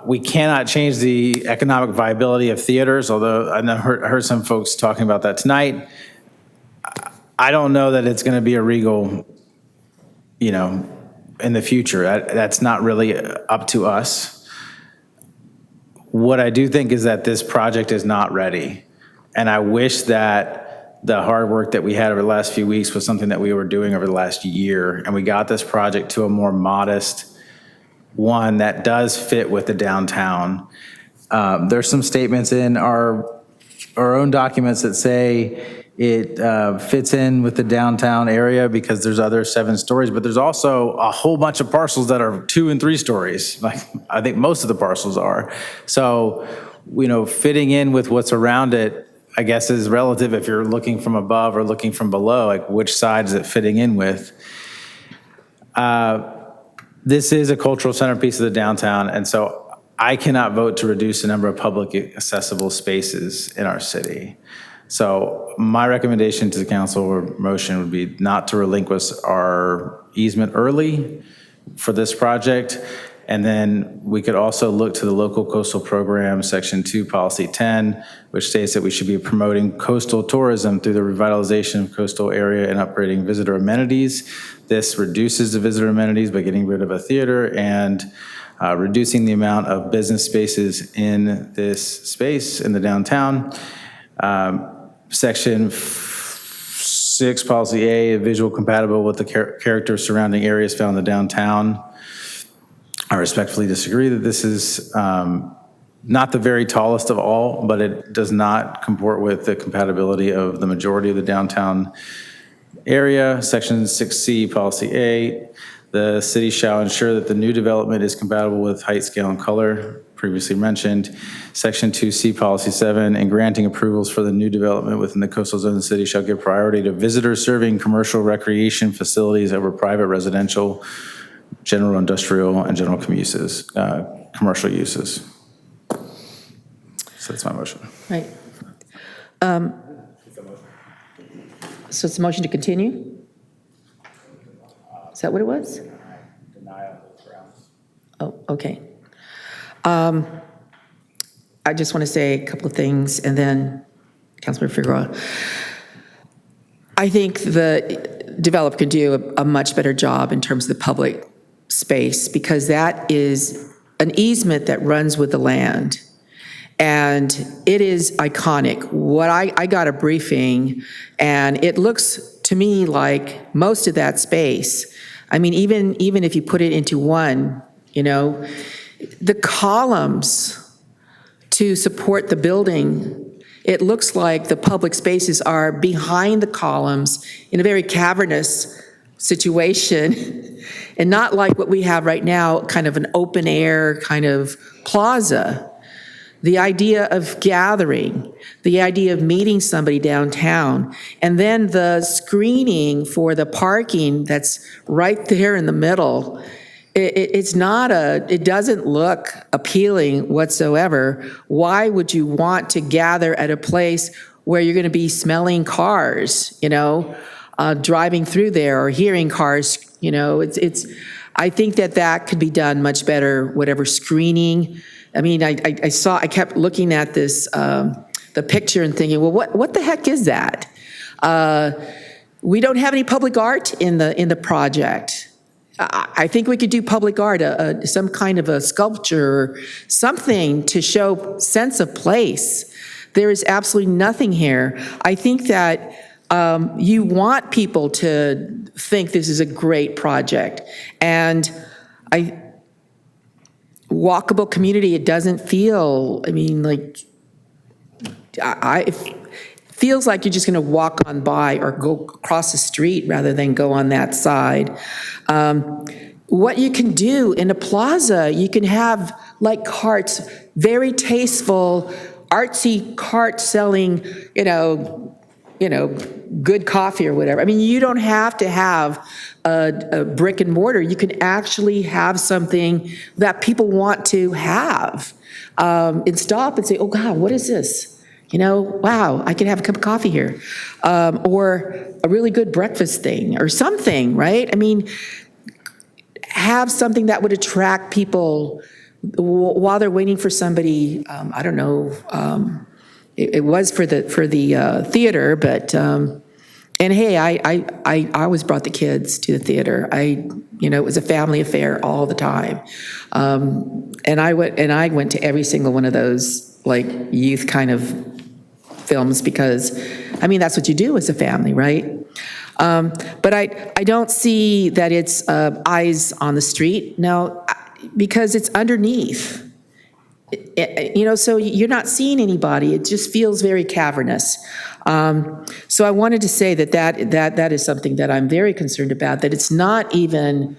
We cannot change the economic viability of theaters, although I heard some folks talking about that tonight. I don't know that it's going to be a Regal, in the future. That's not really up to us. What I do think is that this project is not ready. And I wish that the hard work that we had over the last few weeks was something that we were doing over the last year. And we got this project to a more modest one that does fit with the downtown. There's some statements in our own documents that say it fits in with the downtown area because there's other 7 stories, but there's also a whole bunch of parcels that are 2 and 3 stories. Like I think most of the parcels are. So, fitting in with what's around it, I guess, is relative if you're looking from above or looking from below, like which side is it fitting in with? This is a cultural centerpiece of the downtown, and so I cannot vote to reduce the number of public accessible spaces in our city. So my recommendation to the council or motion would be not to relinquish our easement early for this project. And then we could also look to the local coastal program, section 2, policy 10, which states that we should be promoting coastal tourism through the revitalization of coastal area and upgrading visitor amenities. This reduces the visitor amenities by getting rid of a theater and reducing the amount of business spaces in this space in the downtown. Section 6, policy A, visual compatible with the character surrounding areas found in the downtown. I respectfully disagree that this is not the very tallest of all, but it does not comport with the compatibility of the majority of the downtown area. Section 6C, policy A, the city shall ensure that the new development is compatible with height, scale, and color, previously mentioned. Section 2C, policy 7, in granting approvals for the new development within the coastal zone, the city shall give priority to visitors serving commercial recreation facilities over private residential, general industrial, and general commercial uses. So that's my motion. Right. So it's a motion to continue? Is that what it was? Denial of grounds. Oh, okay. I just want to say a couple of things, and then Councilmember Figueroa. I think the developer can do a much better job in terms of the public space, because that is an easement that runs with the land. And it is iconic. I got a briefing, and it looks to me like most of that space, I mean, even if you put it into one, the columns to support the building, it looks like the public spaces are behind the columns in a very cavernous situation, and not like what we have right now, kind of an open air kind of plaza. The idea of gathering, the idea of meeting somebody downtown, and then the screening for the parking that's right there in the middle. It doesn't look appealing whatsoever. Why would you want to gather at a place where you're going to be smelling cars, driving through there, or hearing cars, I think that could be done much better, whatever screening. I mean, I kept looking at this, the picture, and thinking, well, what the heck is that? We don't have any public art in the project. I think we could do public art, some kind of a sculpture, something to show sense of place. There is absolutely nothing here. I think that you want people to think this is a great project. And walkable community, it doesn't feel, I mean, like, it feels like you're just going to walk on by or go across the street rather than go on that side. What you can do in a plaza, you can have like carts, very tasteful, artsy carts selling, you know, good coffee or whatever. I mean, you don't have to have a brick and mortar. You can actually have something that people want to have, and stop and say, oh God, what is this? You know, wow, I can have a cup of coffee here. Or a really good breakfast thing or something, right? I mean, have something that would attract people while they're waiting for somebody. I don't know. It was for the theater, but and hey, I always brought the kids to the theater. It was a family affair all the time, and I went to every single one of those like youth kind of films because, I mean, that's what you do as a family, right? But I don't see that it's eyes on the street, no, because it's underneath. So you're not seeing anybody. It just feels very cavernous. So I wanted to say that is something that I'm very concerned about, that it's not even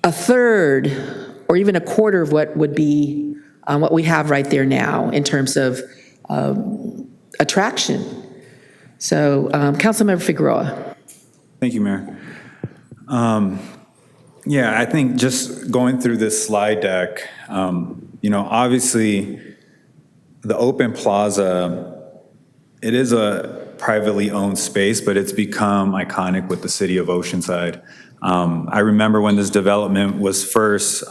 a third or even a quarter of what would be what we have right there now in terms of attraction. So, Councilmember Figueroa. Thank you, Mayor. Yeah, I think just going through this slide deck, obviously the open plaza, it is a privately owned space, but it's become iconic with the City of Oceanside. I remember when this development was first,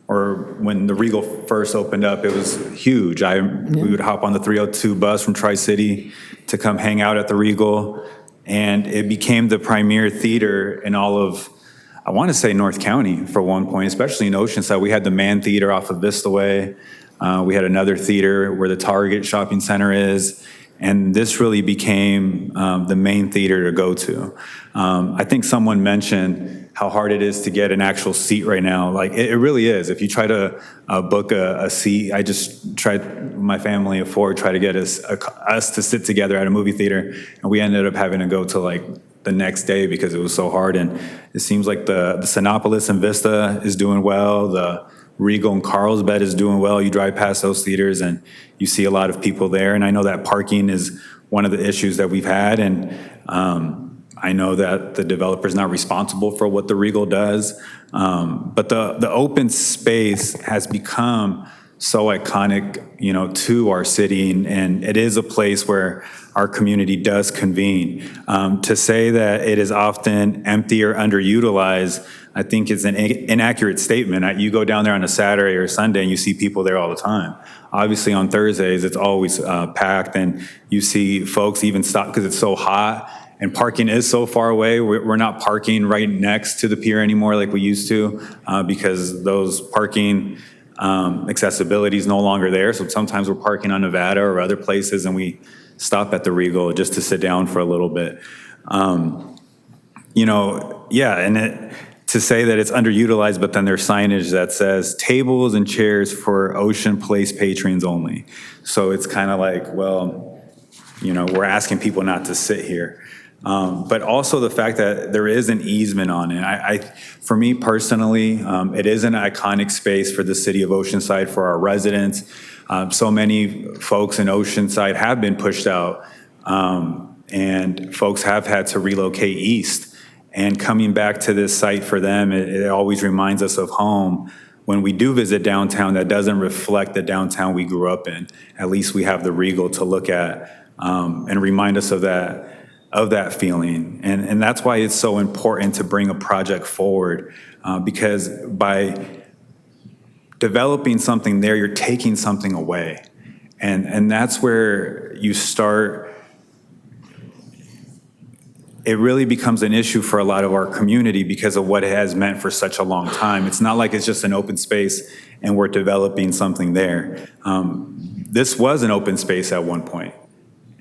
or when the Regal first opened up, it was huge. We would hop on the 302 bus from Tri-City to come hang out at the Regal, and it became the premier theater in all of, I want to say, North County for one point, especially in Oceanside. We had the Man Theater off of Vista Way. We had another theater where the Target shopping center is, and this really became the main theater to go to. I think someone mentioned how hard it is to get an actual seat right now. Like, it really is. If you try to book a seat, I just tried, my family of four, try to get us to sit together at a movie theater, and we ended up having to go to like the next day because it was so hard. And it seems like the Sinopolis and Vista is doing well. The Regal and Carlsbad is doing well. You drive past those theaters and you see a lot of people there. And I know that parking is one of the issues that we've had. And I know that the developer's not responsible for what the Regal does. But the open space has become so iconic, to our city, and it is a place where our community does convene. To say that it is often empty or underutilized, I think is an inaccurate statement. You go down there on a Saturday or Sunday and you see people there all the time. Obviously on Thursdays, it's always packed, and you see folks even stop because it's so hot and parking is so far away. We're not parking right next to the pier anymore like we used to because those parking accessibility is no longer there. So sometimes we're parking on Nevada or other places, and we stop at the Regal just to sit down for a little bit. To say that it's underutilized, but then there's signage that says tables and chairs for Ocean Place patrons only. So it's kind of like, well, we're asking people not to sit here. But also the fact that there is an easement on it. For me personally, it is an iconic space for the City of Oceanside, for our residents. So many folks in Oceanside have been pushed out, and folks have had to relocate east. And coming back to this site for them, it always reminds us of home. When we do visit downtown, that doesn't reflect the downtown we grew up in. At least we have the Regal to look at and remind us of that feeling. And that's why it's so important to bring a project forward, because by developing something there, you're taking something away. And that's where you start, it really becomes an issue for a lot of our community because of what it has meant for such a long time. It's not like it's just an open space and we're developing something there. this was an open space at one point.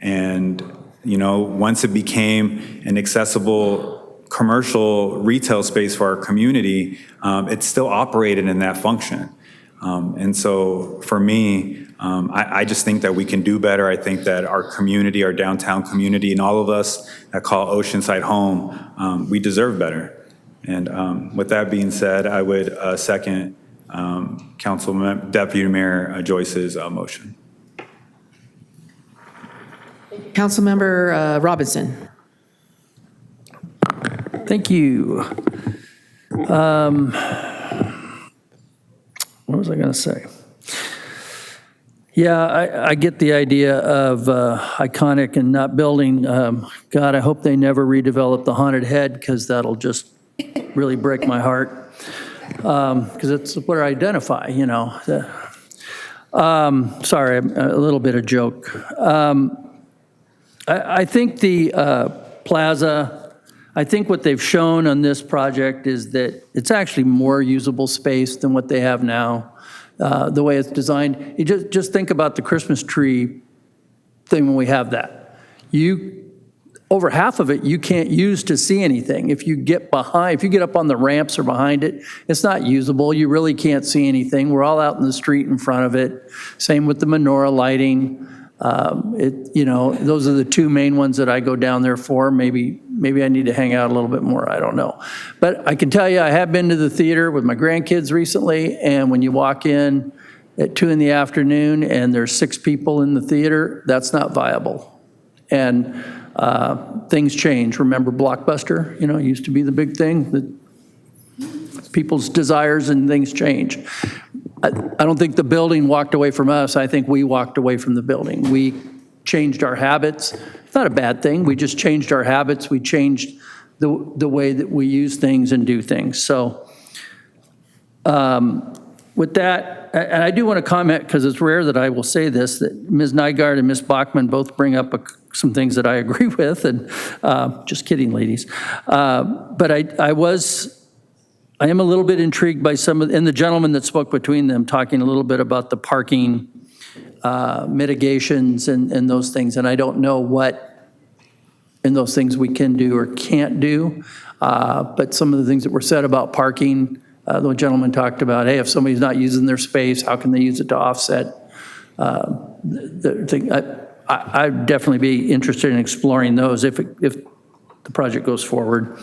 And, you know, once it became an accessible commercial retail space for our community, it still operated in that function. And so for me, I just think that we can do better. I think that our community, our downtown community, and all of us that call Oceanside home, we deserve better. And with that being said, I would second Deputy Mayor Joyce's motion. Councilmember Robinson. Thank you. What was I going to say? Yeah, I get the idea of iconic and not building. God, I hope they never redevelop the Haunted Head, because that'll just really break my heart. Because it's where I identify, you know. Sorry, a little bit of joke. I think the plaza, I think what they've shown on this project is that it's actually more usable space than what they have now, the way it's designed. You just think about the Christmas tree thing when we have that. Over half of it you can't use to see anything. If you get up on the ramps or behind it, it's not usable. You really can't see anything. We're all out in the street in front of it. Same with the menorah lighting. You know, those are the two main ones that I go down there for. Maybe I need to hang out a little bit more. I don't know. But I can tell you, I have been to the theater with my grandkids recently, and when you walk in at 2 p.m. and there's 6 people in the theater, that's not viable. And things change. Remember Blockbuster? You know, it used to be the big thing that people's desires and things change. I don't think the building walked away from us. I think we walked away from the building. We changed our habits. It's not a bad thing. We just changed our habits. We changed the way that we use things and do things. So with that, and I do want to comment, because it's rare that I will say this, that Ms. Nygaard and Ms. Bachman both bring up some things that I agree with, and just kidding, ladies. But I am a little bit intrigued by and the gentleman that spoke between them, talking a little bit about the parking mitigations and those things. And I don't know what in those things we can do or can't do. But some of the things that were said about parking, the gentleman talked about, hey, if somebody's not using their space, how can they use it to offset the thing? I'd definitely be interested in exploring those if the project goes forward.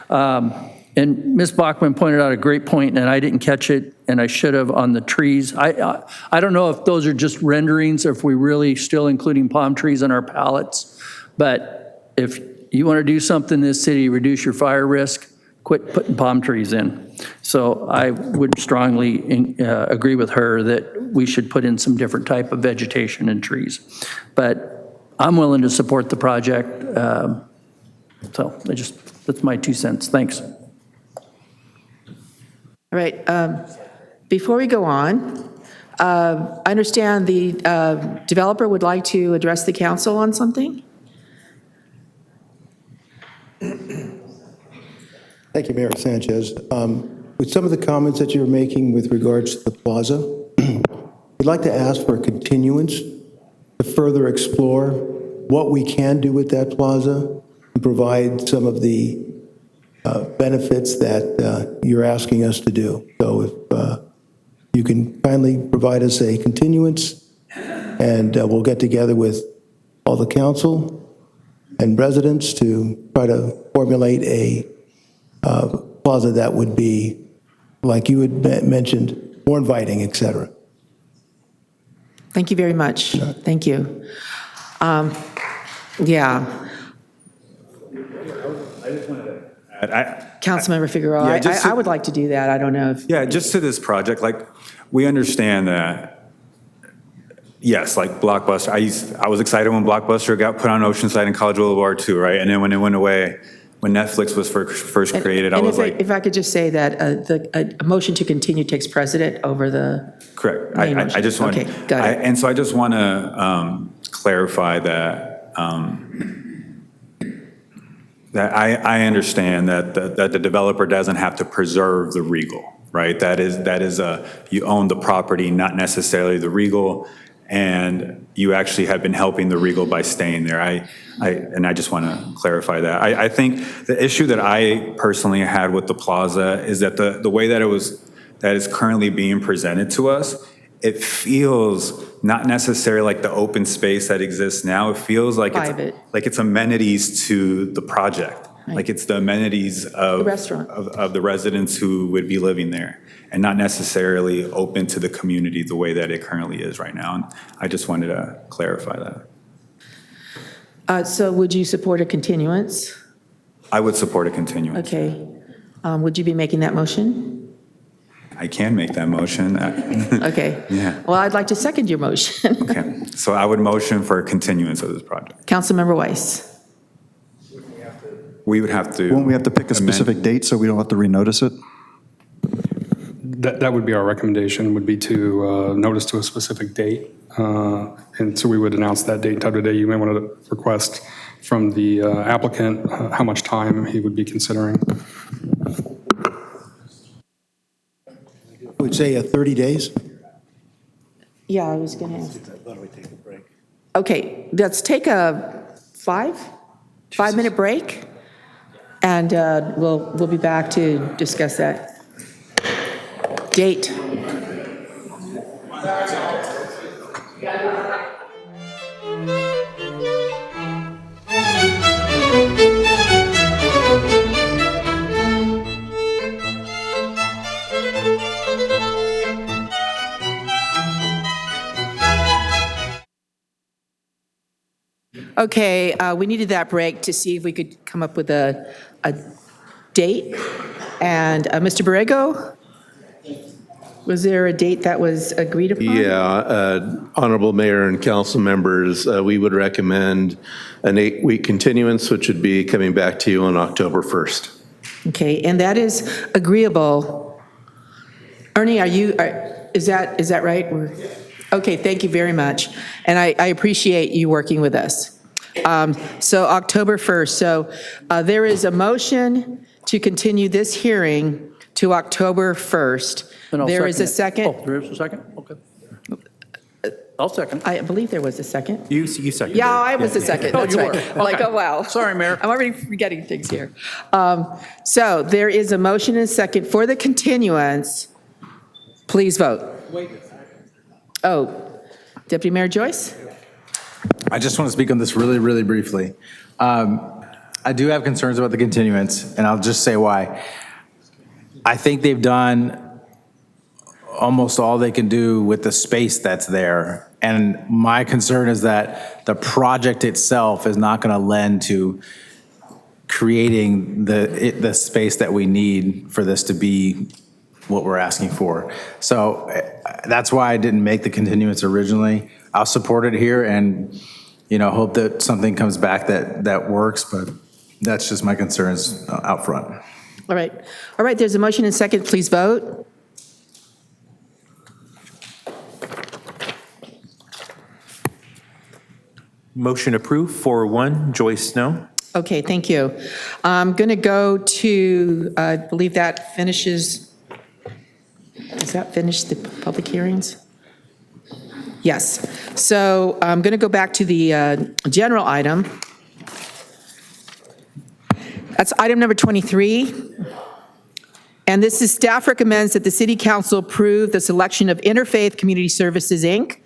And Ms. Bachman pointed out a great point, and I didn't catch it, and I should have, on the trees. I don't know if those are just renderings or if we really still including palm trees in our palettes. But if you want to do something in this city, reduce your fire risk, quit putting palm trees in. So I would strongly agree with her that we should put in some different type of vegetation and trees. But I'm willing to support the project. So that's my 2 cents. Thanks. All right, before we go on, I understand the developer would like to address the council on something. Thank you, Mayor Sanchez. With some of the comments that you're making with regards to the plaza, we'd like to ask for a continuance to further explore what we can do with that plaza and provide some of the benefits that you're asking us to do. So if you can kindly provide us a continuance, and we'll get together with all the council and residents to try to formulate a plaza that would be, like you had mentioned, more inviting, et cetera. Thank you very much. Thank you. Yeah. I just wanted to Councilmember Figueroa, yeah, I would like to do that. I don't know if. Yeah, just to this project, like, we understand that, yes, like Blockbuster, I was excited when Blockbuster got put on Oceanside and College Boulevard too, right? And then when it went away, when Netflix was first created, I was like. If I could just say that a motion to continue takes precedent over the. Correct. main I motion. just want. Okay, got it. And so I just want to clarify that. That I understand that the developer doesn't have to preserve the Regal, right? That is you own the property, not necessarily the Regal. and you actually have been helping the Regal by staying there. I just want to clarify that. I think the issue that I personally had with the plaza is that the way that that is currently being presented to us, it feels not necessarily like the open space that exists now. It feels like it's amenities to the project. Right. Like it's the amenities of The restaurant. of the residents who would be living there, and not necessarily open to the community the way that it currently is right now. And I just wanted to clarify that. So would you support a continuance? I would support a continuance. Okay. Would you be making that motion? I can make that motion. Okay. Yeah. Well, I'd like to second your motion. Okay. So I would motion for a continuance of this project. Councilmember Weiss. We would have to. Won't we have to pick a specific date so we don't have to renotice it? That would be our recommendation, would be to notice to a specific date. And so we would announce that date and time of day. You may want to request from the applicant how much time he would be considering. I would say 30 days. Yeah, I was going to ask. Okay, let's take a 5-minute break, and we'll be back to discuss that date. Okay, we needed that break to see if we could come up with a date. And Mr. Borrego, was there a date that was agreed upon? Yeah, Honorable Mayor and council members, we would recommend an 8-week continuance, which would be coming back to you on October 1st. Okay, and that is agreeable. Ernie, is that right? Okay, thank you very much. And I appreciate you working with us. So October 1st. So there is a motion to continue this hearing to October 1st. There is a second. Oh, there is a second? Okay. I'll second. I believe there was a second. You seconded. Yeah, I was the second. Oh, That's you right. were. Okay. Like, oh, wow. Sorry, Mayor. I'm already forgetting things here. So there is a motion and a second for the continuance. Please vote. Oh, Deputy Mayor Joyce? I just want to speak on this really, really briefly. I do have concerns about the continuance, and I'll just say why. I think they've done almost all they can do with the space that's there. And my concern is that the project itself is not going to lend to creating the space that we need for this to be what we're asking for. So that's why I didn't make the continuance originally. I'll support it here and, hope that something comes back that works, but that's just my concerns out front. All right. All right, there's a motion and second. Please vote. Motion approved, 4-1, Joyce, no. Okay, thank you. I'm going to go to, I believe that finishes, does that finish the public hearings? Yes. So I'm going to go back to the general item. That's item number 23. And this is staff recommends that the City Council approve the selection of Interfaith Community Services, Inc.,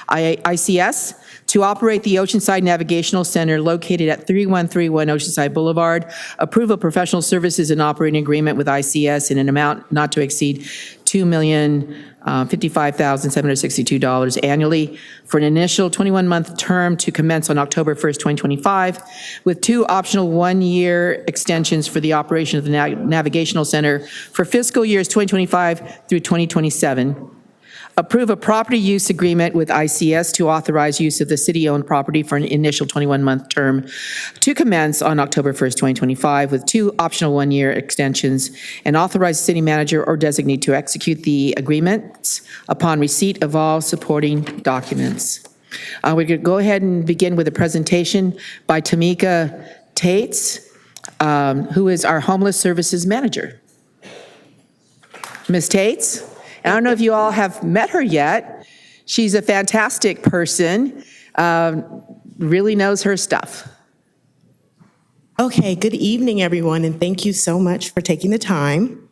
ICS, to operate the Oceanside Navigational Center located at 3131 Oceanside Boulevard. Approve a professional services and operating agreement with ICS in an amount not to exceed $2,055,762 annually for an initial 21-month term to commence on October 1st, 2025, with 2 optional 1-year extensions for the operation of the Navigational Center for fiscal years 2025 through 2027. Approve a property use agreement with ICS to authorize use of the city-owned property for an initial 21-month term to commence on October 1st, 2025, with 2 optional 1-year extensions, and authorize the city manager or designate to execute the agreements upon receipt of all supporting documents. We're going to go ahead and begin with a presentation by Tamika Tates, who is our Homeless Services Manager. Ms. Tates? I don't know if you all have met her yet. She's a fantastic person, really knows her stuff. Okay, good evening, everyone, and thank you so much for taking the time.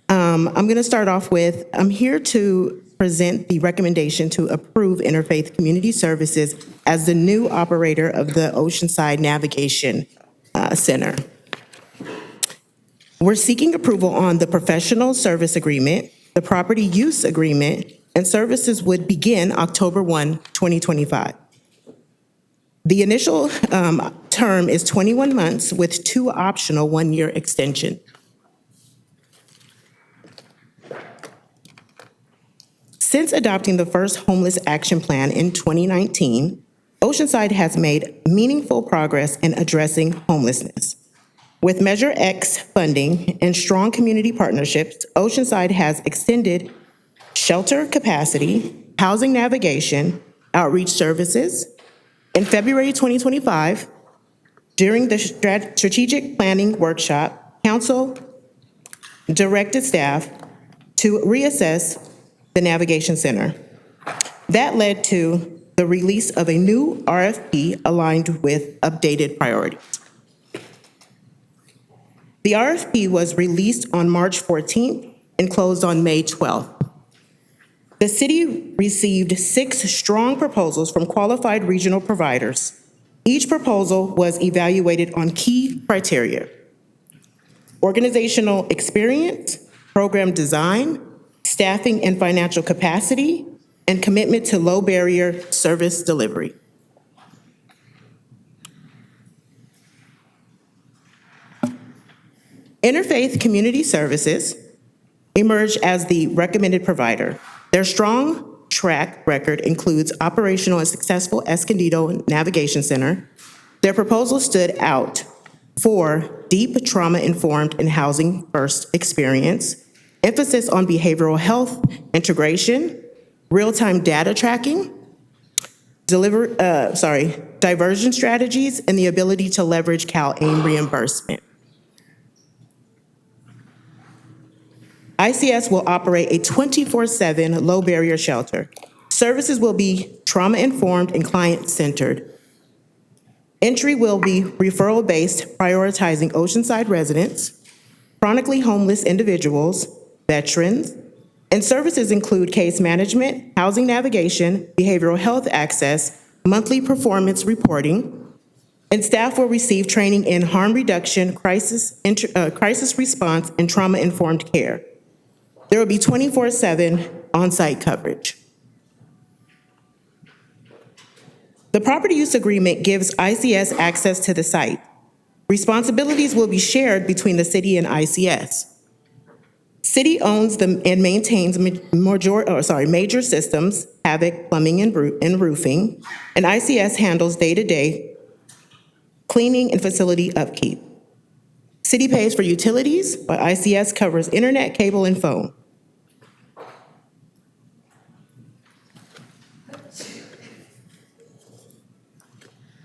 I'm going to start off with, I'm here to present the recommendation to approve Interfaith Community Services as the new operator of the Oceanside Navigation Center. We're seeking approval on the professional service agreement, the property use agreement, and services would begin October 1, 2025. The initial term is 21 months with 2 optional 1-year extensions. Since adopting the first homeless action plan in 2019, Oceanside has made meaningful progress in addressing homelessness. With Measure X funding and strong community partnerships, Oceanside has extended shelter capacity, housing navigation, outreach services. In February 2025, during the strategic planning workshop, Council directed staff to reassess the Navigation Center. That led to the release of a new RFP aligned with updated priorities. The RFP was released on March 14th and closed on May 12th. The city received 6 strong proposals from qualified regional providers. Each proposal was evaluated on key criteria: organizational experience, program design, staffing and financial capacity, and commitment to low barrier service delivery. Interfaith Community Services emerged as the recommended provider. Their strong track record includes operational and successful Escondido Navigation Center. Their proposal stood out for deep trauma-informed and housing-first experience, emphasis on behavioral health integration, real-time data tracking, diversion strategies, and the ability to leverage CalAIM reimbursement. ICS will operate a 24/7 low-barrier shelter. Services will be trauma-informed and client-centered. Entry will be referral-based, prioritizing Oceanside residents, chronically homeless individuals, veterans, and services include case management, housing navigation, behavioral health access, monthly performance reporting, and staff will receive training in harm reduction, crisis response, and trauma-informed care. There will be 24/7 on-site coverage. The property use agreement gives ICS access to the site. Responsibilities will be shared between the city and ICS. City owns and maintains major systems, Havoc, plumbing, and roofing, and ICS handles day-to-day cleaning and facility upkeep. City pays for utilities, but ICS covers internet, cable, and phone.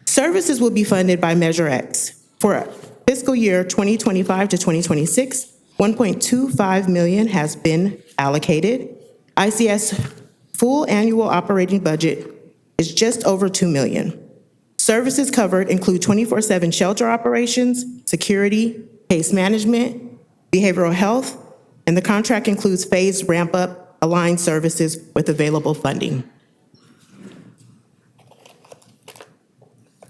Services will be funded by Measure X. For fiscal year 2025 to 2026, $1.25 million has been allocated. ICS full annual operating budget is just over $2 million. Services covered include 24/7 shelter operations, security, case management, behavioral health, and the contract includes phased ramp-up aligned services with available funding.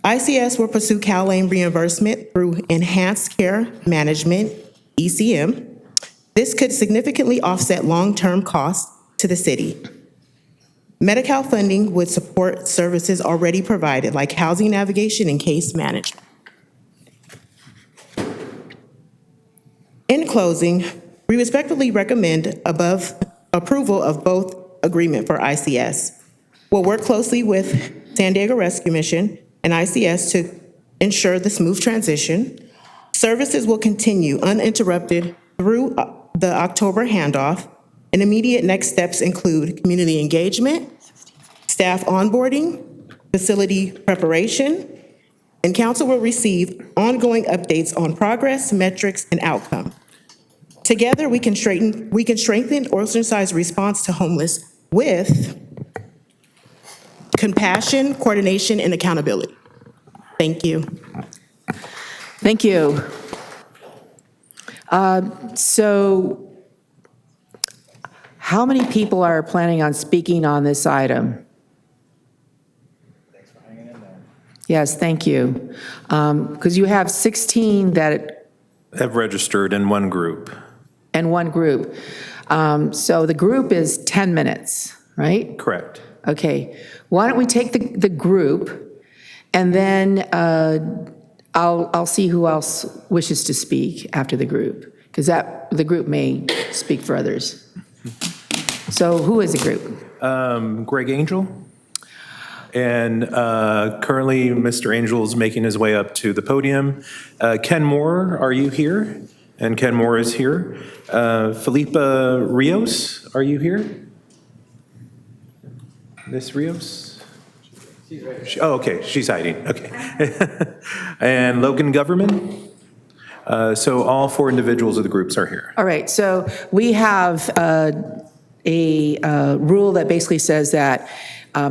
ICS will pursue CalAIM reimbursement through Enhanced Care Management, ECM. This could significantly offset long-term costs to the city. Medi-Cal funding would support services already provided, like housing navigation and case management. In closing, we respectfully recommend approval of both agreement for ICS. We'll work closely with San Diego Rescue Mission and ICS to ensure the smooth transition. Services will continue uninterrupted through the October handoff, and immediate next steps include community engagement, staff onboarding, facility preparation, and council will receive ongoing updates on progress, metrics, and outcome. Together, we can strengthen Oceanside's response to homeless with compassion, coordination, and accountability. Thank you. Thank you. So how many people are planning on speaking on this item? Yes, thank you. Because you have 16 that Have registered in one group. and one group. So the group is 10 minutes, right? Correct. Okay. Why don't we take the group, and then I'll see who else wishes to speak after the group, because the group may speak for others. So who is the group? Greg Angel. And currently, Mr. Angel is making his way up to the podium. Ken Moore, are you here? And Ken Moore is here. Felipa Rios, are you here? Miss Rios? Oh, okay, she's hiding, okay. And Logan Government. So all 4 individuals of the groups are here. All right, so we have a rule that basically says that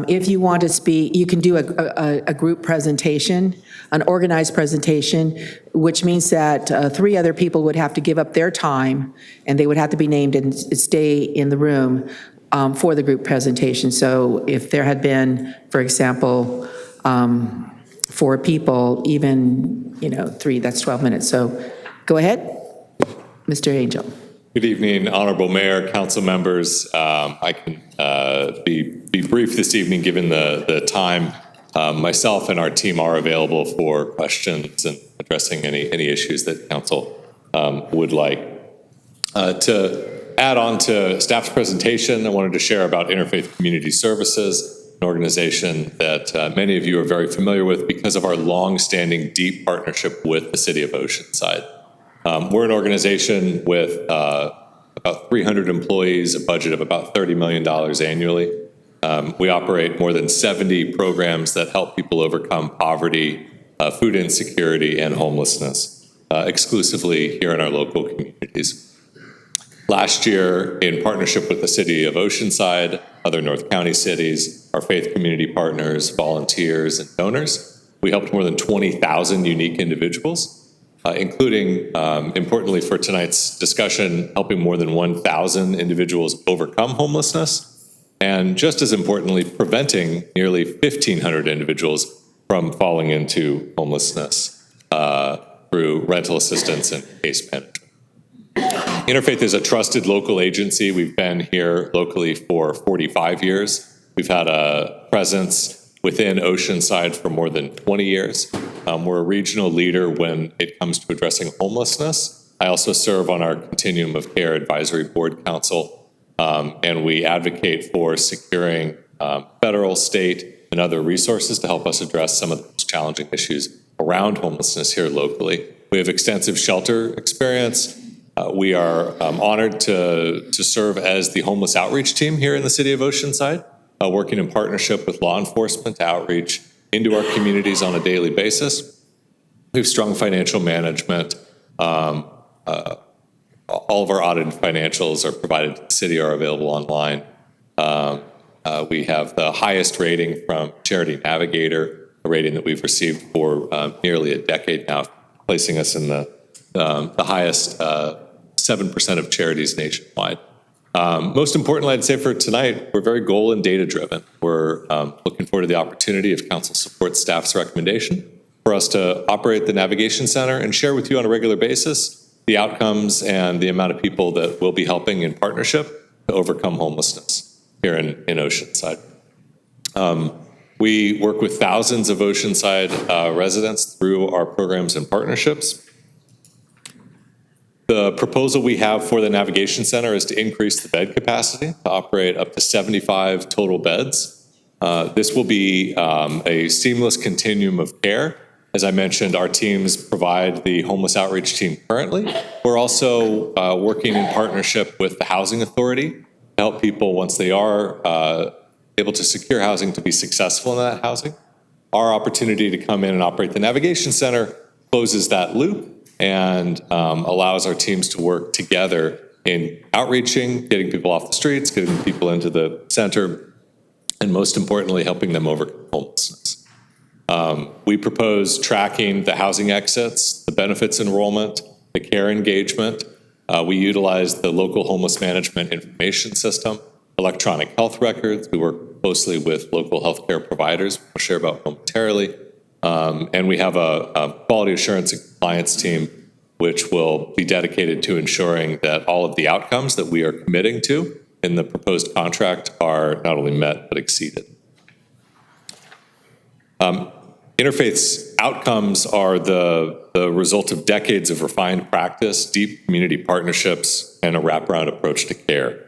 if you want to speak, you can do a group presentation, an organized presentation, which means that 3 other people would have to give up their time, and they would have to be named and stay in the room for the group presentation. So if there had been, for example, 4 people, even, 3, that's 12 minutes. So go ahead, Mr. Angel. Good evening, Honorable Mayor, council members. I can be brief this evening given the time. Myself and our team are available for questions and addressing any issues that council would like. To add on to staff's presentation, I wanted to share about Interfaith Community Services, an organization that many of you are very familiar with because of our long-standing deep partnership with the City of Oceanside. We're an organization with about 300 employees, a budget of about $30 million annually. We operate more than 70 programs that help people overcome poverty, food insecurity, and homelessness, exclusively here in our local communities. Last year, in partnership with the City of Oceanside, other North County cities, our faith community partners, volunteers, and donors, we helped more than 20,000 unique individuals, including, importantly for tonight's discussion, helping more than 1,000 individuals overcome homelessness, and just as importantly, preventing nearly 1,500 individuals from falling into homelessness through rental assistance and case management. Interfaith is a trusted local agency. We've been here locally for 45 years. We've had a presence within Oceanside for more than 20 years. We're a regional leader when it comes to addressing homelessness. I also serve on our Continuum of Care Advisory Board Council, and we advocate for securing federal, state, and other resources to help us address some of the most challenging issues around homelessness here locally. We have extensive shelter experience. We are honored to serve as the homeless outreach team here in the City of Oceanside, working in partnership with law enforcement to outreach into our communities on a daily basis. We have strong financial management. All of our audited financials are provided to the city, are available online. We have the highest rating from Charity Navigator, a rating that we've received for nearly a decade now, placing us in the highest 7% of charities nationwide. Most importantly, I'd say for tonight, we're very goal and data driven. We're looking forward to the opportunity, if council supports staff's recommendation, for us to operate the Navigation Center and share with you on a regular basis the outcomes and the amount of people that we'll be helping in partnership to overcome homelessness here in Oceanside. We work with thousands of Oceanside residents through our programs and partnerships. The proposal we have for the Navigation Center is to increase the bed capacity to operate up to 75 total beds. This will be a seamless continuum of care. As I mentioned, our teams provide the homeless outreach team currently. We're also working in partnership with the Housing Authority to help people, once they are able to secure housing, to be successful in that housing. Our opportunity to come in and operate the Navigation Center closes that loop and allows our teams to work together in outreaching, getting people off the streets, getting people into the center, and most importantly, helping them overcome homelessness. We propose tracking the housing exits, the benefits enrollment, the care engagement. We utilize the local homeless management information system, electronic health records. We work closely with local healthcare providers, we'll share about momentarily. And we have a quality assurance and compliance team, which will be dedicated to ensuring that all of the outcomes that we are committing to in the proposed contract are not only met, but exceeded. Interfaith's outcomes are the result of decades of refined practice, deep community partnerships, and a wraparound approach to care.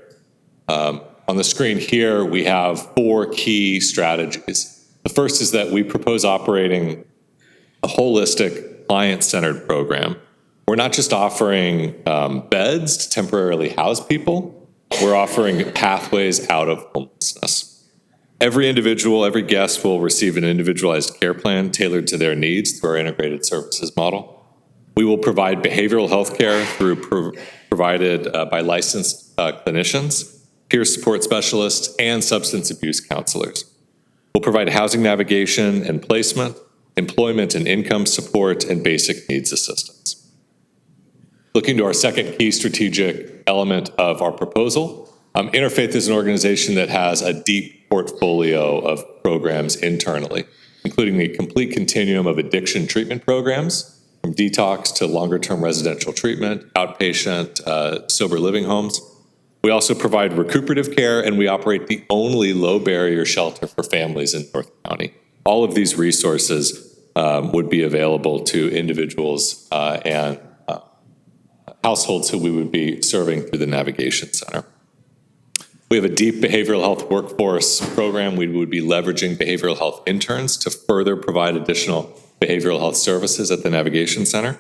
On the screen here, we have 4 key strategies. The first is that we propose operating a holistic, client-centered program. We're not just offering beds to temporarily house people, we're offering pathways out of homelessness. Every individual, every guest will receive an individualized care plan tailored to their needs through our integrated services model. We will provide behavioral health care provided by licensed clinicians, peer support specialists, and substance abuse counselors. We'll provide housing navigation and placement, employment and income support, and basic needs assistance. Looking to our second key strategic element of our proposal, Interfaith is an organization that has a deep portfolio of programs internally, including the complete continuum of addiction treatment programs, from detox to longer-term residential treatment, outpatient, sober living homes. We also provide recuperative care, and we operate the only low-barrier shelter for families in North County. All of these resources would be available to individuals and households who we would be serving through the Navigation Center. We have a deep behavioral health workforce program. We would be leveraging behavioral health interns to further provide additional behavioral health services at the Navigation Center.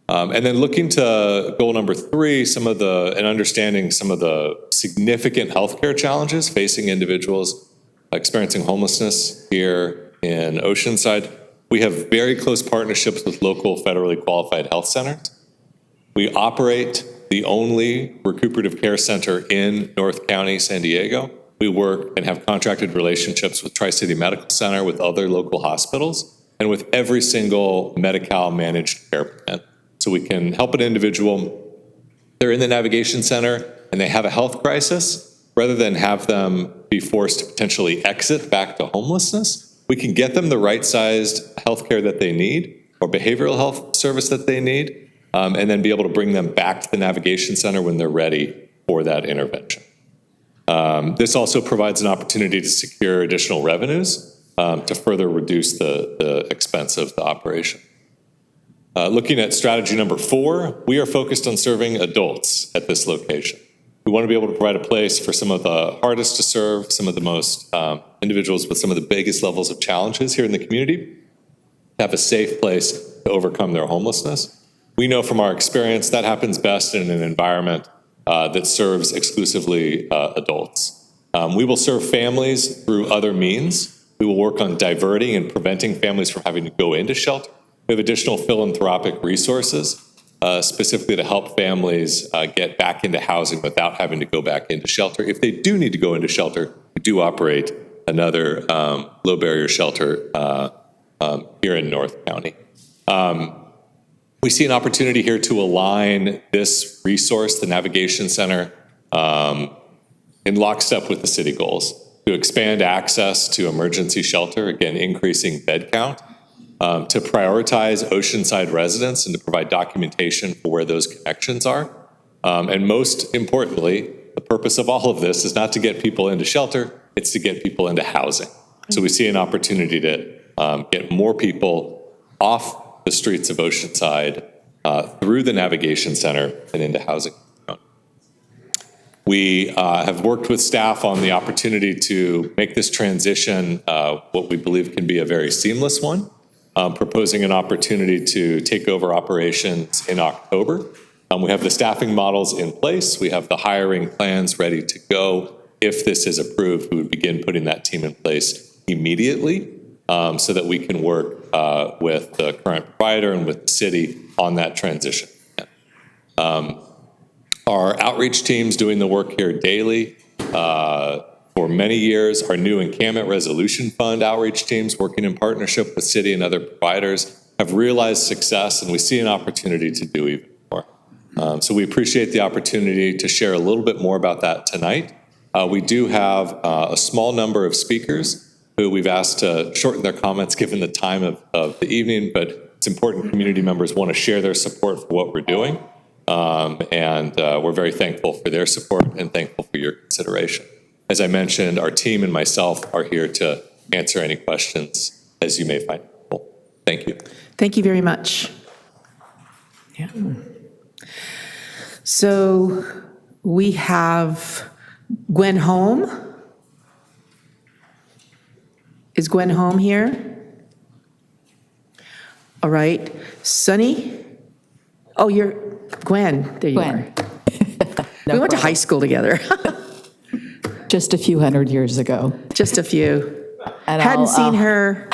And then looking to goal number 3, and understanding some of the significant healthcare challenges facing individuals experiencing homelessness here in Oceanside. We have very close partnerships with local federally qualified health centers. We operate the only recuperative care center in North County, San Diego. We work and have contracted relationships with Tri-City Medical Center, with other local hospitals, and with every single Medi-Cal managed care plan. So we can help an individual, they're in the Navigation Center and they have a health crisis, rather than have them be forced to potentially exit back to homelessness, we can get them the right-sized healthcare that they need or behavioral health service that they need, and then be able to bring them back to the Navigation Center when they're ready for that intervention. This also provides an opportunity to secure additional revenues to further reduce the expense of the operation. Looking at strategy number 4, we are focused on serving adults at this location. We want to be able to provide a place for some of the hardest to serve, some of the most individuals with some of the biggest levels of challenges here in the community, to have a safe place to overcome their homelessness. We know from our experience that happens best in an environment that serves exclusively adults. We will serve families through other means. We will work on diverting and preventing families from having to go into shelter. We have additional philanthropic resources, specifically to help families get back into housing without having to go back into shelter. If they do need to go into shelter, we do operate another low-barrier shelter here in North County. We see an opportunity here to align this resource, the Navigation Center, in lockstep with the city goals, to expand access to emergency shelter, again, increasing bed count, to prioritize Oceanside residents and to provide documentation for where those connections are. And most importantly, the purpose of all of this is not to get people into shelter, it's to get people into housing. So we see an opportunity to get more people off the streets of Oceanside through the Navigation Center and into housing. We have worked with staff on the opportunity to make this transition what we believe can be a very seamless one, proposing an opportunity to take over operations in October. We have the staffing models in place. We have the hiring plans ready to go. If this is approved, we would begin putting that team in place immediately, so that we can work with the current provider and with the city on that transition. Our outreach team's doing the work here daily. for many years. Our new encampment resolution fund outreach teams, working in partnership with city and other providers, have realized success, and we see an opportunity to do even more. So we appreciate the opportunity to share a little bit more about that tonight. We do have a small number of speakers who we've asked to shorten their comments given the time of the evening, but it's important community members want to share their support for what we're doing. And we're very thankful for their support and thankful for your consideration. As I mentioned, our team and myself are here to answer any questions as you may find helpful. Thank you. Thank you very much. Yeah. So we have Gwen Home. Is Gwen Home here? All right. Sunny? Oh, you're Gwen. There you are. We went to high school together. Just a few hundred years ago. Just a few. And Hadn't seen her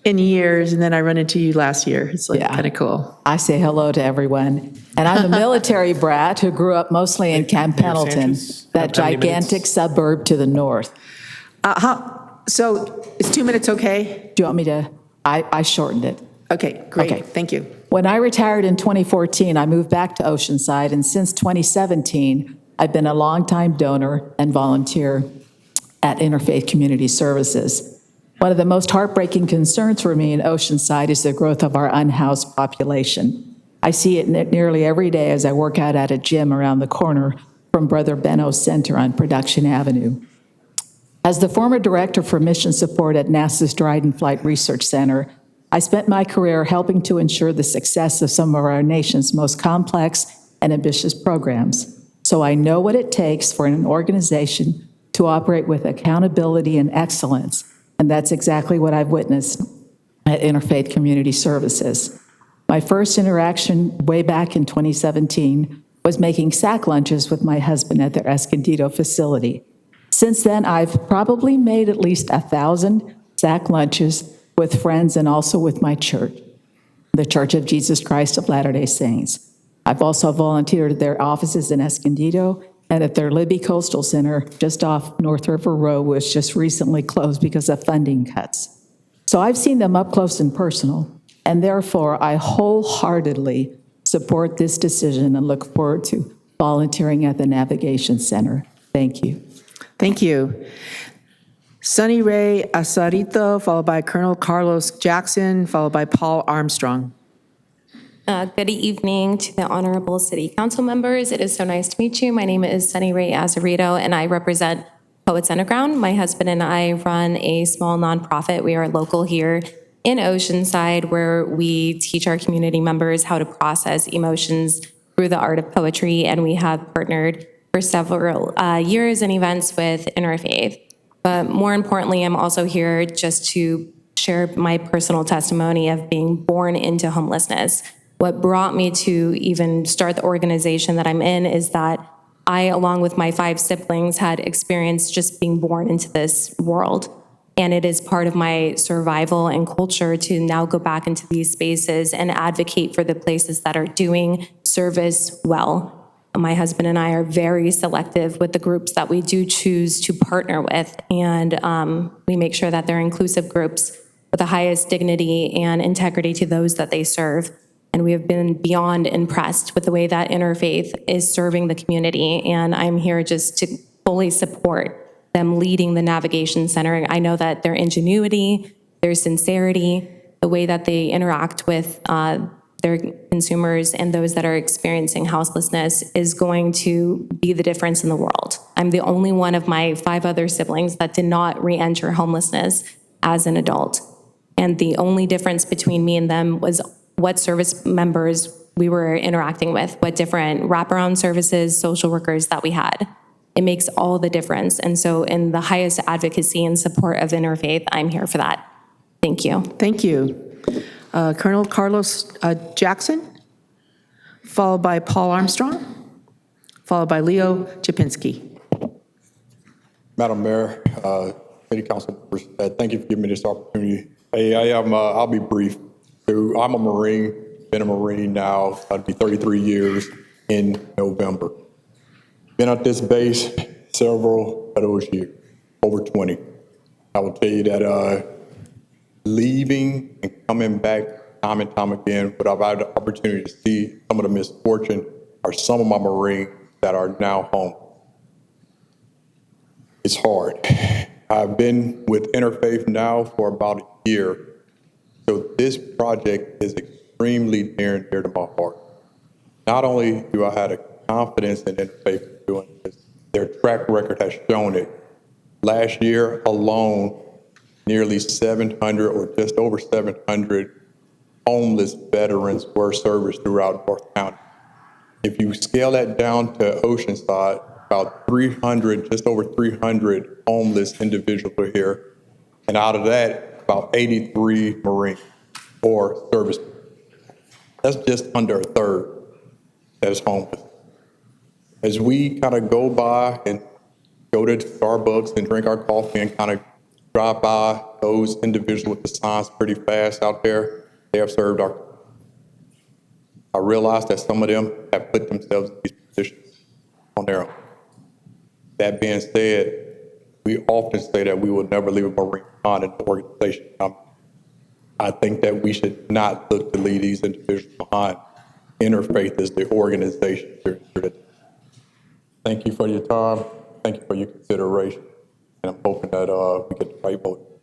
in years, and then I run into you last year. It's like kind of cool. I say hello to everyone. And I'm a military brat who grew up mostly in Camp Pendleton, that gigantic suburb to the north. So is 2 minutes okay? Do you want me to? I shortened it. Okay, great. Thank you. When I retired in 2014, I moved back to Oceanside, and since 2017, I've been a longtime donor and volunteer at Interfaith Community Services. One of the most heartbreaking concerns for me in Oceanside is the growth of our unhoused population. I see it nearly every day as I work out at a gym around the corner from Brother Benno's Center on Production Avenue. As the former director for mission support at NASA's Dryden Flight Research Center, I spent my career helping to ensure the success of some of our nation's most complex and ambitious programs. So I know what it takes for an organization to operate with accountability and excellence, and that's exactly what I've witnessed at Interfaith Community Services. My first interaction way back in 2017 was making sack lunches with my husband at their Escondido facility. Since then, I've probably made at least 1,000 sack lunches with friends and also with my church, the Church of Jesus Christ of Latter-day Saints. I've also volunteered at their offices in Escondido and at their Libby Coastal Center just off North River Road, which just recently closed because of funding cuts. So I've seen them up close and personal, and therefore I wholeheartedly support this decision and look forward to volunteering at the Navigation Center. Thank you. Thank you. Sunny Ray Asarito, followed by Colonel Carlos Jackson, followed by Paul Armstrong. Good evening to the honorable city council members. It is so nice to meet you. My name is Sunny Ray Azarito, and I represent Poets Underground. My husband and I run a small nonprofit. We are local here in Oceanside, where we teach our community members how to process emotions through the art of poetry, and we have partnered for several years and events with Interfaith. But more importantly, I'm also here just to share my personal testimony of being born into homelessness. What brought me to even start the organization that I'm in is that I, along with my 5 siblings, had experienced just being born into this world. And it is part of my survival and culture to now go back into these spaces and advocate for the places that are doing service well. My husband and I are very selective with the groups that we do choose to partner with, and we make sure that they're inclusive groups with the highest dignity and integrity to those that they serve. And we have been beyond impressed with the way that Interfaith is serving the community, and I'm here just to fully support them leading the Navigation Center. I know that their ingenuity, their sincerity, the way that they interact with their consumers and those that are experiencing houselessness is going to be the difference in the world. I'm the only one of my 5 other siblings that did not re-enter homelessness as an adult. And the only difference between me and them was what service members we were interacting with, what different wraparound services, social workers that we had. It makes all the difference. And so in the highest advocacy and support of Interfaith, I'm here for that. Thank you. Thank you. Colonel Carlos Jackson, followed by Paul Armstrong, followed by Leo Chapinski. Madam Mayor, City Council members, thank you for giving me this opportunity. Hey, I'll be brief. So I'm a Marine, been a Marine now, I'll be 33 years in November. Been at this base several of those years, over 20. I will tell you that leaving and coming back time and time again, but I've had the opportunity to see some of the misfortune are some of my Marines that are now home. It's hard. I've been with Interfaith now for about a year, so this project is extremely near and dear to my heart. Not only do I have a confidence in Interfaith doing this, their track record has shown it. Last year alone, nearly 700 or just over 700 homeless veterans were serviced throughout North County. If you scale that down to Oceanside, about 300, just over 300 homeless individuals are here. And out of that, about 83 Marines or service. That's just under a third that is homeless. As we kind of go by and go to Starbucks and drink our coffee and kind of drive by those individuals with the signs pretty fast out there, they have served our. I realize that some of them have put themselves in these positions on their own. That being said, we often say that we will never leave a Marine behind in the organization. I think that we should not look to leave these individuals behind. Interfaith is the organization here today. Thank you for your time. Thank you for your consideration. And I'm hoping that we get the right vote.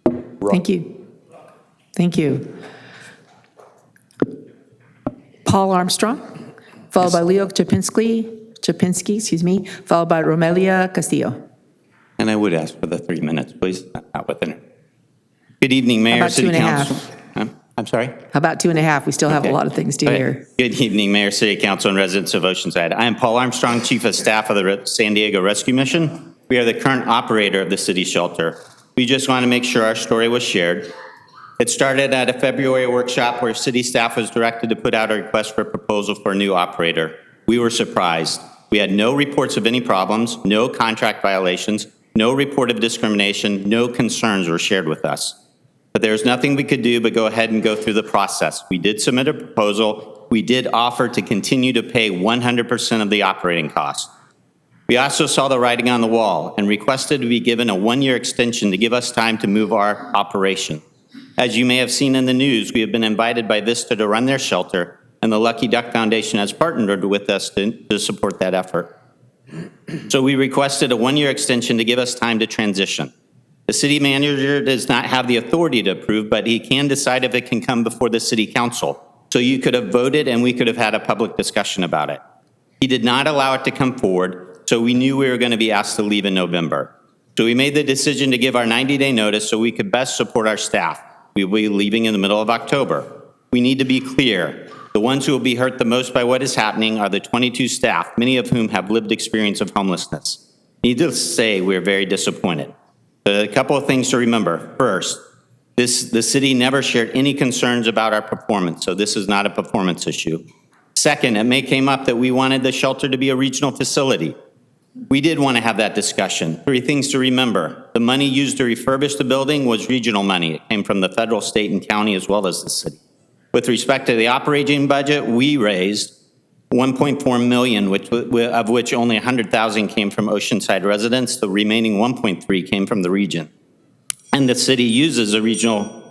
Right. Thank you. Thank you. Paul Armstrong, followed by Leo Chapinski, followed by Romelia Castillo. And I would ask for the 3 minutes, please, not within it. Good evening, Mayor, about City 2.5? Council. I'm sorry? How about 2.5? We still have a lot of things to hear. Good evening, Mayor, City Council, and residents of Oceanside. I am Paul Armstrong, Chief of Staff of the San Diego Rescue Mission. We are the current operator of the city shelter. We just want to make sure our story was shared. It started at a February workshop where city staff was directed to put out a request for a proposal for a new operator. We were surprised. We had no reports of any problems, no contract violations, no report of discrimination, no concerns were shared with us. But there's nothing we could do but go ahead and go through the process. We did submit a proposal. We did offer to continue to pay 100% of the operating costs. We also saw the writing on the wall and requested to be given a 1-year extension to give us time to move our operation. As you may have seen in the news, we have been invited by Vista to run their shelter, and the Lucky Duck Foundation has partnered with us to support that effort. So we requested a 1-year extension to give us time to transition. The city manager does not have the authority to approve, but he can decide if it can come before the city council. So you could have voted and we could have had a public discussion about it. He did not allow it to come forward, so we knew we were going to be asked to leave in November. So we made the decision to give our 90-day notice so we could best support our staff. We will be leaving in the middle of October. We need to be clear. The ones who will be hurt the most by what is happening are the 22 staff, many of whom have lived experience of homelessness. Needless to say, we're very disappointed. A couple of things to remember. First, the city never shared any concerns about our performance, so this is not a performance issue. Second, it may came up that we wanted the shelter to be a regional facility. We did want to have that discussion. 3 things to remember. The money used to refurbish the building was regional money. It came from the federal, state, and county as well as the city. With respect to the operating budget, we raised $1.4 million, of which only $100,000 came from Oceanside residents. The remaining $1.3 came from the region. And the city uses the regional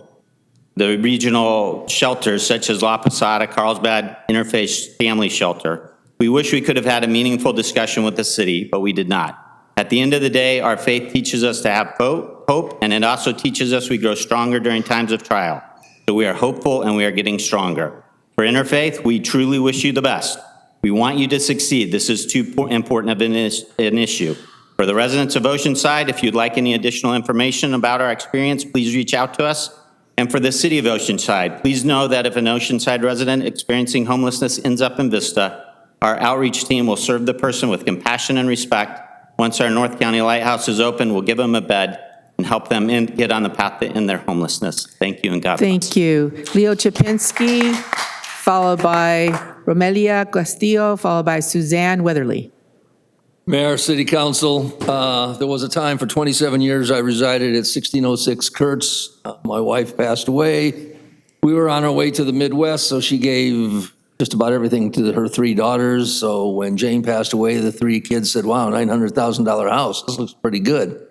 shelters such as La Posada, Carlsbad, Interfaith Family Shelter. We wish we could have had a meaningful discussion with the city, but we did not. At the end of the day, our faith teaches us to have hope, and it also teaches us we grow stronger during times of trial. So we are hopeful and we are getting stronger. For Interfaith, we truly wish you the best. We want you to succeed. This is too important of an issue. For the residents of Oceanside, if you'd like any additional information about our experience, please reach out to us. And for the city of Oceanside, please know that if an Oceanside resident experiencing homelessness ends up in Vista, our outreach team will serve the person with compassion and respect. Once our North County Lighthouse is open, we'll give them a bed and help them get on the path to end their homelessness. Thank you and God bless. Thank you. Leo Chapinski, followed by Romelia Castillo, followed by Suzanne Weatherly. Mayor, City Council, there was a time for 27 years I resided at 1606 Kurtz. My wife passed away. We were on our way to the Midwest, so she gave just about everything to her 3 daughters. So when Jane passed away, the 3 kids said, wow, $900,000 house, this looks pretty good.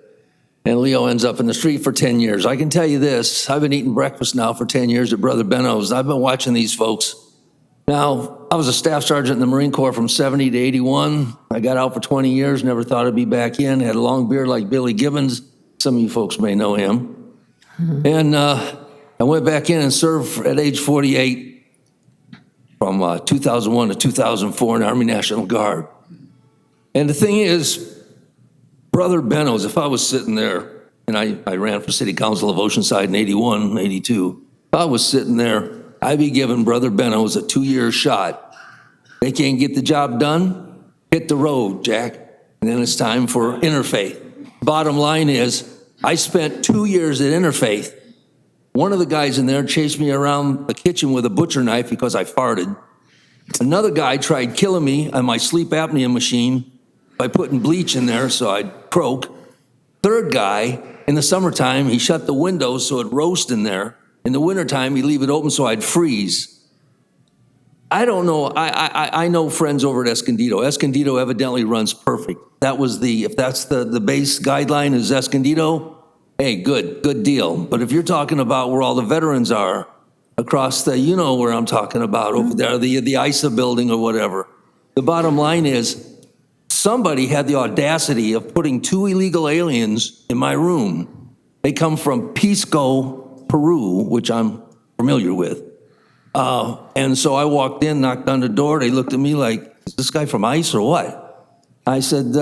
And Leo ends up in the street for 10 years. I can tell you this, I've been eating breakfast now for 10 years at Brother Benno's. I've been watching these folks. Now, I was a staff sergeant in the Marine Corps from 70 to 81. I got out for 20 years, never thought I'd be back in. Had a long beard like Billy Gibbons. Some of you folks may know him. And I went back in and served at age 48 from 2001 to 2004 in the Army National Guard. And the thing is, Brother Benno's, if I was sitting there, and I ran for City Council of Oceanside in 81, 82, if I was sitting there, I'd be giving Brother Benno's a 2-year shot. They can't get the job done, hit the road, Jack. And then it's time for interfaith. Bottom line is, I spent 2 years at interfaith. One of the guys in there chased me around the kitchen with a butcher knife because I farted. Another guy tried killing me on my sleep apnea machine by putting bleach in there so I'd croak. Third guy, in the summertime, he shut the windows so it'd roast in there. In the wintertime, he'd leave it open so I'd freeze. I don't know. I know friends over at Escondido. Escondido evidently runs perfect. That was if that's the base guideline is Escondido, hey, good deal. But if you're talking about where all the veterans are, across you know where I'm talking about, over there, the ISA building or whatever. The bottom line is, somebody had the audacity of putting 2 illegal aliens in my room. They come from Pisco, Peru, which I'm familiar with. And so I walked in, knocked on the door. They looked at me like, is this guy from ICE or what? I said,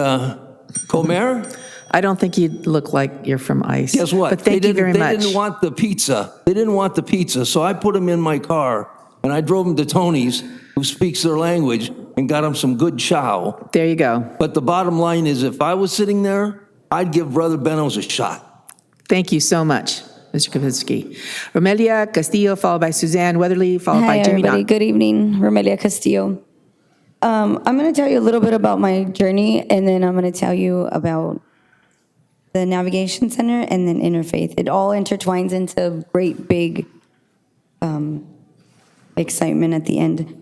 Comer? I don't think you look like you're from ICE. Guess what? But thank you very much. They didn't want the pizza. They didn't want the pizza. So I put them in my car, and I drove them to Tony's, who speaks their language, and got them some good chow. There you go. But the bottom line is, if I was sitting there, I'd give Brother Benno's a shot. Thank you so much, Mr. Kapinski. Romelia Castillo, followed by Suzanne Weatherly, followed by Jimmy everybody. Don. Good evening. Romelia Castillo. I'm going to tell you a little bit about my journey, and then I'm going to tell you about the Navigation Center and then Interfaith. It all intertwines into great big excitement at the end.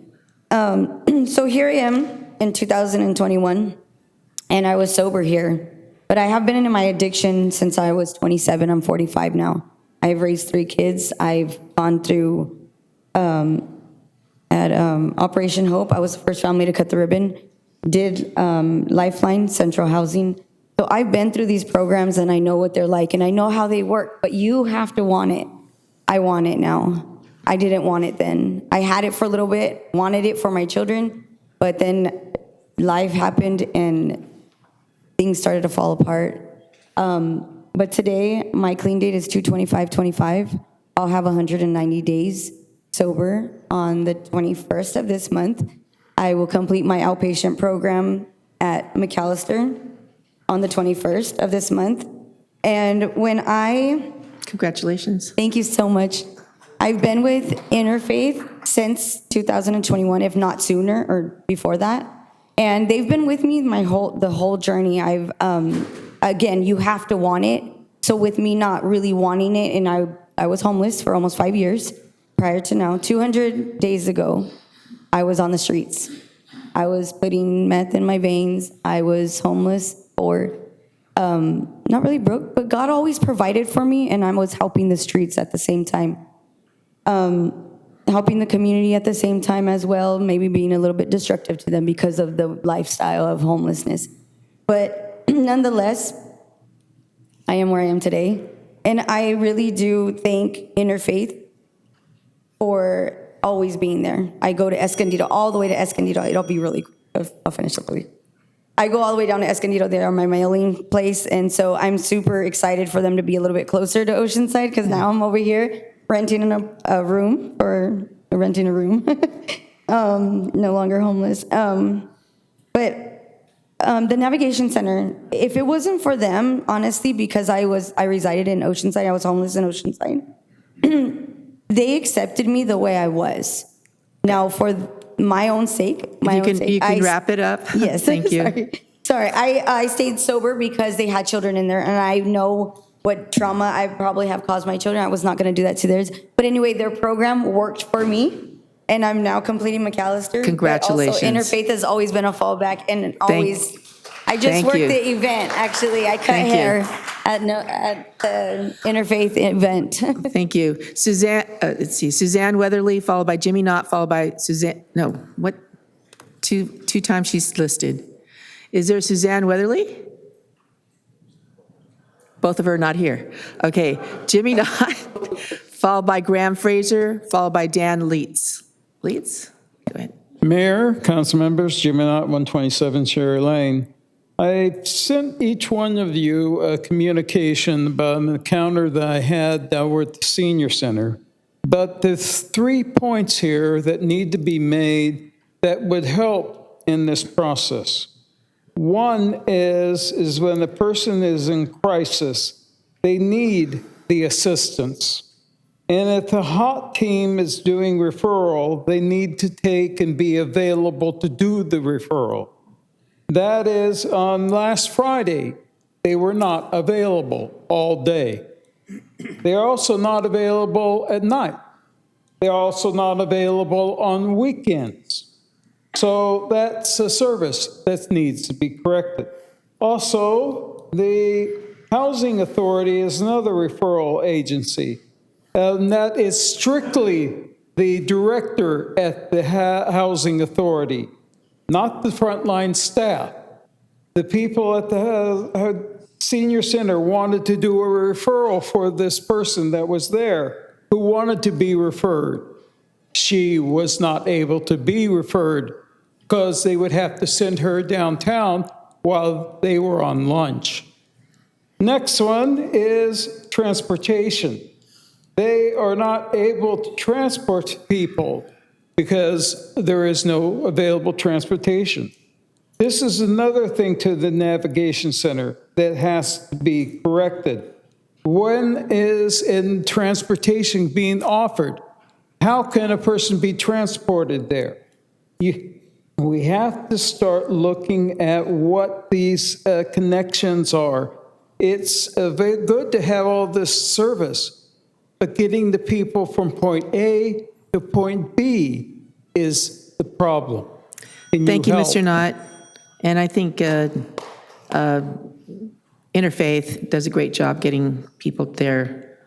So here I am in 2021, and I was sober here. But I have been in my addiction since I was 27. I'm 45 now. I've raised 3 kids. I've gone through at Operation Hope. I was the first family to cut the ribbon. Did Lifeline, Central Housing. So I've been through these programs, and I know what they're like, and I know how they work. But you have to want it. I want it now. I didn't want it then. I had it for a little bit, wanted it for my children, but then life happened and things started to fall apart. But today, my clean date is 2/25/25. I'll have 190 days sober on the 21st of this month. I will complete my outpatient program at McAllister on the 21st of this month. And when Congratulations. Thank you so much. I've been with Interfaith since 2021, if not sooner or before that. And they've been with me the whole journey. Again, you have to want it. So with me not really wanting it, and I was homeless for almost 5 years prior to now. 200 days ago, I was on the streets. I was putting meth in my veins. I was homeless or not really broke, but God always provided for me, and I was helping the streets at the same time. Helping the community at the same time as well, maybe being a little bit destructive to them because of the lifestyle of homelessness. But nonetheless, I am where I am today. And I really do thank Interfaith for always being there. I go to Escondido, all the way to Escondido. It'll be really quick. I'll finish up the week. I go all the way down to Escondido. They are my mailing place. And so I'm super excited for them to be a little bit closer to Oceanside, because now I'm over here renting in a room, or renting a room, no longer homeless. But the Navigation Center, if it wasn't for them, honestly, because I resided in Oceanside, I was homeless in Oceanside, they accepted me the way I was. Now, for my own sake, you can wrap it up. Yes, thank you. Sorry, I stayed sober because they had children in there, and I know what trauma I probably have caused my children. I was not going to do that to theirs. But anyway, their program worked for me, and I'm now completing McAllister. Congratulations. But also Interfaith has always been a fallback, and always, I just thank worked you. the event, actually. I cut Thank you. hair at the Interfaith event. Thank you. Suzanne, let's see, Suzanne Weatherly, followed by Jimmy Knott, followed by Suzanne, no, what? Two times she's listed. Is there Suzanne Weatherly? Both of her not here. Okay, Jimmy Knott, followed by Graham Fraser, followed by Dan Leitz. Leitz? Go ahead. Mayor, council members, Jimmy Knott, 127 Cherry Lane. I sent each one of you a communication about an encounter that I had over at the senior center. But there's 3 points here that need to be made that would help in this process. One is when the person is in crisis, they need the assistance. And if the HOT team is doing referral, they need to take and be available to do the referral. That is, on last Friday, they were not available all day. They are also not available at night. They're also not available on weekends. So that's a service that needs to be corrected. Also, the Housing Authority is another referral agency, and that is strictly the director at the Housing Authority, not the frontline staff. The people at the senior center wanted to do a referral for this person that was there who wanted to be referred. She was not able to be referred because they would have to send her downtown while they were on lunch. Next one is transportation. They are not able to transport people because there is no available transportation. This is another thing to the navigation center that has to be corrected. When is in transportation being offered? How can a person be transported there? We have to start looking at what these connections are. It's very good to have all this service, but getting the people from point A to point B is the problem. Thank you, Mr. Knott. And I think Interfaith does a great job getting people there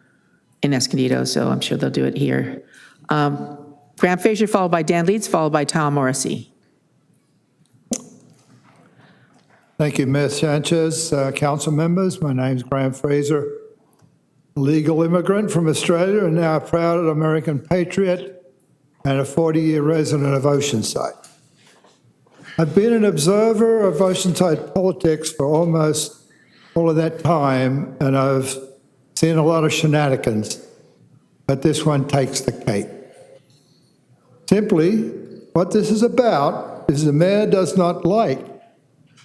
in Escondido, so I'm sure they'll do it here. Graham Fraser, followed by Dan Leeds, followed by Tom Morrissey. Thank you, Ms. Sanchez. Council members, my name's Graham Fraser, legal immigrant from Australia and now a proud American patriot and a 40-year resident of Oceanside. I've been an observer of Oceanside politics for almost all of that time, and I've seen a lot of shenanigans, but this one takes the cake. Simply, what this is about is the mayor does not like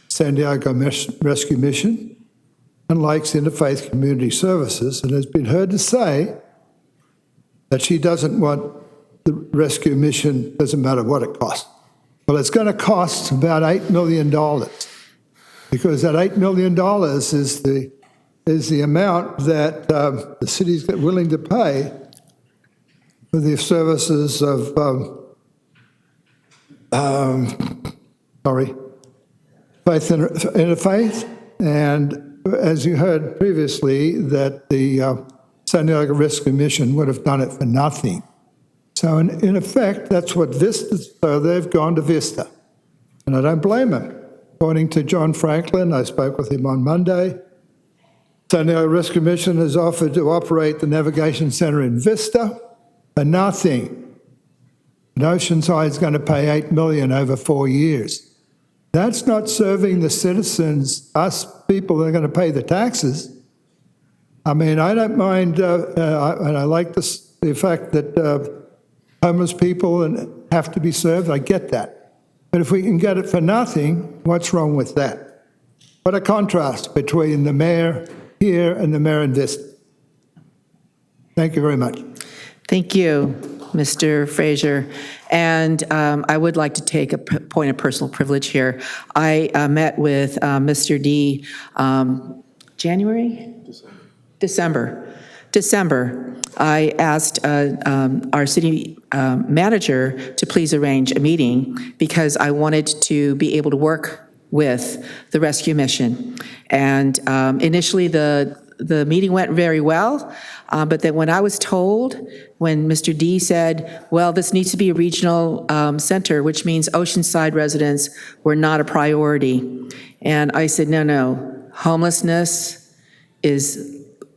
San Diego Rescue Mission and likes Interfaith Community Services, and has been heard to say that she doesn't want the rescue mission, doesn't matter what it costs. Well, it's going to cost about $8 million, because that $8 million is the amount that the city's willing to pay for the services of, Faith Interfaith, and as you heard previously, that the San Diego Rescue Mission would have done it for nothing. So in effect, that's what Vista, so they've gone to Vista. And I don't blame them. According to John Franklin, I spoke with him on Monday, San Diego Rescue Mission has offered to operate the navigation center in Vista for nothing. And Oceanside is going to pay $8 million over 4 years. That's not serving the citizens, us people that are going to pay the taxes. I mean, I don't mind, and I like the fact that homeless people have to be served. I get that. But if we can get it for nothing, what's wrong with that? What a contrast between the mayor here and the mayor in Vista. Thank you very much. Thank you, Mr. Fraser. And I would like to take a point of personal privilege here. I met with Mr. D. December. December, I asked our city manager to please arrange a meeting because I wanted to be able to work with the rescue mission. And initially, the meeting went very well, but then when I was told, when Mr. D said, well, this needs to be a regional center, which means Oceanside residents were not a priority. And I said, no, homelessness is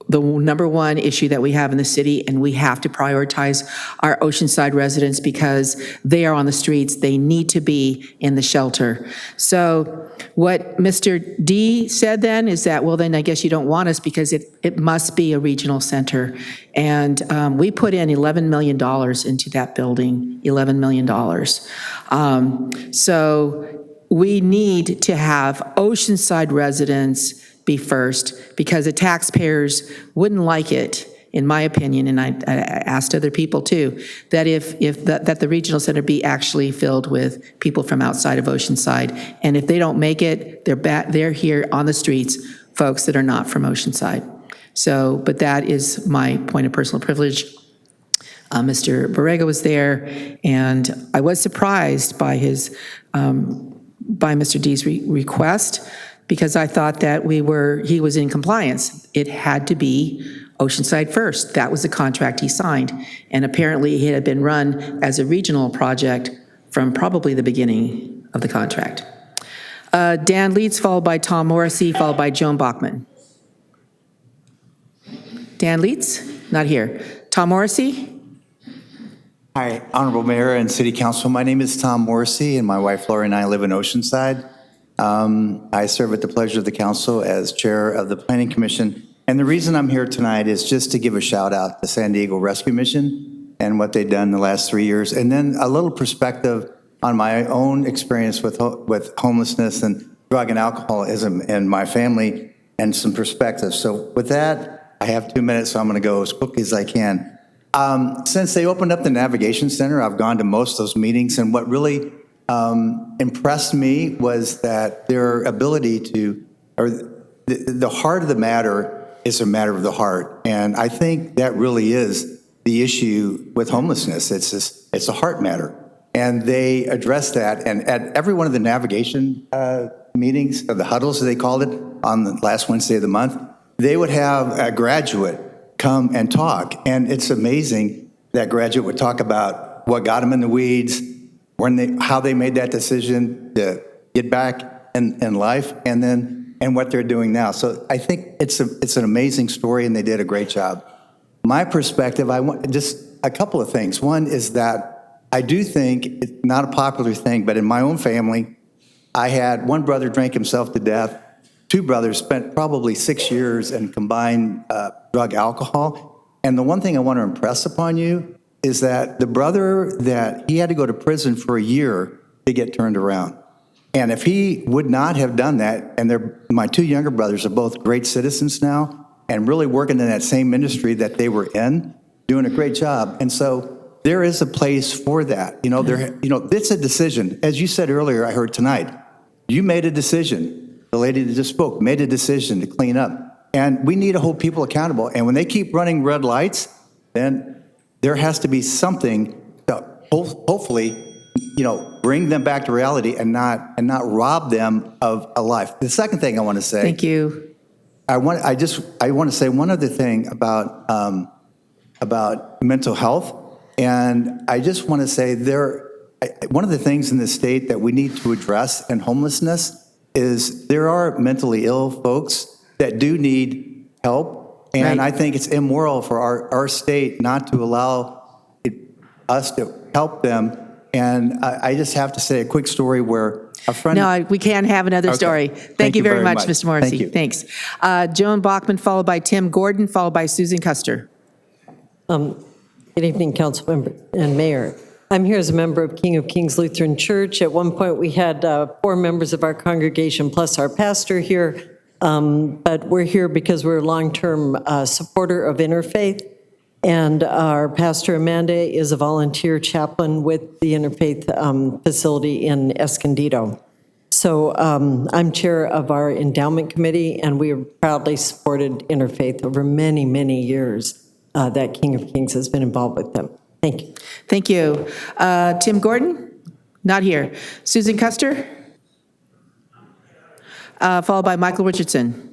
the number one issue that we have in the city, and we have to prioritize our Oceanside residents because they are on the streets. They need to be in the shelter. So what Mr. D said then is that, well, then I guess you don't want us because it must be a regional center. And we put in $11 million into that building, $11 million. So we need to have Oceanside residents be first, because the taxpayers wouldn't like it, in my opinion, and I asked other people too, that that the regional center be actually filled with people from outside of Oceanside. And if they don't make it, they're here on the streets, folks that are not from Oceanside. So, but that is my point of personal privilege. Mr. Borrego was there, and I was surprised by by Mr. D's request, because I thought that he was in compliance. It had to be Oceanside first. That was the contract he signed. And apparently it had been run as a regional project from probably the beginning of the contract. Dan Leeds, followed by Tom Morrissey, followed by Joan Bachman. Dan Leeds, not here. Tom Morrissey? Hi, Honorable Mayor and City Council. My name is Tom Morrissey, and my wife Lori and I live in Oceanside. I serve at the pleasure of the council as chair of the Planning Commission. And the reason I'm here tonight is just to give a shout out to San Diego Rescue Mission and what they've done in the last 3 years. And then a little perspective on my own experience with homelessness and drug and alcoholism in my family, and some perspective. So with that, I have 2 minutes, so I'm going to go as quickly as I can. Since they opened up the Navigation Center, I've gone to most of those meetings, and what really impressed me was that their ability to, or the heart of the matter is a matter of the heart. And I think that really is the issue with homelessness. It's a heart matter. And they addressed that. And at every one of the navigation meetings, or the huddles as they called it, on the last Wednesday of the month, they would have a graduate come and talk. And it's amazing that graduate would talk about what got them in the weeds, how they made that decision to get back in life, and what they're doing now. So I think it's an amazing story, and they did a great job. My perspective, I want just a couple of things. One is that I do think it's not a popular thing, but in my own family, I had one brother drank himself to death. 2 brothers spent probably 6 years in combined drug alcohol. And the one thing I want to impress upon you is that the brother, that he had to go to prison for a year to get turned around. And if he would not have done that, and my 2 younger brothers are both great citizens now and really working in that same industry that they were in, doing a great job. And so there is a place for that. It's a decision. As you said earlier, I heard tonight, you made a decision. The lady that just spoke made a decision to clean up. And we need to hold people accountable. And when they keep running red lights, then there has to be something to hopefully, bring them back to reality and not rob them of a life. The second thing I want to say. Thank you. I want to say one other thing about mental health, and I just want to say one of the things in the state that we need to address in homelessness is there are mentally ill folks that do need help, and right. I think it's immoral for our state not to allow us to help them. And I just have to say a quick story where a friend... No, we can't have another story. Thank you very much, Mr. Morrissey. Thank you. Thanks. Joan Bachman, followed by Tim Gordon, followed by Susan Custer. Good evening, Councilmember and Mayor. I'm here as a member of King of Kings Lutheran Church. At one point, we had 4 members of our congregation plus our pastor here, but we're here because we're a long-term supporter of interfaith. And our pastor, Amanda, is a volunteer chaplain with the Interfaith facility in Escondido. So I'm chair of our endowment committee, and we have proudly supported Interfaith over many, many years. that King of Kings has been involved with them. Thank you. Thank you. Tim Gordon? Not here. Susan Custer? Followed by Michael Richardson.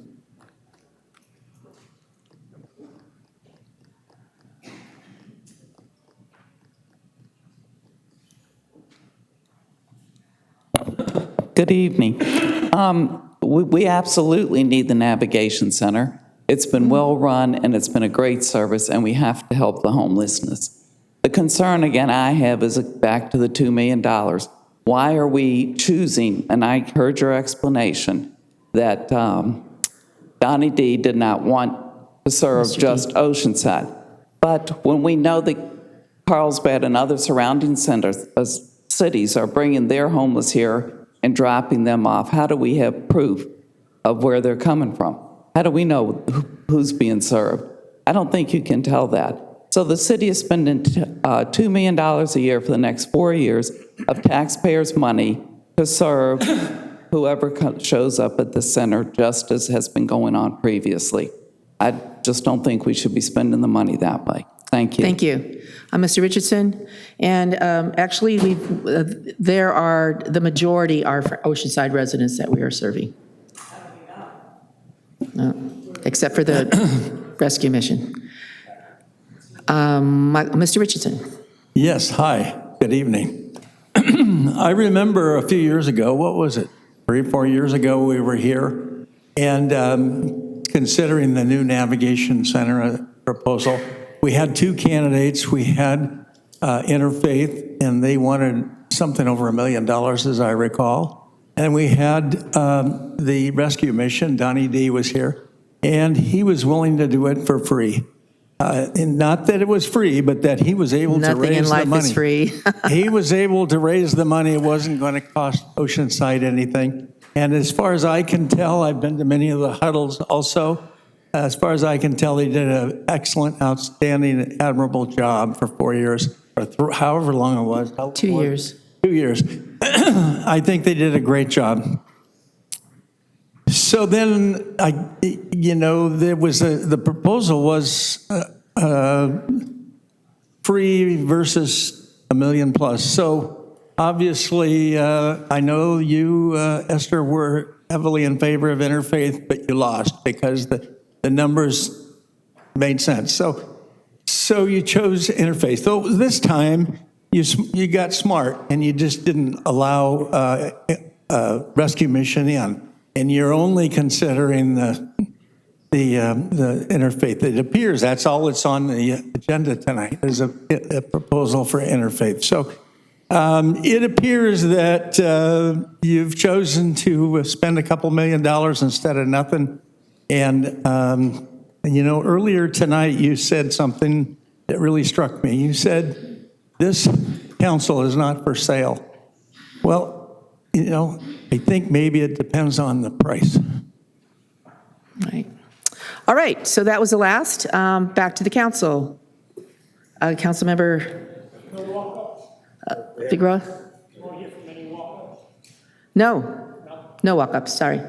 Good evening. We absolutely need the navigation center. It's been well-run, and it's been a great service, and we have to help the homelessness. The concern, again, I have is back to the $2 million. Why are we choosing, and I heard your explanation, that Donnie D did not want to serve just Oceanside. But when we know that Carlsbad and other surrounding cities are bringing their homeless here and dropping them off, how do we have proof of where they're coming from? How do we know who's being served? I don't think you can tell that. So the city is spending $2 million a year for the next 4 years of taxpayers' money to serve whoever shows up at the center, just as has been going on previously. I just don't think we should be spending the money that way. Thank you. Thank you. Mr. Richardson. And actually, the majority are for Oceanside residents that we are serving. Except for the rescue mission. Mr. Richardson. Yes, hi, good evening. I remember a few years ago, what was it, 3 or 4 years ago, we were here, and considering the new navigation center proposal, we had 2 candidates. We had Interfaith, and they wanted something over $1 million, as I recall. And we had the rescue mission, Donnie D was here, and he was willing to do it for free. And not that it was free, but that he was able to raise the money. Nothing in life is free. He was able to raise the money. It wasn't going to cost Oceanside anything. And as far as I can tell, I've been to many of the huddles also. As far as I can tell, he did an excellent, outstanding, admirable job for 4 years, or however long it was. 2 years. 2 years. I think they did a great job. So then, there was the proposal was free versus $1 million plus. So obviously, I know you, Esther, were heavily in favor of Interfaith, but you lost because the numbers made sense. So you chose Interfaith. So this time, you got smart and you just didn't allow rescue mission in. And you're only considering the Interfaith. It appears that's all that's on the agenda tonight is a proposal for Interfaith. So it appears that you've chosen to spend a couple $1 million instead of nothing. And earlier tonight you said something that really struck me. You said this council is not for sale. Well, I think maybe it depends on the price. Right. All right, so that was the last. Back to the council. Councilmember Figueroa? No walk-ups, sorry.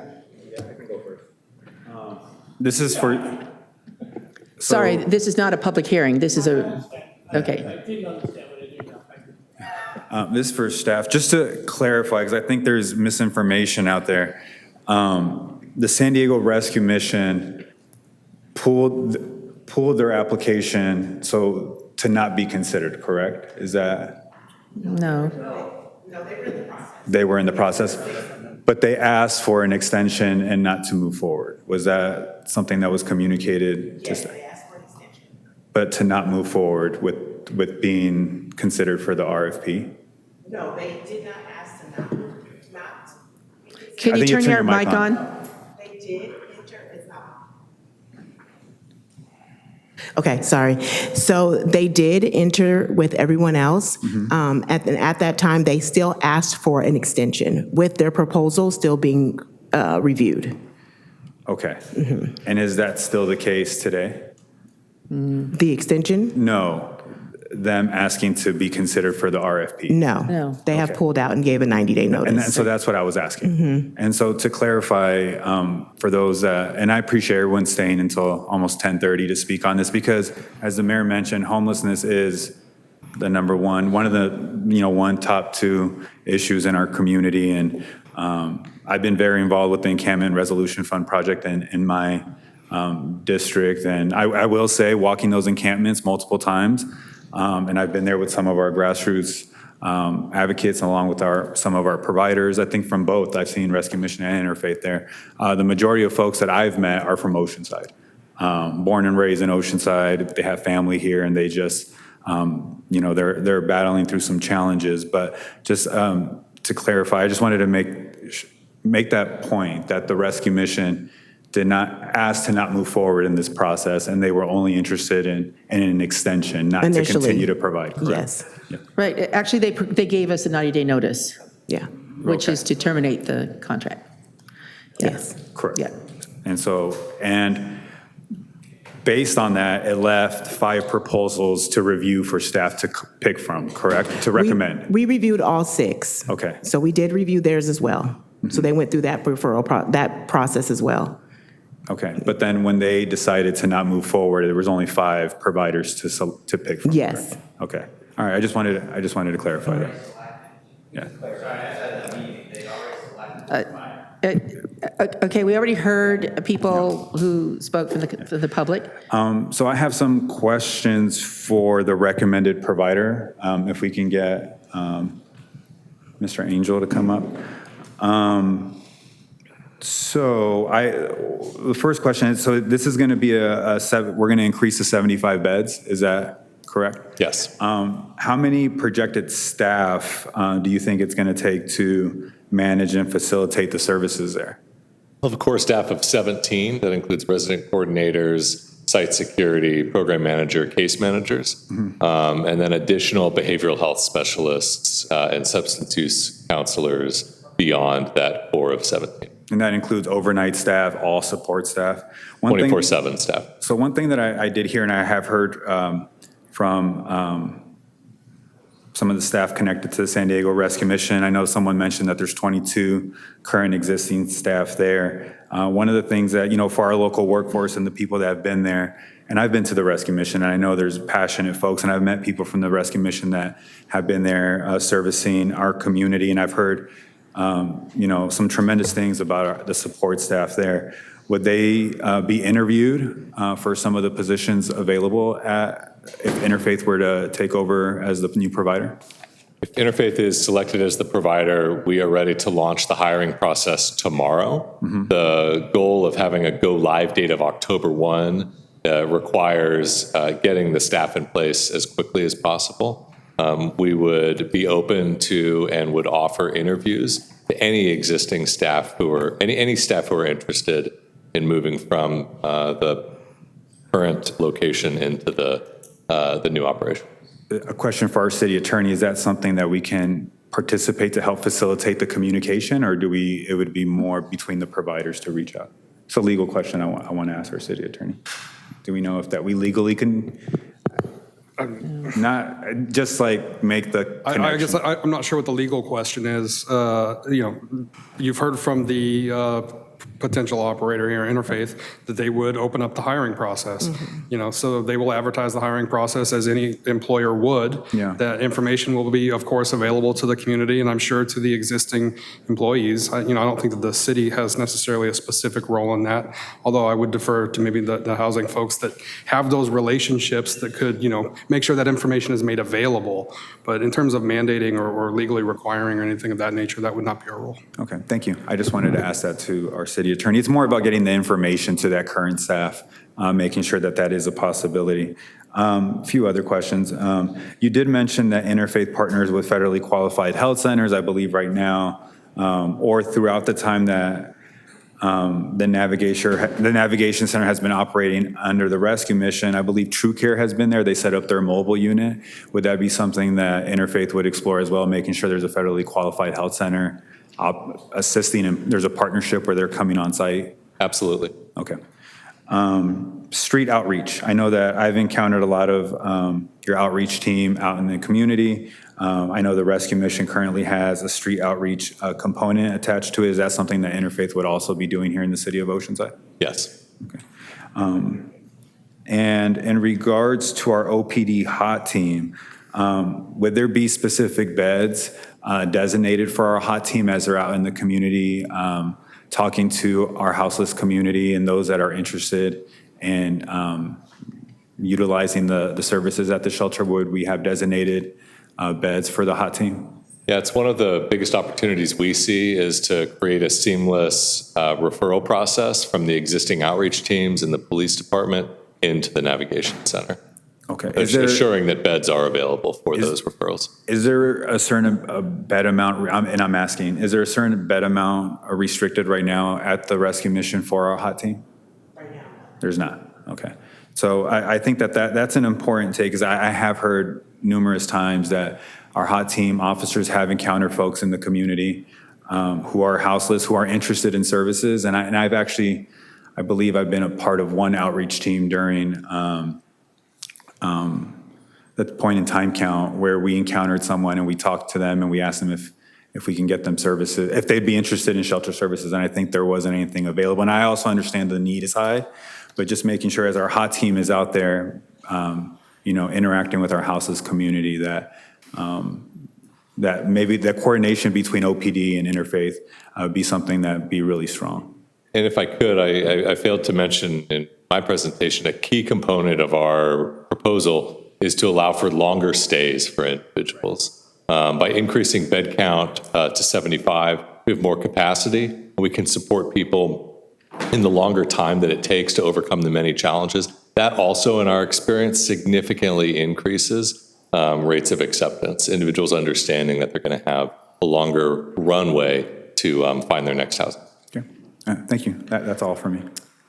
This is for... Sorry, this is not a public hearing. This is a... Okay. This is for staff. Just to clarify, because I think there's misinformation out there. The San Diego Rescue Mission pulled their application to not be considered, correct? Is that? No. No, they were in the process. They were in the process, but they asked for an extension and not to move forward. Was that something that was communicated? Yes, they asked for an extension. But to not move forward with being considered for the RFP? No, they did not ask to not. Can you turn your mic on? They did enter, it's not. Okay, sorry. So they did enter with everyone else. At that time, they still asked for an extension with their proposal still being reviewed. Okay. And is that still the case today? The extension? No. them asking to be considered for the RFP? No, they have pulled out and gave a 90-day notice. So that's what I was asking. And so to clarify, for those, and I appreciate everyone staying until almost 10:30 to speak on this, because as the mayor mentioned, homelessness is the number one of the, one top two issues in our community. And I've been very involved with the Encampment Resolution Fund project in my district. And I will say, walking those encampments multiple times, and I've been there with some of our grassroots advocates along with some of our providers. I think from both, I've seen Rescue Mission and Interfaith there. The majority of folks that I've met are from Oceanside. Born and raised in Oceanside, they have family here, and they just, they're battling through some challenges. But just to clarify, I just wanted to make that point that the Rescue Mission did not ask to not move forward in this process, and they were only interested in an extension, not to continue to provide. Correct? Yes. Yeah. Right, actually, they gave us a 90-day notice. Yeah. Which is to terminate the contract. Yes. Correct. Yeah. And based on that, it left 5 proposals to review for staff to pick from, correct? To recommend. We reviewed all 6. Okay. So we did review theirs as well. So they went through that that process as well. Okay, but then when they decided to not move forward, there was only 5 providers to pick from. Yes. Correct? Okay. All right. I just wanted to clarify that. Yeah. Okay, we already heard people who spoke for the public. So I have some questions for the recommended provider. If we can get Mr. Angel to come up. So the first question is, so this is going to be we're going to increase to 75 beds. Is that correct? Yes. How many projected staff do you think it's going to take to manage and facilitate the services there? Well, of course, staff of 17. That includes resident coordinators, site security, program manager, case managers, and then additional behavioral health specialists and substance use counselors beyond that core of 17. And that includes overnight staff, all support staff? 24/7 staff. So one thing that I did hear, and I have heard from some of the staff connected to the San Diego Rescue Mission, I know someone mentioned that there's 22 current existing staff there. One of the things that, for our local workforce and the people that have been there, and I've been to the Rescue Mission, and I know there's passionate folks, and I've met people from the Rescue Mission that have been there servicing our community, and I've heard some tremendous things about the support staff there. Would they be interviewed for some of the positions available if Interfaith were to take over as the new provider? If Interfaith is selected as the provider, we are ready to launch the hiring process tomorrow. The goal of having a go live date of October 1 requires getting the staff in place as quickly as possible. We would be open to and would offer interviews to any existing staff any staff who are interested in moving from the current location into the new operation. A question for our city attorney, is that something that we can participate to help facilitate the communication, or it would be more between the providers to reach out? It's a legal question I want to ask our city attorney. Do we know if that we legally can not just make the connection? I guess I'm not sure what the legal question is. You've heard from the potential operator here, Interfaith, that they would open up the hiring process. So they will advertise the hiring process as any employer would. Yeah. That information will be, of course, available to the community, and I'm sure to the existing employees. I don't think that the city has necessarily a specific role in that, although I would defer to maybe the housing folks that have those relationships that could, make sure that information is made available. But in terms of mandating or legally requiring or anything of that nature, that would not be our role. Okay, thank you. I just wanted to ask that to our city attorney. It's more about getting the information to that current staff, making sure that is a possibility. A few other questions. You did mention that Interfaith partners with federally qualified health centers, I believe right now, or throughout the time that the Navigation Center has been operating under the Rescue Mission. I believe True Care has been there. They set up their mobile unit. Would that be something that Interfaith would explore as well, making sure there's a federally qualified health center assisting, and there's a partnership where they're coming on site? Absolutely. Okay. street outreach. I know that I've encountered a lot of your outreach team out in the community. I know the Rescue Mission currently has a street outreach component attached to it. Is that something that Interfaith would also be doing here in the city of Oceanside? Yes. Okay. And in regards to our OPD hot team, would there be specific beds designated for our hot team as they're out in the community, talking to our houseless community and those that are interested in utilizing the services at the shelter? Would we have designated beds for the hot team? Yeah, it's one of the biggest opportunities we see is to create a seamless referral process from the existing outreach teams and the police department into the navigation center. Okay. Assuring that beds are available for those referrals. Is there a certain bed amount, and I'm asking, is there a certain bed amount restricted right now at the rescue mission for our hot team? Right now. There's not. Okay. So I think that's an important take, because I have heard numerous times that our hot team officers have encountered folks in the community who are houseless, who are interested in services. And I've actually, I believe I've been a part of one outreach team during the point in time count where we encountered someone and we talked to them and we asked them if we can get them services, if they'd be interested in shelter services. And I think there wasn't anything available. And I also understand the need is high, but just making sure as our hot team is out there, interacting with our houseless community, that maybe the coordination between OPD and Interfaith be something that be really strong. And if I could, I failed to mention in my presentation, a key component of our proposal is to allow for longer stays for individuals. By increasing bed count to 75, we have more capacity. We can support people in the longer time that it takes to overcome the many challenges. That also, in our experience, significantly increases rates of acceptance, individuals understanding that they're going to have a longer runway to find their next housing. Okay. Thank you. That's all for me.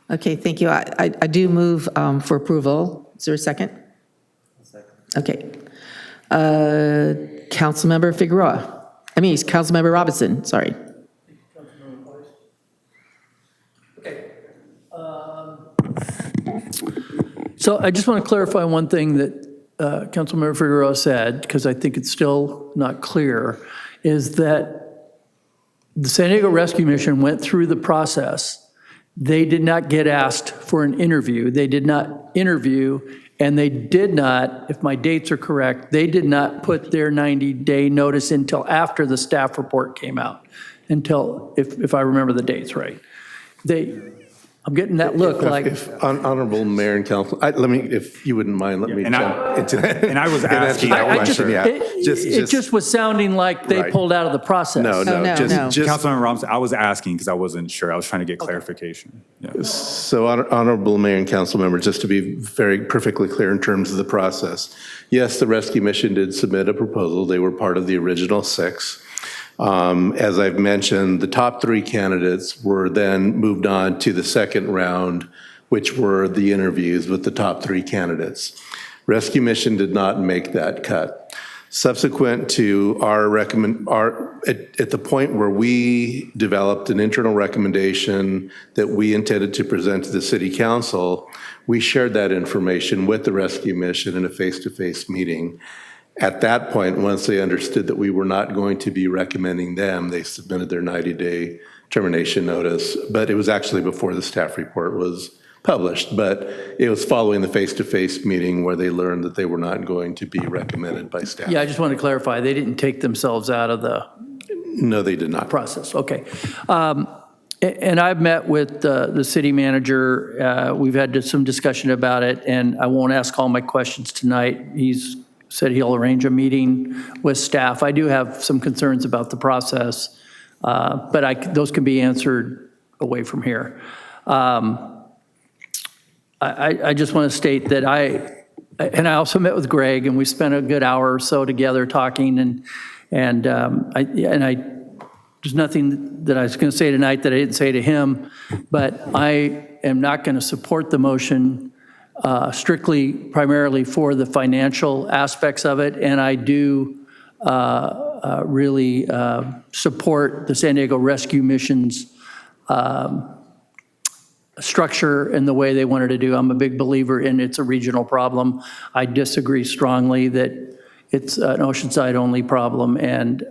Okay, thank you. I do move for approval. Is there a second? Okay. Councilmember Figueroa. Councilmember Robinson, sorry. So I just want to clarify one thing that Councilmember Figueroa said, because I think it's still not clear, is that the San Diego Rescue Mission went through the process. They did not get asked for an interview. They did not interview, and they did not, if my dates are correct, they did not put their 90-day notice until after the staff report came out, until, if I remember the dates right. I'm getting that look Honorable Mayor and Council, if you wouldn't mind, let me jump into that. And I was asking that question. It just was sounding like they pulled out of the process. No. Councilmember Robinson, I was asking because I wasn't sure. I was trying to get clarification. Yeah. So Honorable Mayor and Council members, just to be perfectly clear in terms of the process. Yes, the Rescue Mission did submit a proposal. They were part of the original 6. As I've mentioned, the top 3 candidates were then moved on to the second round, which were the interviews with the top 3 candidates. Rescue Mission did not make that cut. Subsequent to at the point where we developed an internal recommendation that we intended to present to the City Council, we shared that information with the Rescue Mission in a face-to-face meeting. At that point, once they understood that we were not going to be recommending them, they submitted their 90-day termination notice. But it was actually before the staff report was published. But it was following the face-to-face meeting where they learned that they were not going to be recommended by staff. Yeah, I just want to clarify. They didn't take themselves out of the No, they did not. process. Okay. And I've met with the city manager. We've had some discussion about it, and I won't ask all my questions tonight. He's said he'll arrange a meeting with staff. I do have some concerns about the process, but those can be answered away from here. I just want to state that I also met with Greg, and we spent a good hour or so together talking, and there's nothing that I was going to say tonight that I didn't say to him, but I am not going to support the motion primarily for the financial aspects of it, and I do really support the San Diego Rescue Mission's structure and the way they wanted to do. I'm a big believer in it's a regional problem. I disagree strongly that it's an Oceanside-only problem, and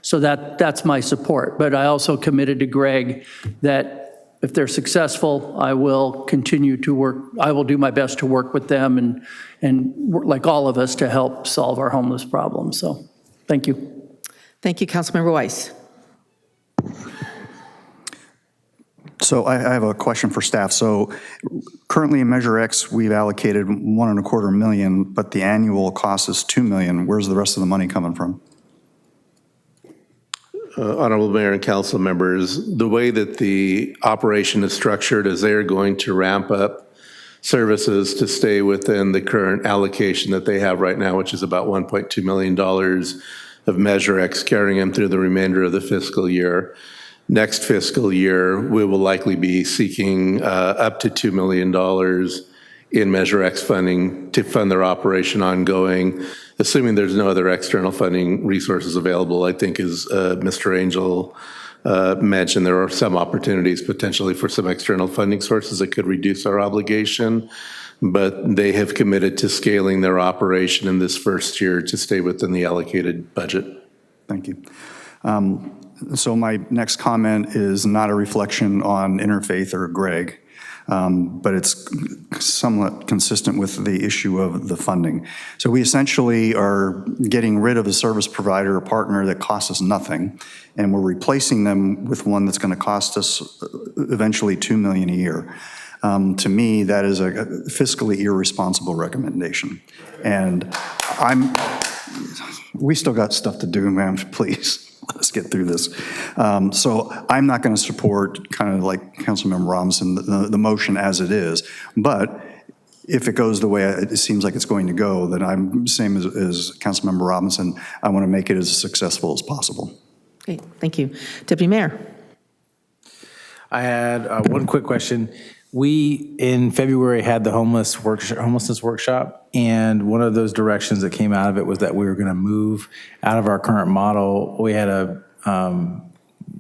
so that's my support. But I also committed to Greg that if they're successful, I will continue to work. I will do my best to work with them and work, like all of us, to help solve our homeless problem. So, thank you. Thank you, Councilmember Weiss. So I have a question for staff. So currently in Measure X, we've allocated $1.25 million, but the annual cost is $2 million. Where's the rest of the money coming from? Honorable Mayor and council members, the way that the operation is structured is they're going to ramp up services to stay within the current allocation that they have right now, which is about $1.2 million of Measure X, carrying them through the remainder of the fiscal year. Next fiscal year, we will likely be seeking up to $2 million in Measure X funding to fund their operation ongoing, assuming there's no other external funding resources available. I think, as Mr. Angel mentioned, there are some opportunities potentially for some external funding sources that could reduce our obligation, but they have committed to scaling their operation in this first year to stay within the allocated budget. Thank you. So my next comment is not a reflection on Interfaith or Greg, but it's somewhat consistent with the issue of the funding. So we essentially are getting rid of a service provider or partner that costs us nothing, and we're replacing them with one that's going to cost us eventually $2 million a year. To me, that is a fiscally irresponsible recommendation. And we still got stuff to do, ma'am, please. Let's get through this. So I'm not going to support, kind of like Councilmember Robinson, the motion as it is. But if it goes the way it seems like it's going to go, then I'm same as Councilmember Robinson. I want to make it as successful as possible. Okay, thank you. Deputy Mayor. I had one quick question. We, in February, had the homelessness workshop, and one of those directions that came out of it was that we were going to move out of our current model. We had a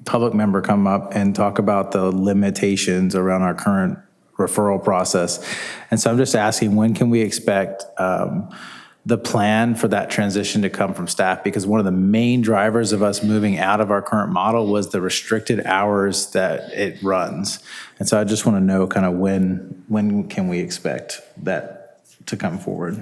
public member come up and talk about the limitations around our current referral process. And so I'm just asking, when can we expect the plan for that transition to come from staff? Because one of the main drivers of us moving out of our current model was the restricted hours that it runs. And so I just want to know kind of when can we expect that to come forward?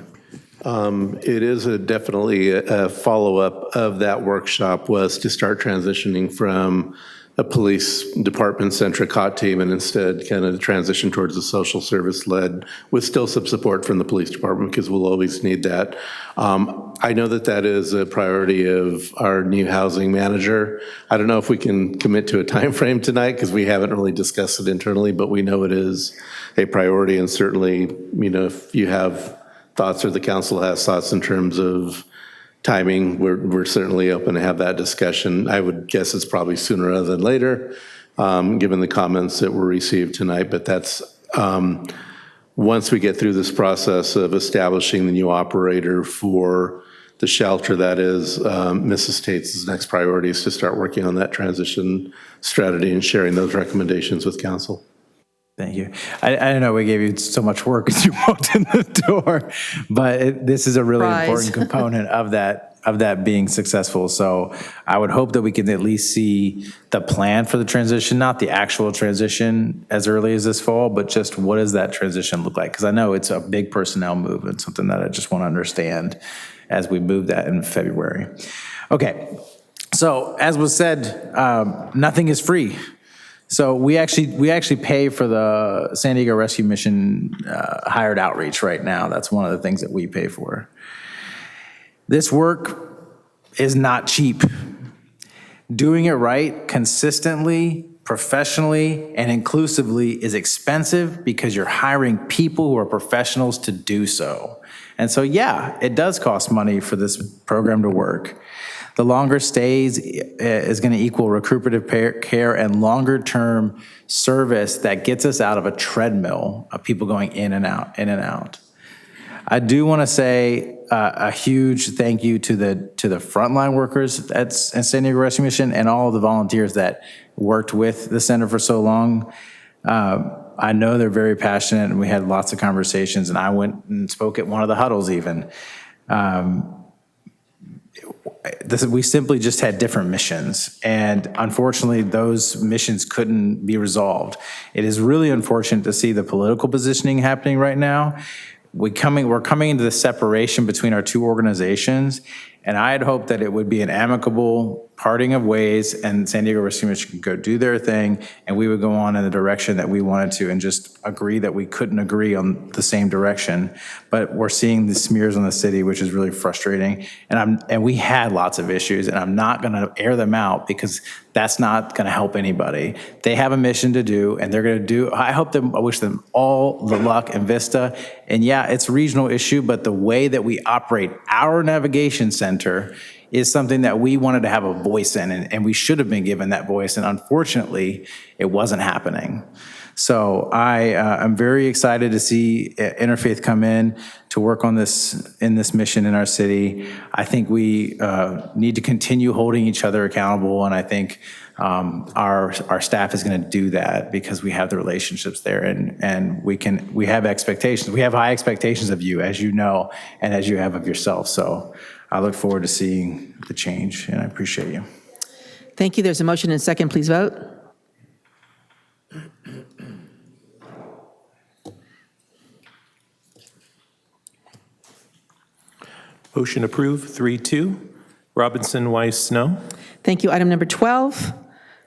It is definitely a follow-up of that workshop was to start transitioning from a police department-centric hot team and instead kind of transition towards a social service-led with still some support from the police department because we'll always need that. I know that that is a priority of our new housing manager. I don't know if we can commit to a time frame tonight because we haven't really discussed it internally, but we know it is a priority, and certainly, you know, if you have thoughts or the council has thoughts in terms of timing, we're certainly open to have that discussion. I would guess it's probably sooner rather than later, given the comments that were received tonight. But that's once we get through this process of establishing the new operator for the shelter, that is Mrs. Tate's next priority is to start working on that transition strategy and sharing those recommendations with council. Thank you. I don't know we gave you so much work as you walked in the door, but this is a really important component of that being successful. So I would hope that we can at least see the plan for the transition, not the actual transition as early as this fall, but just what does that transition look like? Because I know it's a big personnel move and something that I just want to understand as we move that in February. Okay, so as was said, nothing is free. So we actually pay for the San Diego Rescue Mission hired outreach right now. That's one of the things that we pay for. This work is not cheap. Doing it right, consistently, professionally, and inclusively is expensive because you're hiring people who are professionals to do so. And so, yeah, it does cost money for this program to work. The longer stays is going to equal recuperative care and longer term service that gets us out of a treadmill of people going in and out, in and out. I do want to say a huge thank you to the frontline workers at San Diego Rescue Mission and all of the volunteers that worked with the center for so long. I know they're very passionate, and we had lots of conversations, and I went and spoke at one of the huddles even. We simply just had different missions, and unfortunately, those missions couldn't be resolved. It is really unfortunate to see the political positioning happening right now. We're coming into the separation between our two organizations, and I had hoped that it would be an amicable parting of ways, and San Diego Rescue Mission could go do their thing, and we would go on in the direction that we wanted to, and just agree that we couldn't agree on the same direction. But we're seeing the smears on the city, which is really frustrating. And we had lots of issues, and I'm not going to air them out because that's not going to help anybody. They have a mission to do, and they're going to do. I wish them all the luck in Vista. And yeah, it's a regional issue, but the way that we operate our navigation center is something that we wanted to have a voice in, and we should have been given that voice, and unfortunately, it wasn't happening. So I'm very excited to see Interfaith come in to work on this mission in our city. I think we need to continue holding each other accountable, and I think our staff is going to do that because we have the relationships there, and we have expectations. We have high expectations of you, as you know, and as you have of yourself. So I look forward to seeing the change, and I appreciate you. Thank you. There's a motion and a second. Please vote. Motion approved, 3-2. Robinson, Weiss, Snow. Thank you. Item number 12,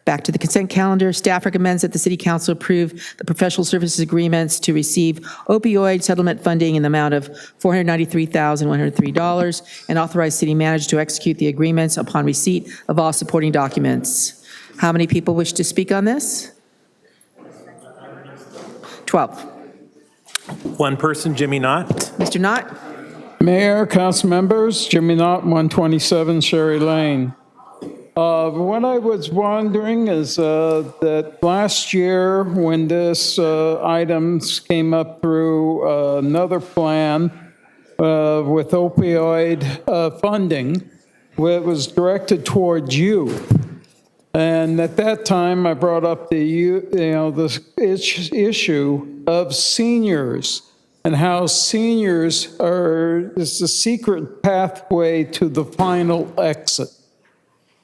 back to the consent calendar. Staff recommends that the City Council approve the professional services agreements to receive opioid settlement funding in the amount of $493,103 and authorize city manager to execute the agreements upon receipt of all supporting documents. How many people wish to speak on this? 12. One person, Jimmy Knott. Mr. Knott? Mayor, council members, Jimmy Knott, 127 Sherry Lane. What I was wondering is that last year when this items came up through another plan with opioid funding, it was directed towards youth. And at that time, I brought up the issue of seniors and how seniors is the secret pathway to the final exit,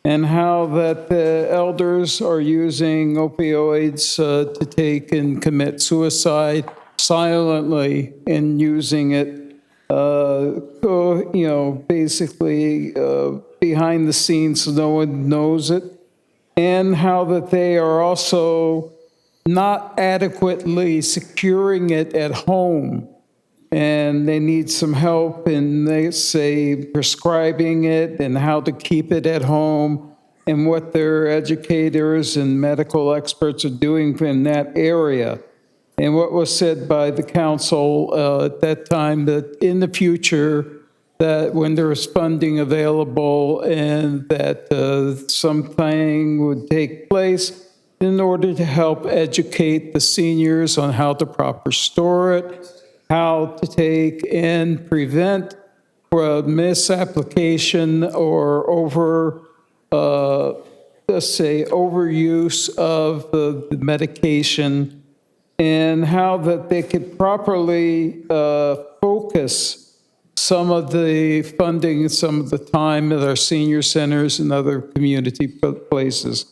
and how that the elders are using opioids to take and commit suicide silently and using it, basically behind the scenes so no one knows it, and how that they are also not adequately securing it at home, and they need some help in, they say, prescribing it and how to keep it at home, and what their educators and medical experts are doing in that area. And what was said by the council at that time, that in the future, that when there is funding available and that something would take place in order to help educate the seniors on how to proper store it, how to take and prevent misapplication or overuse of the medication, and how that they could properly focus some of the funding, some of the time at our senior centers and other community places.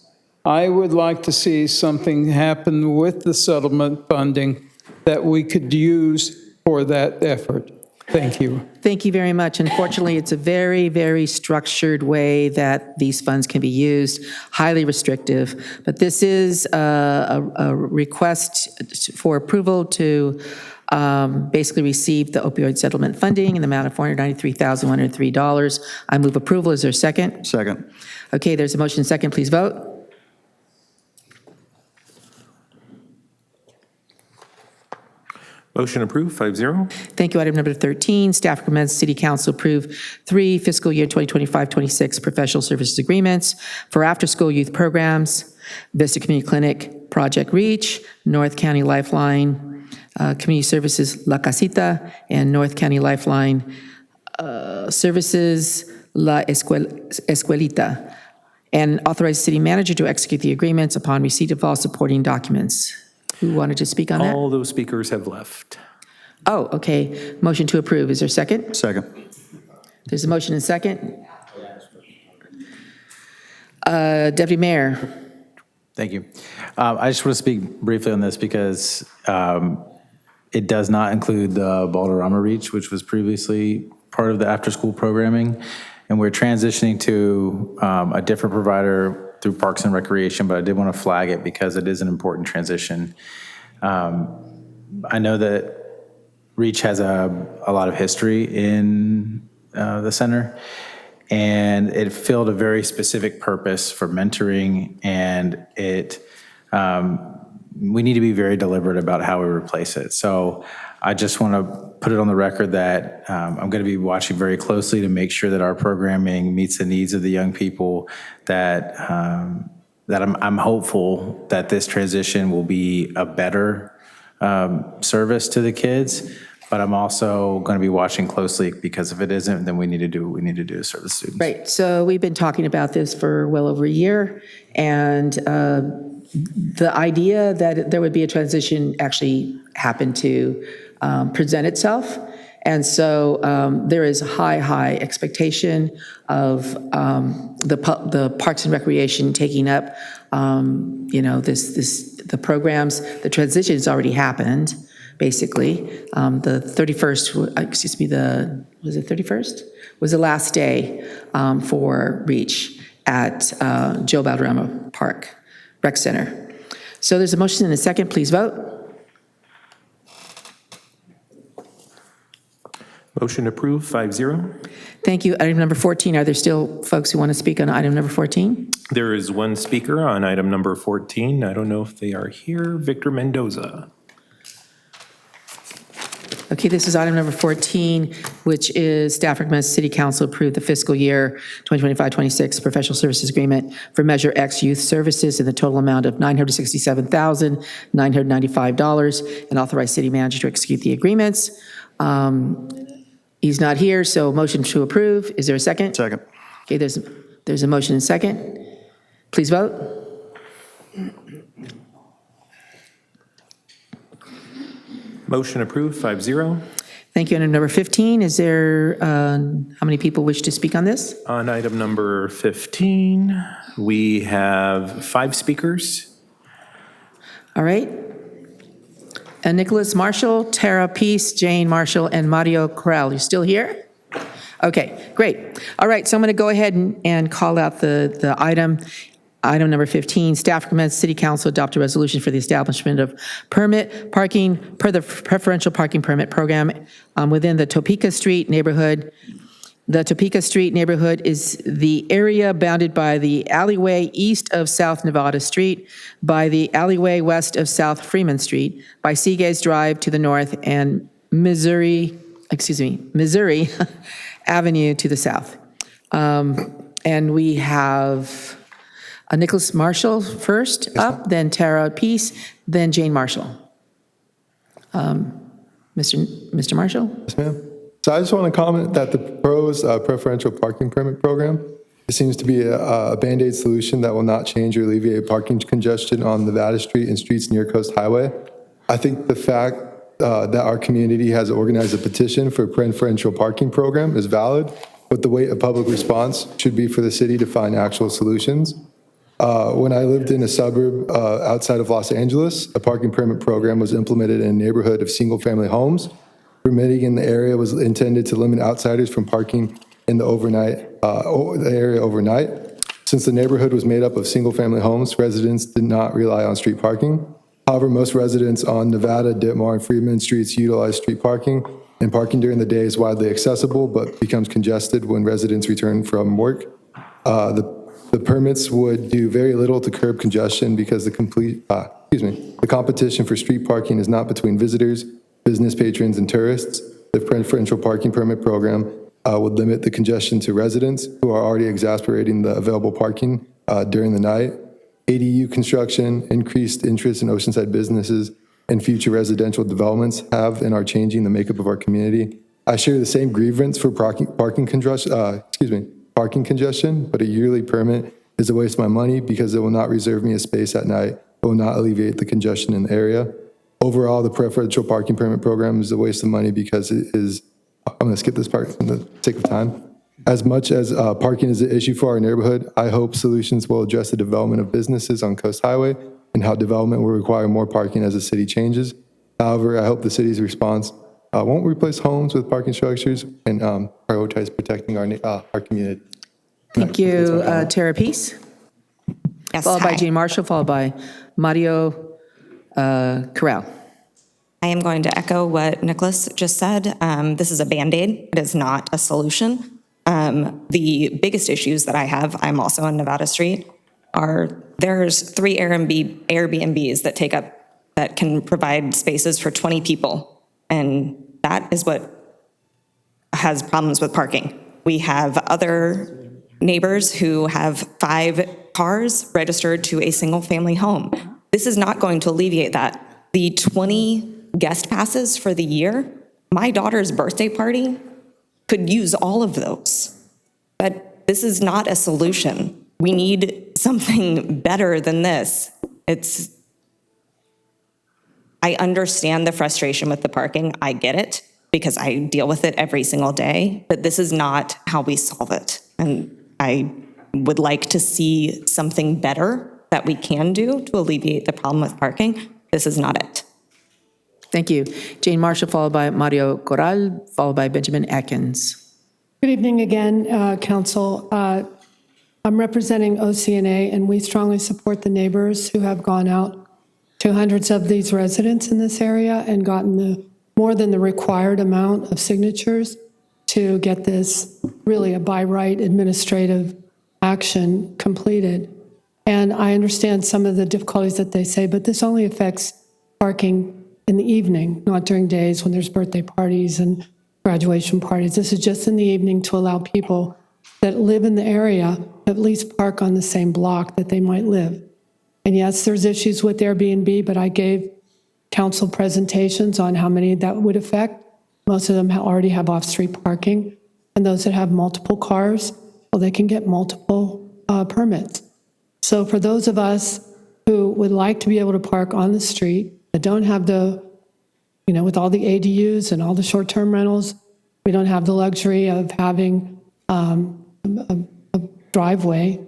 I would like to see something happen with the settlement funding that we could use for that effort. Thank you. Thank you very much. Unfortunately, it's a very, very structured way that these funds can be used, highly restrictive. But this is a request for approval to basically receive the opioid settlement funding in the amount of $493,103. I move approval. Is there a second? Second. Okay, there's a motion and second. Please vote. Motion approved, 5-0. Thank you. Item number 13, staff recommends City Council approve 3 fiscal year 2025-26 professional services agreements for after-school youth programs, Vista Community Clinic, Project Reach, North County Lifeline, Community Services La Casita, and North County Lifeline Services La Escuelita, and authorize the city manager to execute the agreements upon receipt of all supporting documents. who wanted to speak on that? All those speakers have left. Oh, okay. Motion to approve. Is there a second? Second. There's a motion and second. Deputy Mayor. Thank you. I just want to speak briefly on this because it does not include the Balderrama Reach, which was previously part of the after-school programming. And we're transitioning to a different provider through Parks and Recreation, but I did want to flag it because it is an important transition. I know that Reach has a lot of history in the center, and it filled a very specific purpose for mentoring, and we need to be very deliberate about how we replace it. So I just want to put it on the record that I'm going to be watching very closely to make sure that our programming meets the needs of the young people, that I'm hopeful that this transition will be a better service to the kids, but I'm also going to be watching closely because if it isn't, then we need to do what we need to do to serve the students. Right. So we've been talking about this for well over a year, and the idea that there would be a transition actually happened to present itself. And so there is high expectation of the Parks and Recreation taking up, the programs. The transition has already happened, basically. The 31st, was it 31st? Was the last day for Reach at Joe Balderrama Park Rec Center. So there's a motion and a second. Please vote. Motion approved, 5-0. Thank you. Item number 14, are there still folks who want to speak on item number 14? There is one speaker on item number 14. I don't know if they are here. Victor Mendoza. Okay, this is item number 14, which is staff recommends City Council approve the fiscal year 2025-26 professional services agreement for Measure X Youth Services in the total amount of $967,995 and authorize city manager to execute the agreements. He's not here, so motion to approve. Is there a second? Second. Okay, there's a motion and second. Please vote. Motion approved, 5-0. Thank you. Item number 15, is there, how many people wish to speak on this? On item number 15, we have 5 speakers. All right. And Nicholas Marshall, Tara Peace, Jane Marshall, and Mario Corral. You still here? Okay, great. All right, so I'm going to go ahead and call out the item. Item number 15, staff recommends City Council adopt a resolution for the establishment of permit parking per the preferential parking permit program within the Topeka Street neighborhood. The Topeka Street neighborhood is the area bounded by the alleyway east of South Nevada Street, by the alleyway west of South Freeman Street, by Seagaze Drive to the north, and Missouri Avenue to the south. And we have Nicholas Marshall first up, then Tara Peace, then Jane Marshall. Mr. Marshall? Yes, ma'am. So I just want to comment that the proposed preferential parking permit program, it seems to be a Band-Aid solution that will not change or alleviate parking congestion on Nevada Street and streets near Coast Highway. I think the fact that our community has organized a petition for a preferential parking program is valid, but the weight of public response should be for the city to find actual solutions. When I lived in a suburb outside of Los Angeles, a parking permit program was implemented in a neighborhood of single-family homes. Permitting in the area was intended to limit outsiders from parking in the area overnight. Since the neighborhood was made up of single-family homes, residents did not rely on street parking. However, most residents on Nevada, Ditmar, and Freeman streets utilize street parking, and parking during the day is widely accessible but becomes congested when residents return from work. The permits would do very little to curb congestion because the competition for street parking is not between visitors, business patrons, and tourists. The preferential parking permit program would limit the congestion to residents who are already exacerbating the available parking during the night. ADU construction, increased interest in Oceanside businesses, and future residential developments have and are changing the makeup of our community. I share the same grievance for parking congestion, but a yearly permit is a waste of my money because it will not reserve me a space at night but will not alleviate the congestion in the area. Overall, the preferential parking permit program is a waste of money because it is, I'm going to skip this part for the sake of time. As much as parking is an issue for our neighborhood, I hope solutions will address the development of businesses on Coast Highway and how development will require more parking as the city changes. However, I hope the city's response won't replace homes with parking structures and prioritize protecting our community. Thank you, Tara Peace. Yes, followed by hi. Jane Marshall, followed by Mario Corral. I am going to echo what Nicholas just said. This is a Band-Aid. It is not a solution. The biggest issues that I have, I'm also on Nevada Street, there's 3 Airbnbs that can provide spaces for 20 people. And that is what has problems with parking. We have other neighbors who have 5 cars registered to a single-family home. This is not going to alleviate that. The 20 guest passes for the year, my daughter's birthday party could use all of those. But this is not a solution. We need something better than this. I understand the frustration with the parking. I get it because I deal with it every single day, but this is not how we solve it. And I would like to see something better that we can do to alleviate the problem with parking. This is not it. Thank you. Jane Marshall, followed by Mario Corral, followed by Benjamin Atkins. Good evening again, Council. I'm representing OCNA, and we strongly support the neighbors who have gone out to hundreds of these residents in this area and gotten more than the required amount of signatures to get this really a by right administrative action completed. And I understand some of the difficulties that they say, but this only affects parking in the evening, not during days when there's birthday parties and graduation parties. This is just in the evening to allow people that live in the area to at least park on the same block that they might live. And yes, there's issues with Airbnb, but I gave council presentations on how many that would affect. Most of them already have off-street parking. And those that have multiple cars, well, they can get multiple permits. So for those of us who would like to be able to park on the street, that don't have with all the ADUs and all the short-term rentals, we don't have the luxury of having a driveway.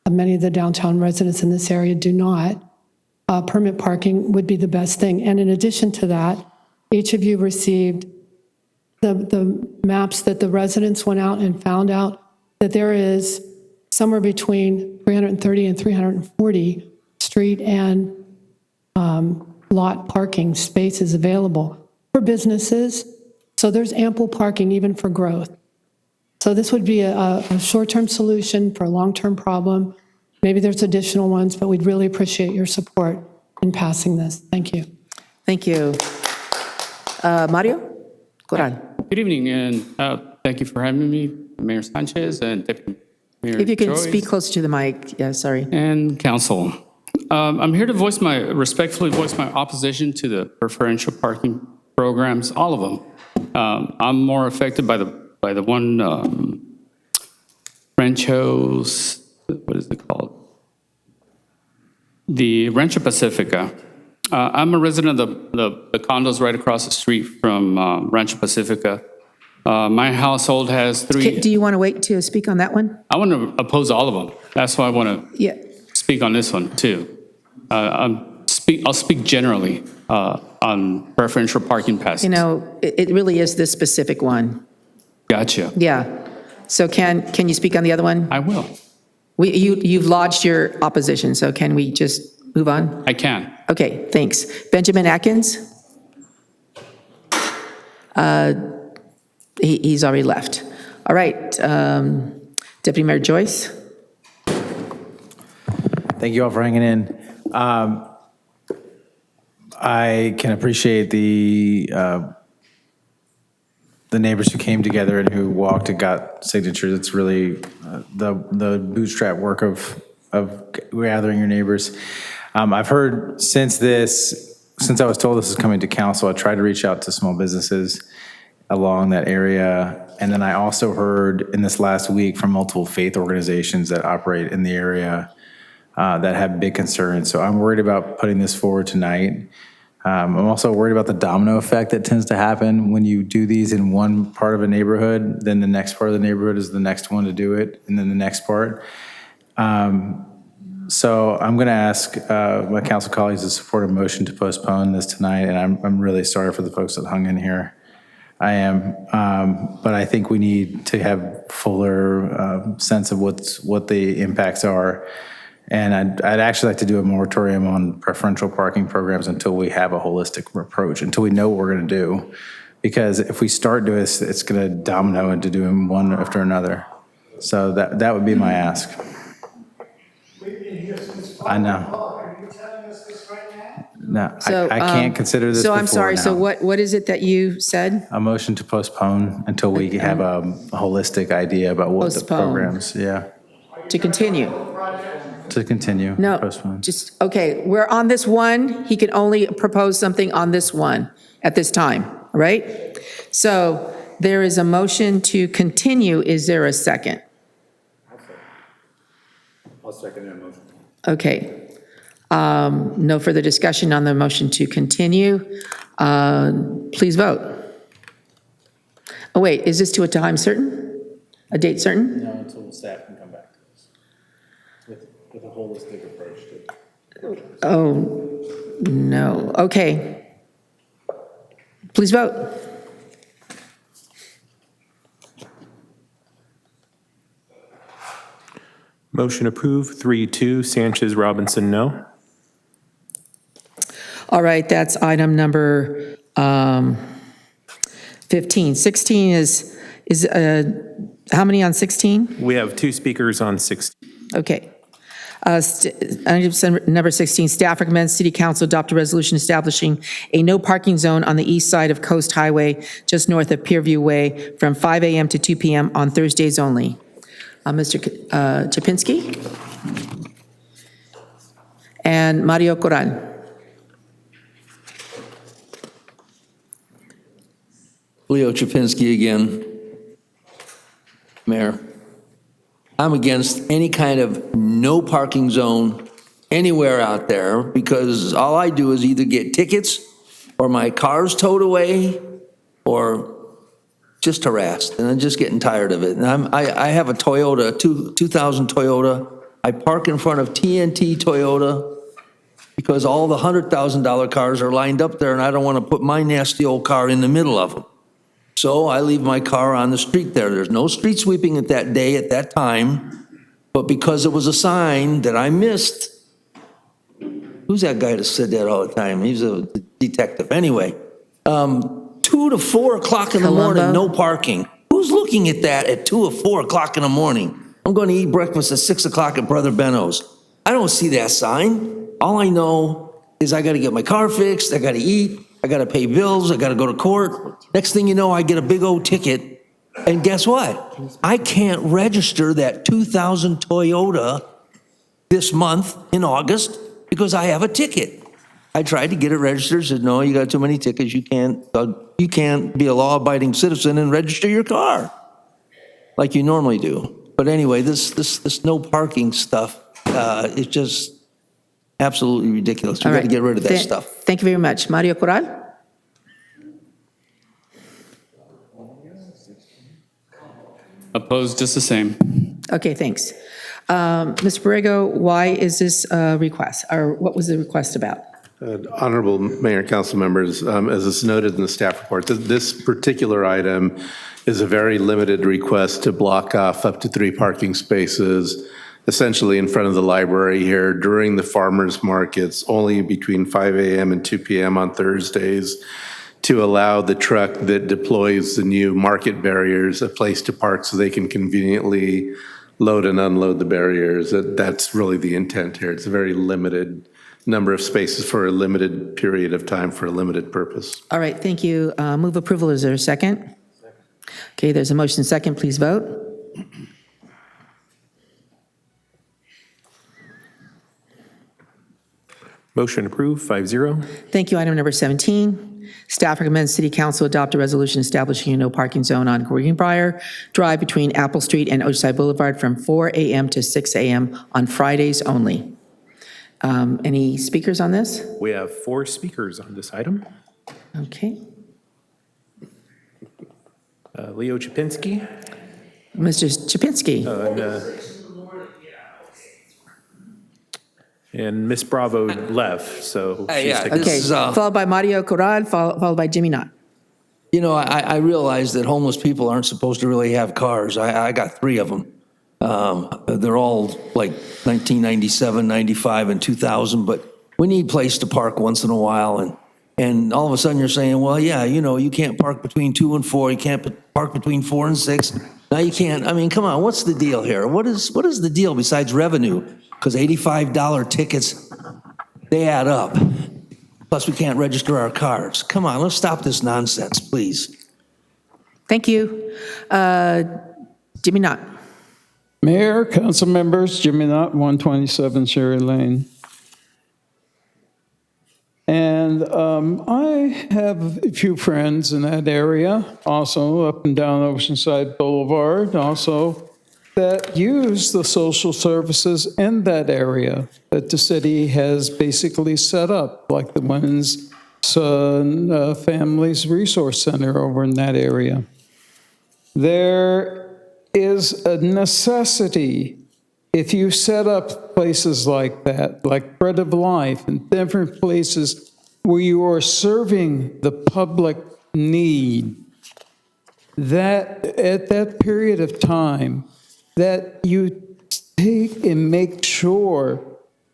Many of the downtown residents in this area do not. Permit parking would be the best thing. And in addition to that, each of you received the maps that the residents went out and found out that there is somewhere between 330 and 340 street and lot parking spaces available for businesses. So there's ample parking even for growth. So this would be a short-term solution for a long-term problem. Maybe there's additional ones, but we'd really appreciate your support in passing this. Thank you. Thank you. Mario Corral. Good evening, and thank you for having me, Mayor Sanchez and Deputy Mayor If you can Joyce speak close to the mic. Yeah, sorry. and Council. I'm here to respectfully voice my opposition to the preferential parking programs, all of them. I'm more affected by the one Rancho's, what is it called? The Rancho Pacifica. I'm a resident of the condos right across the street from Rancho Pacifica. My household has 3. Do you want to wait to speak on that one? I want to oppose all of them. That's why I want to speak on this one too. I'll speak generally on preferential parking passes. It really is this specific one. Gotcha. Yeah. So can you speak on the other one? I will. You've lodged your opposition, so can we just move on? I can. Okay, thanks. Benjamin Atkins? He's already left. All right, Deputy Mayor Joyce? Thank you all for hanging in. I can appreciate the neighbors who came together and who walked and got signatures. It's really the bootstrap work of gathering your neighbors. I've heard since I was told this is coming to council, I tried to reach out to small businesses along that area. And then I also heard in this last week from multiple faith organizations that operate in the area that have big concerns. So I'm worried about putting this forward tonight. I'm also worried about the domino effect that tends to happen when you do these in one part of a neighborhood, then the next part of the neighborhood is the next one to do it, and then the next part. So I'm going to ask my council colleagues to support a motion to postpone this tonight, and I'm really sorry for the folks that hung in here. I am, but I think we need to have fuller sense of what the impacts are. And I'd actually like to do a moratorium on preferential parking programs until we have a holistic approach, until we know what we're going to do. Because if we start doing this, it's going to domino into doing one after another. So that would be my ask. I know. No, So, I can't consider this So I'm before sorry, now. so what is it that you said? A motion to postpone until we have a holistic idea about what the Postpone. programs, yeah, To continue? to continue. No, Postpone. just, okay, we're on this one. He can only propose something on this one at this time, right? So there is a motion to continue. Is there a second? I'll second that motion. Okay. No further discussion on the motion to continue. Please vote. Oh, wait, is this to a time certain? A date certain? No, until staff can come back to us with a holistic approach to it. Oh, no. Okay. Please vote. Motion approved, 3-2. Sanchez Robinson, no. All right, that's item number 15. 16 is how many on 16? We have 2 speakers on 16. Okay. Item number 16, staff recommends City Council adopt a resolution establishing a no parking zone on the east side of Coast Highway, just north of Pierview Way, from 5 a.m. to 2 p.m. on Thursdays only. Mr. Czapinski and Mario Corral. Leo Czapinski again. Mayor, I'm against any kind of no parking zone anywhere out there because all I do is either get tickets or my car's towed away or just harassed, and I'm just getting tired of it. And I have a Toyota, 2000 Toyota. I park in front of TNT Toyota because all the $100,000 cars are lined up there, and I don't want to put my nasty old car in the middle of them. So I leave my car on the street there. There's no street sweeping at that day, at that time, but because it was a sign that I missed. Who's that guy that said that all the time? He's a detective. Anyway, 2 to 4 o'clock in the morning, no parking. Who's looking at that at 2 or 4 o'clock in the morning? I'm going to eat breakfast at 6 o'clock at Brother Benno's. I don't see that sign. All I know is I got to get my car fixed. I got to eat. I got to pay bills. I got to go to court. Next thing you know, I get a big old ticket. And guess what? I can't register that 2000 Toyota this month in August because I have a ticket. I tried to get it registered, said, no, you got too many tickets. You can't be a law-abiding citizen and register your car like you normally do. But anyway, this no parking stuff is just absolutely ridiculous. We got to get rid of that stuff. Thank you very much. Mario Corral? Opposed, just the same. Okay, thanks. Mr. Borrego, why is this a request, or what was the request about? Honorable Mayor and council members, as is noted in the staff report, this particular item is a very limited request to block off up to 3 parking spaces, essentially in front of the library here during the farmers markets, only between 5 a.m. and 2 p.m. on Thursdays, to allow the truck that deploys the new market barriers a place to park so they can conveniently load and unload the barriers. That's really the intent here. It's a very limited number of spaces for a limited period of time for a limited purpose. All right, thank you. Move approval. Is there a second? Okay, there's a motion second. Please vote. Motion approved, 5-0. Thank you. Item number 17. Staff recommends City Council adopt a resolution establishing a no parking zone on Greenbrier Drive between Apple Street and Oceanside Boulevard from 4 a.m. to 6 a.m. on Fridays only. Any speakers on this? We have 4 speakers on this item. Okay. Leo Chapinski. Mr. Chapinski. And Miss Bravo left, so she's taking. Okay, followed by Mario Corral, followed by Jimmy Knott. You know, I realize that homeless people aren't supposed to really have cars. I got 3 of them. They're all like 1997, 95, and 2000, but we need place to park once in a while. And all of a sudden you're saying, well, yeah, you know, you can't park between 2 and 4. You can't park between 4 and 6. Now you can't. I mean, come on, what's the deal here? What is the deal besides revenue? Because $85 tickets, they add up. Plus, we can't register our cars. Come on, let's stop this nonsense, please. Thank you. Jimmy Knott. Mayor, council members, Jimmy Knott, 127 Cherry Lane. And I have a few friends in that area, also up and down Oceanside Boulevard, also that use the social services in that area that the city has basically set up, like the Women's Families Resource Center over in that area. There is a necessity, if you set up places like that, like Bread of Life and different places where you are serving the public need, that at that period of time, that you take and make sure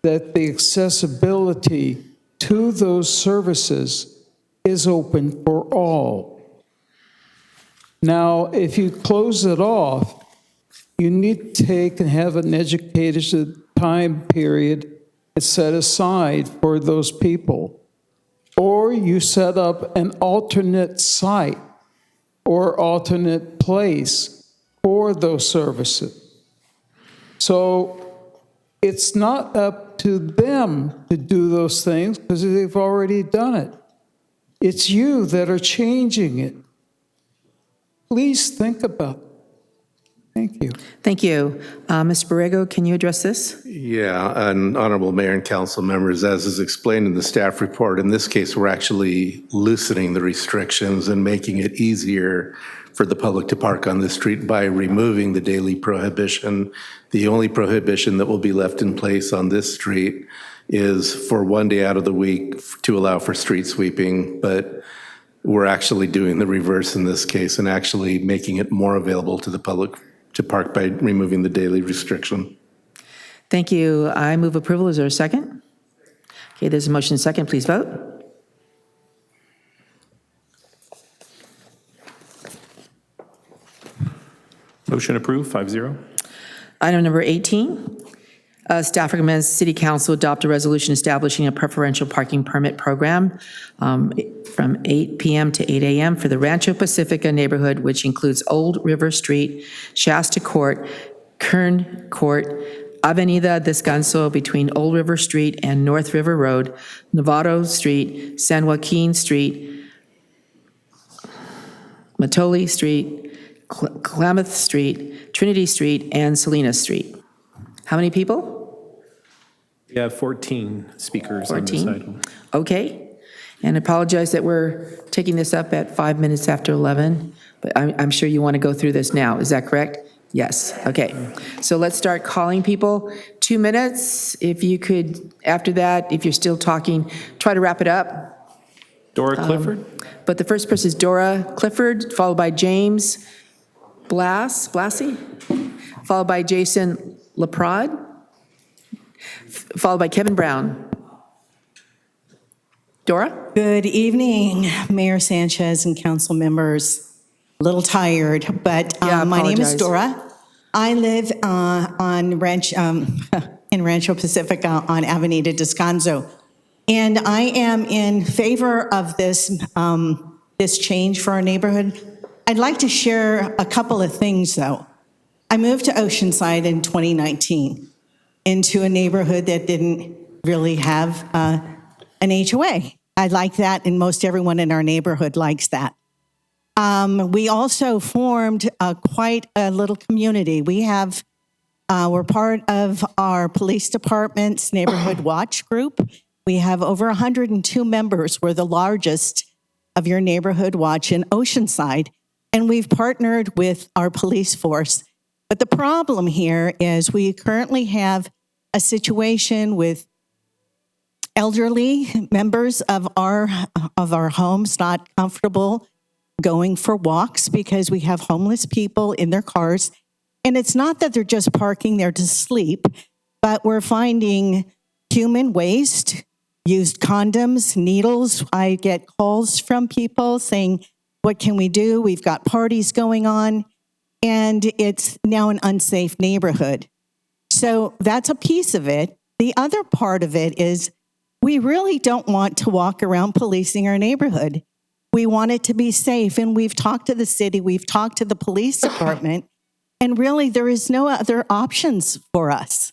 that the accessibility to those services is open for all. Now, if you close it off, you need to take and have an educated time period set aside for those people. Or you set up an alternate site or alternate place for those services. So it's not up to them to do those things because they've already done it. It's you that are changing it. Please think about it. Thank you. Thank you. Mr. Borrego, can you address this? Yeah, and honorable mayor and council members, as is explained in the staff report, in this case, we're actually loosening the restrictions and making it easier for the public to park on the street by removing the daily prohibition. The only prohibition that will be left in place on this street is for 1 day out of the week to allow for street sweeping, but we're actually doing the reverse in this case and actually making it more available to the public to park by removing the daily restriction. Thank you. I move approval. Is there a second? Okay, there's a motion second. Please vote. Motion approved, 5-0. Item number 18. Staff recommends City Council adopt a resolution establishing a preferential parking permit program from 8 p.m. to 8 a.m. for the Rancho Pacifica neighborhood, which includes Old River Street, Shasta Court, Kern Court, Avenida Descanso between Old River Street and North River Road, Novato Street, San Joaquin Street, Matoli Street, Klamath Street, Trinity Street, and Salinas Street. How many people? We have 14 speakers 14? on this item. Okay. And I apologize that we're taking this up at 5 minutes after 11, but I'm sure you want to go through this now. Is that correct? Yes. Okay. So let's start calling people. 2 minutes. If you could, after that, if you're still talking, try to wrap it up. Dora Clifford? But the first person is Dora Clifford, followed by James Blassie, followed by Jason LaPrade, followed by Kevin Brown. Dora? Good evening, Mayor Sanchez and council members. A little tired, but my name is Dora. I live in Rancho Pacifica on Avenida Descanso. And I am in favor of this change for our neighborhood. I'd like to share a couple of things, though. I moved to Oceanside in 2019 into a neighborhood that didn't really have an HOA. I like that, and most everyone in our neighborhood likes that. We also formed quite a little community. We have We're part of our police department's neighborhood watch group. We have over 102 members. We're the largest of your neighborhood watch in Oceanside, and we've partnered with our police force. But the problem here is we currently have a situation with elderly members of our homes not comfortable going for walks because we have homeless people in their cars. And it's not that they're just parking there to sleep, but we're finding human waste, used condoms, needles. I get calls from people saying, what can we do? We've got parties going on, and it's now an unsafe neighborhood. So that's a piece of it. The other part of it is we really don't want to walk around policing our neighborhood. We want it to be safe, and we've talked to the city, we've talked to the police department, and really there is no other options for us.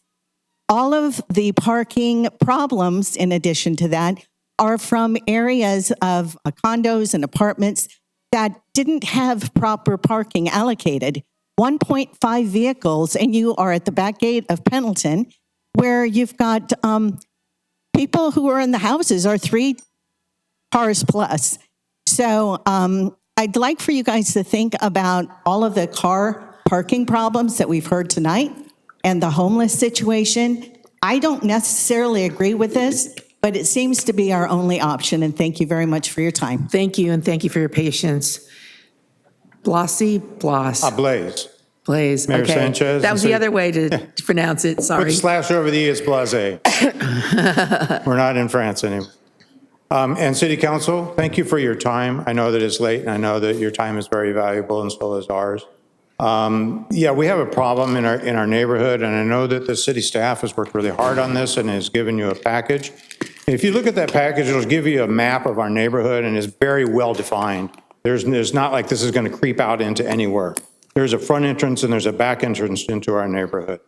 All of the parking problems, in addition to that, are from areas of condos and apartments that didn't have proper parking allocated. 1.5 vehicles, and you are at the back gate of Pendleton, where you've got people who are in the houses are 3 cars plus. So I'd like for you guys to think about all of the car parking problems that we've heard tonight and the homeless situation. I don't necessarily agree with this, but it seems to be our only option, and thank you very much for your time. Thank you, and thank you for your patience. Blaise. Blaise, Mayor okay. Sanchez. That was the other way to pronounce it, sorry. Put slash over the E, it's Blase. We're not in France anymore. And City Council, thank you for your time. I know that it's late, and I know that your time is very valuable, and so is ours. Yeah, we have a problem in our neighborhood, and I know that the city staff has worked really hard on this and has given you a package. If you look at that package, it'll give you a map of our neighborhood, and it's very well defined. There's not like this is going to creep out into anywhere. There's a front entrance and there's a back entrance into our neighborhood.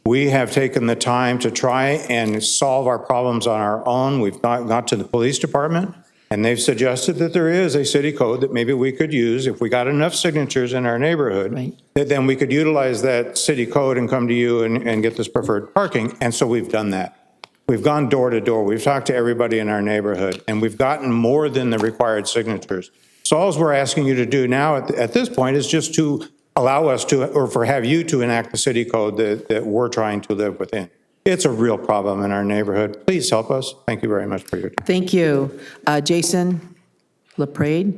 We have taken the time to try and solve our problems on our own. We've got to the police department, and they've suggested that there is a city code that maybe we could use if we got enough signatures in our neighborhood, right, that then we could utilize that city code and come to you and get this preferred parking. And so we've done that. We've gone door to door. We've talked to everybody in our neighborhood, and we've gotten more than the required signatures. So all we're asking you to do now at this point is just to allow us to, or for have you to enact the city code that we're trying to live within. It's a real problem in our neighborhood. Please help us. Thank you very much for your time. Thank you. Jason LaPrade?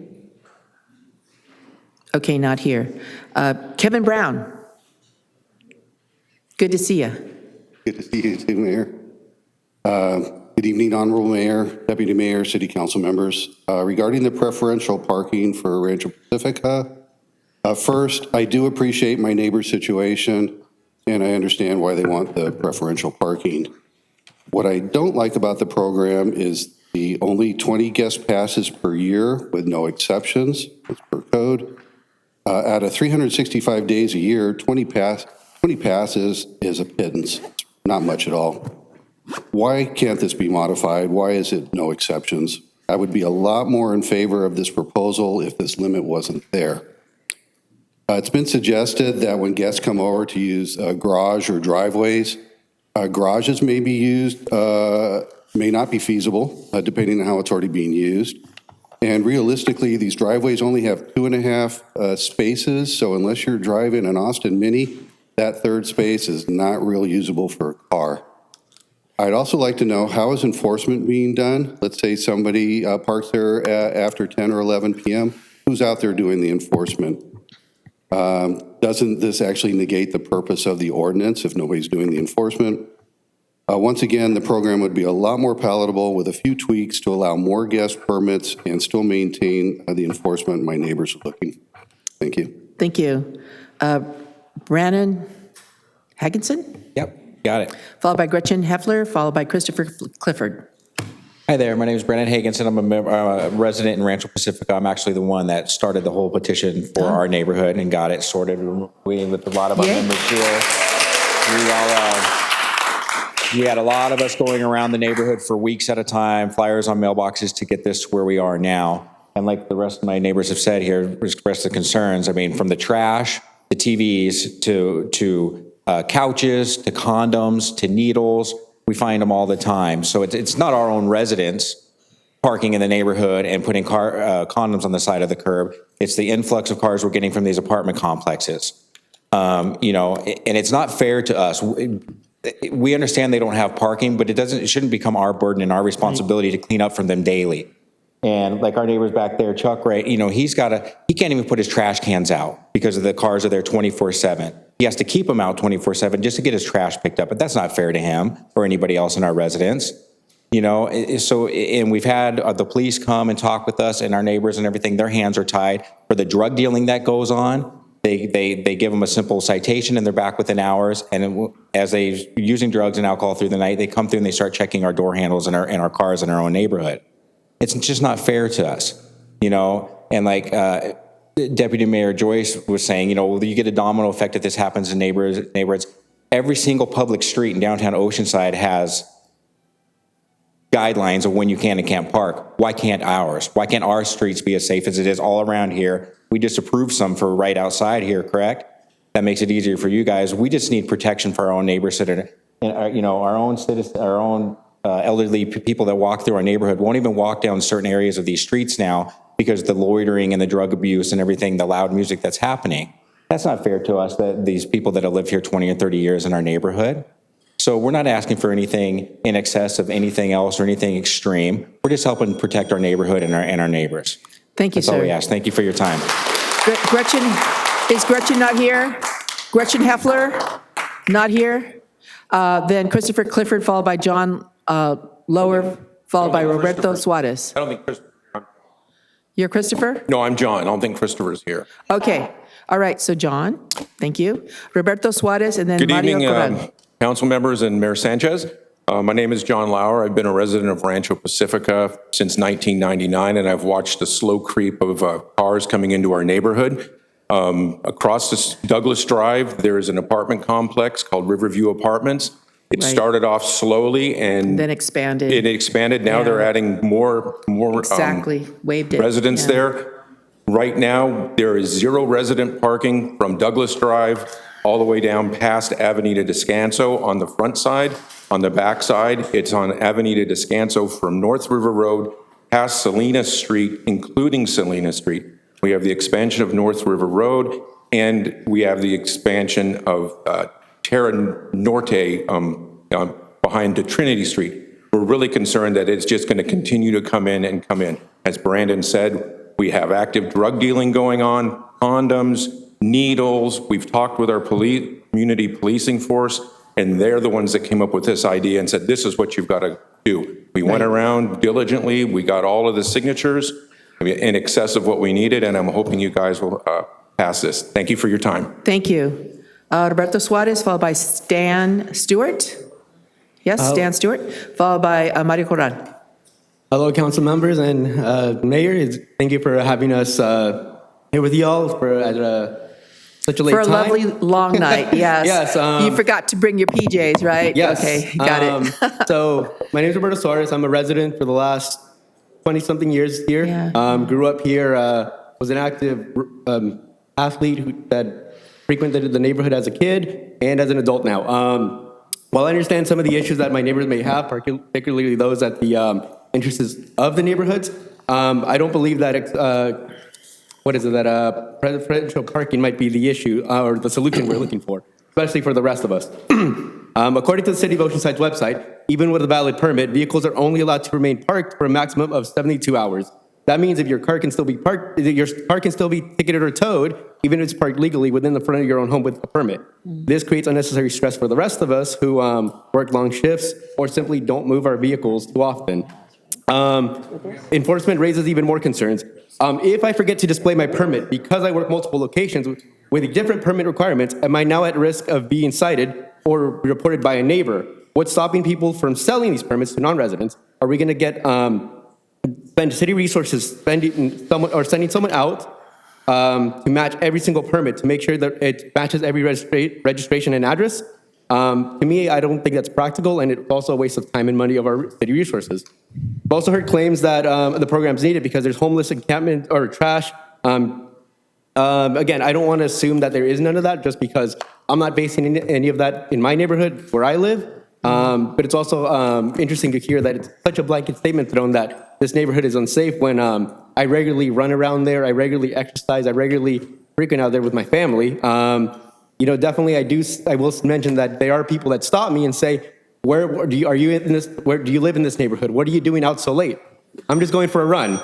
Okay, not here. Kevin Brown? Good to see you. Good to see you too, Mayor. Good evening, Honorable Mayor, Deputy Mayor, City Council members. Regarding the preferential parking for Rancho Pacifica, first, I do appreciate my neighbor's situation, and I understand why they want the preferential parking. What I don't like about the program is the only 20 guest passes per year with no exceptions, that's per code. Out of 365 days a year, 20 passes is a pittance, not much at all. Why can't this be modified? Why is it no exceptions? I would be a lot more in favor of this proposal if this limit wasn't there. It's been suggested that when guests come over to use a garage or driveways, garages may be used, may not be feasible, depending on how it's already being used. And realistically, these driveways only have 2.5 spaces, so unless you're driving an Austin Mini, that third space is not real usable for a car. I'd also like to know, how is enforcement being done? Let's say somebody parks there after 10 or 11 p.m. Who's out there doing the enforcement? Doesn't this actually negate the purpose of the ordinance if nobody's doing the enforcement? Once again, the program would be a lot more palatable with a few tweaks to allow more guest permits and still maintain the enforcement my neighbors are looking. Thank you. Thank you. Brannon Hagginson? Yep. Got it. Followed by Gretchen Heffler, followed by Christopher Clifford. Hi there. My name is Brandon Hagenson. I'm a resident in Rancho Pacifica. I'm actually the one that started the whole petition for our neighborhood and got it sorted with a lot of our members here. We had a lot of us going around the neighborhood for weeks at a time, flyers on mailboxes to get this where we are now. And like the rest of my neighbors have said here, expressed the concerns. I mean, from the trash, the TVs, to couches to condoms to needles. We find them all the time. So it's not our own residents parking in the neighborhood and putting condoms on the side of the curb. It's the influx of cars we're getting from these apartment complexes. And it's not fair to us. We understand they don't have parking, but it shouldn't become our burden and our responsibility to clean up from them daily. And like our neighbors back there, Chuck, right, he can't even put his trash cans out because of the cars are there 24/7. He has to keep them out 24/7 just to get his trash picked up, but that's not fair to him or anybody else in our residence. And we've had the police come and talk with us and our neighbors and everything. Their hands are tied for the drug dealing that goes on. They give them a simple citation and they're back within hours. And as they're using drugs and alcohol through the night, they come through and they start checking our door handles and our cars in our own neighborhood. It's just not fair to us, and like Deputy Mayor Joyce was saying, you get a domino effect if this happens in neighborhoods. Every single public street in downtown Oceanside has guidelines of when you can and can't park. Why can't ours? Why can't our streets be as safe as it is all around here? We just approved some for right outside here, correct? That makes it easier for you guys. We just need protection for our own neighbors, our own citizens, our own elderly people that walk through our neighborhood won't even walk down certain areas of these streets now because the loitering and the drug abuse and everything, the loud music that's happening. That's not fair to us, that these people that have lived here 20 or 30 years in our neighborhood. So we're not asking for anything in excess of anything else or anything extreme. We're just helping protect our neighborhood and our neighbors. Thank you, That's sir. all we ask. Thank you for your time. Gretchen, is Gretchen not here? Gretchen Heffler, not here? Then Christopher Clifford, followed by John Lower, followed by Roberto Suarez. I don't think Christopher. You're Christopher? No, I'm John. I don't think Christopher's here. Okay. All right. So John, thank you. Roberto Suarez, and then Good Mario evening, Corral. council members and Mayor Sanchez. My name is John Lauer. I've been a resident of Rancho Pacifica since 1999, and I've watched the slow creep of cars coming into our neighborhood. Across this Douglas Drive, there is an apartment complex called Riverview Apartments. It Right. started off slowly and Then expanded. It expanded. Now they're adding more Exactly. Waived it. residents Yeah. there. Right now, there is 0 resident parking from Douglas Drive all the way down past Avenida Descanso on the front side. On the back side, it's on Avenida Descanso from North River Road past Salinas Street, including Salinas Street. We have the expansion of North River Road, and we have the expansion of Terra Norte behind the Trinity Street. We're really concerned that it's just going to continue to come in and come in. As Brandon said, we have active drug dealing going on, condoms, needles. We've talked with our community policing force, and they're the ones that came up with this idea and said, this is what you've got to do. We went around diligently. We got all of the signatures in excess of what we needed, and I'm hoping you guys will pass this. Thank you for your time. Thank you. Roberto Suarez, followed by Stan Stewart. Yes, Stan Stewart, followed by Mario Corral. Hello, council members and Mayor. Thank you for having us here with y'all at such a late time. For a lovely long night, yes. Yes. You forgot to bring your PJs, right? Yes. Okay, got it. So my name is Roberto Suarez. I'm a resident for the last 20-something years here. Yeah. Grew up here, was an active athlete that frequented the neighborhood as a kid and as an adult now. While I understand some of the issues that my neighbors may have, particularly those at the interests of the neighborhoods, I don't believe that preferential parking might be the issue or the solution we're looking for, especially for the rest of us. According to the City of Oceanside's website, even with a valid permit, vehicles are only allowed to remain parked for a maximum of 72 hours. That means if your car can still be parked, your car can still be ticketed or towed, even if it's parked legally within the front of your own home with a permit. This creates unnecessary stress for the rest of us who work long shifts or simply don't move our vehicles too often. Enforcement raises even more concerns. If I forget to display my permit because I work multiple locations with different permit requirements, am I now at risk of being cited or reported by a neighbor? What's stopping people from selling these permits to non-residents? Are we going to get spend city resources sending someone out to match every single permit to make sure that it matches every registration and address? To me, I don't think that's practical, and it's also a waste of time and money of our city resources. I've also heard claims that the program's needed because there's homeless encampment or trash. Again, I don't want to assume that there is none of that just because I'm not basing any of that in my neighborhood where I live. But it's also interesting to hear that it's such a blanket statement thrown that this neighborhood is unsafe when I regularly run around there, I regularly exercise, I regularly frequent out there with my family. Definitely I will mention that there are people that stop me and say, where do you live in this neighborhood? What are you doing out so late? I'm just going for a run.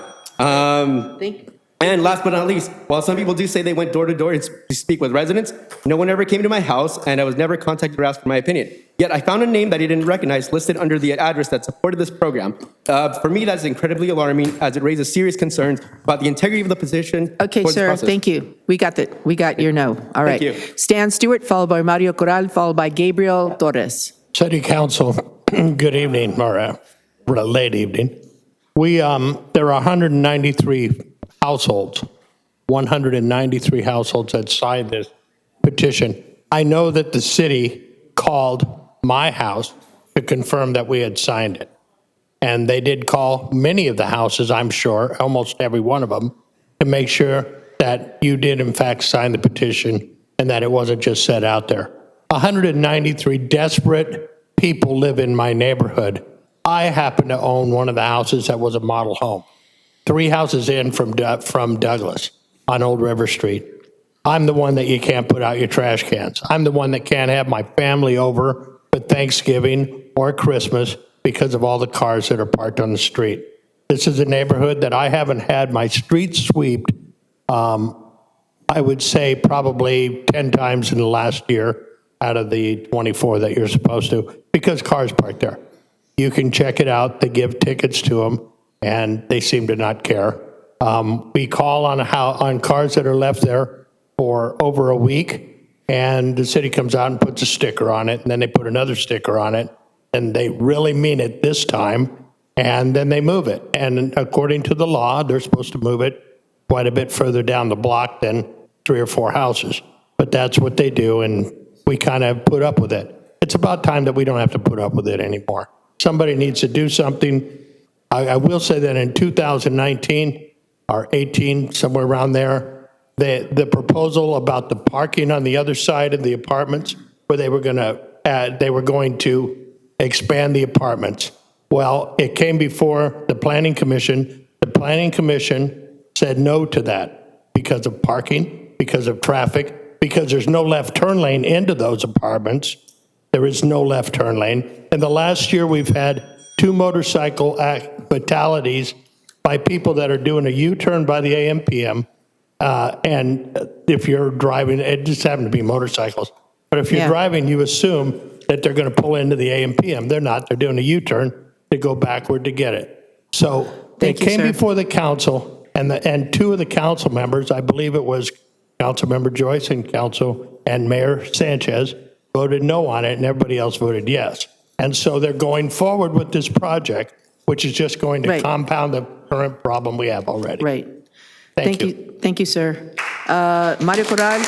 And last but not least, while some people do say they went door to door to speak with residents, no one ever came to my house, and I was never contacted or asked for my opinion. Yet I found a name that I didn't recognize listed under the address that supported this program. For me, that's incredibly alarming, as it raises serious concerns about the integrity of the position. Okay, sir, thank you. We got your no. All right. Thank you. Stan Stewart, followed by Mario Corral, followed by Gabriel Torres. City Council, good evening, or late evening. There are 193 households that signed this petition. I know that the city called my house to confirm that we had signed it. And they did call many of the houses, I'm sure, almost every one of them, to make sure that you did in fact sign the petition and that it wasn't just set out there. 193 desperate people live in my neighborhood. I happen to own one of the houses that was a model home. 3 houses in from Douglas on Old River Street. I'm the one that you can't put out your trash cans. I'm the one that can't have my family over for Thanksgiving or Christmas because of all the cars that are parked on the street. This is a neighborhood that I haven't had my street swept, I would say probably 10 times in the last year out of the 24 that you're supposed to, because cars parked there. You can check it out. They give tickets to them, and they seem to not care. We call on cars that are left there for over a week, and the city comes out and puts a sticker on it, and then they put another sticker on it, and they really mean it this time, and then they move it. And according to the law, they're supposed to move it quite a bit further down the block than 3 or 4 houses. But that's what they do, and we kind of put up with it. It's about time that we don't have to put up with it anymore. Somebody needs to do something. I will say that in 2019 or 18, somewhere around there, the proposal about the parking on the other side of the apartments, where they were going to expand the apartments. Well, it came before the Planning Commission. The Planning Commission said no to that because of parking, because of traffic, because there's no left turn lane into those apartments. There is no left turn lane. In the last year, we've had 2 motorcycle fatalities by people that are doing a U-turn by the AM/PM. And if you're driving, it just happened to be motorcycles. But if you're driving, you assume that they're going to pull into the AM/PM. They're not. They're doing a U-turn to go backward to get it. So it came before the council, and 2 of the council members, I believe it was Councilmember Joyce and Mayor Sanchez, voted no on it, and everybody else voted yes. And so they're going forward with this project, which is just going to compound the current problem we have already. Right. Thank you. Thank you, sir. Mario Corral,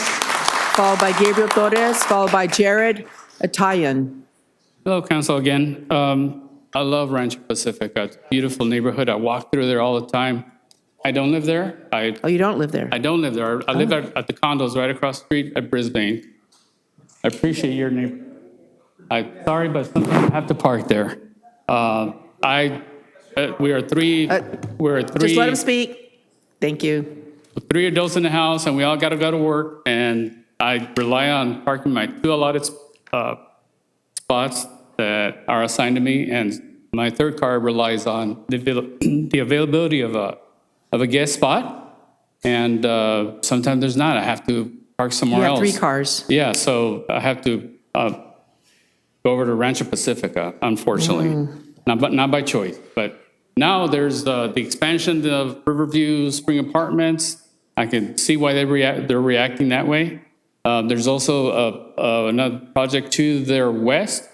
followed by Gabriel Torres, followed by Jared Atayan. Hello, Council, again. I love Rancho Pacifica. It's a beautiful neighborhood. I walk through there all the time. I don't live there. Oh, you don't live there? I don't live there. I live at the condos right across the street at Brisbane. I appreciate your neighbor. I'm sorry, but sometimes I have to park there. We are three. Just let him speak. Thank you. 3 adults in the house, and we all got to go to work. And I rely on parking my 2 allotted spots that are assigned to me, and my 3rd car relies on the availability of a guest spot. And sometimes there's not. I have to park somewhere else. You have 3 cars. Yeah, so I have to go over to Rancho Pacifica, unfortunately. Not by choice, but now there's the expansion of Riverview Spring Apartments. I can see why they're reacting that way. There's also another project to their west.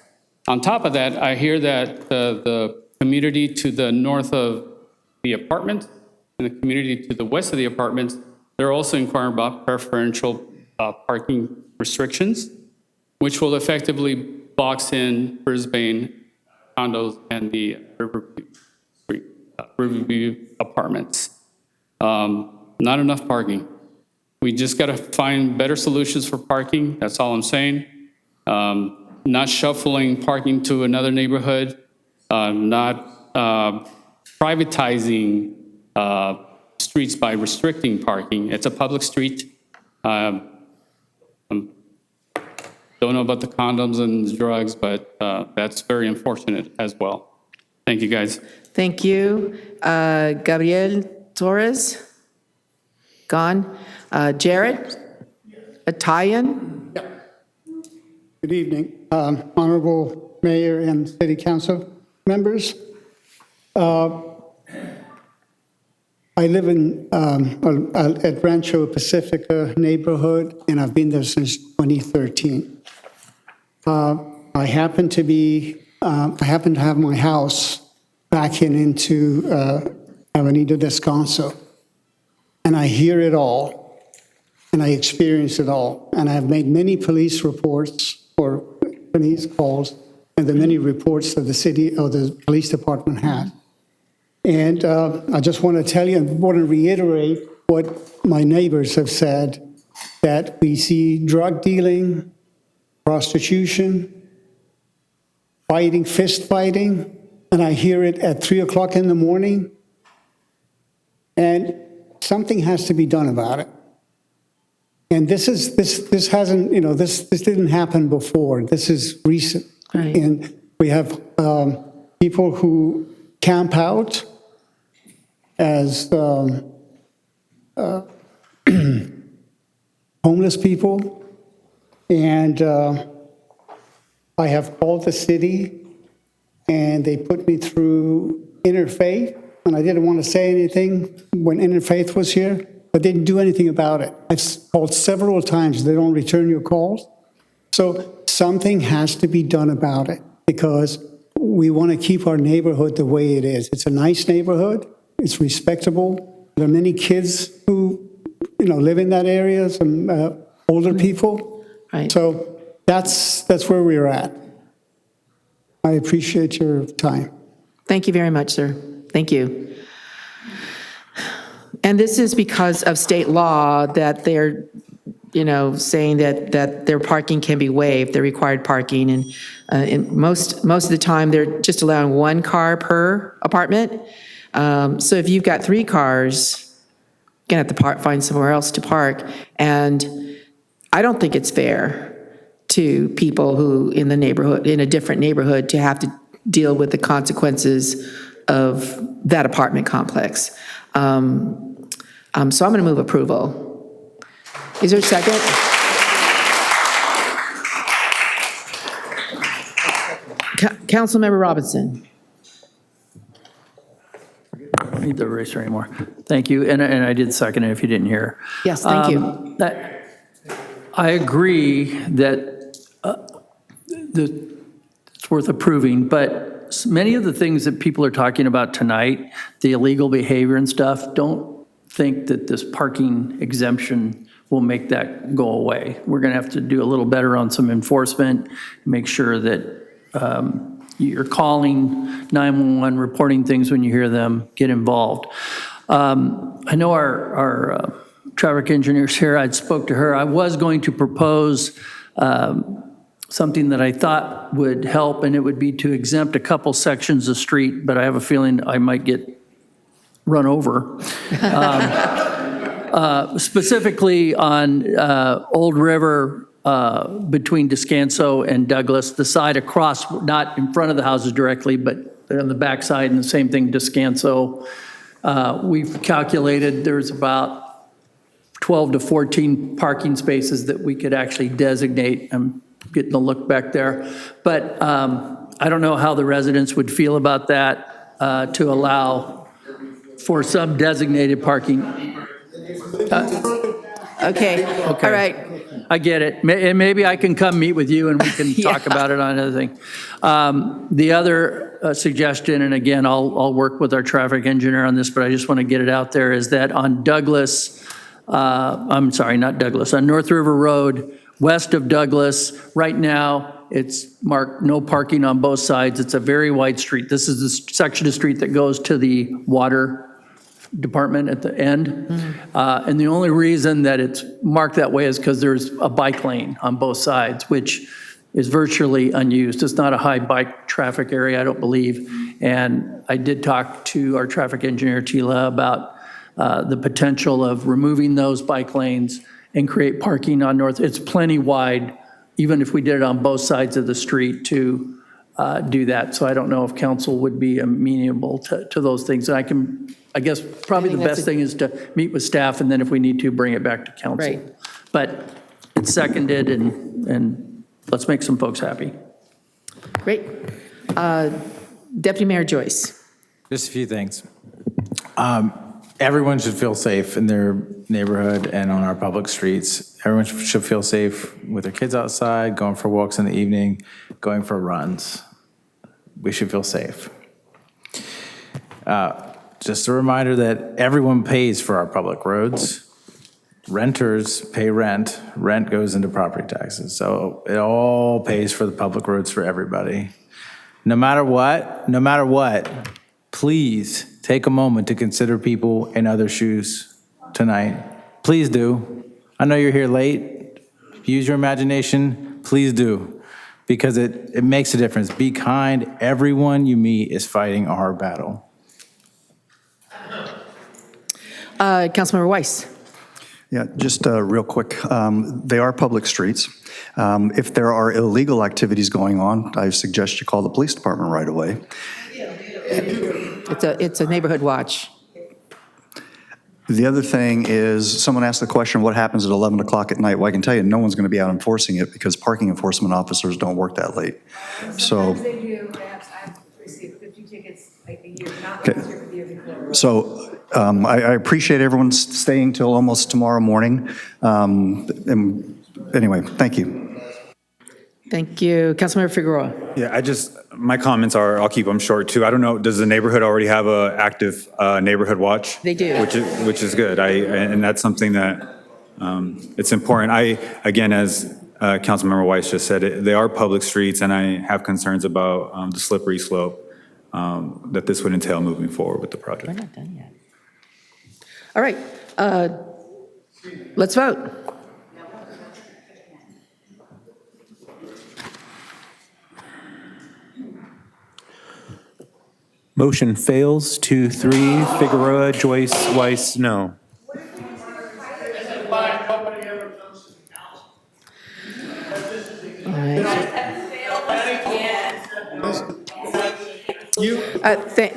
On top of that, I hear that the community to the north of the apartment and the community to the west of the apartments, they're also inquiring about preferential parking restrictions, which will effectively box in Brisbane condos and the Riverview apartments. Not enough parking. We just got to find better solutions for parking. That's all I'm saying. Not shuffling parking to another neighborhood, not privatizing streets by restricting parking. It's a public street. Don't know about the condoms and the drugs, but that's very unfortunate as well. Thank you, guys. Thank you. Gabriel Torres? Gone. Jared? Atayan? Good evening, Honorable Mayor and City Council members. I live at Rancho Pacifica neighborhood, and I've been there since 2013. I happen to have my house backing into Avenida Descanso, and I hear it all, and I experience it all, and I've made many police reports or police calls, and the many reports that the city or the police department has. And I just want to tell you, and want to reiterate what my neighbors have said, that we see drug dealing, prostitution, fighting, fist fighting, and I hear it at 3 o'clock in the morning. And something has to be done about it. And this hasn't, this didn't happen before. This is recent. Right. And we have people who camp out as homeless people. And I have called the city, and they put me through Interfaith, and I didn't want to say anything when Interfaith was here, but they didn't do anything about it. I've called several times. They don't return your calls. So something has to be done about it, because we want to keep our neighborhood the way it is. It's a nice neighborhood. It's respectable. There are many kids who, live in that area, some older people. Right. So that's where we're at. I appreciate your time. Thank you very much, sir. Thank you. And this is because of state law that they're, saying that their parking can be waived, their required parking. And most of the time, they're just allowing one car per apartment. So if you've got 3 cars, you're going to have to find somewhere else to park. And I don't think it's fair to people who in a different neighborhood, to have to deal with the consequences of that apartment complex. So I'm going to move approval. Is there a second? Councilmember Robinson. I don't need the eraser anymore. Thank you. And I did second it if you didn't hear. Yes, thank you. I agree that it's worth approving, but many of the things that people are talking about tonight, the illegal behavior and stuff, don't think that this parking exemption will make that go away. We're going to have to do a little better on some enforcement, make sure that you're calling 911, reporting things when you hear them, get involved. I know our traffic engineer's here. I spoke to her. I was going to propose something that I thought would help, and it would be to exempt a couple sections of street, but I have a feeling I might get run over. Specifically on Old River between Descanso and Douglas, the side across, not in front of the houses directly, but on the back side, and the same thing, Descanso. We've calculated there's about 12 to 14 parking spaces that we could actually designate. I'm getting a look back there. But I don't know how the residents would feel about that, to allow for some designated parking. Okay, all right. I get it. And maybe I can come meet with you and we can talk about it on another thing. The other suggestion, and again, I'll work with our traffic engineer on this, but I just want to get it out there, is that on Douglas, I'm sorry, not Douglas, on North River Road, west of Douglas, right now, it's marked no parking on both sides. It's a very wide street. This is the section of street that goes to the water department at the end. And the only reason that it's marked that way is because there's a bike lane on both sides, which is virtually unused. It's not a high bike traffic area, I don't believe. And I did talk to our traffic engineer, Tila, about the potential of removing those bike lanes and create parking on North. It's plenty wide, even if we did it on both sides of the street to do that. So I don't know if council would be amenable to those things. And I guess probably the best thing is to meet with staff, and then if we need to, bring it back to council. Right. But it's seconded, and let's make some folks happy. Great. Deputy Mayor Joyce. Just a few things. Everyone should feel safe in their neighborhood and on our public streets. Everyone should feel safe with their kids outside, going for walks in the evening, going for runs. We should feel safe. Just a reminder that everyone pays for our public roads. Renters pay rent. Rent goes into property taxes. So it all pays for the public roads for everybody. No matter what, please take a moment to consider people in other shoes tonight. Please do. I know you're here late. Use your imagination. Please do. Because it makes a difference. Be kind. Everyone you meet is fighting a hard battle. Councilmember Weiss. Yeah, just real quick. They are public streets. If there are illegal activities going on, I suggest you call the police department right away. It's a neighborhood watch. The other thing is, someone asked the question, what happens at 11 o'clock at night? Well, I can tell you, no one's going to be out enforcing it because parking enforcement officers don't work that late. So, Sometimes they do. Perhaps I've received 50 tickets like a year, not okay. last year, but the year before. So I appreciate everyone staying till almost tomorrow morning. And anyway, thank you. Thank you. Councilmember Figueroa. Yeah, my comments are, I'll keep them short too. I don't know, does the neighborhood already have a active neighborhood watch? They do. Which is good. And that's something that it's important. Again, as Councilmember Weiss just said, they are public streets, and I have concerns about the slippery slope that this would entail moving forward with the project. We're not done yet. All right. Let's vote. Motion fails 2-3. Figueroa, Joyce, Weiss, no.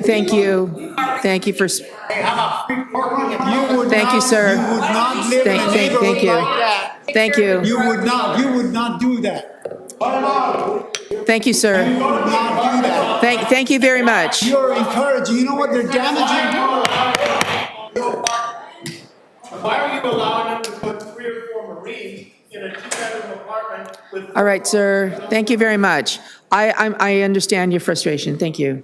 Thank you. Thank you for. Thank you, sir. You would not live in a neighborhood like that. Thank you. You would not do that. Thank you, sir. You would not do that. Thank you very much. You're encouraging. You know what? They're damaging. Why are you allowing them to put 3 or 4 Marines in a 2-bedroom apartment with? All right, sir. Thank you very much. I understand your frustration. Thank you.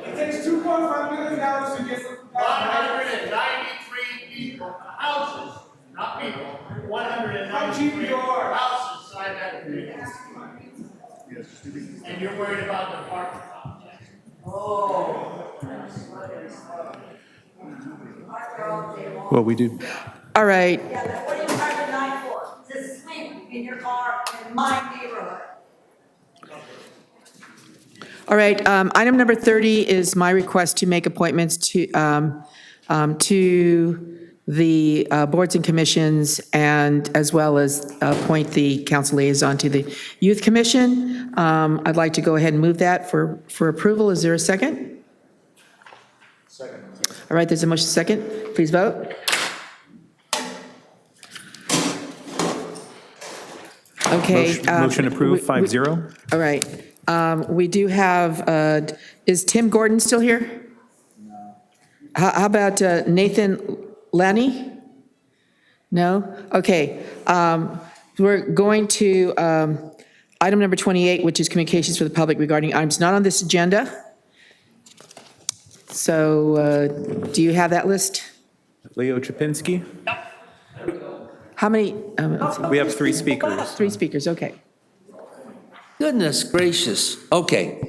It takes $2.5 million to get 193 people, houses, not people, 193 houses signed that agreement. And you're worried about the parking complex. Well, we do. All right. Yeah, but what are you driving at night for? To sleep in your car in my neighborhood. All right, item number 30 is my request to make appointments to the boards and commissions, and as well as appoint the council liaison to the Youth Commission. I'd like to go ahead and move that for approval. Is there a second? Second. All right, there's a motion second. Please vote. Okay. Motion approved, 5-0. All right. We do have, is Tim Gordon still here? No. How about Nathan Lanny? No? Okay. We're going to item number 28, which is communications for the public regarding items not on this agenda. So do you have that list? Leo Chapinski. How many? We have 3 speakers. 3 speakers, okay. Goodness gracious. Okay.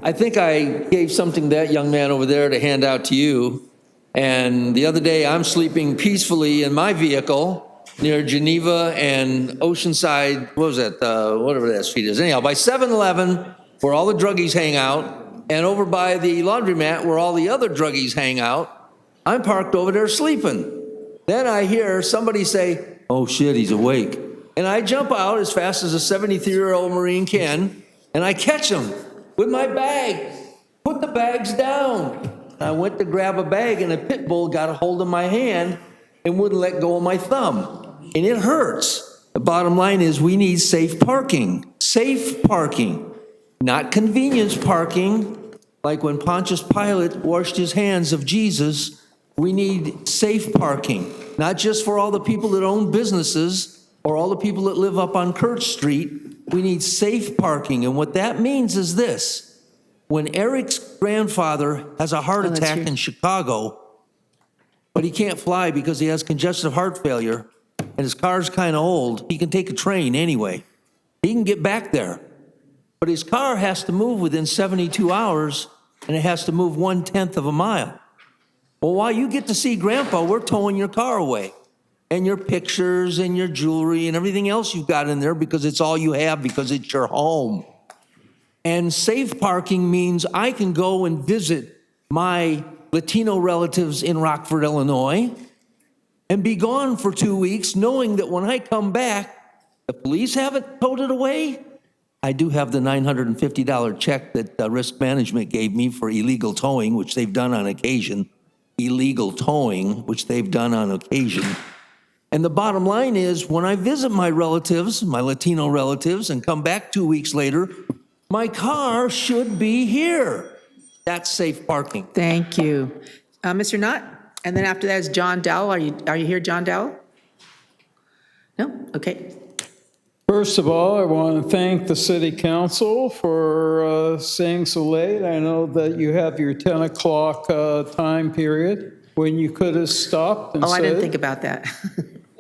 I think I gave something to that young man over there to hand out to you. And the other day, I'm sleeping peacefully in my vehicle near Geneva and Oceanside, what was that, whatever that street is. Anyhow, by 7-Eleven, where all the druggies hang out, and over by the laundromat, where all the other druggies hang out, I'm parked over there sleeping. Then I hear somebody say, oh shit, he's awake. And I jump out as fast as a 73-year-old Marine can, and I catch him with my bags. Put the bags down. I went to grab a bag, and a pit bull got a hold of my hand and wouldn't let go of my thumb. And it hurts. The bottom line is we need safe parking. Safe parking. Not convenience parking, like when Pontius Pilate washed his hands of Jesus. We need safe parking, not just for all the people that own businesses or all the people that live up on Church Street. We need safe parking. And what that means is this. When Eric's grandfather has a heart attack in Chicago, but he can't fly because he has congestive heart failure, and his car's kind of old, he can take a train anyway. He can get back there. But his car has to move within 72 hours, and it has to move 1/10 of a mile. Well, while you get to see Grandpa, we're towing your car away, and your pictures and your jewelry and everything else you've got in there because it's all you have because it's your home. And safe parking means I can go and visit my Latino relatives in Rockford, Illinois, and be gone for 2 weeks knowing that when I come back, the police haven't towed it away. I do have the $950 check that Risk Management gave me for illegal towing, which they've done on occasion. Illegal towing, which they've done on occasion. And the bottom line is, when I visit my relatives, my Latino relatives, and come back 2 weeks later, my car should be here. That's safe parking. Thank you. Mr. Knott? And then after that is John Dowell. Are you here, John Dowell? No? Okay. First of all, I want to thank the city council for staying so late. I know that you have your 10 o'clock time period when you could have stopped and said. Oh, I didn't think about that.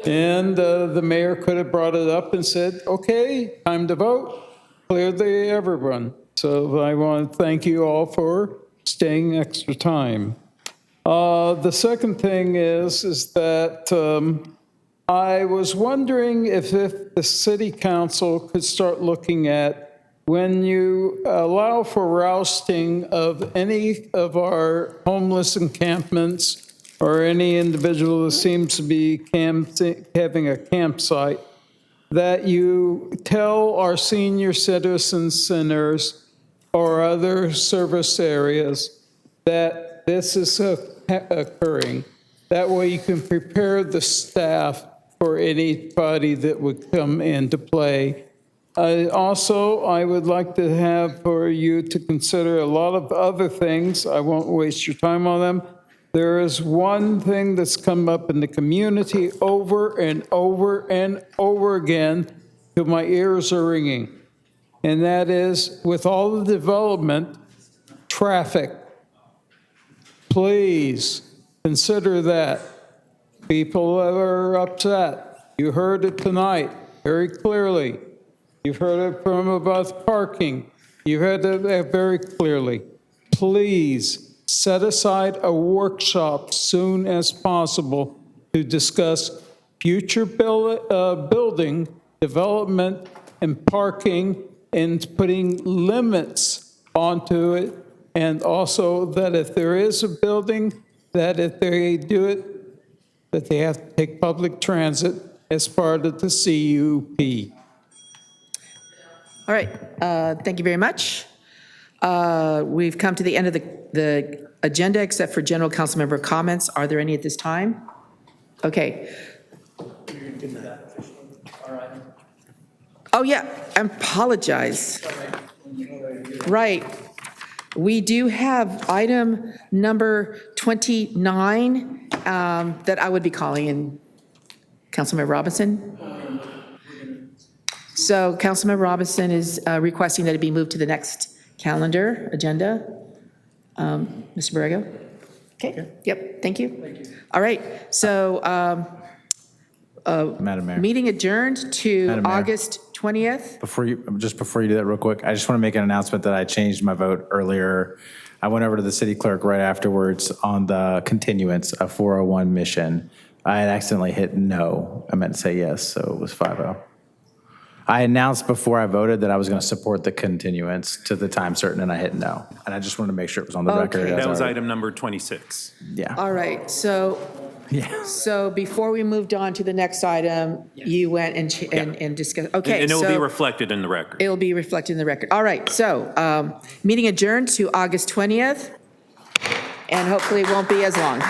And the mayor could have brought it up and said, okay, time to vote. Clear everyone. So I want to thank you all for staying extra time. The second thing is that I was wondering if the city council could start looking at when you allow for rousting of any of our homeless encampments or any individual that seems to be having a campsite, that you tell our senior citizen centers or other service areas that this is occurring. That way you can prepare the staff for anybody that would come into play. Also, I would like to have for you to consider a lot of other things. I won't waste your time on them. There is one thing that's come up in the community over and over and over again till my ears are ringing. And that is, with all the development, traffic. Please consider that. People are upset. You heard it tonight very clearly. You've heard it from about parking. You heard it very clearly. Please set aside a workshop soon as possible to discuss future building, development, and parking, and putting limits onto it. And also that if there is a building, that if they do it, that they have to take public transit as part of the CUP. All right. Thank you very much. We've come to the end of the agenda, except for general council member comments. Are there any at this time? Okay. Oh, yeah, I apologize. Right. We do have item number 29 that I would be calling in. Councilmember Robinson? So Councilmember Robinson is requesting that it be moved to the next calendar agenda. Mr. Borrego? Okay, yep, thank you. All right, so Madam Mayor. meeting adjourned to Madam Mayor. August 20th. Before you do that real quick, I just want to make an announcement that I changed my vote earlier. I went over to the city clerk right afterwards on the continuance of 401 Mission. I had accidentally hit no. I meant to say yes, so it was 5-0. I announced before I voted that I was going to support the continuance to the time certain, and I hit no. And I just wanted to make sure it was on the record. Okay. That was item number 26. Yeah. All right, so before we moved on to the next item, you went and discussed, okay. And it will be so reflected in the record. It'll be reflected in the record. All right, so meeting adjourned to August 20th, and hopefully it won't be as long.